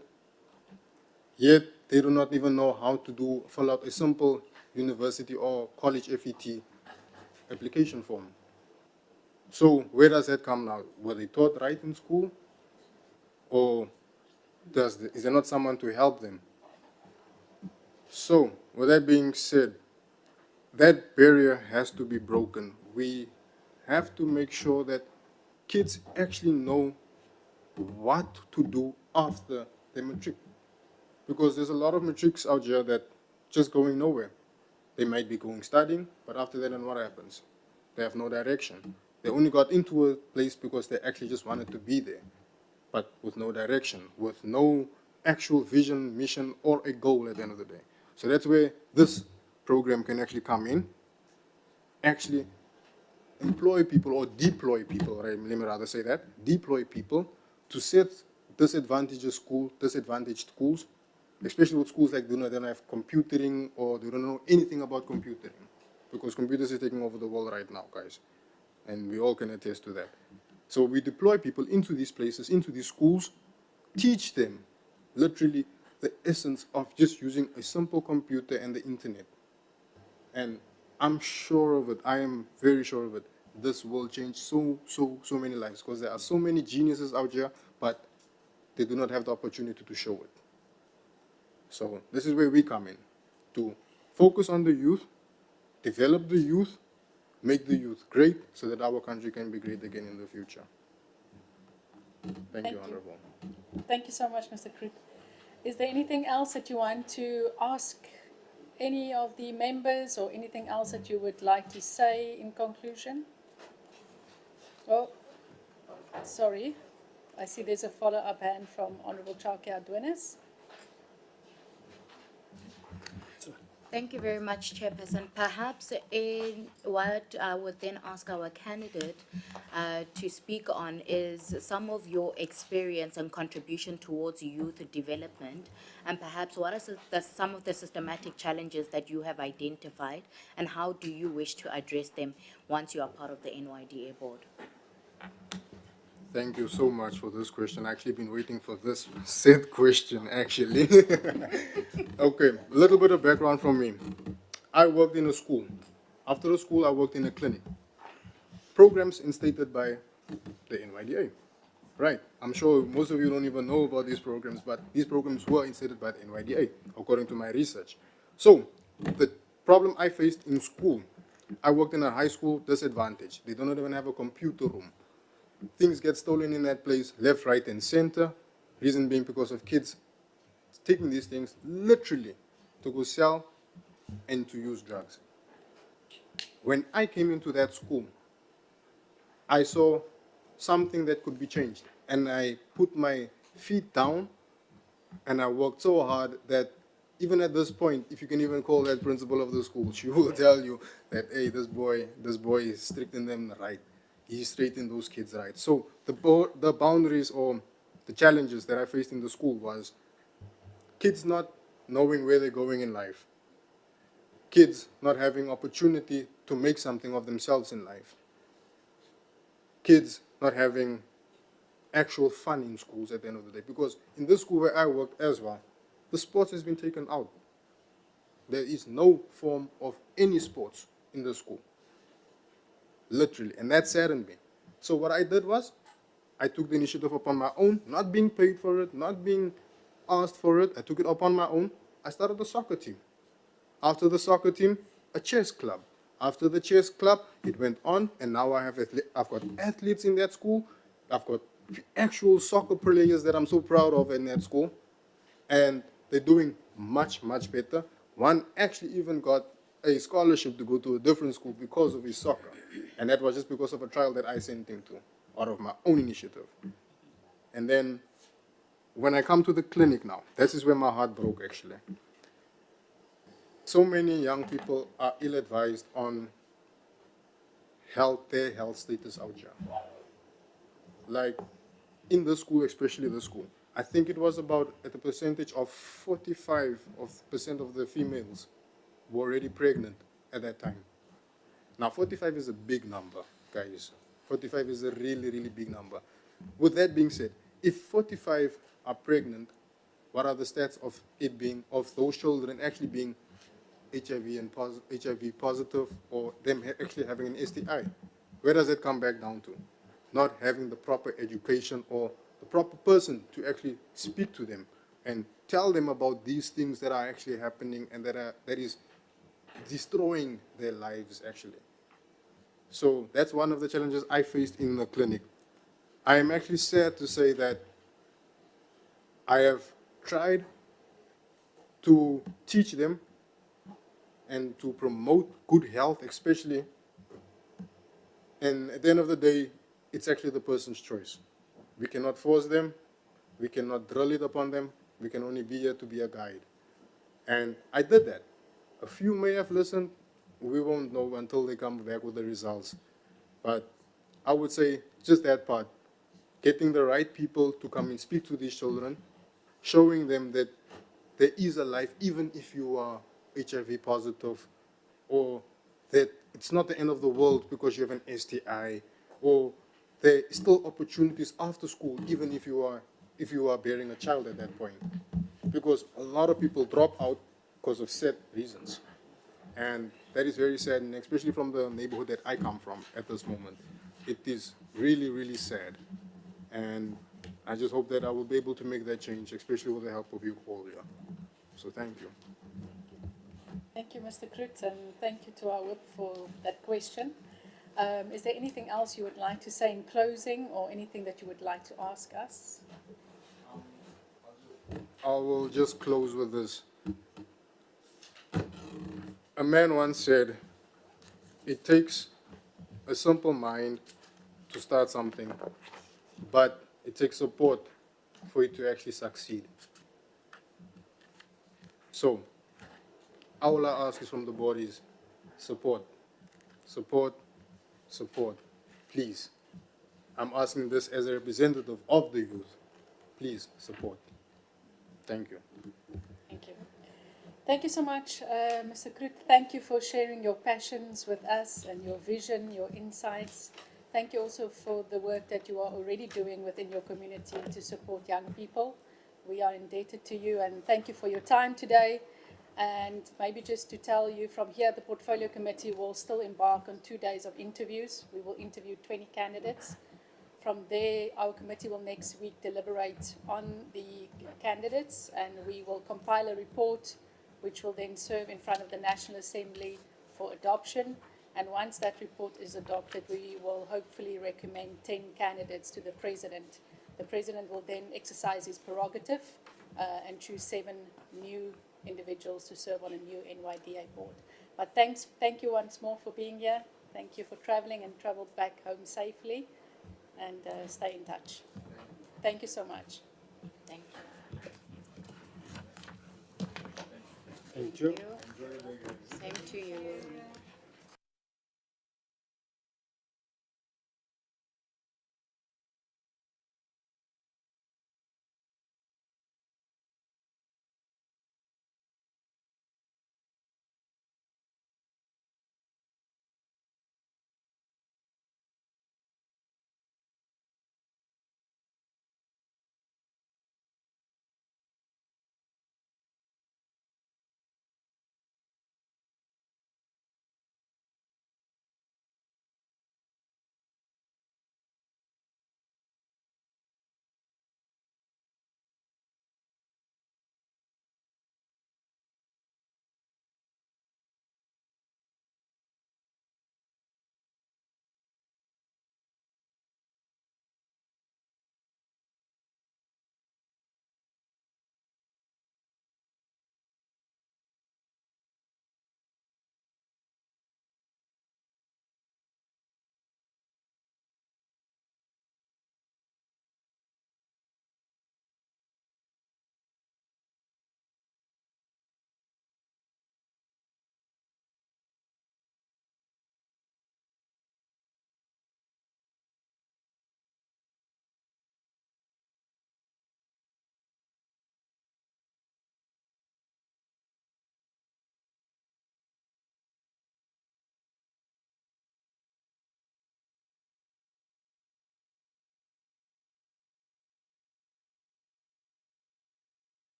yet they do not even know how to fill out a simple university or college FET application form. So where does that come now? Were they taught right in school? Or is there not someone to help them? So, with that being said, that barrier has to be broken. We have to make sure that kids actually know what to do after they matric. Because there's a lot of matrics out here that just going nowhere. They might be going studying, but after that, then what happens? They have no direction. They only got into a place because they actually just wanted to be there, but with no direction, with no actual vision, mission, or a goal at the end of the day. So that's where this program can actually come in, actually employ people or deploy people, let me rather say that, deploy people to set disadvantaged schools, especially with schools like they don't have computing or they don't know anything about computing, because computers is taking over the world right now, guys, and we all can attest to that. So we deploy people into these places, into these schools, teach them literally the essence of just using a simple computer and the internet. And I'm sure of it, I am very sure of it, this will change so many lives, because there are so many geniuses out here, but they do not have the opportunity to show it. So this is where we come in, to focus on the youth, develop the youth, make the youth great, so that our country can be great again in the future. Thank you, Honorable. Thank you so much, Mr. Groot. Is there anything else that you want to ask any of the members, or anything else that you would like to say in conclusion? Oh, sorry. I see there's a follow-up hand from Honorable Chauke Adwinis. Thank you very much, Chairperson. Perhaps in what I would then ask our candidate to speak on is some of your experience and contribution towards youth development, and perhaps what are some of the systematic challenges that you have identified, and how do you wish to address them once you are part of the NYDA board? Thank you so much for this question. I've actually been waiting for this said question, actually. Okay, a little bit of background from me. I worked in a school. After the school, I worked in a clinic. Programs instated by the NYDA. Right. I'm sure most of you don't even know about these programs, but these programs were instated by the NYDA, according to my research. So, the problem I faced in school, I worked in a high school disadvantage. They don't even have a computer room. Things get stolen in that place, left, right, and center. Reason being because of kids taking these things literally to go sell and to use drugs. When I came into that school, I saw something that could be changed. And I put my feet down and I worked so hard that even at this point, if you can even call that principal of the school, she will tell you that, hey, this boy is stricting them right. He's treating those kids right. So the boundaries or the challenges that I faced in the school was kids not knowing where they're going in life. Kids not having opportunity to make something of themselves in life. Kids not having actual fun in schools at the end of the day. Because in this school where I worked as well, the sports has been taken out. There is no form of any sports in the school. Literally. And that saddened me. So what I did was, I took the initiative upon my own, not being paid for it, not being asked for it. I took it upon my own. I started a soccer team. After the soccer team, a chess club. After the chess club, it went on, and now I've got athletes in that school. I've got actual soccer players that I'm so proud of in that school, and they're doing much, much better. One actually even got a scholarship to go to a different school because of his soccer, and that was just because of a trial that I sent him to, out of my own initiative. And then, when I come to the clinic now, this is where my heart broke, actually. So many young people are ill-advised on their health status out here. Like, in the school, especially the school, I think it was about at a percentage of 45% of the females were already pregnant at that time. Now, 45 is a big number, guys. 45 is a really, really big number. With that being said, if 45 are pregnant, what are the stats of it being, of those children actually being HIV positive, or them actually having an STI? Where does it come back down to? Not having the proper education or the proper person to actually speak to them and tell them about these things that are actually happening and that is destroying their lives, actually. So that's one of the challenges I faced in the clinic. I am actually sad to say that I have tried to teach them and to promote good health, especially. And at the end of the day, it's actually the person's choice. We cannot force them. We cannot drill it upon them. We can only be here to be a guide. And I did that. A few may have listened. We won't know until they come back with the results. But I would say just that part, getting the right people to come and speak to these children, showing them that there is a life even if you are HIV positive, or that it's not the end of the world because you have an STI, or there are still opportunities after school even if you are bearing a child at that point. Because a lot of people drop out because of sad reasons. And that is very sad, and especially from the neighborhood that I come from at this moment. It is really, really sad. And I just hope that I will be able to make that change, especially with the help of you all here. So thank you. Thank you, Mr. Krutz, and thank you to our whip for that question. Is there anything else you would like to say in closing, or anything that you would like to ask us? I will just close with this. A man once said, it takes a simple mind to start something, but it takes support for it to actually succeed. So, all I ask is from the board is support, support, support. Please. I'm asking this as a representative of the youth. Please support. Thank you. Thank you. Thank you so much, Mr. Kroot. Thank you for sharing your passions with us and your vision, your insights. Thank you also for the work that you are already doing within your community to support young people. We are indebted to you, and thank you for your time today. And maybe just to tell you from here, the Portfolio Committee will still embark on 2 days of interviews. We will interview 20 candidates. From there, our committee will next week deliberate on the candidates, and we will compile a report which will then serve in front of the National Assembly for adoption. And once that report is adopted, we will hopefully recommend 10 candidates to the President. The President will then exercise his prerogative and choose 7 new individuals to serve on a new NYDA board. But thank you once more for being here. Thank you for traveling and travel back home safely. And stay in touch. Thank you so much. Thank you. Thank you. Same to you.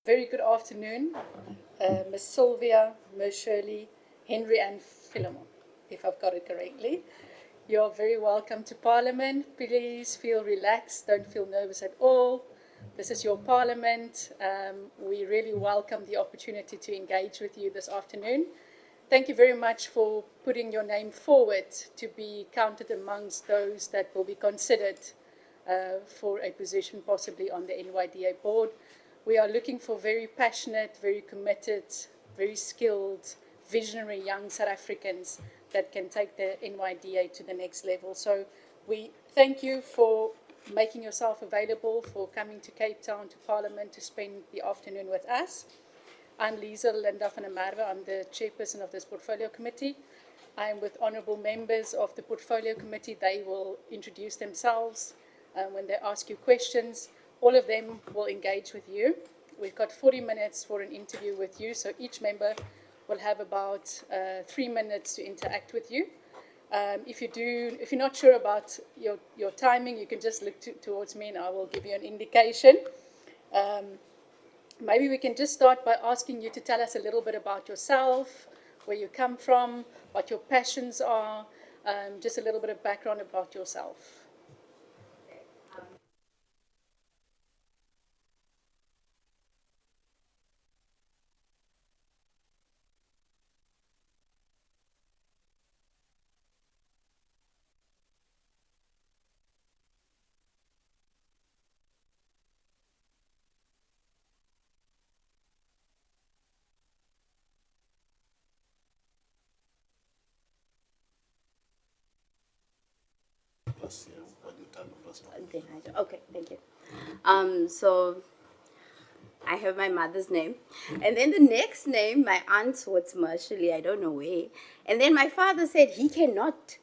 Very good afternoon, Ms. Sylvia, Ms. Shirley, Henry and Philemon, if I've got it correctly. You're very welcome to Parliament. Please feel relaxed, don't feel nervous at all. This is your Parliament. We really welcome the opportunity to engage with you this afternoon. Thank you very much for putting your name forward to be counted amongst those that will be considered for a position possibly on the NYDA board. We are looking for very passionate, very committed, very skilled, visionary young South Africans that can take the NYDA to the next level. So we thank you for making yourself available, for coming to Cape Town, to Parliament, to spend the afternoon with us. I'm Lisa Linda van der Merwe. I'm the chairperson of this portfolio committee. I'm with honourable members of the portfolio committee. They will introduce themselves when they ask you questions. All of them will engage with you. We've got 40 minutes for an interview with you, so each member will have about 3 minutes to interact with you. If you're not sure about your timing, you can just look towards me and I will give you an indication. Maybe we can just start by asking you to tell us a little bit about yourself, where you come from, what your passions are, just a little bit of background about yourself. Okay, thank you. So I have my mother's name, and then the next name, my aunt was Marshally, I don't know where, and then my father said he cannot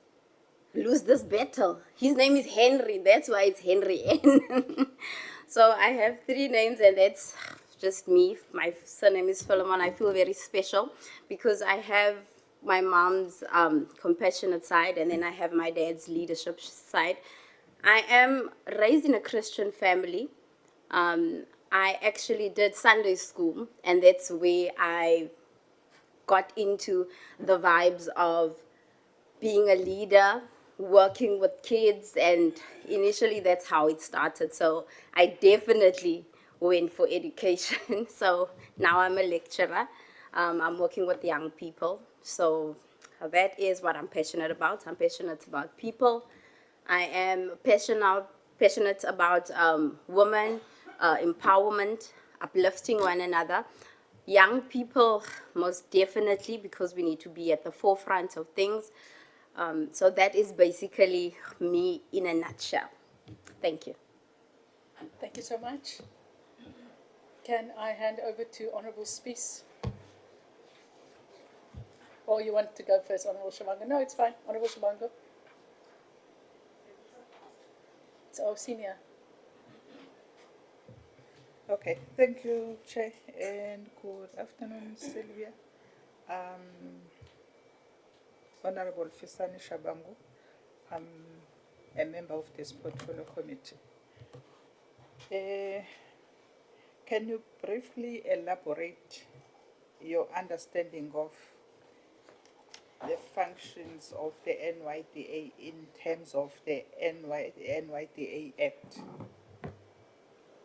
lose this battle. His name is Henry, that's why it's Henry N. So I have 3 names, and that's just me. My surname is Philemon. I feel very special because I have my mom's compassionate side, and then I have my dad's leadership side. I am raised in a Christian family. I actually did Sunday school, and that's where I got into the vibes of being a leader, working with kids, and initially that's how it started. So I definitely went for education. So now I'm a lecturer. I'm working with young people. So that is what I'm passionate about. I'm passionate about people. I am passionate about women, empowerment, uplifting one another. Young people, most definitely, because we need to be at the forefront of things. So that is basically me in a nutshell. Thank you. Thank you so much. Can I hand over to Honourable Spies? Or you want to go first, Honourable Shabango? No, it's fine. Honourable Shabango. It's our senior. Okay, thank you, Chair, and good afternoon, Sylvia. Honorable Fisani Shabangu, I'm a member of this portfolio committee. Can you briefly elaborate your understanding of the functions of the NYDA in terms of the NYDA Act?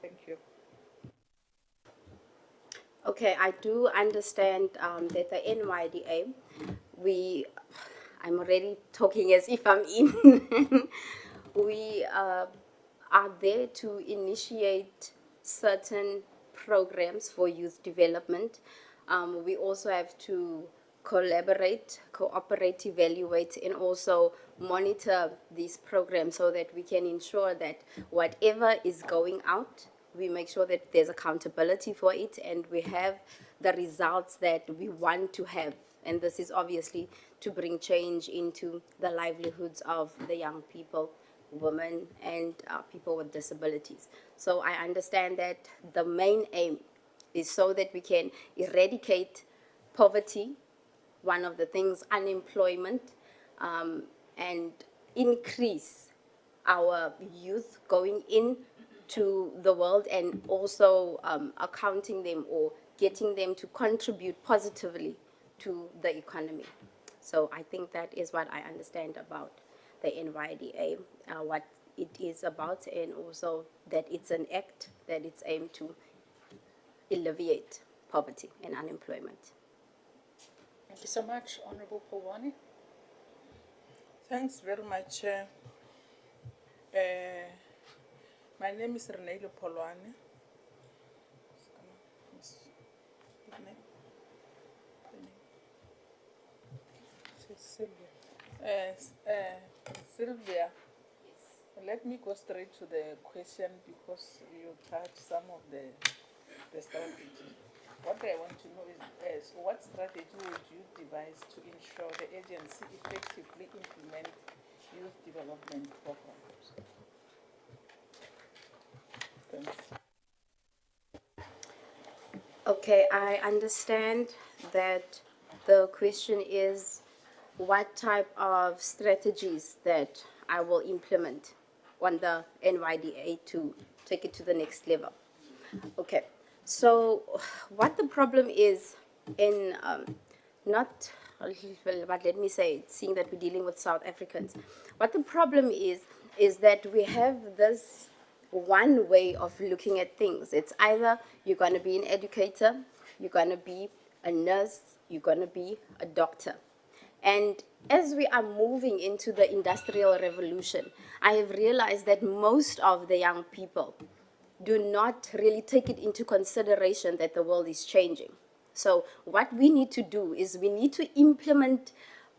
Thank you. Okay, I do understand that the NYDA, I'm already talking as if I'm in. We are there to initiate certain programs for youth development. We also have to collaborate, cooperate, evaluate, and also monitor these programs so that we can ensure that whatever is going out, we make sure that there's accountability for it and we have the results that we want to have. And this is obviously to bring change into the livelihoods of the young people, women, and people with disabilities. So I understand that the main aim is so that we can eradicate poverty, one of the things, unemployment, and increase our youth going in to the world and also accounting them or getting them to contribute positively to the economy. So I think that is what I understand about the NYDA, what it is about, and also that it's an act that it's aimed to alleviate poverty and unemployment. Thank you so much, Honorable Polwani. Thanks very much, Chair. My name is Renelo Polwane. Sylvia, let me go straight to the question because you touched some of the strategy. What I want to know is what strategy would you devise to ensure the agency effectively implement youth development programs? Thanks. Okay, I understand that the question is what type of strategies that I will implement on the NYDA to take it to the next level. Okay, so what the problem is in not, well, but let me say, seeing that we're dealing with South Africans, what the problem is that we have this one way of looking at things. It's either you're going to be an educator, you're going to be a nurse, you're going to be a doctor. And as we are moving into the Industrial Revolution, I have realized that most of the young people do not really take it into consideration that the world is changing. So what we need to do is we need to implement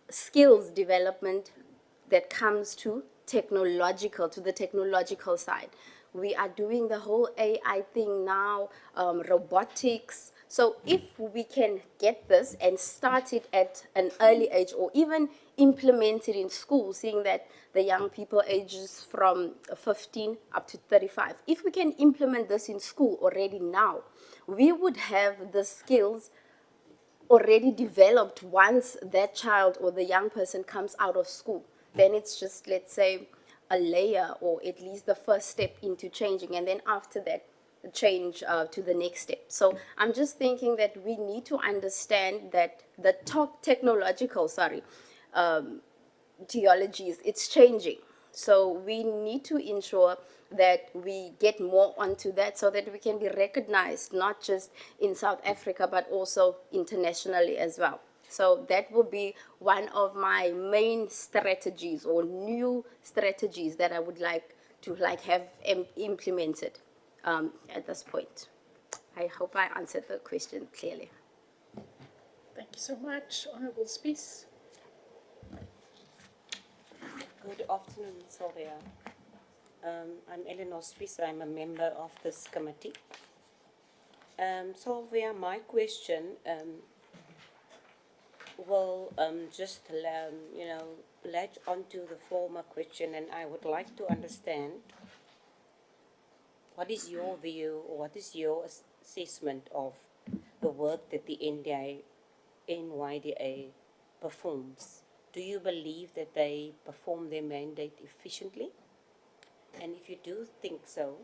skills development that comes to the technological side. We are doing the whole AI thing now, robotics. So if we can get this and start it at an early age or even implement it in school, seeing that the young people ages from 15 up to 35, if we can implement this in school already now, we would have the skills already developed once that child or the young person comes out of school. Then it's just, let's say, a layer or at least the first step into changing, and then after that change to the next step. So I'm just thinking that we need to understand that the technological theologies, it's changing. So we need to ensure that we get more onto that so that we can be recognized not just in South Africa but also internationally as well. So that will be one of my main strategies or new strategies that I would like to have implemented at this point. I hope I answered the question clearly. Thank you so much, Honorable Spies. Good afternoon, Sylvia. I'm Eleanor Spies. I'm a member of this committee. Sylvia, my question will just latch onto the former question, and I would like to understand what is your view or what is your assessment of the work that the NYDA performs? Do you believe that they perform their mandate efficiently? And if you do think so,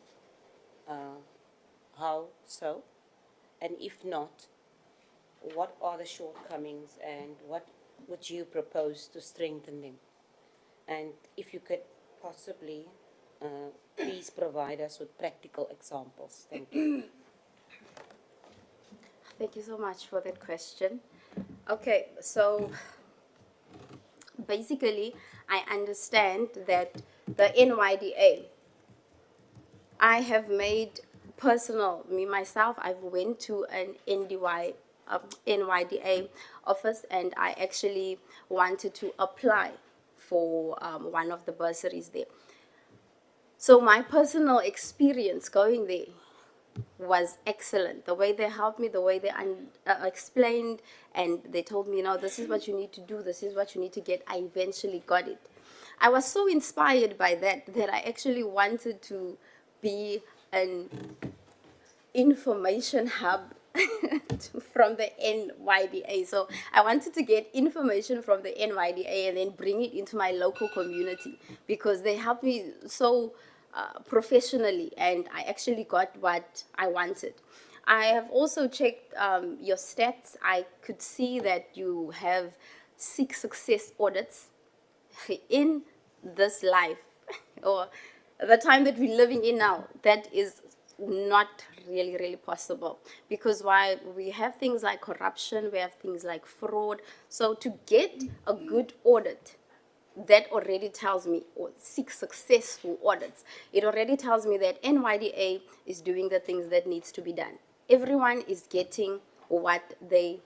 how so? And if not, what are the shortcomings and what would you propose to strengthen them? And if you could possibly please provide us with practical examples. Thank you. Thank you so much for that question. Okay, so basically, I understand that the NYDA, I have made personal, myself, I've went to an NYDA office and I actually wanted to apply for one of the bursaries there. So my personal experience going there was excellent. The way they helped me, the way they explained, and they told me, this is what you need to do, this is what you need to get. I eventually got it. I was so inspired by that I actually wanted to be an information hub from the NYDA. So I wanted to get information from the NYDA and then bring it into my local community because they helped me so professionally, and I actually got what I wanted. I have also checked your stats. I could see that you have 6 success audits in this life, or the time that we're living in now. That is not really possible, because while we have things like corruption, we have things like fraud. So to get a good audit, that already tells me, or 6 successful audits, it already tells me that NYDA is doing the things that needs to be done. Everyone is getting what they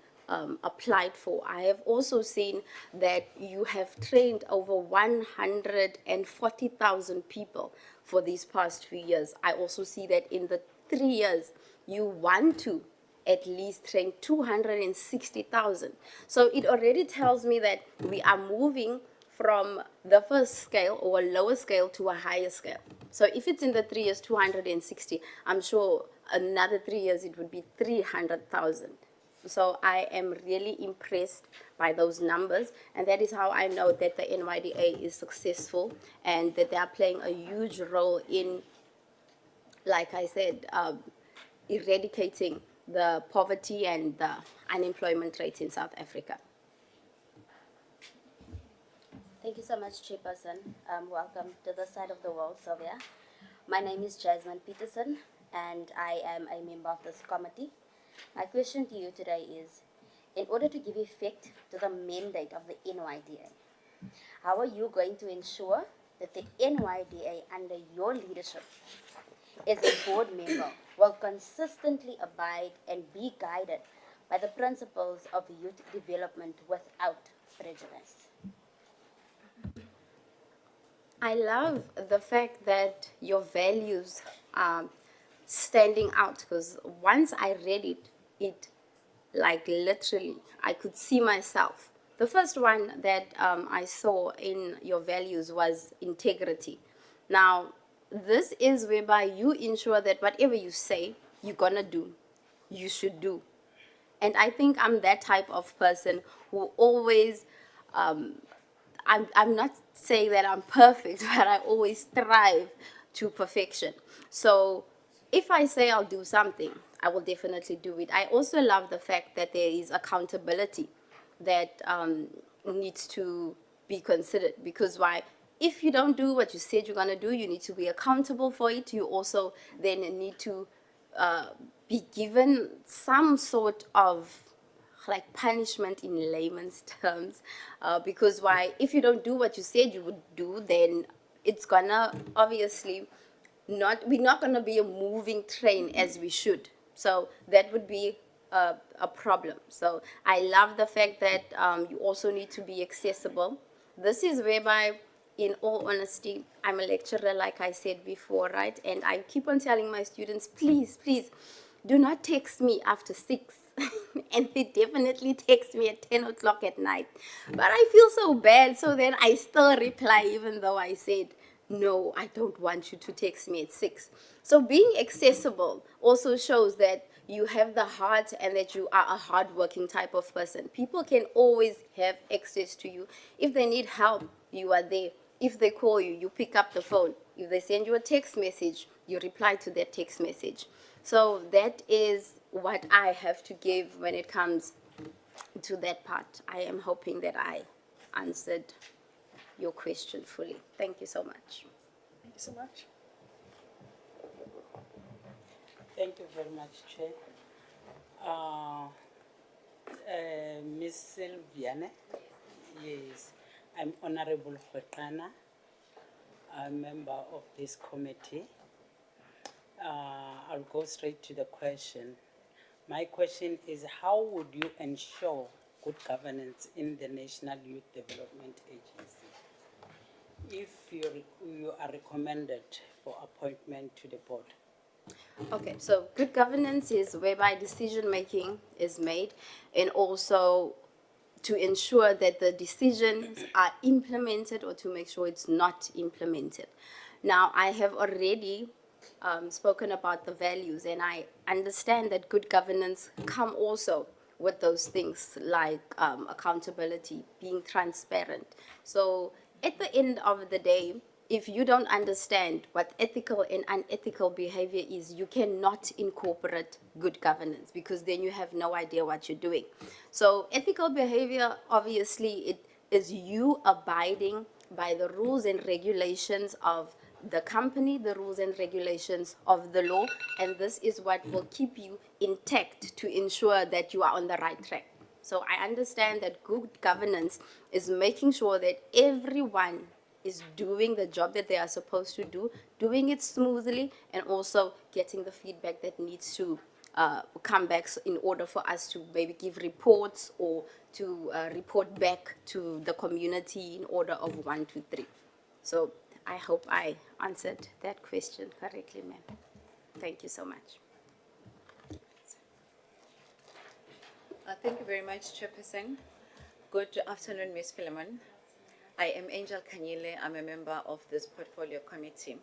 applied for. I have also seen that you have trained over 140,000 people for these past few years. I also see that in the 3 years, you want to at least train 260,000. So it already tells me that we are moving from the first scale or lower scale to a higher scale. So if it's in the 3 years, 260, I'm sure another 3 years it would be 300,000. So I am really impressed by those numbers, and that is how I know that the NYDA is successful and that they are playing a huge role in, like I said, eradicating the poverty and the unemployment rate in South Africa. Thank you so much, Chairperson. Welcome to the side of the world, Sylvia. My name is Jasmine Peterson, and I am a member of this committee. My question to you today is, in order to give effect to the mandate of the NYDA, how are you going to ensure that the NYDA, under your leadership as a board member, will consistently abide and be guided by the principles of youth development without prejudice? I love the fact that your values are standing out, because once I read it like literally, I could see myself. The first one that I saw in your values was integrity. Now, this is whereby you ensure that whatever you say, you're gonna do, you should do. And I think I'm that type of person who always, I'm not saying that I'm perfect, but I always strive to perfection. So if I say I'll do something, I will definitely do it. I also love the fact that there is accountability that needs to be considered, because why? If you don't do what you said you're going to do, you need to be accountable for it. You also then need to be given some sort of like punishment in layman's terms, because why? If you don't do what you said you would do, then it's gonna obviously we're not gonna be a moving train as we should. So that would be a problem. So I love the fact that you also need to be accessible. This is whereby, in all honesty, I'm a lecturer, like I said before, right? And I keep on telling my students, please, do not text me after 6. And they definitely text me at 10 o'clock at night. But I feel so bad, so then I still reply, even though I said, no, I don't want you to text me at 6. So being accessible also shows that you have the heart and that you are a hardworking type of person. People can always have access to you. If they need help, you are there. If they call you, you pick up the phone. If they send you a text message, you reply to that text message. So that is what I have to give when it comes to that part. I am hoping that I answered your question fully. Thank you so much. Thank you so much. Thank you very much, Chair. Ms. Sylviane? Yes. I'm Honorable Khwekana, a member of this committee. I'll go straight to the question. My question is, how would you ensure good governance in the National Youth Development Agency if you are recommended for appointment to the board? Okay, so good governance is whereby decision making is made, and also to ensure that the decisions are implemented or to make sure it's not implemented. Now, I have already spoken about the values, and I understand that good governance come also with those things like accountability, being transparent. So at the end of the day, if you don't understand what ethical and unethical behavior is, you cannot incorporate good governance, because then you have no idea what you're doing. So ethical behavior, obviously, it is you abiding by the rules and regulations of the company, the rules and regulations of the law, and this is what will keep you intact to ensure that you are on the right track. So I understand that good governance is making sure that everyone is doing the job that they are supposed to do, doing it smoothly, and also getting the feedback that needs to come back in order for us to maybe give reports or to report back to the community in order of 1, 2, 3. So I hope I answered that question correctly, ma'am. Thank you so much. Thank you very much, Chairperson. Good afternoon, Ms. Philemon. I am Angel Kanyile. I'm a member of this portfolio committee.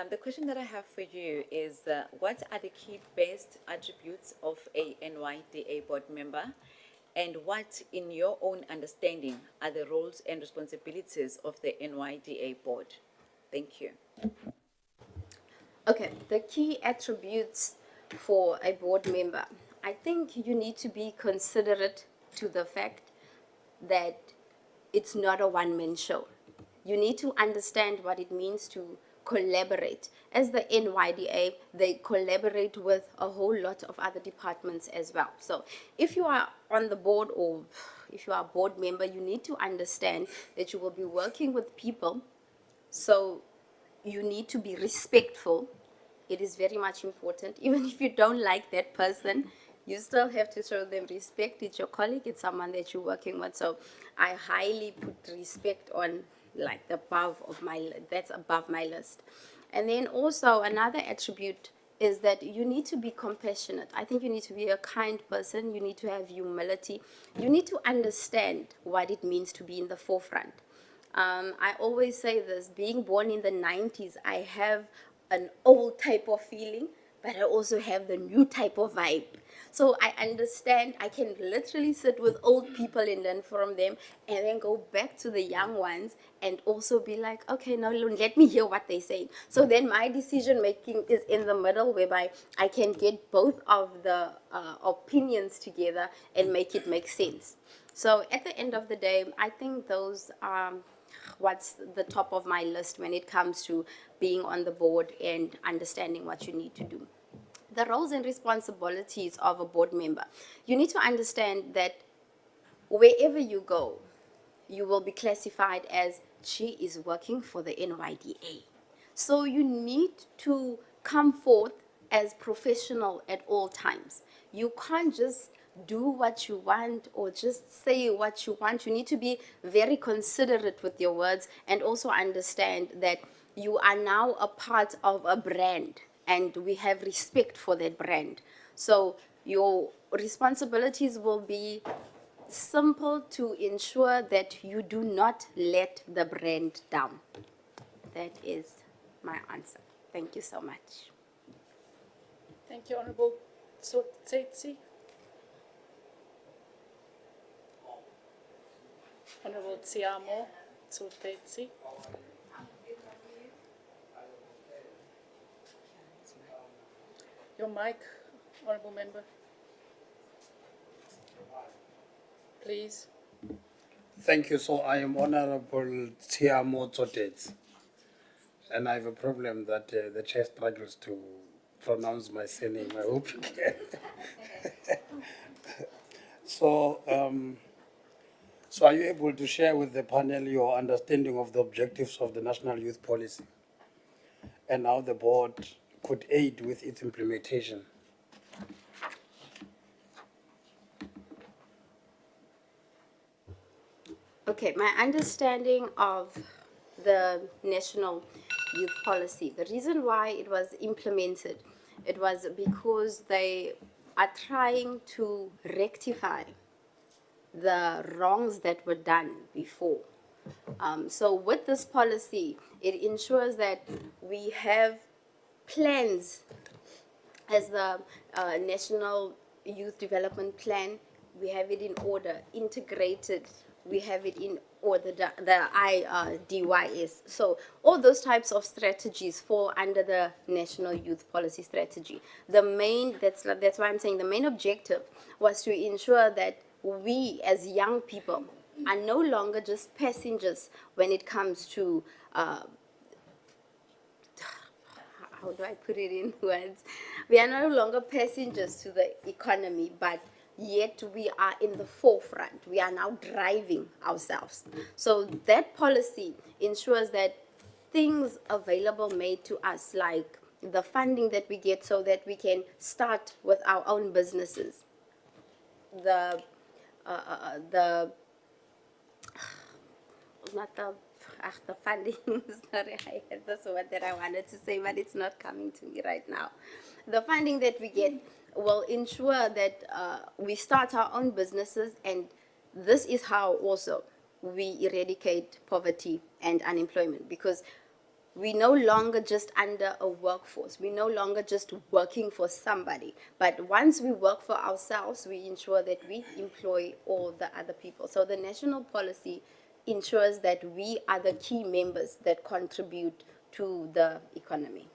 The question that I have for you is, what are the key best attributes of a NYDA board member, and what, in your own understanding, are the roles and responsibilities of the NYDA board? Thank you. Okay, the key attributes for a board member. I think you need to be considerate to the fact that it's not a one-man show. You need to understand what it means to collaborate. As the NYDA, they collaborate with a whole lot of other departments as well. So if you are on the board or if you are a board member, you need to understand that you will be working with people. So you need to be respectful. It is very much important. Even if you don't like that person, you still have to show them respect. It's your colleague, it's someone that you're working with. So I highly put respect on like the above of that's above my list. And then also another attribute is that you need to be compassionate. I think you need to be a kind person. You need to have humility. You need to understand what it means to be in the forefront. I always say this, being born in the 90s, I have an old type of feeling, but I also have the new type of vibe. So I understand I can literally sit with old people and learn from them, and then go back to the young ones and also be like, okay, now let me hear what they're saying. So then my decision making is in the middle, whereby I can get both of the opinions together and make it make sense. So at the end of the day, I think those are what's the top of my list when it comes to being on the board and understanding what you need to do. The roles and responsibilities of a board member. You need to understand that wherever you go, you will be classified as she is working for the NYDA. So you need to come forth as professional at all times. You can't just do what you want or just say what you want. You need to be very considerate with your words and also understand that you are now a part of a brand and we have respect for that brand. So your responsibilities will be simple to ensure that you do not let the brand down. That is my answer. Thank you so much. Thank you, Honourable Tsetsi. Honourable Tsiamo Tsotetsi. Your mic, Honourable Member. Please. Thank you. So I am Honorable Tiamo Tsotetsi, and I have a problem that the chair struggles to pronounce my surname. I hope you can. So are you able to share with the panel your understanding of the objectives of the National Youth Policy and how the board could aid with its implementation? Okay, my understanding of the National Youth Policy, the reason why it was implemented, it was because they are trying to rectify the wrongs that were done before. So with this policy, it ensures that we have plans as the National Youth Development Plan. We have it in order, integrated we have it in, or the IDYS. So all those types of strategies fall under the National Youth Policy Strategy. The main, that's why I'm saying the main objective was to ensure that we as young people are no longer just passengers when it comes to how do I put it in words? We are no longer passengers to the economy, but yet we are in the forefront. We are now driving ourselves. So that policy ensures that things available made to us, like the funding that we get so that we can start with our own businesses, the not the funding, sorry, I had this word that I wanted to say, but it's not coming to me right now. The funding that we get will ensure that we start our own businesses, and this is how also we eradicate poverty and unemployment, because we no longer just under a workforce. We no longer just working for somebody. But once we work for ourselves, we ensure that we employ all the other people. So the national policy ensures that we are the key members that contribute to the economy.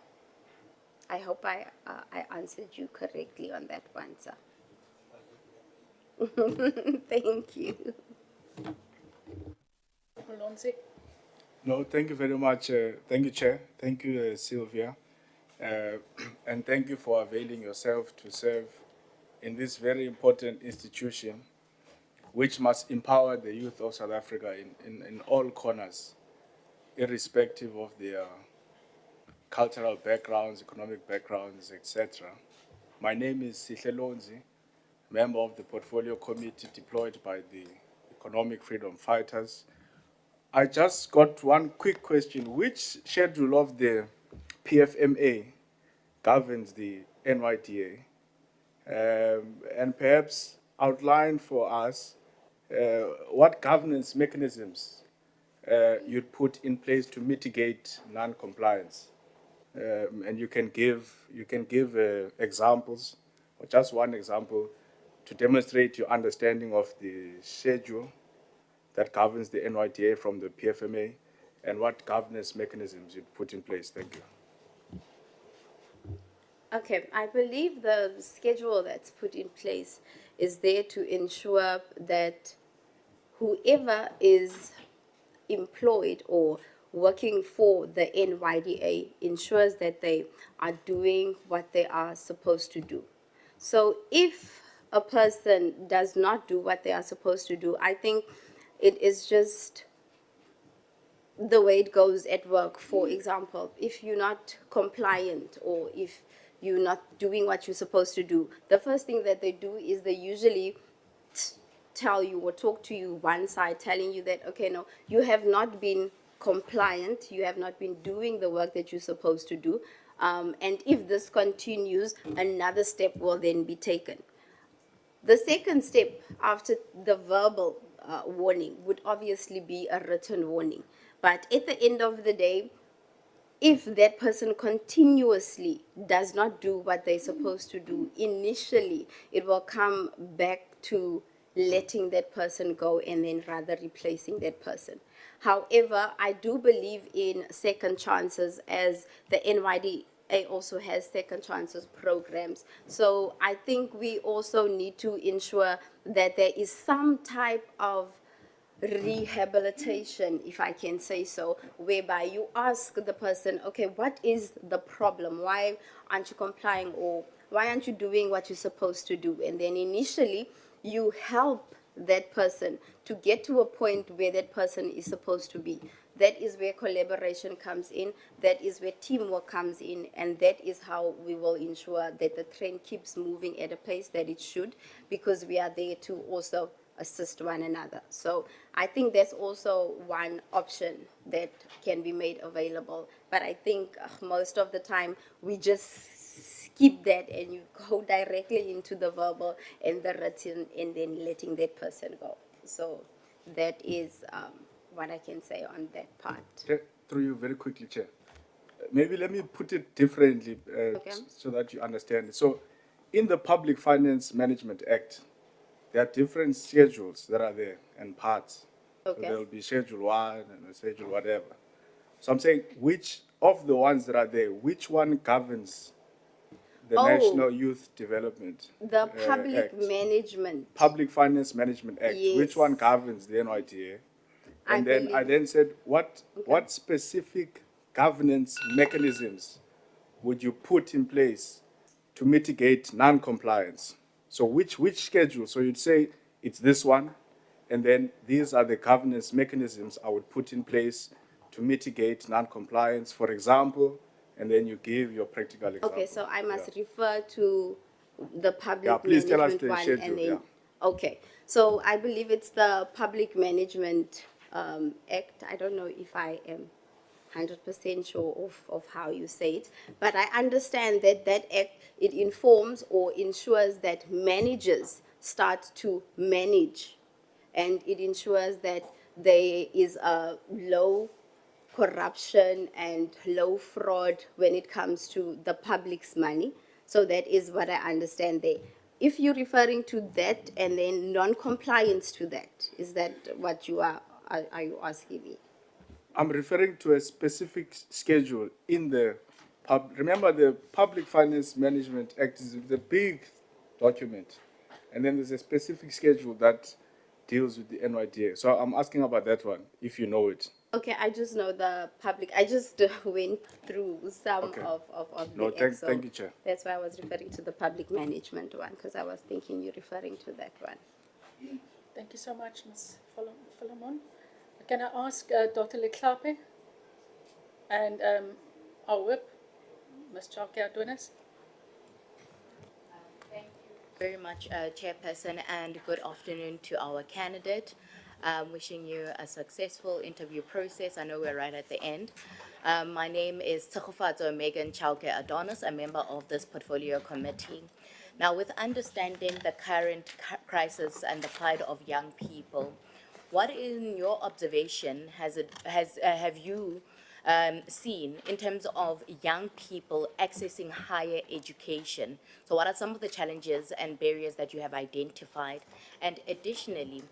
I hope I answered you correctly on that one, sir. Thank you. Olonze. No, thank you very much. Thank you, Chair. Thank you, Sylvia. And thank you for availing yourself to serve in this very important institution, which must empower the youth of South Africa in all corners, irrespective of their cultural backgrounds, economic backgrounds, etc. My name is Sihle Lonzi, member of the Portfolio Committee deployed by the Economic Freedom Fighters. I just got one quick question. Which schedule of the PFMA governs the NYDA? And perhaps outline for us what governance mechanisms you'd put in place to mitigate non-compliance. And you can give examples, or just one example, to demonstrate your understanding of the schedule that governs the NYDA from the PFMA, and what governance mechanisms you put in place. Thank you. Okay, I believe the schedule that's put in place is there to ensure that whoever is employed or working for the NYDA ensures that they are doing what they are supposed to do. So if a person does not do what they are supposed to do, I think it is just the way it goes at work. For example, if you're not compliant or if you're not doing what you're supposed to do, the first thing that they do is they usually tell you or talk to you one side, telling you that, okay, no, you have not been compliant, you have not been doing the work that you're supposed to do, and if this continues, another step will then be taken. The second step after the verbal warning would obviously be a written warning. But at the end of the day, if that person continuously does not do what they're supposed to do, initially it will come back to letting that person go and then rather replacing that person. However, I do believe in second chances, as the NYDA also has second chances programs. So I think we also need to ensure that there is some type of rehabilitation, if I can say so, whereby you ask the person, okay, what is the problem? Why aren't you complying, or why aren't you doing what you're supposed to do? And then initially you help that person to get to a point where that person is supposed to be. That is where collaboration comes in, that is where teamwork comes in, and that is how we will ensure that the train keeps moving at a pace that it should, because we are there to also assist one another. So I think that's also one option that can be made available. But I think most of the time we just skip that and you go directly into the verbal and the written and then letting that person go. So that is what I can say on that part. Through you very quickly, Chair. Maybe let me put it differently Okay. so that you understand it. So in the Public Finance Management Act, there are different schedules that are there and parts. So Okay. there'll be Schedule 1 and a Schedule whatever. So I'm saying, which of the ones that are there, which one governs the Oh. National Youth Development The Public Act? Management. Public Finance Management Act. Which one Yes. governs the NYDA? I And then I believe- then said, what Okay. specific governance mechanisms would you put in place to mitigate non-compliance? So which schedule? So you'd say it's this one, and then these are the governance mechanisms I would put in place to mitigate non-compliance, for example, and then you give your practical example. Okay, so I must refer to the public Yeah, please tell us management the one schedule, and then, yeah. okay. So I believe it's the Public Management Act. I don't know if I am 100% sure of how you say it, but I understand that that act, it informs or ensures that managers start to manage, and it ensures that there is a low corruption and low fraud when it comes to the public's money. So that is what I understand there. If you're referring to that and then non-compliance to that, is that what you are you asking me? I'm referring to a specific schedule in the remember the Public Finance Management Act is the big document, and then there's a specific schedule that deals with the NYDA. So I'm asking about that one, if you know it. Okay, I just know the public. I just went through some Okay. of No, the thank- act, so thank you, Chair. That's why I was referring to the public management one, because I was thinking you're referring to that one. Thank you so much, Ms. Philemon. Can I ask Dr. Leklape and our whip, Ms. Chalke Adonis? Very much, Chairperson, and good afternoon to our candidate. Wishing you a successful interview process. I know we're right at the end. My name is Tsegofatso Megan Chauke Adonis, a member of this portfolio committee. Now, with understanding the current crisis and the plight of young people, what in your observation have you seen in terms of young people accessing higher education? So what are some of the challenges and barriers that you have identified? And additionally,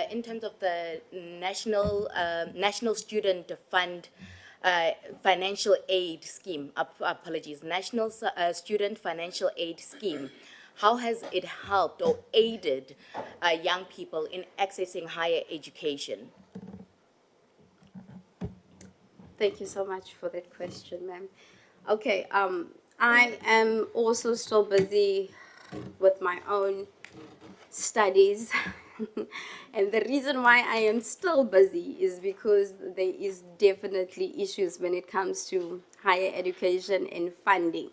in terms of the National Student Fund Financial Aid Scheme, National Student Financial Aid Scheme, how has it helped or aided young people in accessing higher education? Thank you so much for that question, ma'am. Okay, I am also still busy with my own studies. And the reason why I am still busy is because there is definitely issues when it comes to higher education and funding.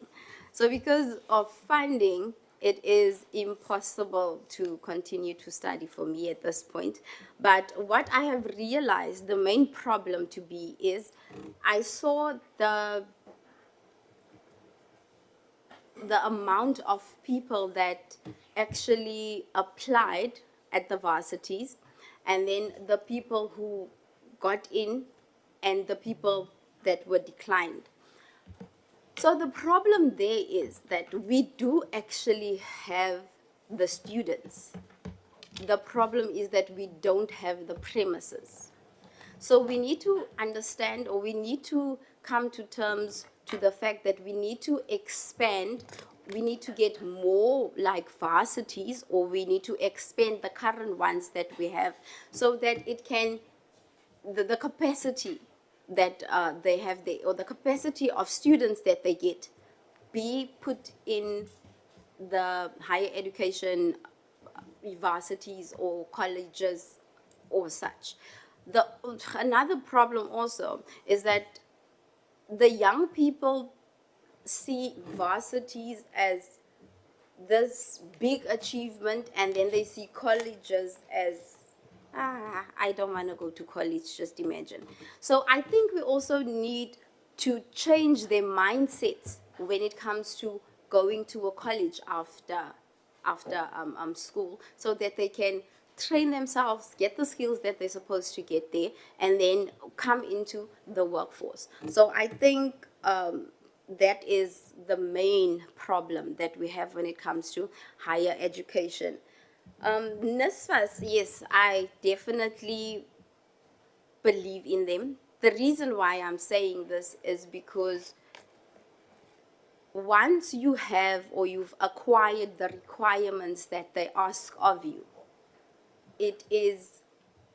So because of funding, it is impossible to continue to study for me at this point. But what I have realized the main problem to be is I saw the amount of people that actually applied at the varsities, and then the people who got in and the people that were declined. So the problem there is that we do actually have the students. The problem is that we don't have the premises. So we need to understand, or we need to come to terms to the fact that we need to expand, we need to get more like varsities, or we need to expand the current ones that we have so that it can, the capacity that they have there, or the capacity of students that they get, be put in the higher education varsities or colleges or such. Another problem also is that the young people see varsities as this big achievement, and then they see colleges as, I don't want to go to college, just imagine. So I think we also need to change their mindsets when it comes to going to a college after school, so that they can train themselves, get the skills that they're supposed to get there, and then come into the workforce. So I think that is the main problem that we have when it comes to higher education. NSFAS, yes, I definitely believe in them. The reason why I'm saying this is because once you have or you've acquired the requirements that they ask of you, it is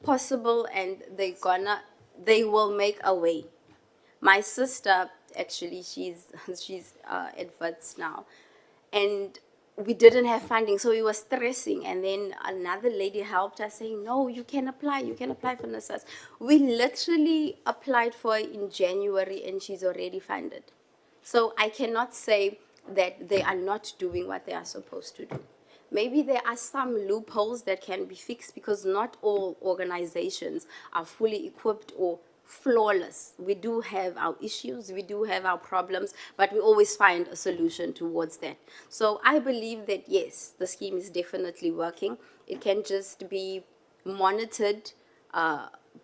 possible and they will make a way. My sister, actually, she's at Wits now, and we didn't have funding, so we were stressing. And then another lady helped us, saying, "No, you can apply for nurses." We literally applied for it in January, and she's already funded. So I cannot say that they are not doing what they are supposed to do. Maybe there are some loopholes that can be fixed because not all organizations are fully equipped or flawless. We do have our issues, we do have our problems, but we always find a solution towards that. So I believe that yes, the scheme is definitely working. It can just be monitored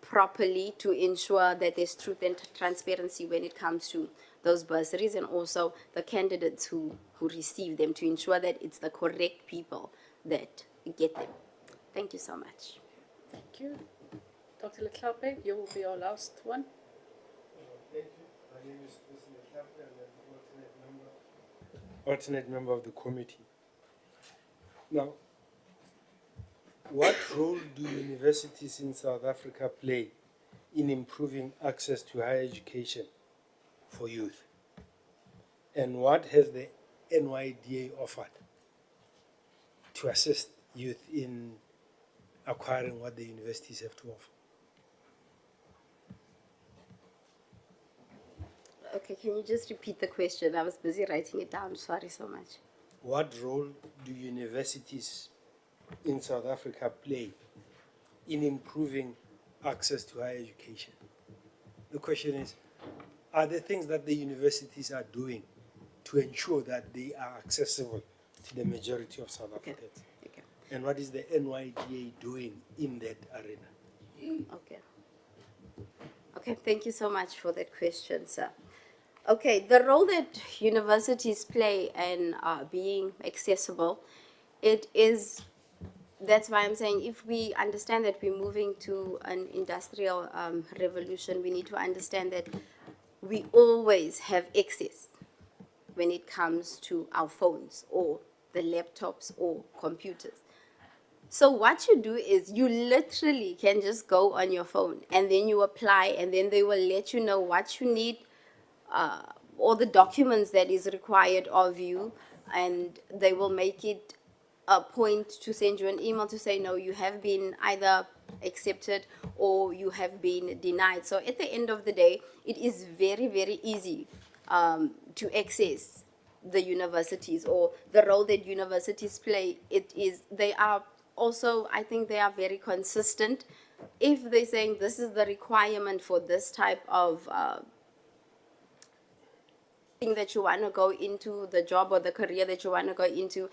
properly to ensure that there's truth and transparency when it comes to those bursaries, and also the candidates who receive them, to ensure that it's the correct people that get them. Thank you so much. Thank you. Dr. Leklape, you will be our last one. Thank you. My name is President Leklape, and I'm the alternate member of the committee. Now, what role do universities in South Africa play in improving access to higher education for youth? And what has the NYDA offered to assist youth in acquiring what the universities have to offer? Okay, can you just repeat the question? I was busy writing it down. Sorry so much. What role do universities in South Africa play in improving access to higher education? The question is, are there things that the universities are doing to ensure that they are accessible to the majority of South Africans? Okay. And what is the NYDA doing in that arena? Okay. Okay, thank you so much for that question, sir. Okay, the role that universities play in being accessible, that's why I'm saying if we understand that we're moving to an industrial revolution, we need to understand that we always have access when it comes to our phones or the laptops or computers. So what you do is you literally can just go on your phone and then you apply, and then they will let you know what you need, all the documents that is required of you, and they will make it a point to send you an email to say, no, you have been either accepted or you have been denied. So at the end of the day, it is very, very easy to access the universities, or the role that universities play. They are also, I think they are very consistent. If they're saying this is the requirement for this type of thing that you want to go into, the job or the career that you want to go into,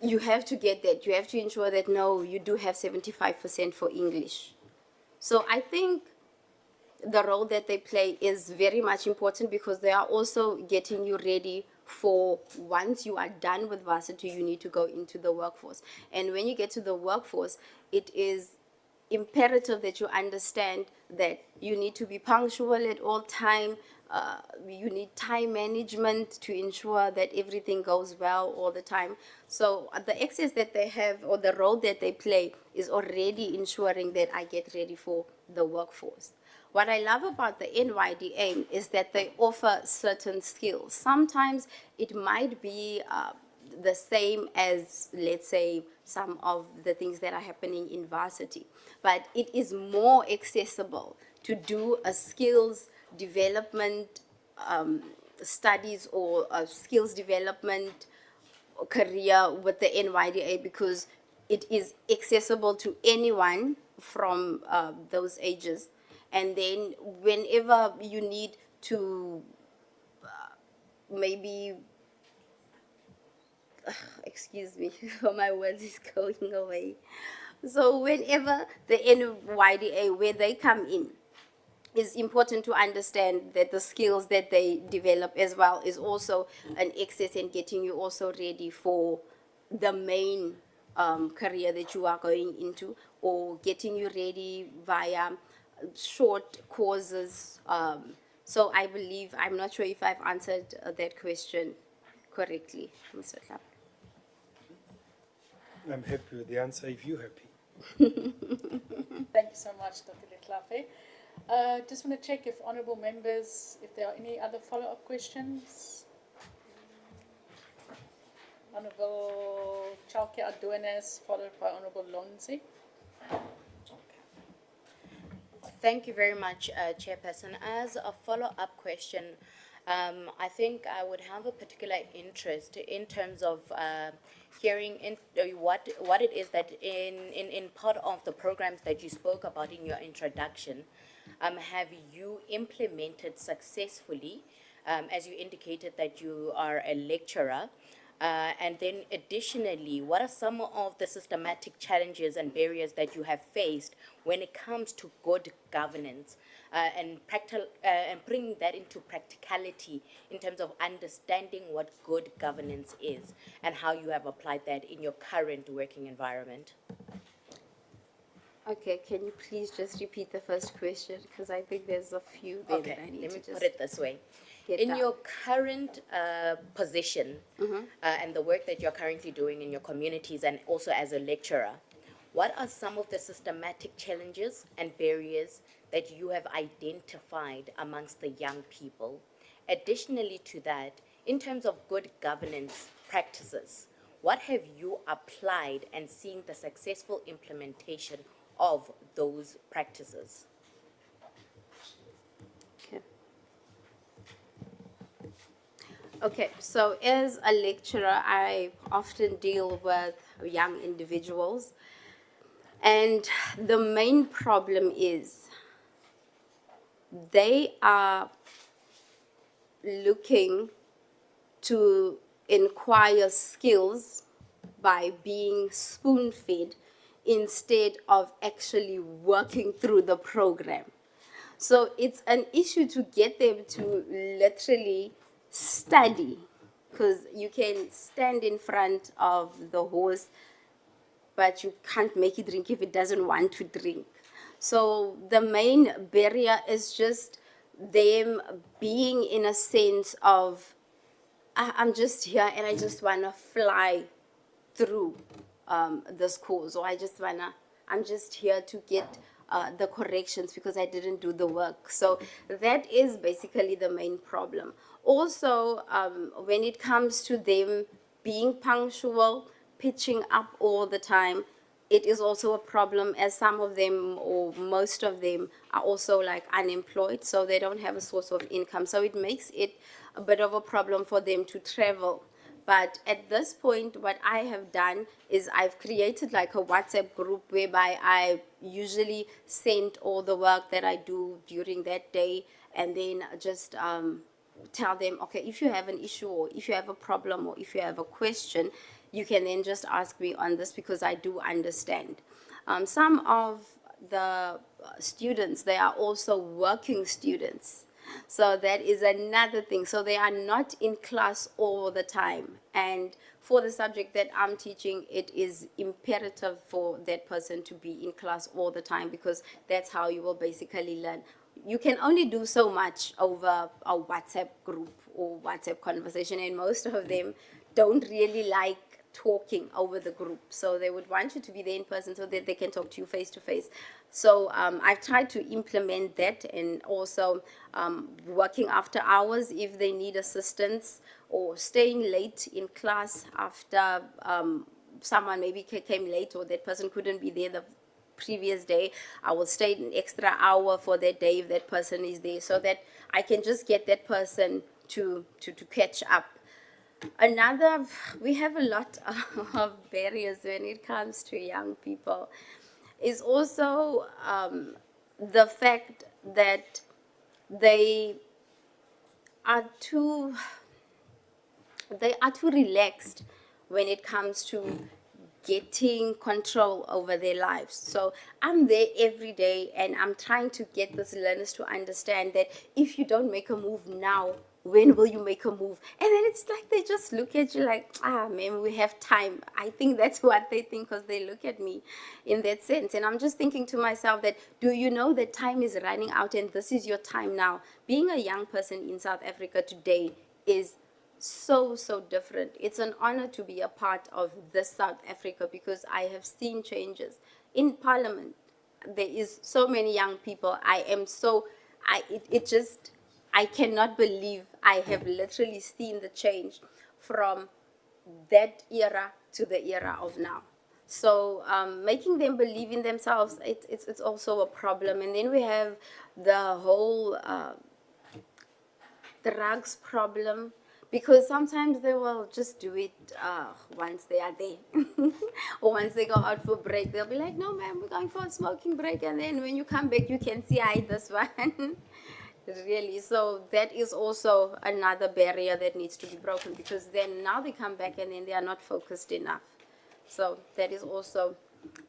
you have to get that. You have to ensure that, no, you do have 75% for English. So I think the role that they play is very much important, because they are also getting you ready for, once you are done with varsity, you need to go into the workforce. And when you get to the workforce, it is imperative that you understand that you need to be punctual at all time. You need time management to ensure that everything goes well all the time. So the access that they have, or the role that they play, is already ensuring that I get ready for the workforce. What I love about the NYDA is that they offer certain skills. Sometimes it might be the same as, let's say, some of the things that are happening in varsity, but it is more accessible to do a skills development studies, or a skills development career with the NYDA, because it is accessible to anyone from those ages. And then whenever you need to maybe, excuse me, my words is going away. So whenever the NYDA, where they come in, it's important to understand that the skills that they develop as well is also an access, and getting you also ready for the main career that you are going into, or getting you ready via short courses. So I believe, I'm not sure if I've answered that question correctly, Mr. Clapp. I'm happy with the answer if you're happy. Thank you so much, Dr. Letlafe. Just want to check if honourable members, if there are any other follow-up questions. Honourable Chalke Adonis, followed by Honourable Lonzi. Thank you very much, Chairperson. As a follow-up question, I think I would have a particular interest in terms of hearing what it is that in part of the programs that you spoke about in your introduction, have you implemented successfully, as you indicated that you are a lecturer, and then additionally, what are some of the systematic challenges and barriers that you have faced when it comes to good governance and bringing that into practicality in terms of understanding what good governance is and how you have applied that in your current working environment? Okay, can you please just repeat the first question? Because I think there's a few there that I need Let to me just put it this way. get In down. your current position and the work that you're currently doing in your communities and also as a lecturer, what are some of the systematic challenges and barriers that you have identified amongst the young people? Additionally to that, in terms of good governance practices, what have you applied and seen the successful implementation of those practices? Okay. Okay, so as a lecturer, I often deal with young individuals, and the main problem is they are looking to acquire skills by being spoon-fed instead of actually working through the program. So it's an issue to get them to literally study, because you can stand in front of the horse, but you can't make it drink if it doesn't want to drink. So the main barrier is just them being in a sense of, I'm just here and I just want to fly through this course, or I'm just here to get the corrections because I didn't do the work. So that is basically the main problem. Also, when it comes to them being punctual, pitching up all the time, it is also a problem, as some of them or most of them are also like unemployed, so they don't have a source of income. So it makes it a bit of a problem for them to travel. But at this point, what I have done is I've created like a WhatsApp group whereby I usually send all the work that I do during that day, and then just tell them, okay, if you have an issue or if you have a problem or if you have a question, you can then just ask me on this, because I do understand. Some of the students, they are also working students. So that is another thing. So they are not in class all the time. And for the subject that I'm teaching, it is imperative for that person to be in class all the time, because that's how you will basically learn. You can only do so much over a WhatsApp group or WhatsApp conversation, and most of them don't really like talking over the group. So they would want you to be there in person so that they can talk to you face to face. So I've tried to implement that, and also working after hours if they need assistance, or staying late in class after someone maybe came late or that person couldn't be there the previous day. I will stay an extra hour for that day if that person is there, so that I can just get that person to catch up. Another, we have a lot of barriers when it comes to young people, is also the fact that they are too relaxed when it comes to getting control over their lives. So I'm there every day and I'm trying to get these learners to understand that if you don't make a move now, when will you make a move? And then it's like they just look at you like, ah, man, we have time. I think that's what they think because they look at me in that sense. And I'm just thinking to myself that, do you know that time is running out and this is your time now? Being a young person in South Africa today is so different. It's an honor to be a part of this South Africa because I have seen changes in Parliament. There is so many young people. I cannot believe I have literally seen the change from that era to the era of now. So making them believe in themselves, it's also a problem. And then we have the whole drugs problem, because sometimes they will just do it once they are there. Or once they go out for break, they'll be like, no, ma'am, we're going for a smoking break. And then when you come back, you can see, I this one. Really. So that is also another barrier that needs to be broken, because then now they come back and then they are not focused enough. So that is also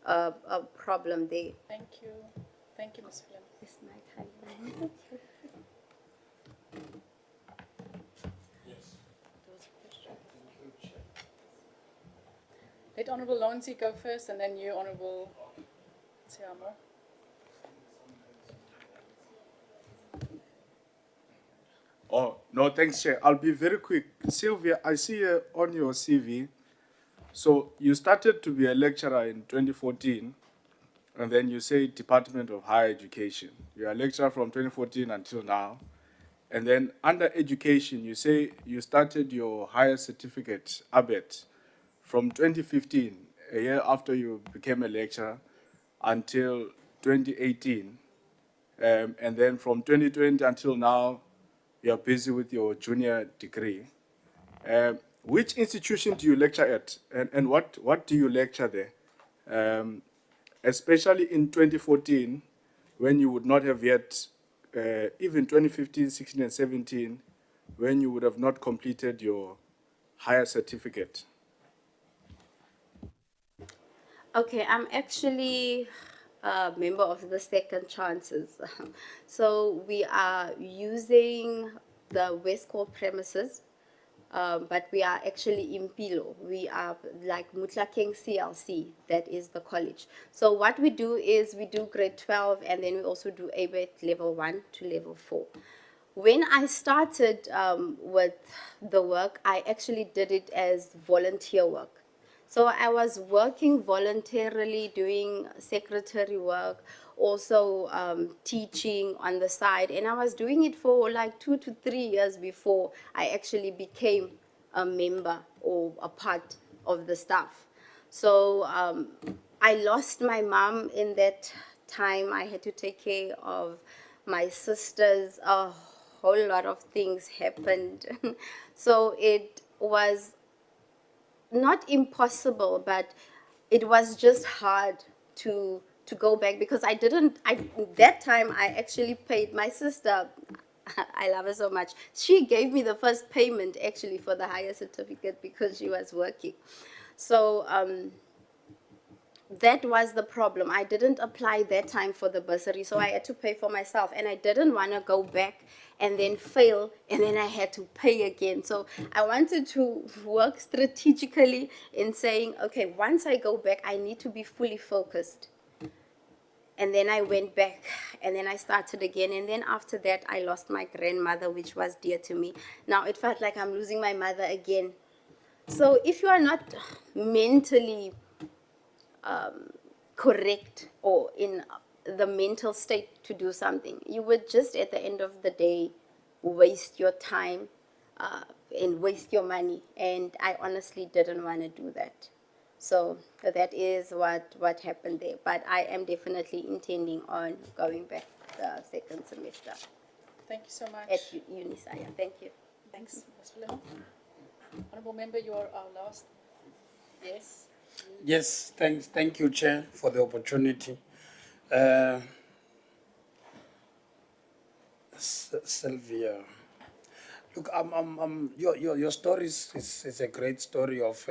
a problem there. Thank you. Thank you, Ms. Flynn. It's my time. Let Honourable Lonzi go first and then you, Honourable Tsiamo. Oh, no, thanks, Chair. I'll be very quick. Sylvia, I see on your CV, so you started to be a lecturer in 2014, and then you say Department of Higher Education. You're a lecturer from 2014 until now. And then under education, you say you started your higher certificate, ABET, from 2015, a year after you became a lecturer, until 2018. And then from 2020 until now, you're busy with your junior degree. Which institution do you lecture at? And what do you lecture there? Especially in 2014, when you would not have yet, even 2015, 16, and 17, when you would have not completed your higher certificate. Okay, I'm actually a member of the Second Chances. So we are using the Westcore premises, but we are actually in Pilo. We are like Mutlakeng CLC, that is the college. So what we do is we do grade 12 and then we also do ABET level 1 to level 4. When I started with the work, I actually did it as volunteer work. So I was working voluntarily, doing secretary work, also teaching on the side. And I was doing it for like 2 to 3 years before I actually became a member or a part of the staff. So I lost my mom in that time. I had to take care of my sisters. A whole lot of things happened. So it was not impossible, but it was just hard to go back, because that time I actually paid my sister. I love her so much. She gave me the first payment actually for the higher certificate because she was working. So that was the problem. I didn't apply that time for the bursary, so I had to pay for myself, and I didn't want to go back and then fail, and then I had to pay again. So I wanted to work strategically in saying, okay, once I go back, I need to be fully focused. And then I went back, and then I started again. And then after that, I lost my grandmother, which was dear to me. Now it felt like I'm losing my mother again. So if you are not mentally correct or in the mental state to do something, you would just at the end of the day waste your time and waste your money. And I honestly didn't want to do that. So that is what happened there. But I am definitely intending on going back the second semester. Thank you so much. At Unisaya. Thank you. Thanks, Ms. Flynn. Honourable Member, you are our last. Yes. Yes, thank you, Chair, for the opportunity. Sylvia, look, your story is a great story of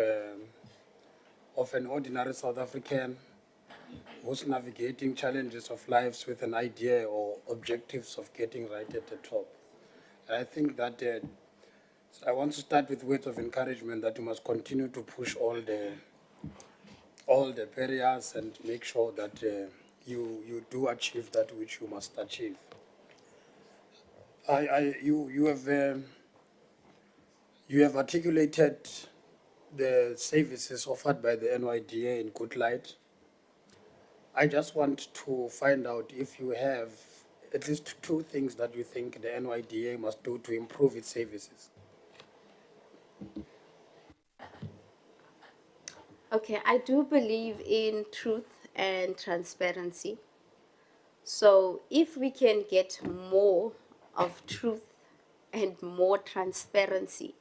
an ordinary South African who's navigating challenges of lives with an idea or objectives of getting right at the top. I think that I want to start with words of encouragement that you must continue to push all the barriers and make sure that you do achieve that which you must achieve. You have articulated the services offered by the NYDA in good light. I just want to find out if you have at least two things that you think the NYDA must do to improve its services. Okay, I do believe in truth and transparency. So if we can get more of truth and more transparency,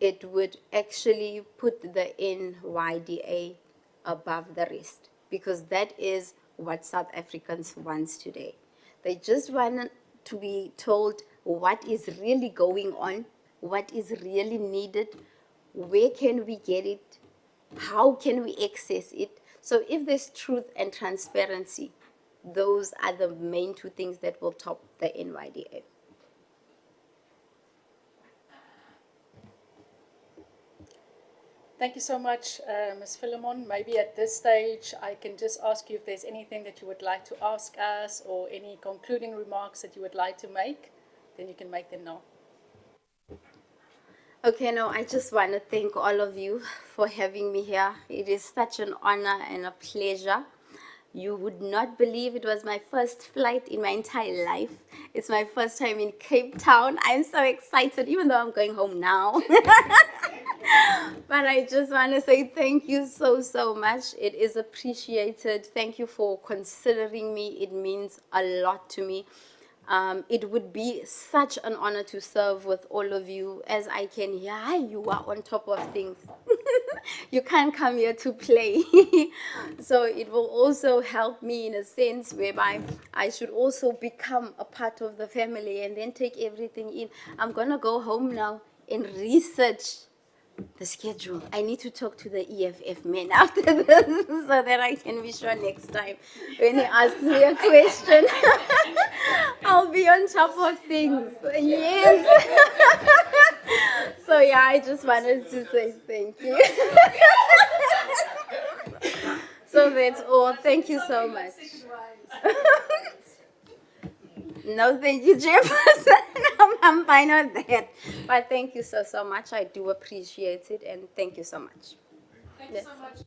it would actually put the NYDA above the rest, because that is what South Africans want today. They just want to be told what is really going on, what is really needed, where can we get it, how can we access it. So if there's truth and transparency, those are the main two things that will top the NYDA. Thank you so much, Ms. Philemon. Maybe at this stage, I can just ask you if there's anything that you would like to ask us or any concluding remarks that you would like to make, then you can make them now. Okay, no, I just want to thank all of you for having me here. It is such an honor and a pleasure. You would not believe it was my first flight in my entire life. It's my first time in Cape Town. I'm so excited, even though I'm going home now. But I just want to say thank you so much. It is appreciated. Thank you for considering me. It means a lot to me. It would be such an honor to serve with all of you. As I can hear, you are on top of things. You can't come here to play. So it will also help me in a sense whereby I should also become a part of the family and then take everything in. I'm going to go home now and research the schedule. I need to talk to the EFF man after this so that I can be sure next time when he asks me a question, I'll be on top of things. Yes. So yeah, I just wanted to say thank you. So that's all. Thank you so much. No, thank you, Chairperson. I'm fine with that. But thank you so much. I do appreciate it, and thank you so much. Thank you so much.